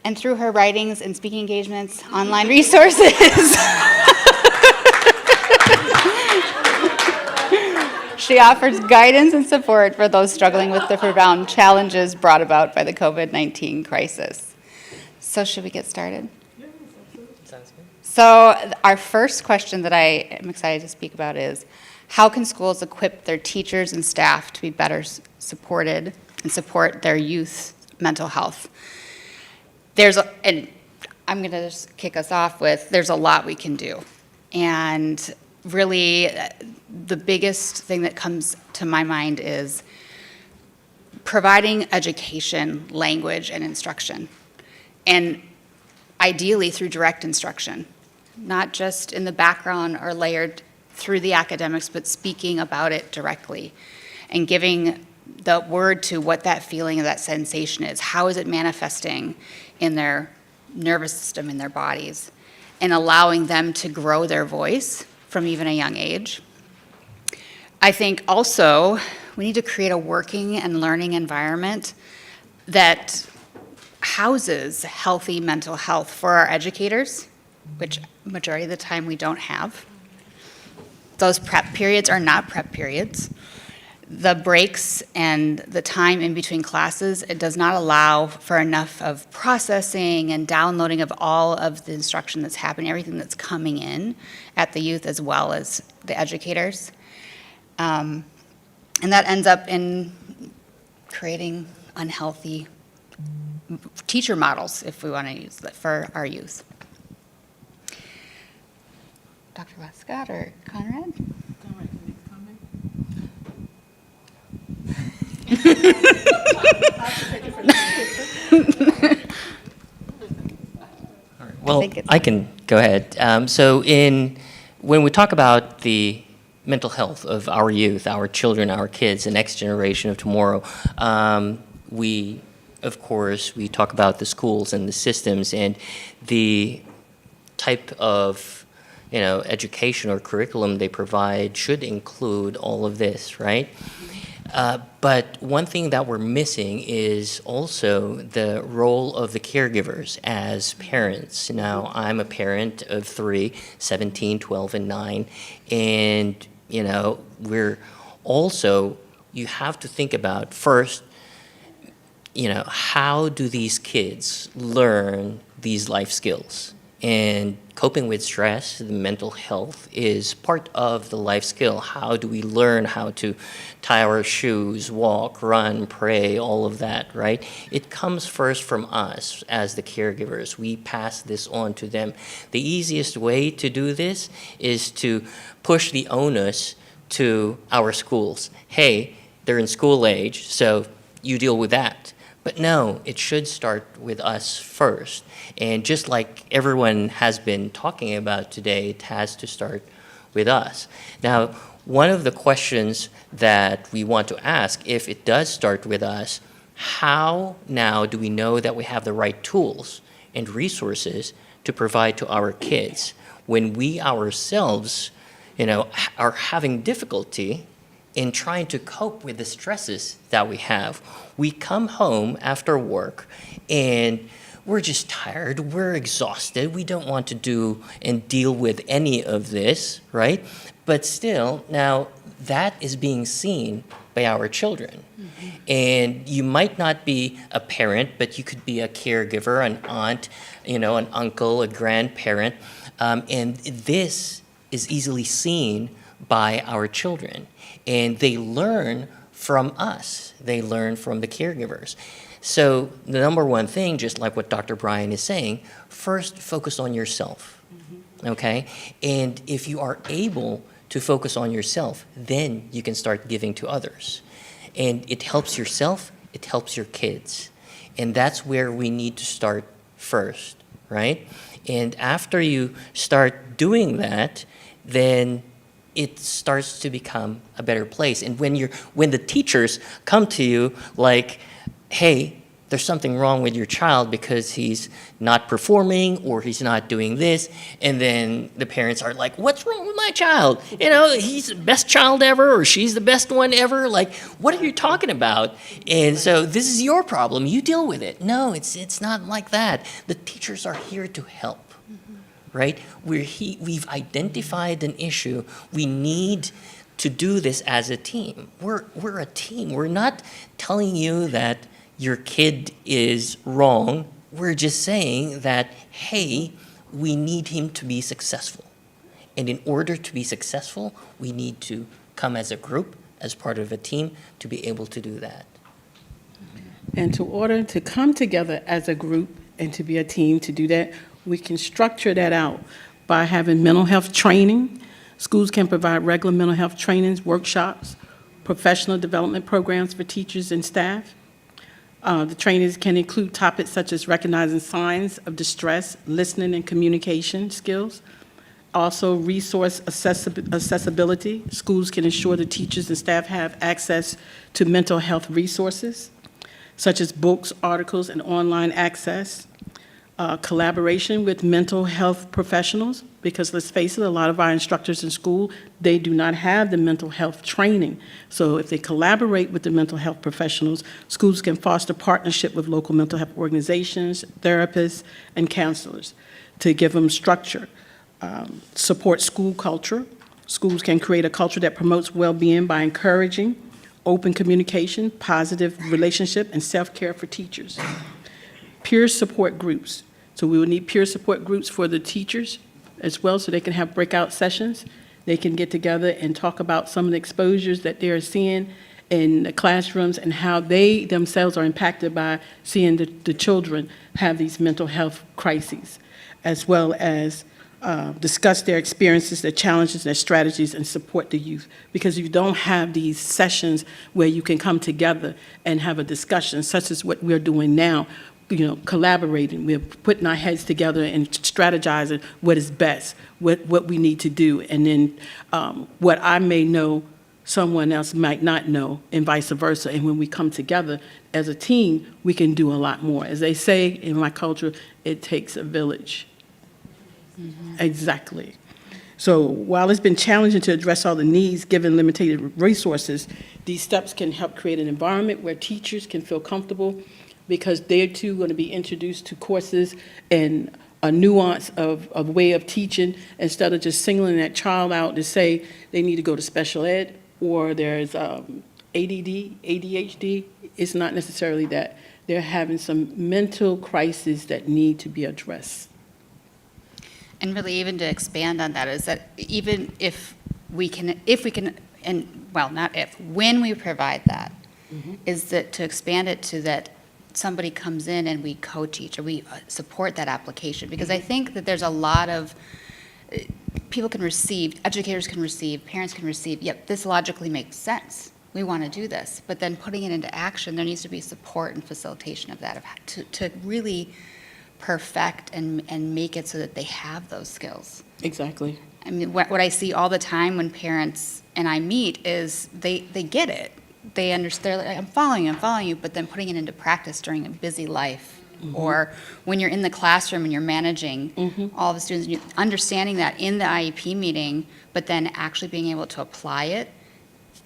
And through her writings and speaking engagements, online resources, she offers guidance and support for those struggling with the profound challenges brought about by the COVID-19 crisis. So should we get started? Sounds good. So our first question that I am excited to speak about is, how can schools equip their teachers and staff to be better supported and support their youth mental health? And I'm going to just kick us off with, there's a lot we can do. And really, the biggest thing that comes to my mind is providing education, language, and instruction. And ideally through direct instruction, not just in the background or layered through the academics, but speaking about it directly and giving the word to what that feeling or that sensation is. How is it manifesting in their nervous system, in their bodies, and allowing them to grow their voice from even a young age. I think also we need to create a working and learning environment that houses healthy mental health for our educators, which majority of the time we don't have. Those prep periods are not prep periods. The breaks and the time in between classes, it does not allow for enough of processing and downloading of all of the instruction that's happening, everything that's coming in at the youth as well as the educators. And that ends up in creating unhealthy teacher models, if we want to use that, for our youth. Dr. Westcott or Conrad? Well, I can go ahead. When we talk about the mental health of our youth, our children, our kids, the next generation of tomorrow, we talk about the schools and the systems and the type of education or curriculum they provide should include all of this, right? But one thing that we're missing is also the role of the caregivers as parents. Now, I'm a parent of 3, 17, 12, and 9, and we're also, you have to think about first, how do these kids learn these life skills? And coping with stress, the mental health, is part of the life skill. How do we learn how to tie our shoes, walk, run, pray, all of that, right? It comes first from us as the caregivers. We pass this on to them. The easiest way to do this is to push the onus to our schools. Hey, they're in school age, so you deal with that. But no, it should start with us first. And just like everyone has been talking about today, it has to start with us. Now, one of the questions that we want to ask, if it does start with us, how now do we know that we have the right tools and resources to provide to our kids when we ourselves, are having difficulty in trying to cope with the stresses that we have? We come home after work and we're just tired, we're exhausted, we don't want to do and deal with any of this, right? But still, now that is being seen by our children. And you might not be a parent, but you could be a caregiver, an aunt, an uncle, a grandparent. And this is easily seen by our children. And they learn from us. They learn from the caregivers. So the number one thing, just like what Dr. Brian is saying, first focus on yourself, okay? And if you are able to focus on yourself, then you can start giving to others. And it helps yourself, it helps your kids. And that's where we need to start first, right? And after you start doing that, then it starts to become a better place. And when the teachers come to you like, hey, there's something wrong with your child because he's not performing or he's not doing this, and then the parents are like, what's wrong with my child? He's the best child ever, or she's the best one ever. Like, what are you talking about? And so this is your problem. You deal with it. No, it's not like that. The teachers are here to help, right? We've identified an issue. We need to do this as a team. We're a team. We're not telling you that your kid is wrong. We're just saying that, hey, we need him to be successful. And in order to be successful, we need to come as a group, as part of a team, to be able to do that. And in order to come together as a group and to be a team to do that, we can structure that out by having mental health training. Schools can provide regular mental health trainings, workshops, professional development programs for teachers and staff. The trainings can include topics such as recognizing signs of distress, listening and communication skills. Also, resource accessibility. Schools can ensure that teachers and staff have access to mental health resources, such as books, articles, and online access. Collaboration with mental health professionals, because let's face it, a lot of our instructors in school, they do not have the mental health training. So if they collaborate with the mental health professionals, schools can foster partnership with local mental health organizations, therapists, and counselors to give them structure. Support school culture. Schools can create a culture that promotes well-being by encouraging open communication, positive relationship, and self-care for teachers. Peer support groups. So we will need peer support groups for the teachers as well, so they can have breakout sessions. They can get together and talk about some of the exposures that they're seeing in the classrooms and how they themselves are impacted by seeing the children have these mental health crises, as well as discuss their experiences, their challenges, their strategies, and support the youth. Because if you don't have these sessions where you can come together and have a discussion, such as what we're doing now, collaborating, we're putting our heads together and strategizing what is best, what we need to do, and then what I may know, someone else might not know, and vice versa. And when we come together as a team, we can do a lot more. As they say in my culture, it takes a village. Exactly. So while it's been challenging to address all the needs given limited resources, these steps can help create an environment where teachers can feel comfortable, because they're too going to be introduced to courses and a nuance of way of teaching, instead of just singling that child out to say they need to go to special ed or there's ADD, ADHD. It's not necessarily that. They're having some mental crises that need to be addressed. And really, even to expand on that, is that even when we provide that, is that to expand it to that somebody comes in and we co-teach or we support that application. Because I think that there's a lot of people can receive, educators can receive, parents can receive, yep, this logically makes sense. We want to do this. But then putting it into action, there needs to be support and facilitation of that, to really perfect and make it so that they have those skills. Exactly. I mean, what I see all the time when parents and I meet is they get it. They understand, they're like, I'm following you, but then putting it into practice during a busy life. Or when you're in the classroom and you're managing all the students, you understanding that in the IEP meeting, but then actually being able to apply it,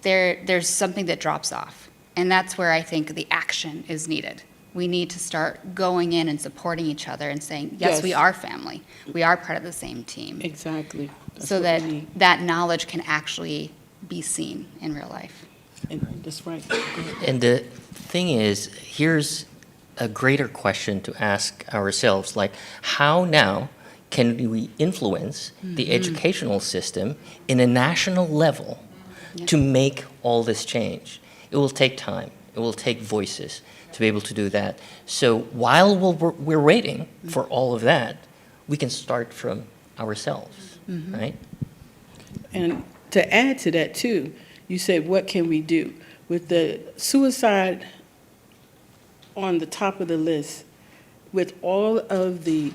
there's something that drops off. And that's where I think the action is needed. We need to start going in and supporting each other and saying, yes, we are family. We are part of the same team. Exactly. So that that knowledge can actually be seen in real life. That's right. And the thing is, here's a greater question to ask ourselves, like, how now can we influence the educational system in a national level to make all this change? It will take time. It will take voices to be able to do that. So while we're waiting for all of that, we can start from ourselves, right? And to add to that too, you said, what can we do? With the suicide on the top of the list, with all of the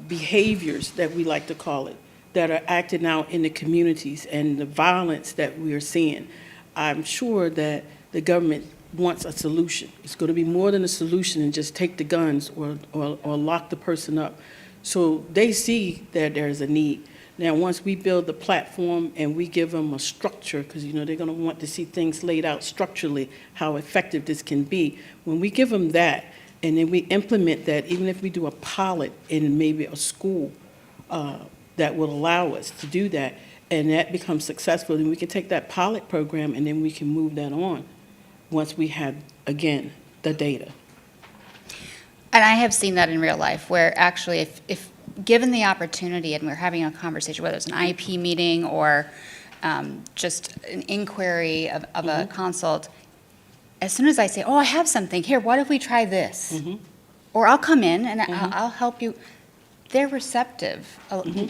behaviors that we like to call it, that are acting out in the communities and the violence that we are seeing, I'm sure that the government wants a solution. It's going to be more than a solution and just take the guns or lock the person up. So they see that there's a need. Now, once we build the platform and we give them a structure, because they're going to want to see things laid out structurally, how effective this can be. When we give them that, and then we implement that, even if we do a pilot in maybe a school that will allow us to do that, and that becomes successful, then we can take that pilot program and then we can move that on once we have, again, the data. And I have seen that in real life, where actually if given the opportunity and we're having a conversation, whether it's an IEP meeting or just an inquiry of a consult, as soon as I say, oh, I have something, here, what if we try this? Or I'll come in and I'll help you. They're receptive.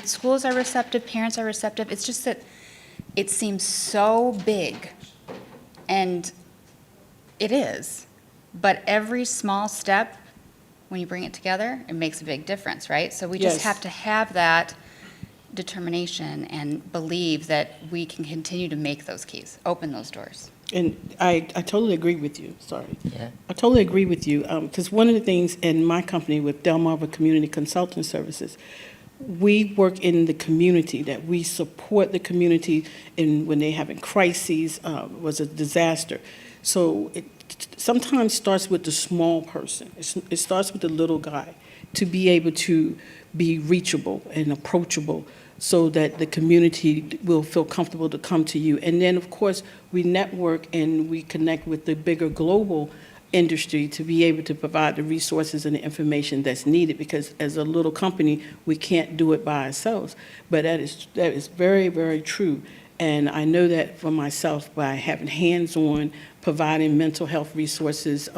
Schools are receptive, parents are receptive. It's just that it seems so big, and it is. But every small step, when you bring it together, it makes a big difference, right? So we just have to have that determination and believe that we can continue to make those keys, open those doors. And I totally agree with you. Sorry. Yeah. I totally agree with you. Because one of the things in my company with Delmarva Community Consulting Services, we work in the community, that we support the community in when they're having crises, was a disaster. So it sometimes starts with the small person. It starts with the little guy, to be able to be reachable and approachable so that the community will feel comfortable to come to you. And then, of course, we network and we connect with the bigger global industry to be able to provide the resources and the information that's needed, because as a little company, we can't do it by ourselves. But that is very, very true. And I know that for myself by having hands-on, providing mental health resources,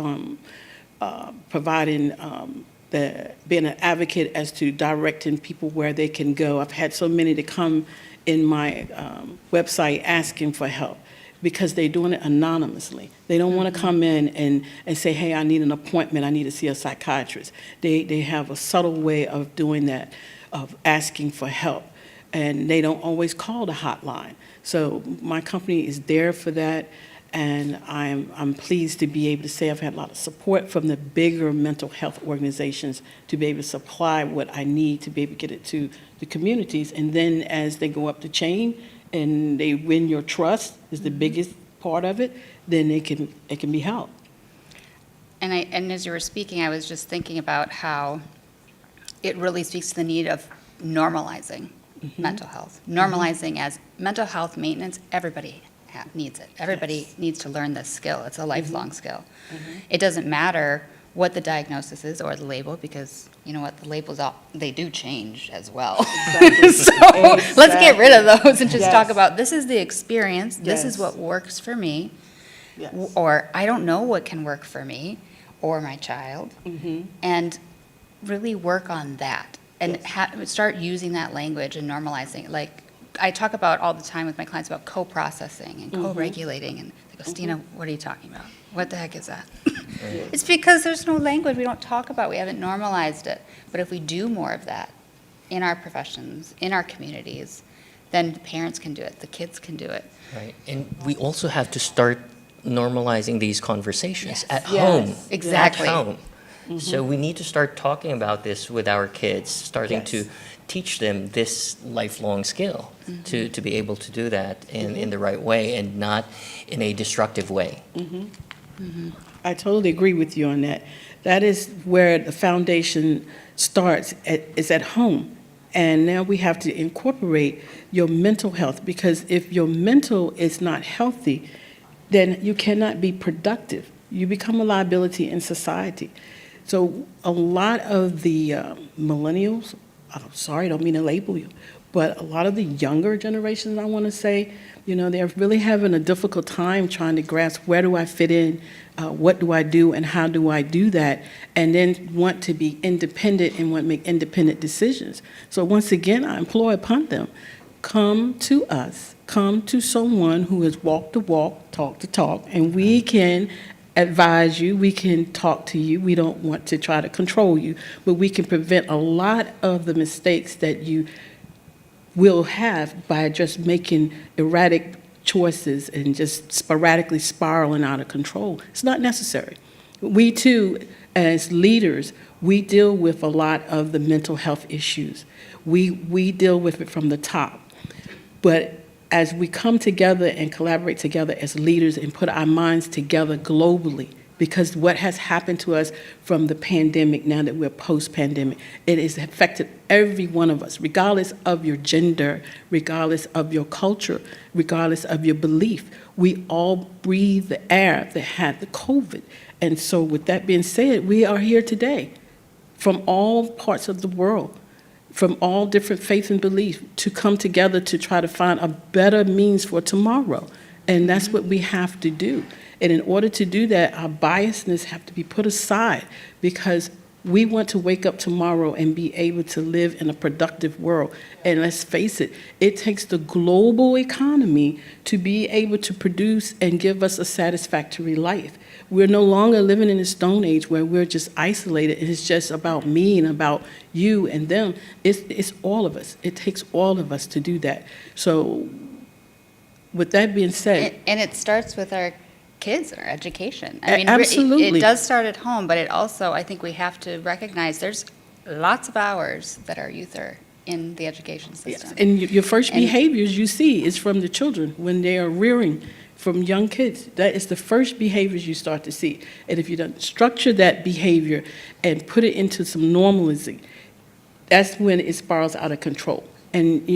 providing being an advocate as to directing people where they can go. I've had so many to come in my website asking for help because they're doing it anonymously. They don't want to come in and say, hey, I need an appointment, I need to see a psychiatrist. They have a subtle way of doing that, of asking for help, and they don't always call the hotline. So my company is there for that. And I'm pleased to be able to say I've had a lot of support from the bigger mental health organizations to be able to supply what I need to be able to get it to the communities. And then as they go up the chain and they win your trust, is the biggest part of it, then it can be helped. And as you were speaking, I was just thinking about how it really speaks to the need of normalizing mental health. Normalizing as mental health maintenance, everybody needs it. Everybody needs to learn this skill. It's a lifelong skill. It doesn't matter what the diagnosis is or the label, because you know what, the labels, they do change as well. So let's get rid of those and just talk about, this is the experience, this is what works for me, or I don't know what can work for me or my child, and really work on that and start using that language and normalizing it. Like, I talk about all the time with my clients about co-processing and co-regulating, and they go, Stina, what are you talking about? What the heck is that? It's because there's no language we don't talk about. We haven't normalized it. But if we do more of that in our professions, in our communities, then the parents can do it, the kids can do it. Right. And we also have to start normalizing these conversations at Yes, home. exactly. At home. So we need to start talking about this with our kids, starting to teach them this lifelong skill to be able to do that in the right way and not in a destructive way. I totally agree with you on that. That is where the foundation starts, is at home. And now we have to incorporate your mental health, because if your mental is not healthy, then you cannot be productive. You become a liability in society. So a lot of the millennials, I'm sorry, I don't mean to label you, but a lot of the younger generations, I want to say, they're really having a difficult time trying to grasp, where do I fit in, what do I do, and how do I do that, and then want to be independent and want to make independent decisions. So once again, I implore upon them, come to us, come to someone who has walked the walk, talked the talk, and we can advise you, we can talk to you. We don't want to try to control you, but we can prevent a lot of the mistakes that you will have by just making erratic choices and just sporadically spiraling out of control. It's not necessary. We too, as leaders, we deal with a lot of the mental health issues. We deal with it from the top. But as we come together and collaborate together as leaders and put our minds together globally, because what has happened to us from the pandemic, now that we're post-pandemic, it has affected every one of us, regardless of your gender, regardless of your culture, regardless of your belief. We all breathe the air that had the COVID. And so with that being said, we are here today from all parts of the world, from all different faiths and beliefs, to come together to try to find a better means for tomorrow. And that's what we have to do. And in order to do that, our biasness have to be put aside, because we want to wake up tomorrow and be able to live in a productive world. And let's face it, it takes the global economy to be able to produce and give us a satisfactory life. We're no longer living in a stone age where we're just isolated and it's just about me and about you and them. It's all of us. It takes all of us to do that. So with that being said. And it starts with our kids, our education. I mean, absolutely. It does start at home, but it also, I think we have to recognize there's lots of hours that our youth are in the education system. Yes. And your first behaviors you see is from the children when they are rearing from young kids. That is the first behaviors you start to see. And if you don't structure that behavior and put it into some normalcy, that's when it spirals out of control. And,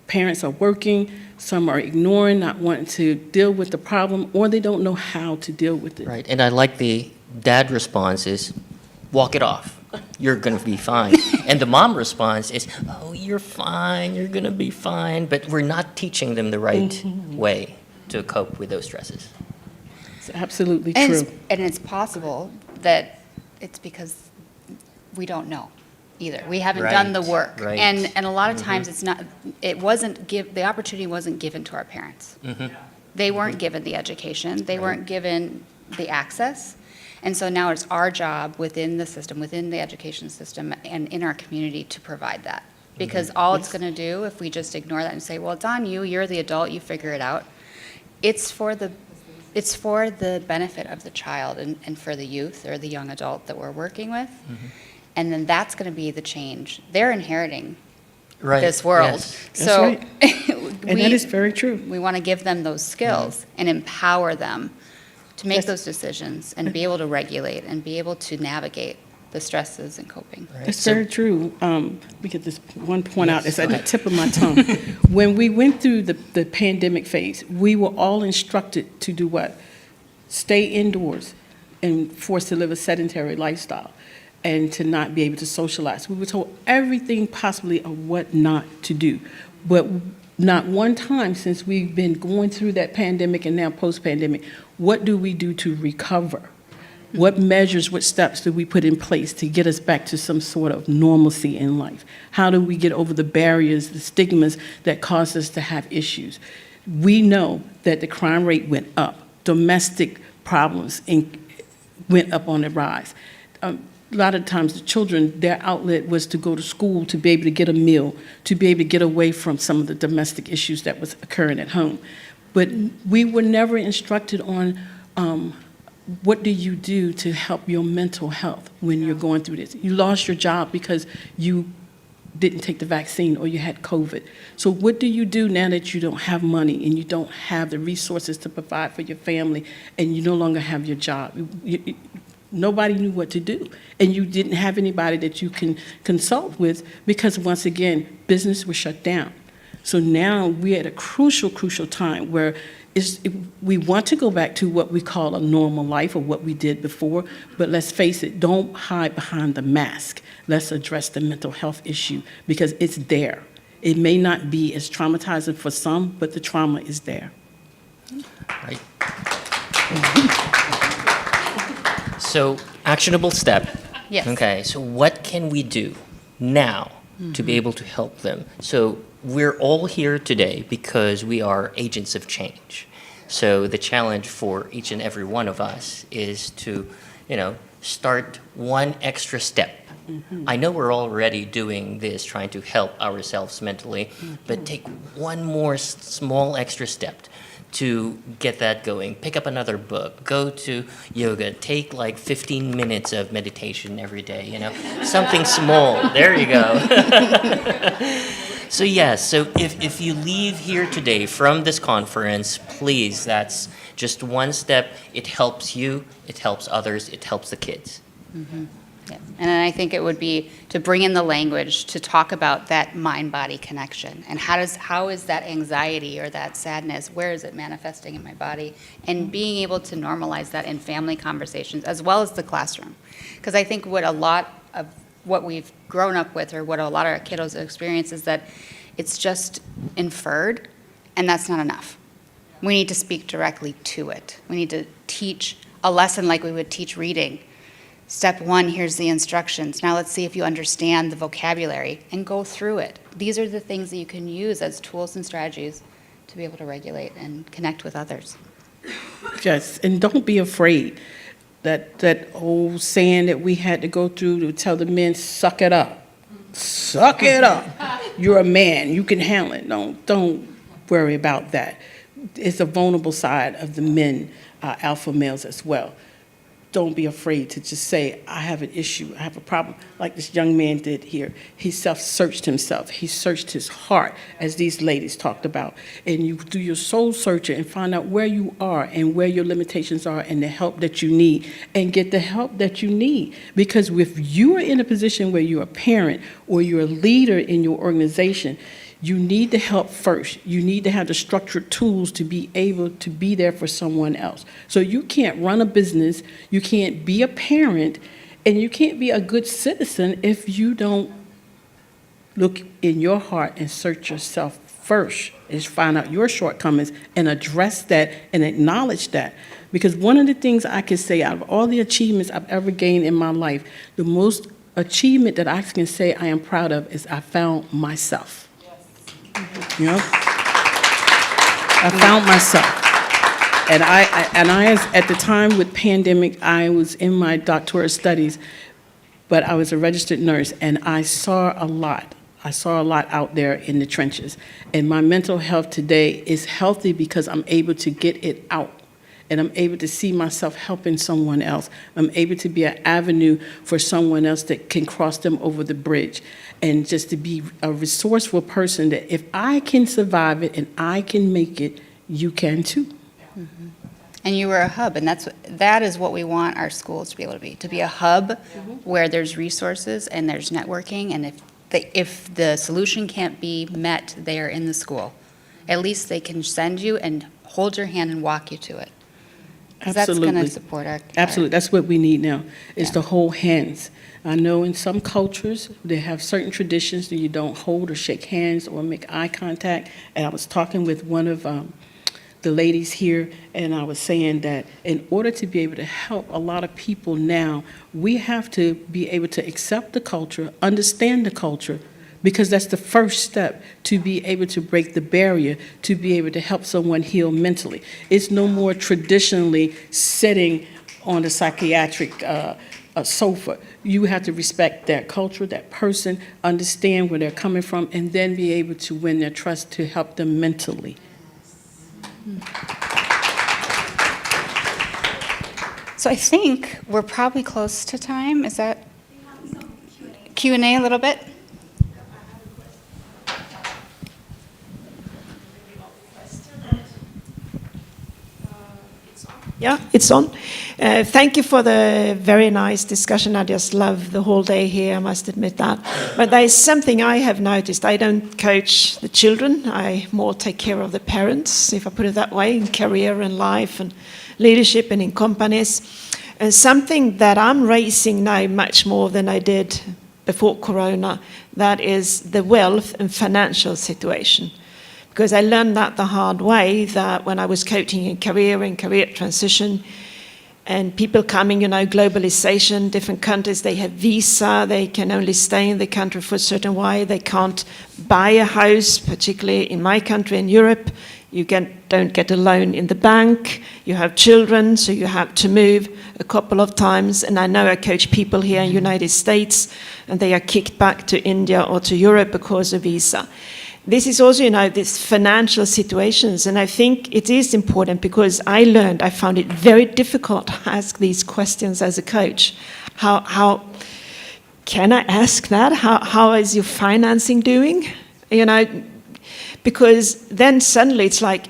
parents are working, some are ignoring, not wanting to deal with the problem, or they don't know how to deal with it. Right, and I like the dad response is, walk it off. You're going to be fine. And the mom response is, oh, you're fine, you're going to be fine. But we're not teaching them the right way to cope with those stresses. It's absolutely And true. it's possible that it's because we don't know either. We haven't done the work. Right. And a lot of times the opportunity wasn't given to our parents. They weren't given the education. They weren't given the access. And so now it's our job within the system, within the education system, and in our community to provide that. Because all it's going to do, if we just ignore that and say, well, it's on you, you're the adult, you figure it out, it's for the benefit of the child and for the youth or the young adult that we're working with. And then that's going to be the change. They're inheriting this world. Yes. So That's right. And that is very true. We want to give them those skills and empower them to make those decisions and be able to regulate and be able to navigate the stresses and coping. That's very true. Let me get this one point out. It's at the tip of my tongue. When we went through the pandemic phase, we were all instructed to do what? Stay indoors and forced to live a sedentary lifestyle and to not be able to socialize. We were told everything possibly of what not to do. But not one time since we've been going through that pandemic and now post-pandemic, what do we do to recover? What measures, what steps do we put in place to get us back to some sort of normalcy in life? How do we get over the barriers, the stigmas that cause us to have issues? We know that the crime rate went up. Domestic problems went up on the rise. a lot of times the children, their outlet was to go to school to be able to get a meal, to be able to get away from some of the domestic issues that was occurring at home. But we were never instructed on what do you do to help your mental health when you're going through this. You lost your job because you didn't take the vaccine or you had COVID. So what do you do now that you don't have money and you don't have the resources to provide for your family and you no longer have your job? Nobody knew what to do. And you didn't have anybody that you can consult with because, once again, business was shut down. So now we're at a crucial time where we want to go back to what we call a normal life or what we did before, but let's face it, don't hide behind the mask. Let's address the mental health issue because it's there. It may not be as traumatizing for some, but the trauma is there. Right. So, actionable step. Yes. Okay, so what can we do now to be able to help them? So, we're all here today because we are agents of change. So, the challenge for each and every one of us is to, start one extra step. I know we're already doing this, trying to help ourselves mentally, but take one more small extra step to get that going. Pick up another book, go to yoga, take like 15 minutes of meditation every day, something small. There you go. So yes, so if you leave here today from this conference, please, that's just one step. It helps you, it helps others, it helps the kids. Mm-hmm. Yeah. And I think it would be to bring in the language to talk about that mind-body connection and how is that anxiety or that sadness, where is it manifesting in my body, and being able to normalize that in family conversations as well as the classroom. Because I think what a lot of what we've grown up with or what a lot of our kiddos experience is that it's just inferred, and that's not enough. We need to speak directly to it. We need to teach a lesson like we would teach reading. Step 1, here's the instructions. Now let's see if you understand the vocabulary and go through it. These are the things that you can use as tools and strategies to be able to regulate and connect with others. Yes, and don't be afraid. That old saying that we had to go through to tell the men, suck it up. Suck it up. You're a man. You can handle it. Don't worry about that. It's a vulnerable side of the men, alpha males as well. Don't be afraid to just say, I have an issue, I have a problem, like this young man did here. He self-searched himself. He searched his heart, as these ladies talked about. And you do your soul searching and find out where you are and where your limitations are and the help that you need, and get the help that you need. Because if you are in a position where you're a parent or you're a leader in your organization, you need the help first. You need to have the structured tools to be able to be there for someone else. So you can't run a business, you can't be a parent, and you can't be a good citizen if you don't look in your heart and search yourself first, and find out your shortcomings and address that and acknowledge that. Because one of the things I can say out of all the achievements I've ever gained in my life, the most achievement that I can say I am proud of is I found myself. I found myself. And I at the time with pandemic, I was in my doctoral studies, but I was a registered nurse, and I saw a lot. I saw a lot out there in the trenches. And my mental health today is healthy because I'm able to get it out. And I'm able to see myself helping someone else. I'm able to be an avenue for someone else that can cross them over the bridge. And just to be a resourceful person that if I can survive it and I can make it, you can too. Mm-hmm. And you were a hub, and that is what we want our schools to be able to be a hub where there's resources and there's networking, and if the solution can't be met there in the school, at least they can send you and hold your hand and walk you to it. Absolutely. That's going to support our. Absolutely. That's what we need now, is to hold hands. I know in some cultures, they have certain traditions that you don't hold or shake hands or make eye contact. And I was talking with one of the ladies here, and I was saying that in order to be able to help a lot of people now, we have to be able to accept the culture, understand the culture, because that's the first step to be able to break the barrier, to be able to help someone heal mentally. It's no more traditionally sitting on the psychiatric a sofa. You have to respect that culture, that person, understand where they're coming from, and then be able to win their trust to help them mentally. So I think we're probably close to time. Is that Q&A a little bit? Yeah, it's on. Thank you for the very nice discussion. I just love the whole day here, I must admit that. But there is something I have noticed. I don't coach the children. I more take care of the parents, if I put it that way, in career and life and leadership and in companies. And something that I'm raising now much more than I did before Corona, that is the wealth and financial situation. Because I learned that the hard way, that when I was coaching in career transition, and people coming, globalization, different countries, they have visa, they can only stay in the country for a certain way, they can't buy a house, particularly in my country, in Europe, you don't get a loan in the bank, you have children, so you have to move a couple of times, and I know I coach people here in the United States, and they are kicked back to India or to Europe because of visa. This is also, these financial situations, and I think it is important because I found it very difficult to ask these questions as a coach. How can I ask that? How is your financing doing? Because then suddenly it's like,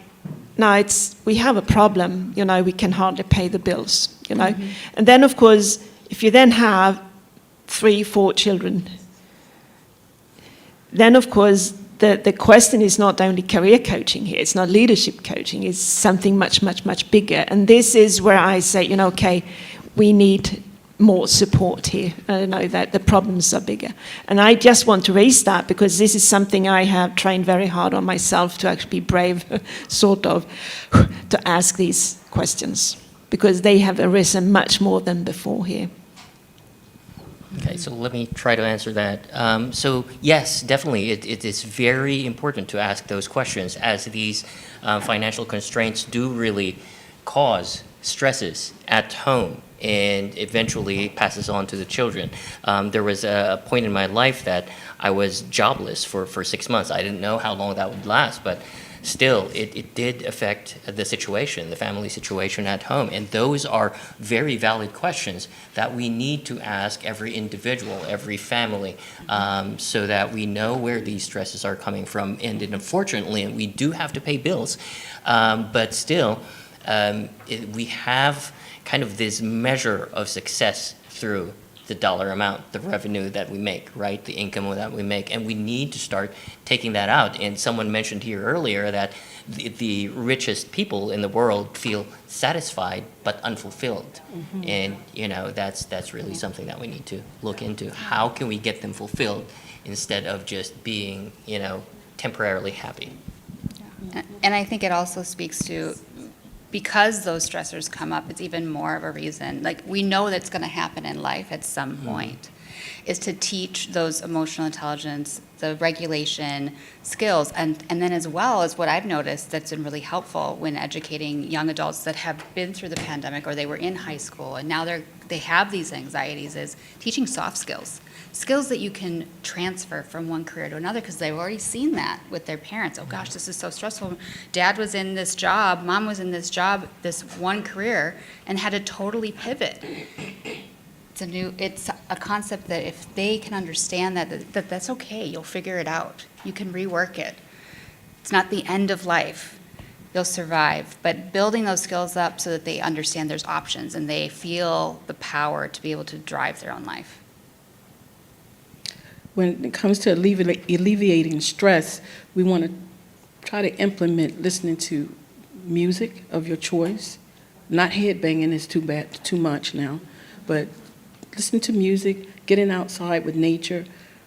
no, we have a problem, we can hardly pay the bills, Mm-hmm. And then, of course, if you then have 3, 4 children, then, of course, the question is not only career coaching here, it's not leadership coaching, it's something much, much, much bigger. And this is where I say, okay, we need more support here. I know that the problems are bigger. And I just want to raise that because this is something I have trained very hard on myself to actually be brave, sort of, to ask these questions. Because they have arisen much more than before here. Okay, so let me try to answer that. So yes, definitely, it is very important to ask those questions as these financial constraints do really cause stresses at home and eventually passes on to the children. There was a point in my life that I was jobless for 6 months. I didn't know how long that would last, but still, it did affect the situation, the family situation at home. And those are very valid questions that we need to ask every individual, every family, so that we know where these stresses are coming from. And unfortunately, we do have to pay bills, but still, we have kind of this measure of success through the dollar amount, the revenue that we make, right? The income that we make. And we need to start taking that out. And someone mentioned here earlier that the richest people in the world feel satisfied but unfulfilled. Mm-hmm. And, that's really something that we need to look into. How can we get them fulfilled instead of just being, temporarily happy? Yeah. And I think it also speaks to, because those stressors come up, it's even more of a reason, like we know that's going to happen in life at some point, is to teach those emotional intelligence, the regulation skills, and then as well as what I've noticed that's been really helpful when educating young adults that have been through the pandemic or they were in high school and now they have these anxieties, is teaching soft skills. Skills that you can transfer from one career to another because they've already seen that with their parents. Oh gosh, this is so stressful. Dad was in this job, mom was in this job, this one career, and had to totally pivot. It's a concept that if they can understand that's okay, you'll figure it out. You can rework it. It's not the end of life. You'll survive. But building those skills up so that they understand there's options and they feel the power to be able to drive their own life. When it comes to alleviating stress, we want to try to implement listening to music of your choice. Not headbanging is too much now, but listen to music, getting outside with nature,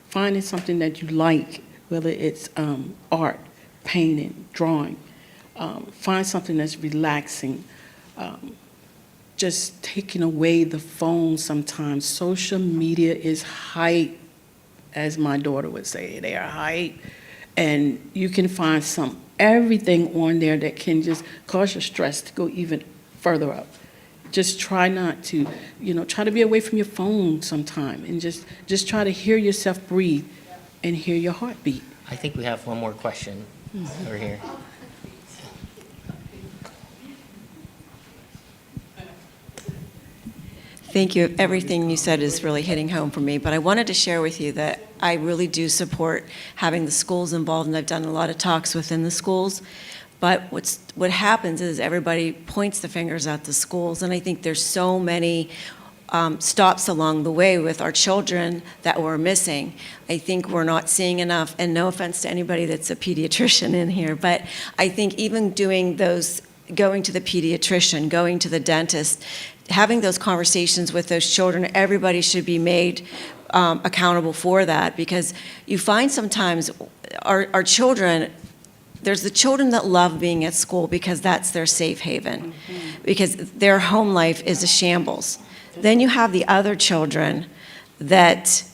finding something that you like, whether it's art, painting, drawing. Find something that's relaxing. Just taking away the phone sometimes. Social media is hype, as my daughter would say, they are hype. And you can find everything on there that can just cause your stress to go even further up. just try not to, try to be away from your phone sometime and just try to hear yourself breathe and hear your heartbeat. I think we have one more question over here. Thank you. Everything you said is really hitting home for me, but I wanted to share with you that I really do support having the schools involved, and I've done a lot of talks within the schools. But what happens is everybody points the fingers at the schools, and I think there's so many stops along the way with our children that we're missing. I think we're not seeing enough, and no offense to anybody that's a pediatrician in here, but I think even doing those, going to the pediatrician, going to the dentist, having those conversations with those children, everybody should be made accountable for that, because you find sometimes our children, there's the children that love being at school because that's their safe haven, because their home life is a shambles. Then you have the other children that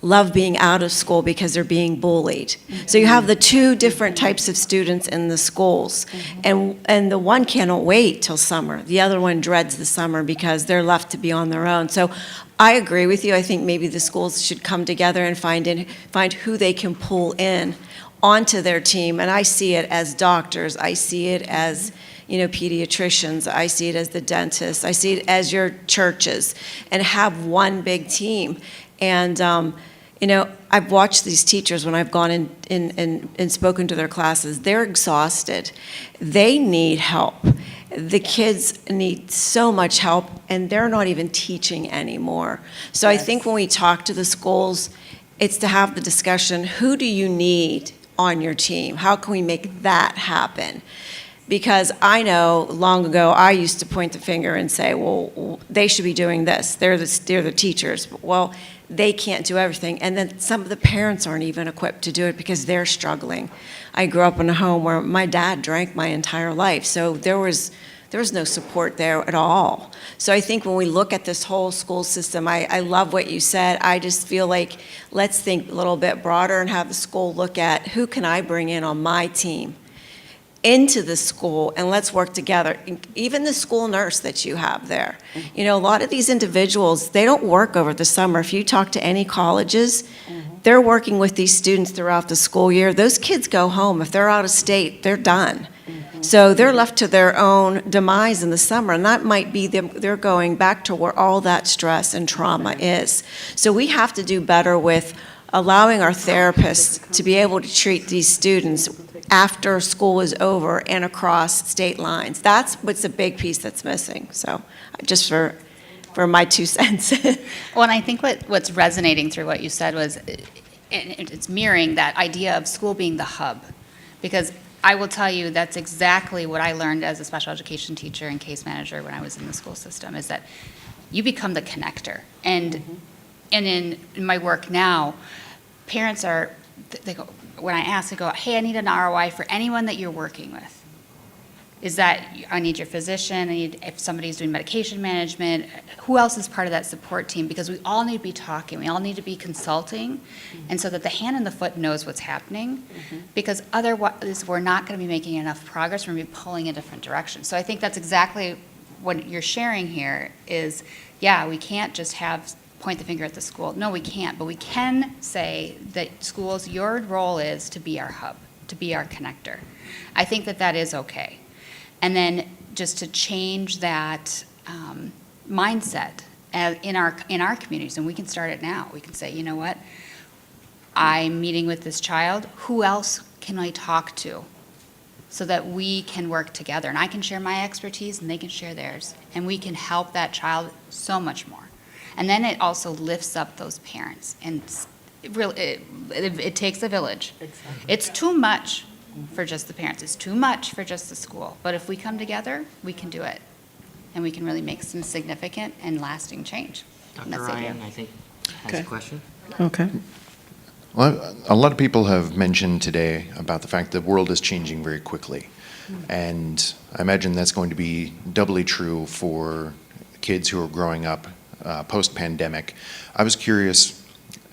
love being out of school because they're being bullied. So you have the two different types of students in the schools. And the one cannot wait till summer. The other one dreads the summer because they're left to be on their own. So I agree with you. I think maybe the schools should come together and find who they can pull in onto their team. And I see it as doctors. I see it as pediatricians. I see it as the dentists. I see it as your churches, and have one big team. And I've watched these teachers when I've gone in and spoken to their classes. They're exhausted. They need help. The kids need so much help, and they're not even teaching anymore. So I think when we talk to the schools, it's to have the discussion, who do you need on your team? How can we make that happen? Because I know long ago I used to point the finger and say, well, they should be doing this. They're the teachers. Well, they can't do everything. And then some of the parents aren't even equipped to do it because they're struggling. I grew up in a home where my dad drank my entire life, so there was no support there at all. So I think when we look at this whole school system, I love what you said. I just feel like let's think a little bit broader and have the school look at who can I bring in on my team into the school, and let's work together. Even the school nurse that you have there. A lot of these individuals, they don't work over the summer. If you talk to any colleges, they're working with these students throughout the school year. Those kids go home. If they're out of state, they're done. So they're left to their own demise in the summer, and that might be them, they're going back to where all that stress and trauma is. So we have to do better with allowing our therapists to be able to treat these students after school is over and across state lines. That's what's a big piece that's missing. So just for my 2 cents. Well, and I think what's resonating through what you said was, it's mirroring that idea of school being the hub. Because I will tell you that's exactly what I learned as a special education teacher and case manager when I was in the school system, is that you become the connector. And in my work now, parents they go, when I ask, they go, hey, I need an ROI for anyone that you're working with. Is that, I need your physician, if somebody's doing medication management, who else is part of that support team? Because we all need to be talking, we all need to be consulting, and so that the hand and the foot knows what's happening, because otherwise we're not going to be making enough progress, we're going to be pulling in different directions. So I think that's exactly what you're sharing here is, yeah, we can't just point the finger at the school. No, we can't, but we can say that schools, your role is to be our hub, to be our connector. I think that is okay. And then just to change that mindset in our communities, and we can start it now. We can say, you know what, I'm meeting with this child. Who else can I talk to so that we can work together? And I can share my expertise and they can share theirs. And we can help that child so much more. And then it also lifts up those parents. And it takes a village. Exactly. It's too much for just the parents. It's too much for just the school. But if we come together, we can do it. And we can really make some significant and lasting change. Dr. Ryan, I think, has a question. Okay. Well, a lot of people have mentioned today about the fact that the world is changing very quickly. And I imagine that's going to be doubly true for kids who are growing up post-pandemic. I was curious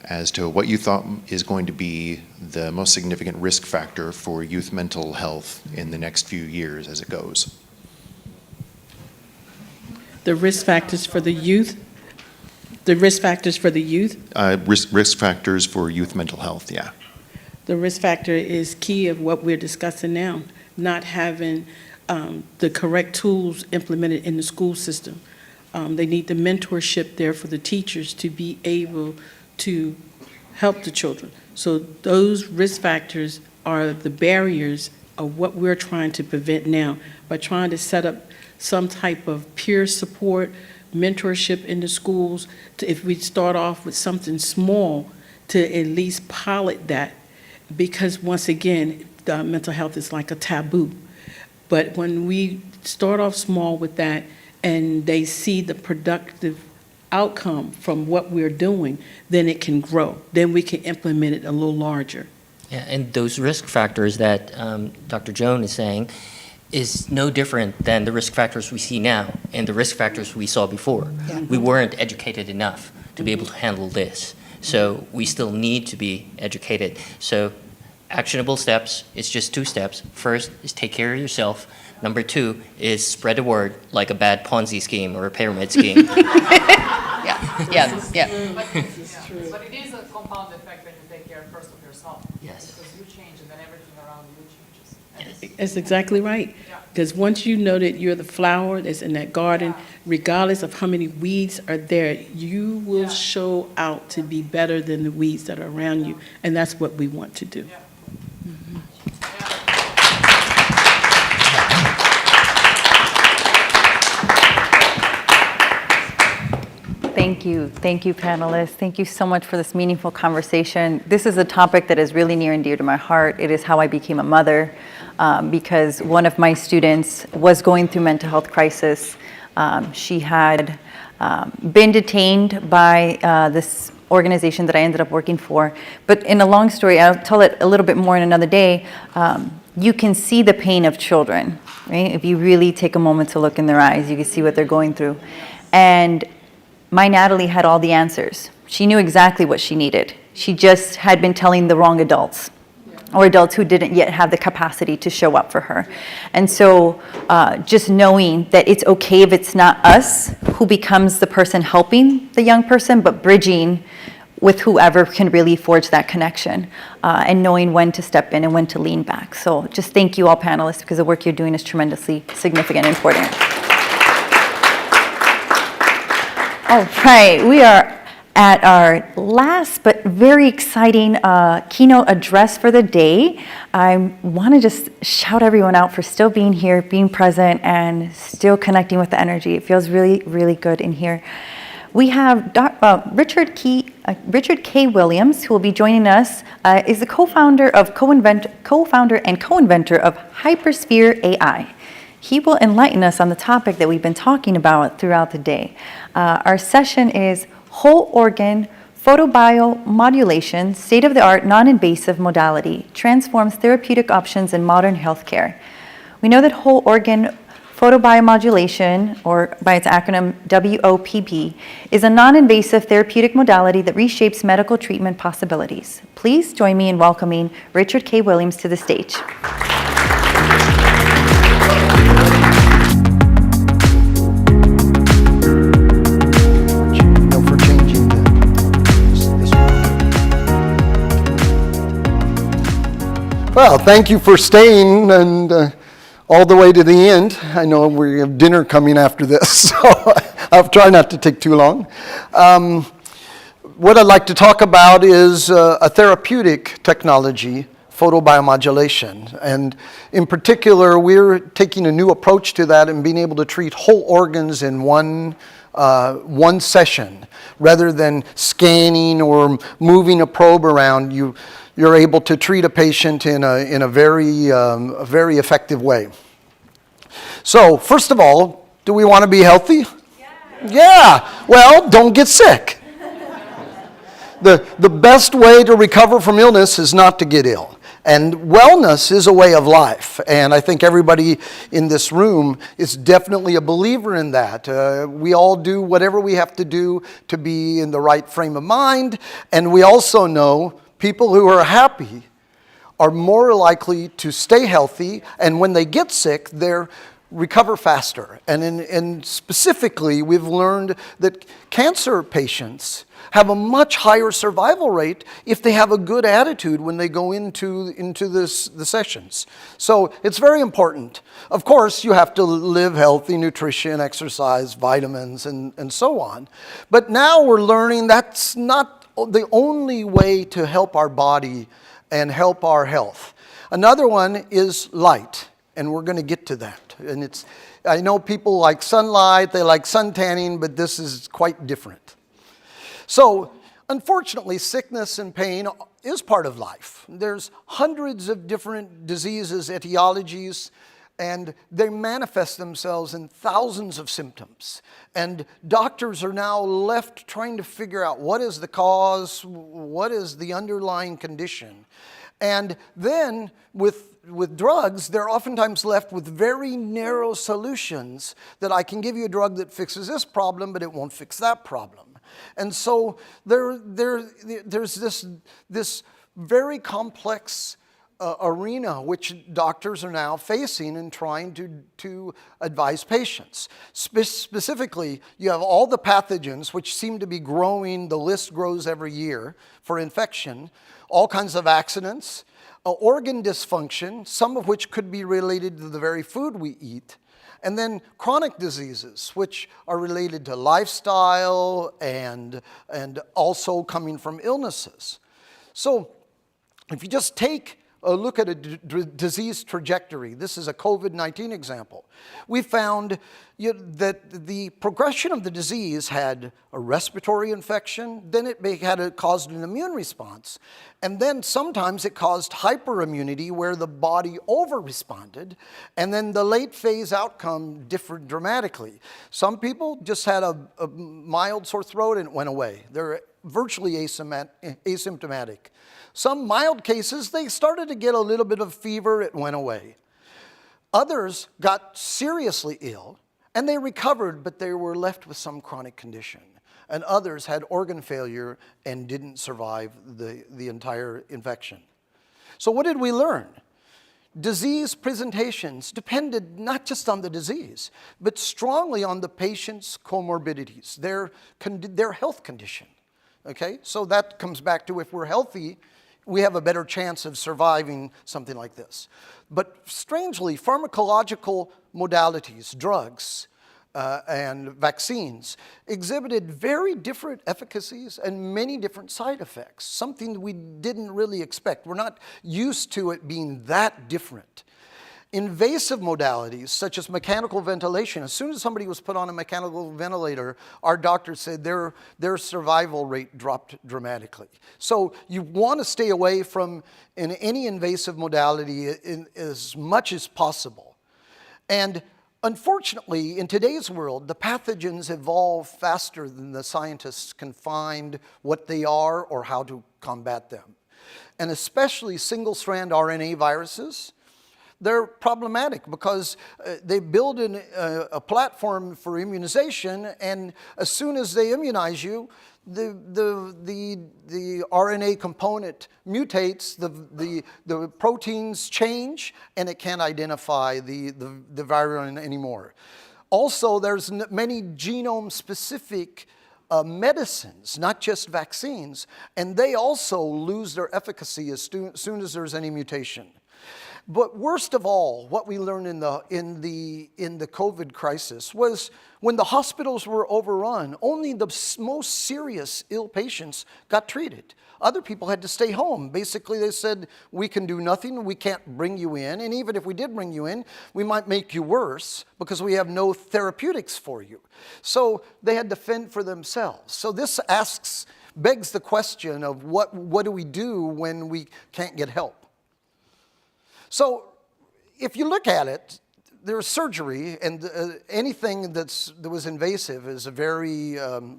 as to what you thought is going to be the most significant risk factor for youth mental health in the next few years as it goes. The risk factors for the youth. The risk factors for the youth. Risk factors for youth mental health, yeah. The risk factor is key of what we're discussing now, not having the correct tools implemented in the school system. They need the mentorship there for the teachers to be able to help the children. So those risk factors are the barriers of what we're trying to prevent now by trying to set up some type of peer support, mentorship in the schools. If we start off with something small, to at least pilot that, because once again, mental health is like a taboo. But when we start off small with that and they see the productive outcome from what we're doing, then it can grow. Then we can implement it a little larger. Yeah, and those risk factors that Dr. Joan is saying is no different than the risk factors we see now and the risk factors we saw before. Yeah. We weren't educated enough to be able to handle this. So we still need to be educated. So actionable steps, it's just 2 steps. First is take care of yourself. Number 2 is spread the word like a bad Ponzi scheme or a pyramid scheme. Yeah. But it is a compound effect when you take care first of yourself. Yes. Because you change and then everything around you changes. That's exactly right. Because once you know that you're the flower that's in that garden, regardless of how many weeds are there, you will show out to be better than the weeds that are around you. And that's what we want to do. Thank you, panelists. Thank you so much for this meaningful conversation. This is a topic that is really near and dear to my heart. It is how I became a mother, because one of my students was going through mental health crisis. She had been detained by this organization that I ended up working for. But in a long story, I'll tell it a little bit more in another day, you can see the pain of children, right? If you really take a moment to look in their eyes, you can see what they're going through. And my Natalie had all the answers. She knew exactly what she needed. She just had been telling the wrong adults, or adults who didn't yet have the capacity to show up for her. And so just knowing that it's okay if it's not us who becomes the person helping the young person, but bridging with whoever can really forge that connection, and knowing when to step in and when to lean back. So just thank you all panelists, because the work you're doing is tremendously significant and important. All right, we are at our last but very exciting keynote address for the day. I want to just shout everyone out for still being here, being present, and still connecting with the energy. It feels really, really good in here. We have Richard K. Williams, who will be joining us, is the co-founder and co-inventor of Hypersphere AI. He will enlighten us on the topic that we've been talking about throughout the day. Our session is whole organ photobiomodulation, state-of-the-art non-invasive modality, transforms therapeutic options in modern healthcare. We know that whole organ photobiomodulation, or by its acronym WOPB, is a non-invasive therapeutic modality that reshapes medical treatment possibilities. Please join me in welcoming Richard K. Williams to the stage. Well, thank you for staying and all the way to the end. I know we have dinner coming after this, so I'll try not to take too long. What I'd like to talk about is a therapeutic technology, photobiomodulation. And in particular, we're taking a new approach to that and being able to treat whole organs in one session. Rather than scanning or moving a probe around, you're able to treat a patient in a very effective way. So, first of all, do we want to be healthy? Yeah. Well, don't get sick. The best way to recover from illness is not to get ill. And wellness is a way of life. And I think everybody in this room is definitely a believer in that. We all do whatever we have to do to be in the right frame of mind. And we also know people who are happy are more likely to stay healthy. And when they get sick, they're recover faster. And specifically, we've learned that cancer patients have a much higher survival rate if they have a good attitude when they go into the sessions. So it's very important. Of course, you have to live healthy, nutrition, exercise, vitamins, and so on. But now we're learning that's not the only way to help our body and help our health. Another one is light, and we're going to get to that. And I know people like sunlight, they like sun tanning, but this is quite different. So, unfortunately, sickness and pain is part of life. There's hundreds of different diseases, etiologies, and they manifest themselves in thousands of symptoms. And doctors are now left trying to figure out what is the cause, what is the underlying condition. And then with drugs, they're oftentimes left with very narrow solutions that I can give you a drug that fixes this problem, but it won't fix that problem. And so there's this very complex arena which doctors are now facing and trying to advise patients. Specifically, you have all the pathogens which seem to be growing, the list grows every year for infection, all kinds of accidents, organ dysfunction, some of which could be related to the very food we eat, and then chronic diseases, which are related to lifestyle and also coming from illnesses. So if you just take a look at a disease trajectory, this is a COVID-19 example, we found that the progression of the disease had a respiratory infection, then it caused an immune response, and then sometimes it caused hyperimmunity where the body over-responded, and then the late phase outcome differed dramatically. Some people just had a mild sore throat and it went away. They're virtually asymptomatic. Some mild cases, they started to get a little bit of fever, it went away. Others got seriously ill, and they recovered, but they were left with some chronic condition. And others had organ failure and didn't survive the entire infection. So what did we learn? Disease presentations depended not just on the disease, but strongly on the patient's comorbidities, their health condition. Okay, so that comes back to if we're healthy, we have a better chance of surviving something like this. But strangely, pharmacological modalities, drugs, and vaccines exhibited very different efficacies and many different side effects, something we didn't really expect. We're not used to it being that different. Invasive modalities, such as mechanical ventilation, as soon as somebody was put on a mechanical ventilator, our doctors said their survival rate dropped dramatically. So you want to stay away from any invasive modality as much as possible. And unfortunately, in today's world, the pathogens evolve faster than the scientists can find what they are or how to combat them. And especially single-strand RNA viruses, they're problematic because they build a platform for immunization, and as soon as they immunize you, the RNA component mutates, the proteins change, and it can't identify the virion anymore. Also, there's many genome-specific medicines, not just vaccines, and they also lose their efficacy as soon as there's any mutation. But worst of all, what we learned in the COVID crisis was when the hospitals were overrun, only the most serious ill patients got treated. Other people had to stay home. Basically, they said, we can do nothing, we can't bring you in, and even if we did bring you in, we might make you worse because we have no therapeutics for you. So they had to fend for themselves. So this begs the question of what do we do when we can't get help? So if you look at it, there's surgery, and anything that was invasive is very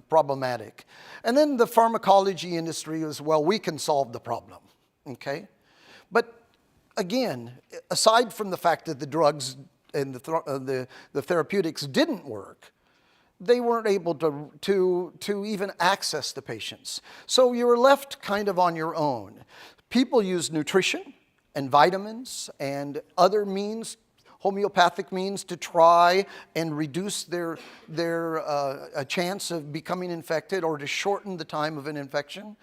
problematic. And then the pharmacology industry is, well, we can solve the problem, okay? But again, aside from the fact that the drugs and the therapeutics didn't work, they weren't able to even access the patients. So you were left kind of on your own. People used nutrition and vitamins and other means, Homeopathic means to try and reduce their a chance of becoming infected or to shorten the time of an infection.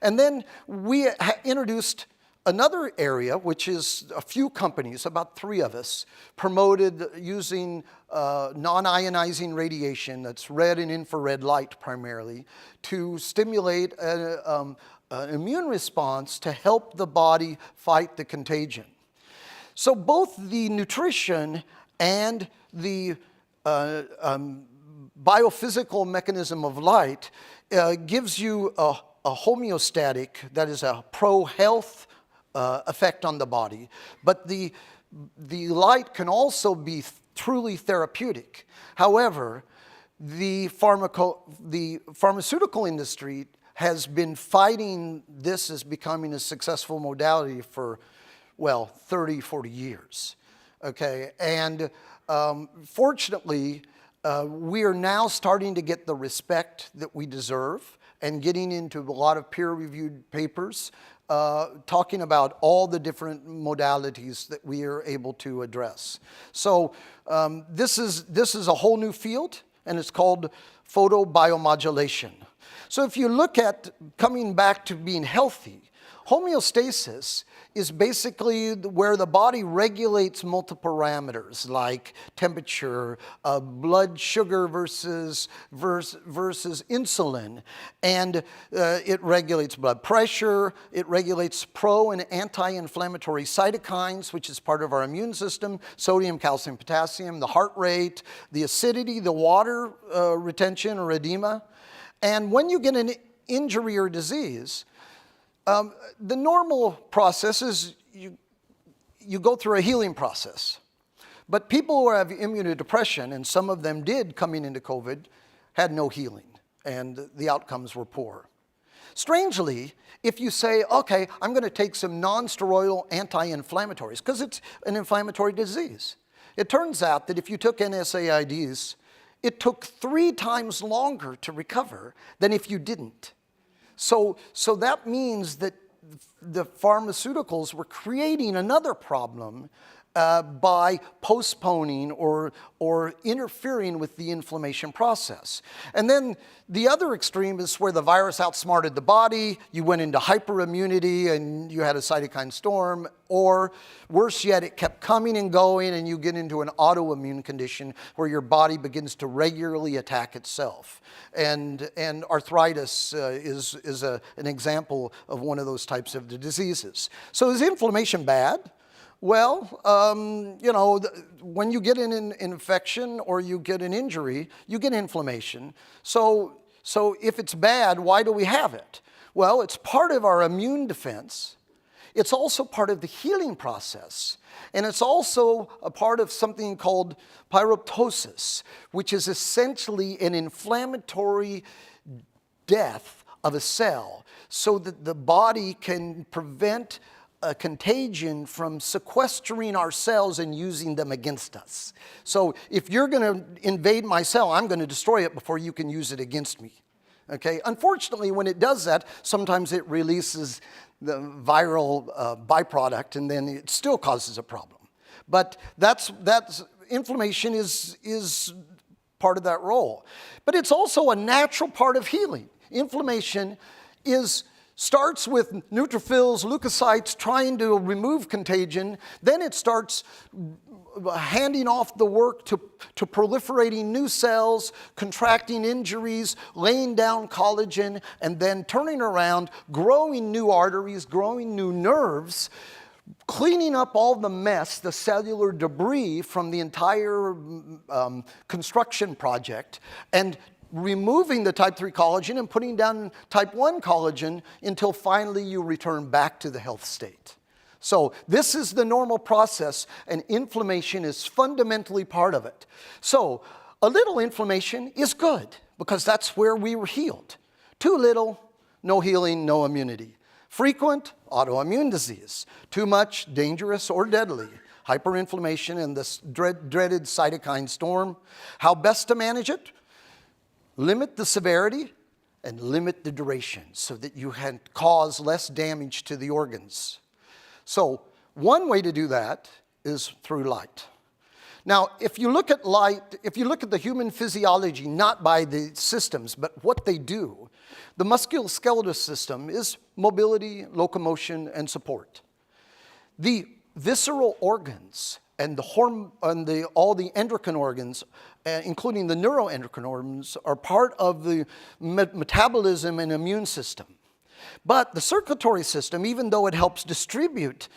And then we introduced another area, which is a few companies, about 3 of us, promoted using non-ionizing radiation, that's red and infrared light primarily, to stimulate an immune response to help the body fight the contagion. So both the nutrition and the biophysical mechanism of light gives you a homeostatic, that is a pro-health effect on the body. But the light can also be truly therapeutic. However, the pharmaceutical industry has been fighting this as becoming a successful modality for, well, 30, 40 years. Okay, and fortunately, we are now starting to get the respect that we deserve and getting into a lot of peer-reviewed papers talking about all the different modalities that we are able to address. So this is a whole new field, and it's called photobiomodulation. So if you look at coming back to being healthy, homeostasis is basically where the body regulates multiple parameters like temperature, blood sugar versus insulin, and it regulates blood pressure, it regulates pro and anti-inflammatory cytokines, which is part of our immune system, sodium, calcium, potassium, the heart rate, the acidity, the water retention or edema. And when you get an injury or disease, the normal process is you go through a healing process. But people who have immunodepression, and some of them did coming into COVID, had no healing, and the outcomes were poor. Strangely, if you say, okay, I'm going to take some non-steroidal anti-inflammatories, because it's an inflammatory disease. It turns out that if you took NSAIDs, it took 3 times longer to recover than if you didn't. So that means that the pharmaceuticals were creating another problem by postponing or interfering with the inflammation process. And then the other extreme is where the virus outsmarted the body, you went into hyperimmunity and you had a cytokine storm, or worse yet, it kept coming and going and you get into an autoimmune condition where your body begins to regularly attack itself. And arthritis is an example of one of those types of diseases. So is inflammation bad? Well, you know, when you get an infection or you get an injury, you get inflammation. So if it's bad, why do we have it? Well, it's part of our immune defense. It's also part of the healing process. And it's also a part of something called pyroptosis, which is essentially an inflammatory death of a cell so that the body can prevent a contagion from sequestering our cells and using them against us. So if you're going to invade my cell, I'm going to destroy it before you can use it against me. Okay? Unfortunately, when it does that, sometimes it releases the viral byproduct, and then it still causes a problem. But that's inflammation is part of that role. But it's also a natural part of healing. Inflammation starts with neutrophils, leukocytes trying to remove contagion. Then it starts handing off the work to proliferating new cells, contracting injuries, laying down collagen, and then turning around, growing new arteries, growing new nerves, cleaning up all the mess, the cellular debris from the entire construction project, and removing the type 3 collagen and putting down type 1 collagen until finally you return back to the health state. So this is the normal process, and inflammation is fundamentally part of it. So a little inflammation is good because that's where we were healed. Too little, no healing, no immunity. Frequent, autoimmune disease. Too much, dangerous or deadly. Hyperinflammation and this dreaded cytokine storm. How best to manage it? Limit the severity and limit the duration so that you can cause less damage to the organs. So one way to do that is through light. Now, if you look at light, if you look at the human physiology, not by the systems, but what they do, the musculoskeletal system is mobility, locomotion, and support. The visceral organs and all the endocrine organs, including the neuroendocrine organs, are part of the metabolism and immune system. But the circulatory system, even though it helps distribute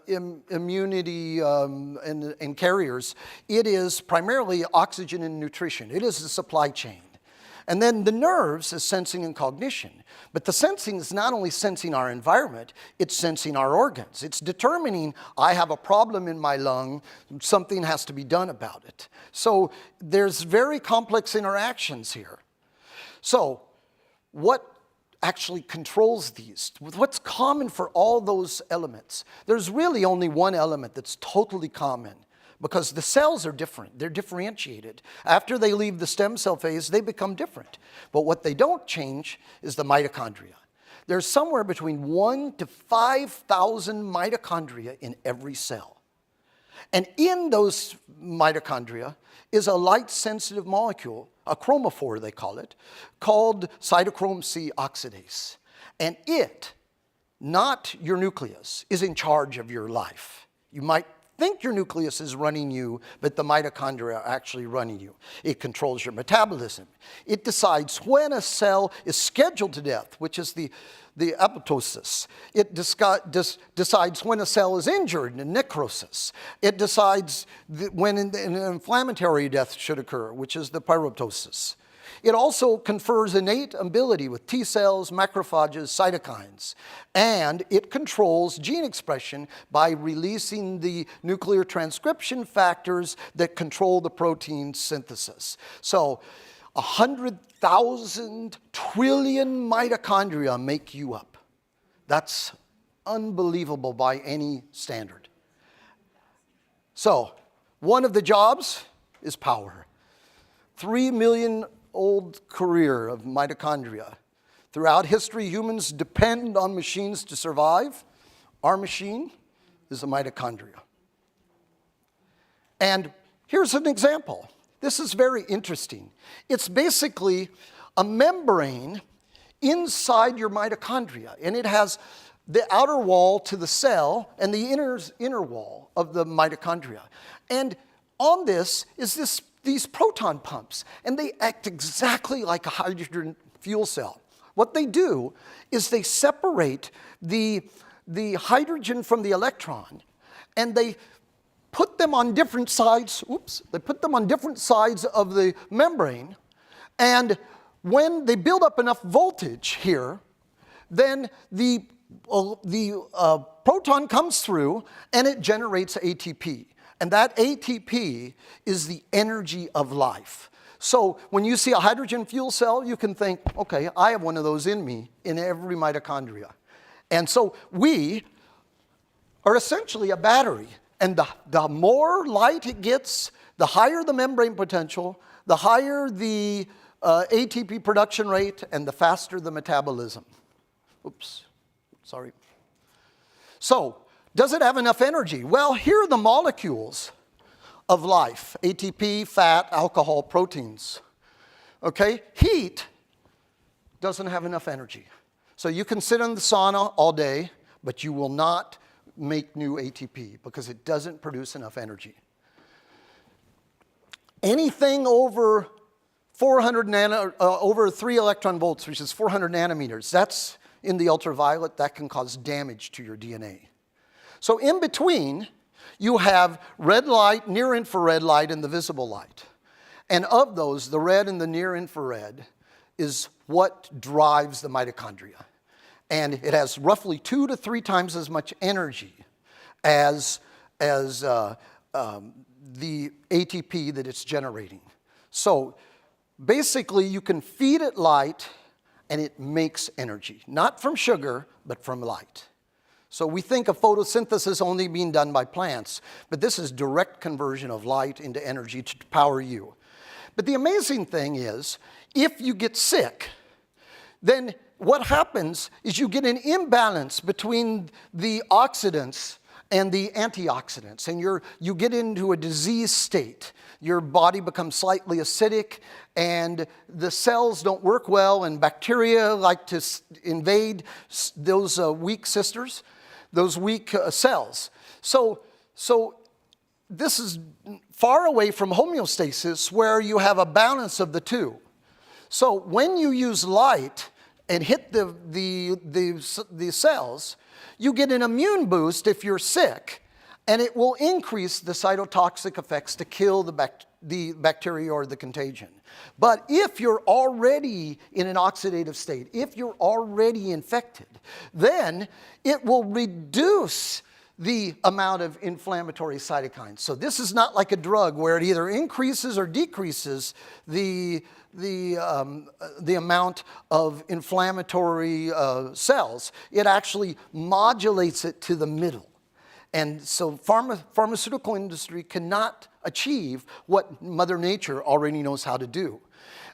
immunity and carriers, it is primarily oxygen and nutrition. It is the supply chain. And then the nerves is sensing and cognition. But the sensing is not only sensing our environment, it's sensing our organs. It's determining, I have a problem in my lung, something has to be done about it. So there's very complex interactions here. So what actually controls these? What's common for all those elements? There's really only one element that's totally common, because the cells are different. They're differentiated. After they leave the stem cell phase, they become different. But what they don't change is the mitochondria. There's somewhere between 1 to 5,000 mitochondria in every cell. And in those mitochondria is a light-sensitive molecule, a chromophore they call it, called cytochrome C oxidase. And it, not your nucleus, is in charge of your life. You might think your nucleus is running you, but the mitochondria are actually running you. It controls your metabolism. It decides when a cell is scheduled to death, which is the apoptosis. It decides when a cell is injured, necrosis. It decides when an inflammatory death should occur, which is the pyroptosis. It also confers innate ability with T cells, macrophages, cytokines. And it controls gene expression by releasing the nuclear transcription factors that control the protein synthesis. So 100,000 trillion mitochondria make you up. That's unbelievable by any standard. So one of the jobs is power. 3 million old career of mitochondria. Throughout history, humans depend on machines to survive. Our machine is a mitochondria. And here's an example. This is very interesting. It's basically a membrane inside your mitochondria, and it has the outer wall to the cell and the inner wall of the mitochondria. And on this is these proton pumps, and they act exactly like a hydrogen fuel cell. What they do is they separate the hydrogen from the electron, and they put them on different sides, they put them on different sides of the membrane, and when they build up enough voltage here, then the proton comes through and it generates ATP. And that ATP is the energy of life. So when you see a hydrogen fuel cell, you can think, okay, I have one of those in me, in every mitochondria. And so we are essentially a battery. And the more light it gets, the higher the membrane potential, the higher the ATP production rate, and the faster the metabolism. Oops, sorry. So, does it have enough energy? Well, here are the molecules of life: ATP, fat, alcohol, proteins. Okay? Heat doesn't have enough energy. So you can sit in the sauna all day, but you will not make new ATP because it doesn't produce enough energy. Anything over 3 electron volts, which is 400 nanometers, that's in the ultraviolet, that can cause damage to your DNA. So in between, you have red light, near infrared light, and the visible light. And of those, the red and the near infrared is what drives the mitochondria. And it has roughly 2 to 3 times as much energy as the ATP that it's generating. So basically, you can feed it light, and it makes energy. Not from sugar, but from light. So we think of photosynthesis only being done by plants, but this is direct conversion of light into energy to power you. But the amazing thing is, if you get sick, then what happens is you get an imbalance between the oxidants and the antioxidants, and you get into a disease state. Your body becomes slightly acidic, and the cells don't work well, and bacteria like to invade those weak sisters, those weak cells. So this is far away from homeostasis, where you have a balance of the two. So when you use light and hit the cells, you get an immune boost if you're sick, and it will increase the cytotoxic effects to kill the bacteria or the contagion. But if you're already in an oxidative state, if you're already infected, then it will reduce the amount of inflammatory cytokines. So this is not like a drug where it either increases or decreases the amount of inflammatory cells. It actually modulates it to the middle. And so pharmaceutical industry cannot achieve what Mother Nature already knows how to do.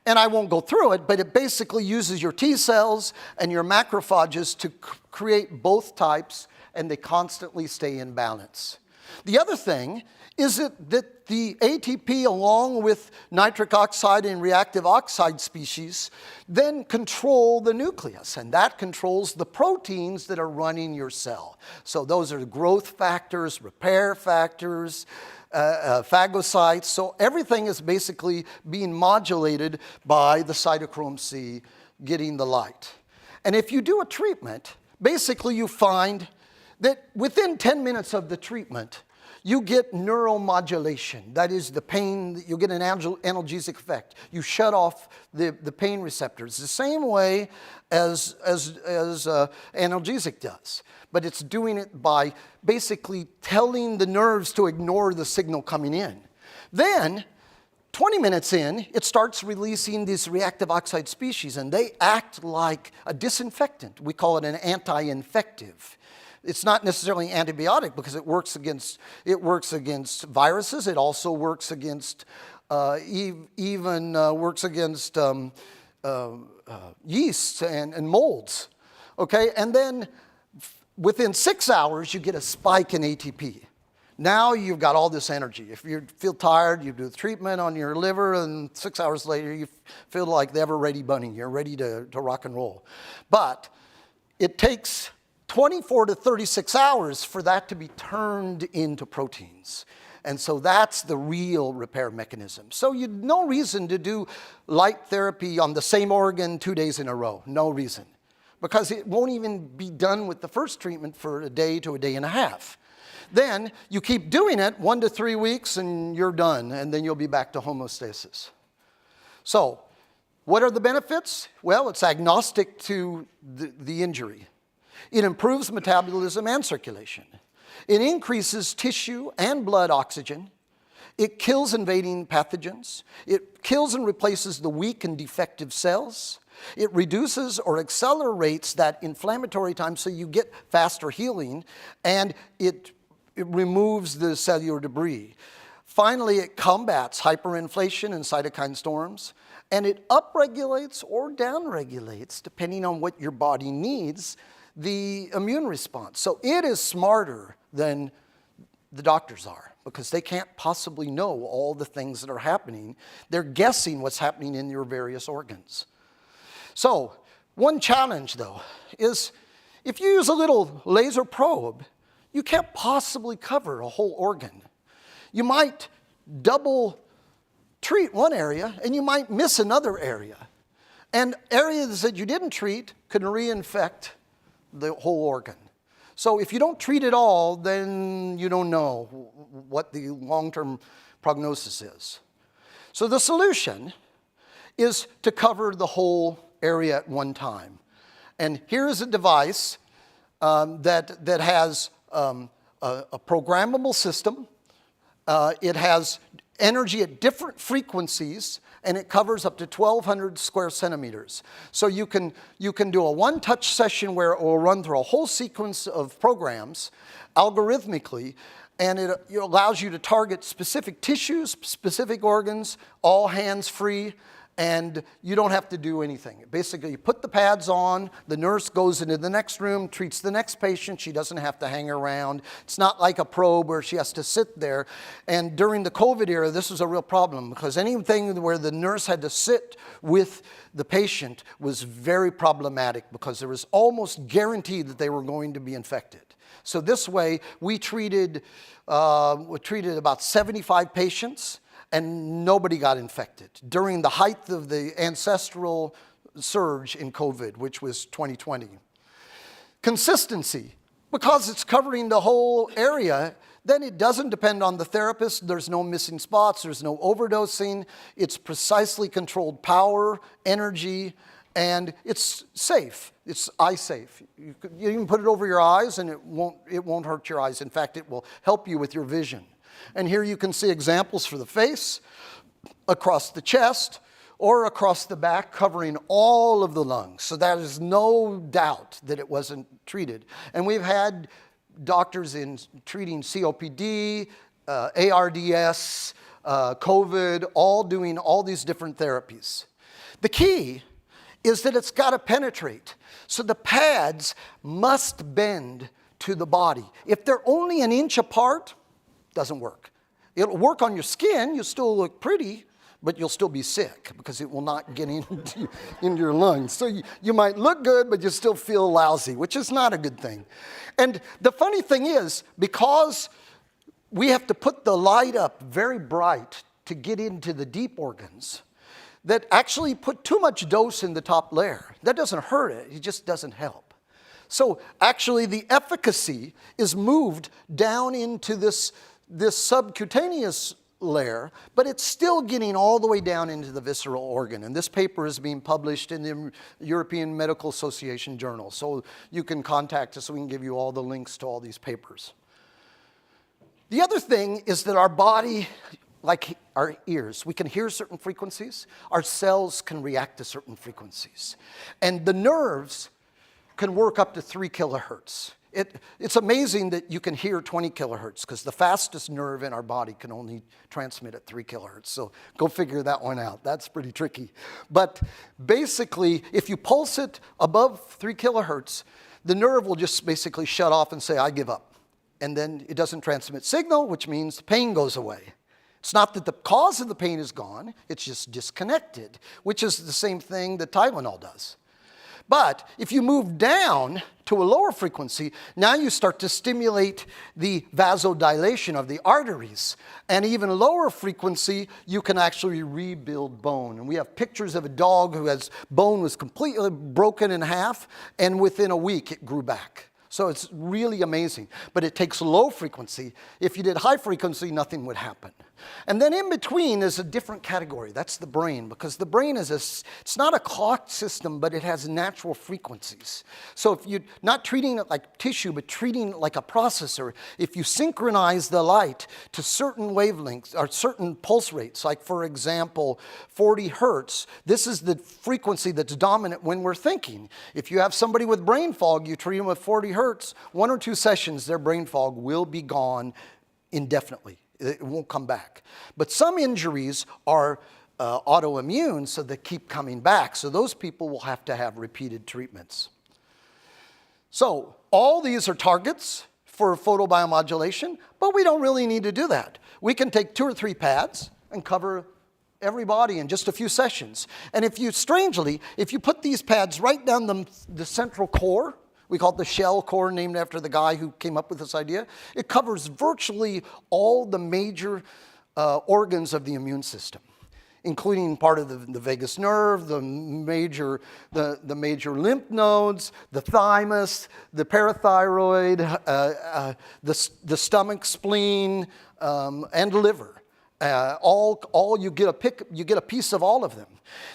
And I won't go through it, but it basically uses your T cells and your macrophages to create both types, and they constantly stay in balance. The other thing is that the ATP, along with nitric oxide and reactive oxide species, then control the nucleus, and that controls the proteins that are running your cell. So those are growth factors, repair factors, phagocytes. So everything is basically being modulated by the cytochrome C getting the light. And if you do a treatment, basically you find that within 10 minutes of the treatment, you get neuromodulation. That is the pain, you get an analgesic effect. You shut off the pain receptors the same way as analgesic does. But it's doing it by basically telling the nerves to ignore the signal coming in. Then, 20 minutes in, it starts releasing these reactive oxide species, and they act like a disinfectant. We call it an anti-infective. It's not necessarily antibiotic because it works against viruses. It also works against yeasts and molds. Okay, and then within 6 hours you get a spike in ATP. Now you've got all this energy. If you feel tired, you do the treatment on your liver, and 6 hours later you feel like the ever-ready bunny. You're ready to rock and roll. But it takes 24 to 36 hours for that to be turned into proteins. And so that's the real repair mechanism. So no reason to do light therapy on the same organ 2 days in a row. No reason. Because it won't even be done with the first treatment for a day to a day and a half. Then you keep doing it 1 to 3 weeks and you're done, and then you'll be back to homeostasis. So what are the benefits? Well, it's agnostic to the injury. It improves metabolism and circulation. It increases tissue and blood oxygen. It kills invading pathogens. It kills and replaces the weak and defective cells. It reduces or accelerates that inflammatory time so you get faster healing, and it removes the cellular debris. Finally, it combats hyperinflation and cytokine storms, and it upregulates or downregulates, depending on what your body needs, the immune response. So it is smarter than the doctors are because they can't possibly know all the things that are happening. They're guessing what's happening in your various organs. So one challenge, though, is if you use a little laser probe, you can't possibly cover a whole organ. You might double treat one area and you might miss another area. And areas that you didn't treat could reinfect the whole organ. So if you don't treat it all, then you don't know what the long-term prognosis is. So the solution is to cover the whole area at one time. And here is a device that has a programmable system. It has energy at different frequencies, and it covers up to 1,200 square centimeters. So you can do a one-touch session where it will run through a whole sequence of programs algorithmically, and it allows you to target specific tissues, specific organs, all hands-free, and you don't have to do anything. Basically, you put the pads on, the nurse goes into the next room, treats the next patient. She doesn't have to hang around. It's not like a probe where she has to sit there. And during the COVID era, this was a real problem because anything where the nurse had to sit with the patient was very problematic because there was almost guaranteed that they were going to be infected. So this way, we treated about 75 patients, and nobody got infected during the height of the ancestral surge in COVID, which was 2020. Consistency. Because it's covering the whole area, then it doesn't depend on the therapist. There's no missing spots. There's no overdosing. It's precisely controlled power, energy, and it's safe. It's eye safe. You can put it over your eyes, and it won't hurt your eyes. In fact, it will help you with your vision. And here you can see examples for the face, across the chest, or across the back, covering all of the lungs. So that is no doubt that it wasn't treated. And we've had doctors in treating COPD, ARDS, COVID, all doing all these different therapies. The key is that it's got to penetrate. So the pads must bend to the body. If they're only an inch apart, doesn't work. It'll work on your skin, you'll still look pretty, but you'll still be sick because it will not get into your lungs. So you might look good, but you still feel lousy, which is not a good thing. And the funny thing is, because we have to put the light up very bright to get into the deep organs, that actually put too much dose in the top layer. That doesn't hurt it, it just doesn't help. So actually the efficacy is moved down into this subcutaneous layer, but it's still getting all the way down into the visceral organ. And this paper is being published in the European Medical Association Journal. So you can contact us, we can give you all the links to all these papers. The other thing is that our body, like our ears, we can hear certain frequencies. Our cells can react to certain frequencies. And the nerves can work up to 3 kilohertz. It's amazing that you can hear 20 kilohertz because the fastest nerve in our body can only transmit at 3 kilohertz. So go figure that one out. That's pretty tricky. But basically, if you pulse it above 3 kilohertz, the nerve will just basically shut off and say, I give up. And then it doesn't transmit signal, which means the pain goes away. It's not that the cause of the pain is gone, it's just disconnected, which is the same thing that Tylenol does. But if you move down to a lower frequency, now you start to stimulate the vasodilation of the arteries. And even lower frequency, you can actually rebuild bone. And we have pictures of a dog whose bone was completely broken in half, and within a week it grew back. So it's really amazing. But it takes low frequency. If you did high frequency, nothing would happen. And then in between is a different category. That's the brain, because the brain is it's not a clock system, but it has natural frequencies. So if you're not treating it like tissue, but treating it like a processor, if you synchronize the light to certain wavelengths or certain pulse rates, like for example, 40 hertz, this is the frequency that's dominant when we're thinking. If you have somebody with brain fog, you treat them with 40 hertz, 1 or 2 sessions, their brain fog will be gone indefinitely. It won't come back. But some injuries are autoimmune, so they keep coming back. So those people will have to have repeated treatments. So all these are targets for photobiomodulation, but we don't really need to do that. We can take 2 or 3 pads and cover every body in just a few sessions. And if you put these pads right down the central core, we call it the shell core, named after the guy who came up with this idea. It covers virtually all the major organs of the immune system, including part of the vagus nerve, the major lymph nodes, the thymus, the parathyroid, the stomach, spleen, and liver. You get a piece of all of them.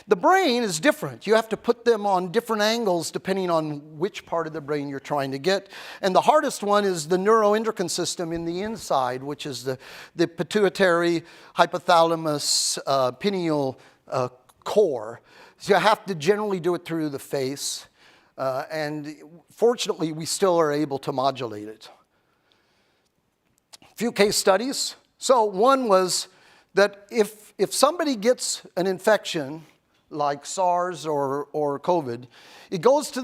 The brain is different. You have to put them on different angles depending on which part of the brain you're trying to get. And the hardest one is the neuroendocrine system in the inside, which is the pituitary, hypothalamus, pineal core. So you have to generally do it through the face. And fortunately, we still are able to modulate it. A few case studies. So one was that if somebody gets an infection like SARS or COVID. It goes to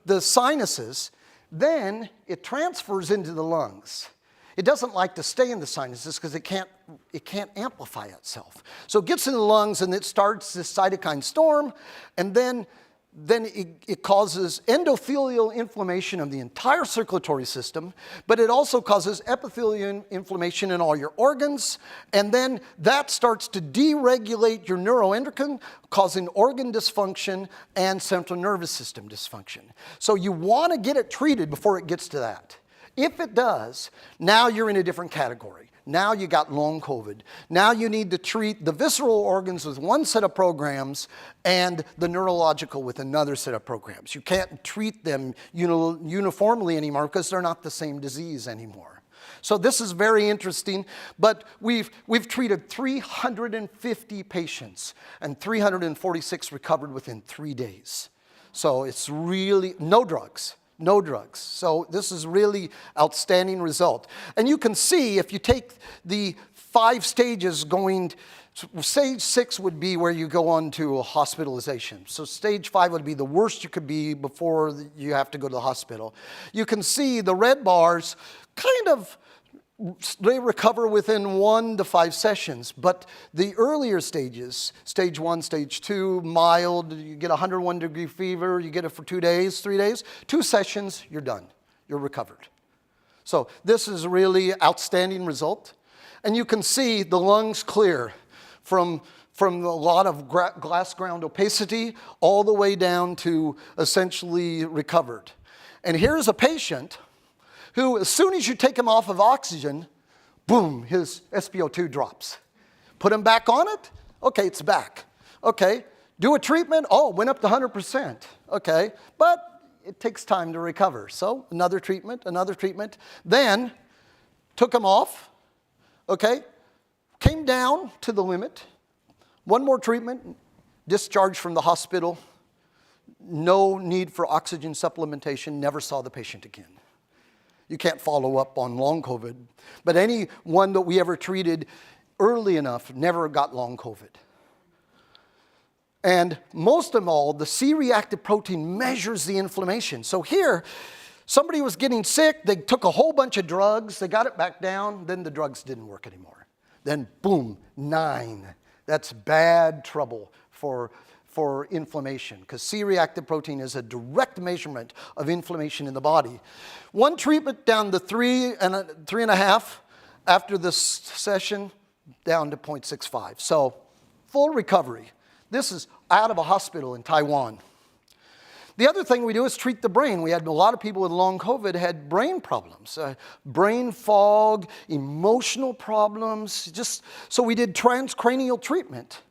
the sinuses, then it transfers into the lungs. It doesn't like to stay in the sinuses because it can't amplify itself. So it gets in the lungs and it starts this cytokine storm, and then it causes endothelial inflammation of the entire circulatory system, but it also causes epithelial inflammation in all your organs, and then that starts to deregulate your neuroendocrine, causing organ dysfunction and central nervous system dysfunction. So you want to get it treated before it gets to that. If it does, now you're in a different category. Now you got long COVID. Now you need to treat the visceral organs with one set of programs and the neurological with another set of programs. You can't treat them uniformly anymore because they're not the same disease anymore. So this is very interesting, but we've treated 350 patients and 346 recovered within 3 days. So it's really no drugs. No drugs. So this is really outstanding result. And you can see if you take the 5 stages going, stage 6 would be where you go on to a hospitalization. So stage 5 would be the worst you could be before you have to go to the hospital. You can see the red bars kind of, they recover within 1 to 5 sessions, but the earlier stages, stage 1, stage 2, mild, you get 101-degree fever, you get it for 2 days, 3 days, 2 sessions, you're done, you're recovered. So this is a really outstanding result, and you can see the lungs clear from a lot of glass ground opacity all the way down to essentially recovered. And here's a patient who, as soon as you take him off of oxygen, boom, his SpO2 drops. Put him back on it, okay, it's back. Okay, do a treatment, oh, went up to 100%. Okay, but it takes time to recover. So another treatment, then took him off, okay, came down to the limit, one more treatment, discharged from the hospital, no need for oxygen supplementation, never saw the patient again. You can't follow up on long COVID. But anyone that we ever treated early enough never got long COVID. And most of all, the C-reactive protein measures the inflammation. So here, somebody was getting sick, they took a whole bunch of drugs, they got it back down, then the drugs didn't work anymore. Then boom, 9. That's bad trouble for inflammation, because C-reactive protein is a direct measurement of inflammation in the body. One treatment down to 3.5. After this session, down to 0.65. So full recovery. This is out of a hospital in Taiwan. The other thing we do is treat the brain. We had a lot of people with long COVID had brain problems, brain fog, emotional problems. So we did transcranial treatment.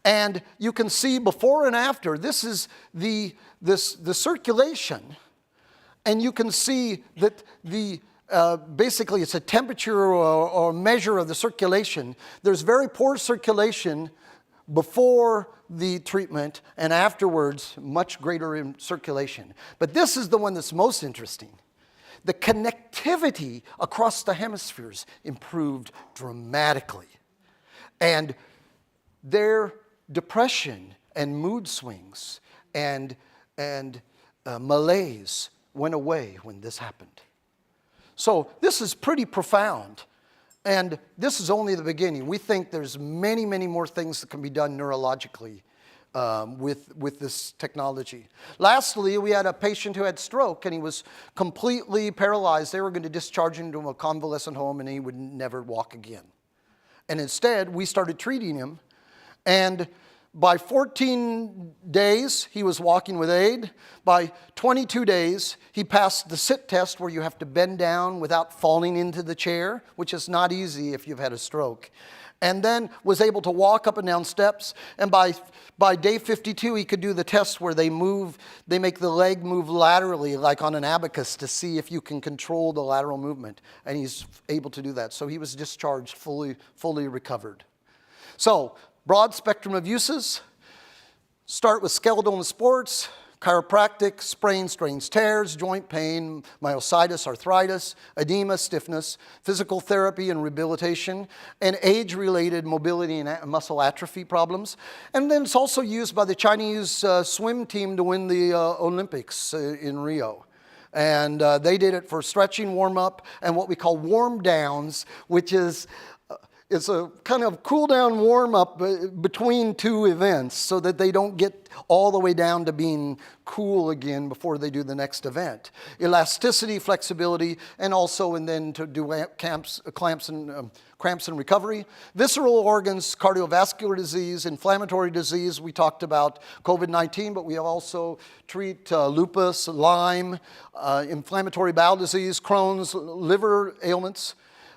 And you can see before and after, this is the circulation. And you can see that basically it's a temperature or measure of the circulation. There's very poor circulation before the treatment, and afterwards much greater in circulation. But this is the one that's most interesting. The connectivity across the hemispheres improved dramatically. And their depression and mood swings and malaise went away when this happened. So this is pretty profound. And this is only the beginning. We think there's many, many more things that can be done neurologically with this technology. Lastly, we had a patient who had stroke, and he was completely paralyzed. They were going to discharge him to a convalescent home, and he would never walk again. And instead, we started treating him. And by 14 days, he was walking with aid. By 22 days, he passed the sit test where you have to bend down without falling into the chair, which is not easy if you've had a stroke. And then was able to walk up and down steps. And by day 52, he could do the test where they make the leg move laterally, like on an abacus, to see if you can control the lateral movement. And he's able to do that. So he was discharged fully recovered. So, broad spectrum of uses. Start with skeletal and sports, chiropractic, sprains, strains, tears, joint pain, myositis, arthritis, edema, stiffness, physical therapy and rehabilitation, and age-related mobility and muscle atrophy problems. And then it's also used by the Chinese swim team to win the Olympics in Rio. And they did it for stretching, warm-up, and what we call warm-downs, which is it's a kind of cool-down warm-up between two events so that they don't get all the way down to being cool again before they do the next event. Elasticity, flexibility, and also and then to do cramps and recovery. Visceral organs, cardiovascular disease, inflammatory disease. We talked about COVID-19, but we also treat lupus, Lyme, inflammatory bowel disease, Crohn's, liver ailments.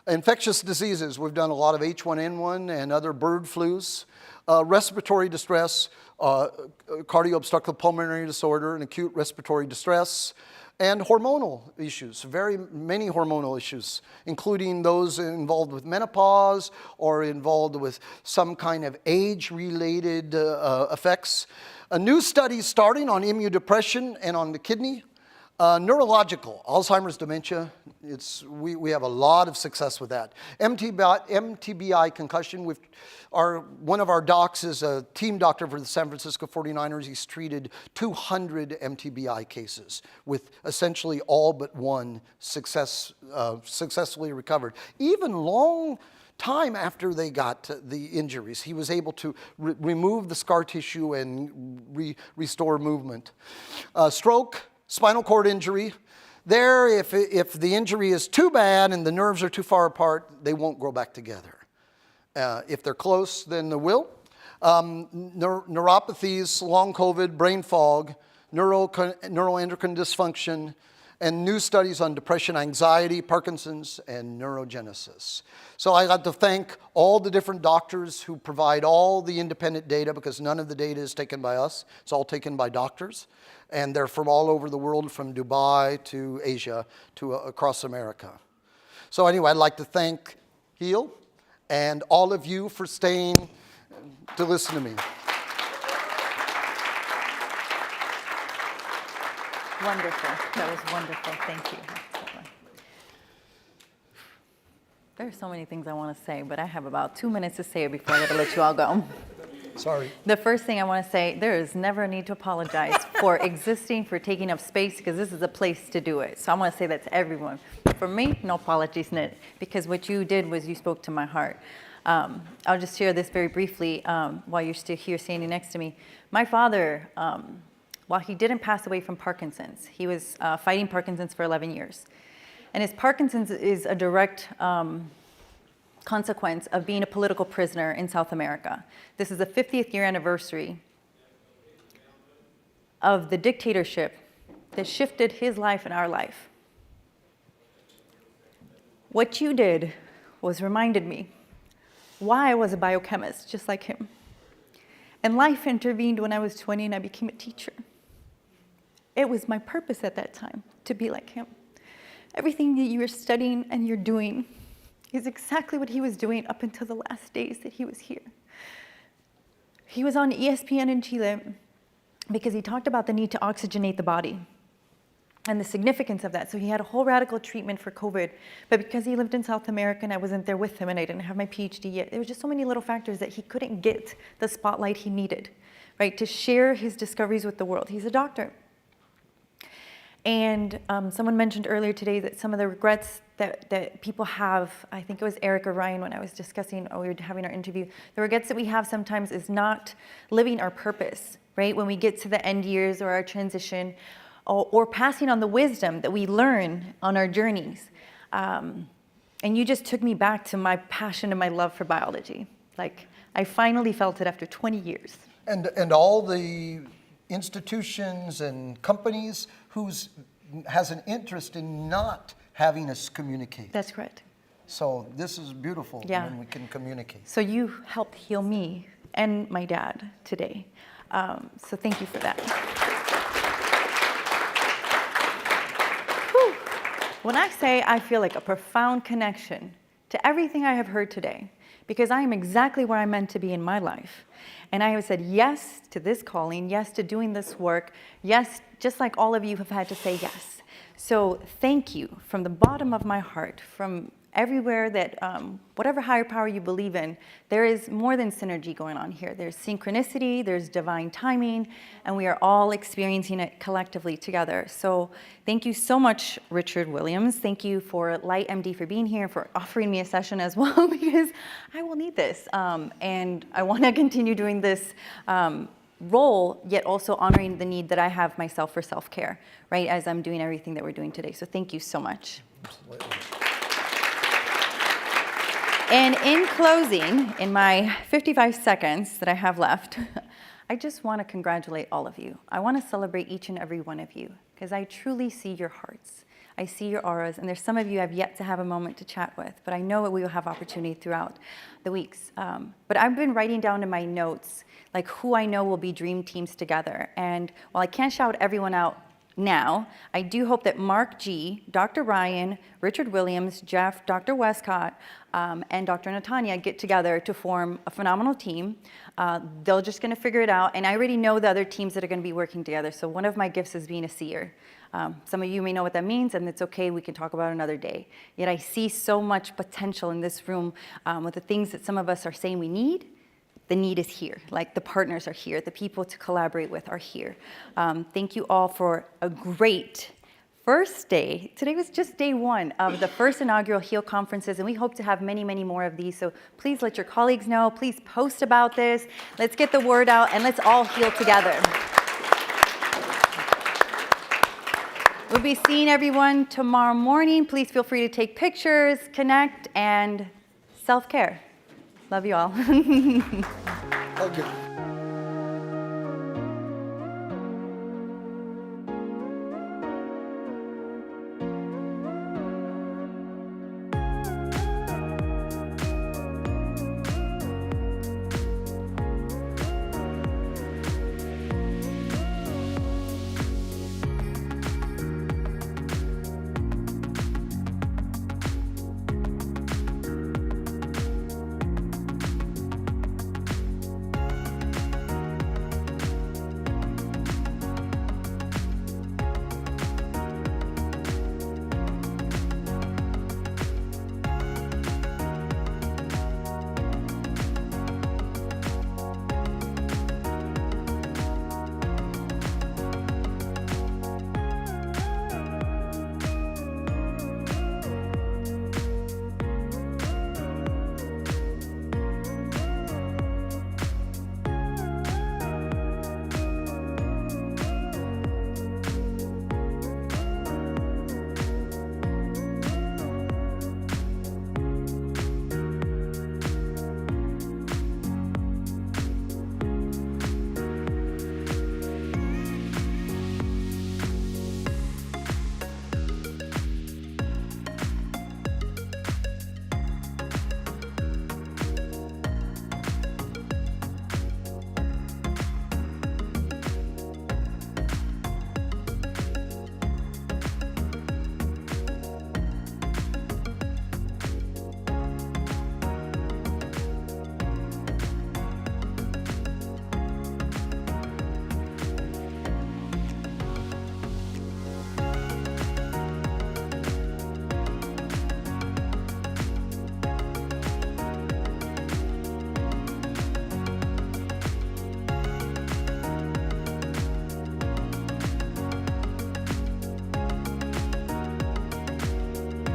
Infectious diseases, we've done a lot of H1N1 and other bird flus. Respiratory distress, cardio-obstructive pulmonary disorder and acute respiratory distress. And hormonal issues, very many hormonal issues, including those involved with menopause or involved with some kind of age-related effects. A new study starting on immunodepression and on the kidney. Neurological, Alzheimer's, dementia, we have a lot of success with that. MTBI concussion, one of our docs is a team doctor for the San Francisco 49ers. He's treated 200 MTBI cases with essentially all but one successfully recovered. Even long time after they got the injuries, he was able to remove the scar tissue and restore movement. Stroke, spinal cord injury. There, if the injury is too bad and the nerves are too far apart, they won't grow back together. If they're close, then they will. Neuropathies, long COVID, brain fog, neuroendocrine dysfunction, and new studies on depression, anxiety, Parkinson's, and neurogenesis. So I got to thank all the different doctors who provide all the independent data, because none of the data is taken by us. It's all taken by doctors. And they're from all over the world, from Dubai to Asia to across America. So anyway, I'd like to thank HEAL and all of you for staying to listen to me. Wonderful. That was wonderful. Thank you. There's so many things I want to say, but I have about 2 minutes to say it before I got to let you all go. Sorry. The first thing I want to say, there is never a need to apologize for existing, for taking up space, because this is a place to do it. So I want to say that to everyone. For me, no apologies, Ned, because what you did was you spoke to my heart. I'll just share this very briefly while you're still here standing next to me. My father, while he didn't pass away from Parkinson's, he was fighting Parkinson's for 11 years. And his Parkinson's is a direct consequence of being a political prisoner in South America. This is the 50th year anniversary of the dictatorship that shifted his life and our life. What you did was reminded me why I was a biochemist, just like him. And life intervened when I was 20 and I became a teacher. It was my purpose at that time to be like him. Everything that you are studying and you're doing is exactly what he was doing up until the last days that he was here. He was on ESPN in Chile because he talked about the need to oxygenate the body and the significance of that. So he had a whole radical treatment for COVID, but because he lived in South America and I wasn't there with him and I didn't have my PhD yet, there was just so many little factors that he couldn't get the spotlight he needed, right, to share his discoveries with the world. He's a doctor. And someone mentioned earlier today that some of the regrets that people have, I think it was Eric or Ryan when I was discussing, we were having our interview, the regrets that we have sometimes is not living our purpose, right? When we get to the end years or our transition, or passing on the wisdom that we learn on our journeys. And you just took me back to my passion and my love for biology. Like, I finally felt it after 20 years. And all the institutions and companies whose has an interest in not having us communicate. That's correct. So this is beautiful when we can communicate. So you helped heal me and my dad today. So thank you for that. Whew. When I say I feel like a profound connection to everything I have heard today, because I am exactly where I'm meant to be in my life. And I have said yes to this calling, yes to doing this work, yes, just like all of you have had to say yes. So thank you from the bottom of my heart, from everywhere that, whatever higher power you believe in, there is more than synergy going on here. There's synchronicity, there's divine timing, and we are all experiencing it collectively together. So thank you so much, Richard Williams. Thank you for Light MD for being here, for offering me a session as well, because I will need this. And I want to continue doing this role, yet also honoring the need that I have myself for self-care, right, as I'm doing everything that we're doing today. So thank you so much. Absolutely. And in closing, in my 55 seconds that I have left, I just want to congratulate all of you. I want to celebrate each and every one of you, because I truly see your hearts. I see your auras, and there's some of you I've yet to have a moment to chat with, but I know that we will have opportunity throughout the weeks. But I've been writing down in my notes, like, who I know will be dream teams together. And while I can't shout everyone out now, I do hope that Mark G., Dr. Ryan, Richard Williams, Jeff, Dr. Westcott, and Dr. Natanya get together to form a phenomenal team. They're just going to figure it out, and I already know the other teams that are going to be working together. So one of my gifts is being a seer. Some of you may know what that means, and it's okay, we can talk about it another day. Yet I see so much potential in this room with the things that some of us are saying we need. The need is here, like the partners are here, the people to collaborate with are here. Thank you all for a great first day. Today was just day one of the first inaugural HEAL conferences, and we hope to have many, many more of these. So please let your colleagues know, please post about this. Let's get the word out, and let's all heal together. We'll be seeing everyone tomorrow morning. Please feel free to take pictures, connect, and self-care. Love you all. Okay.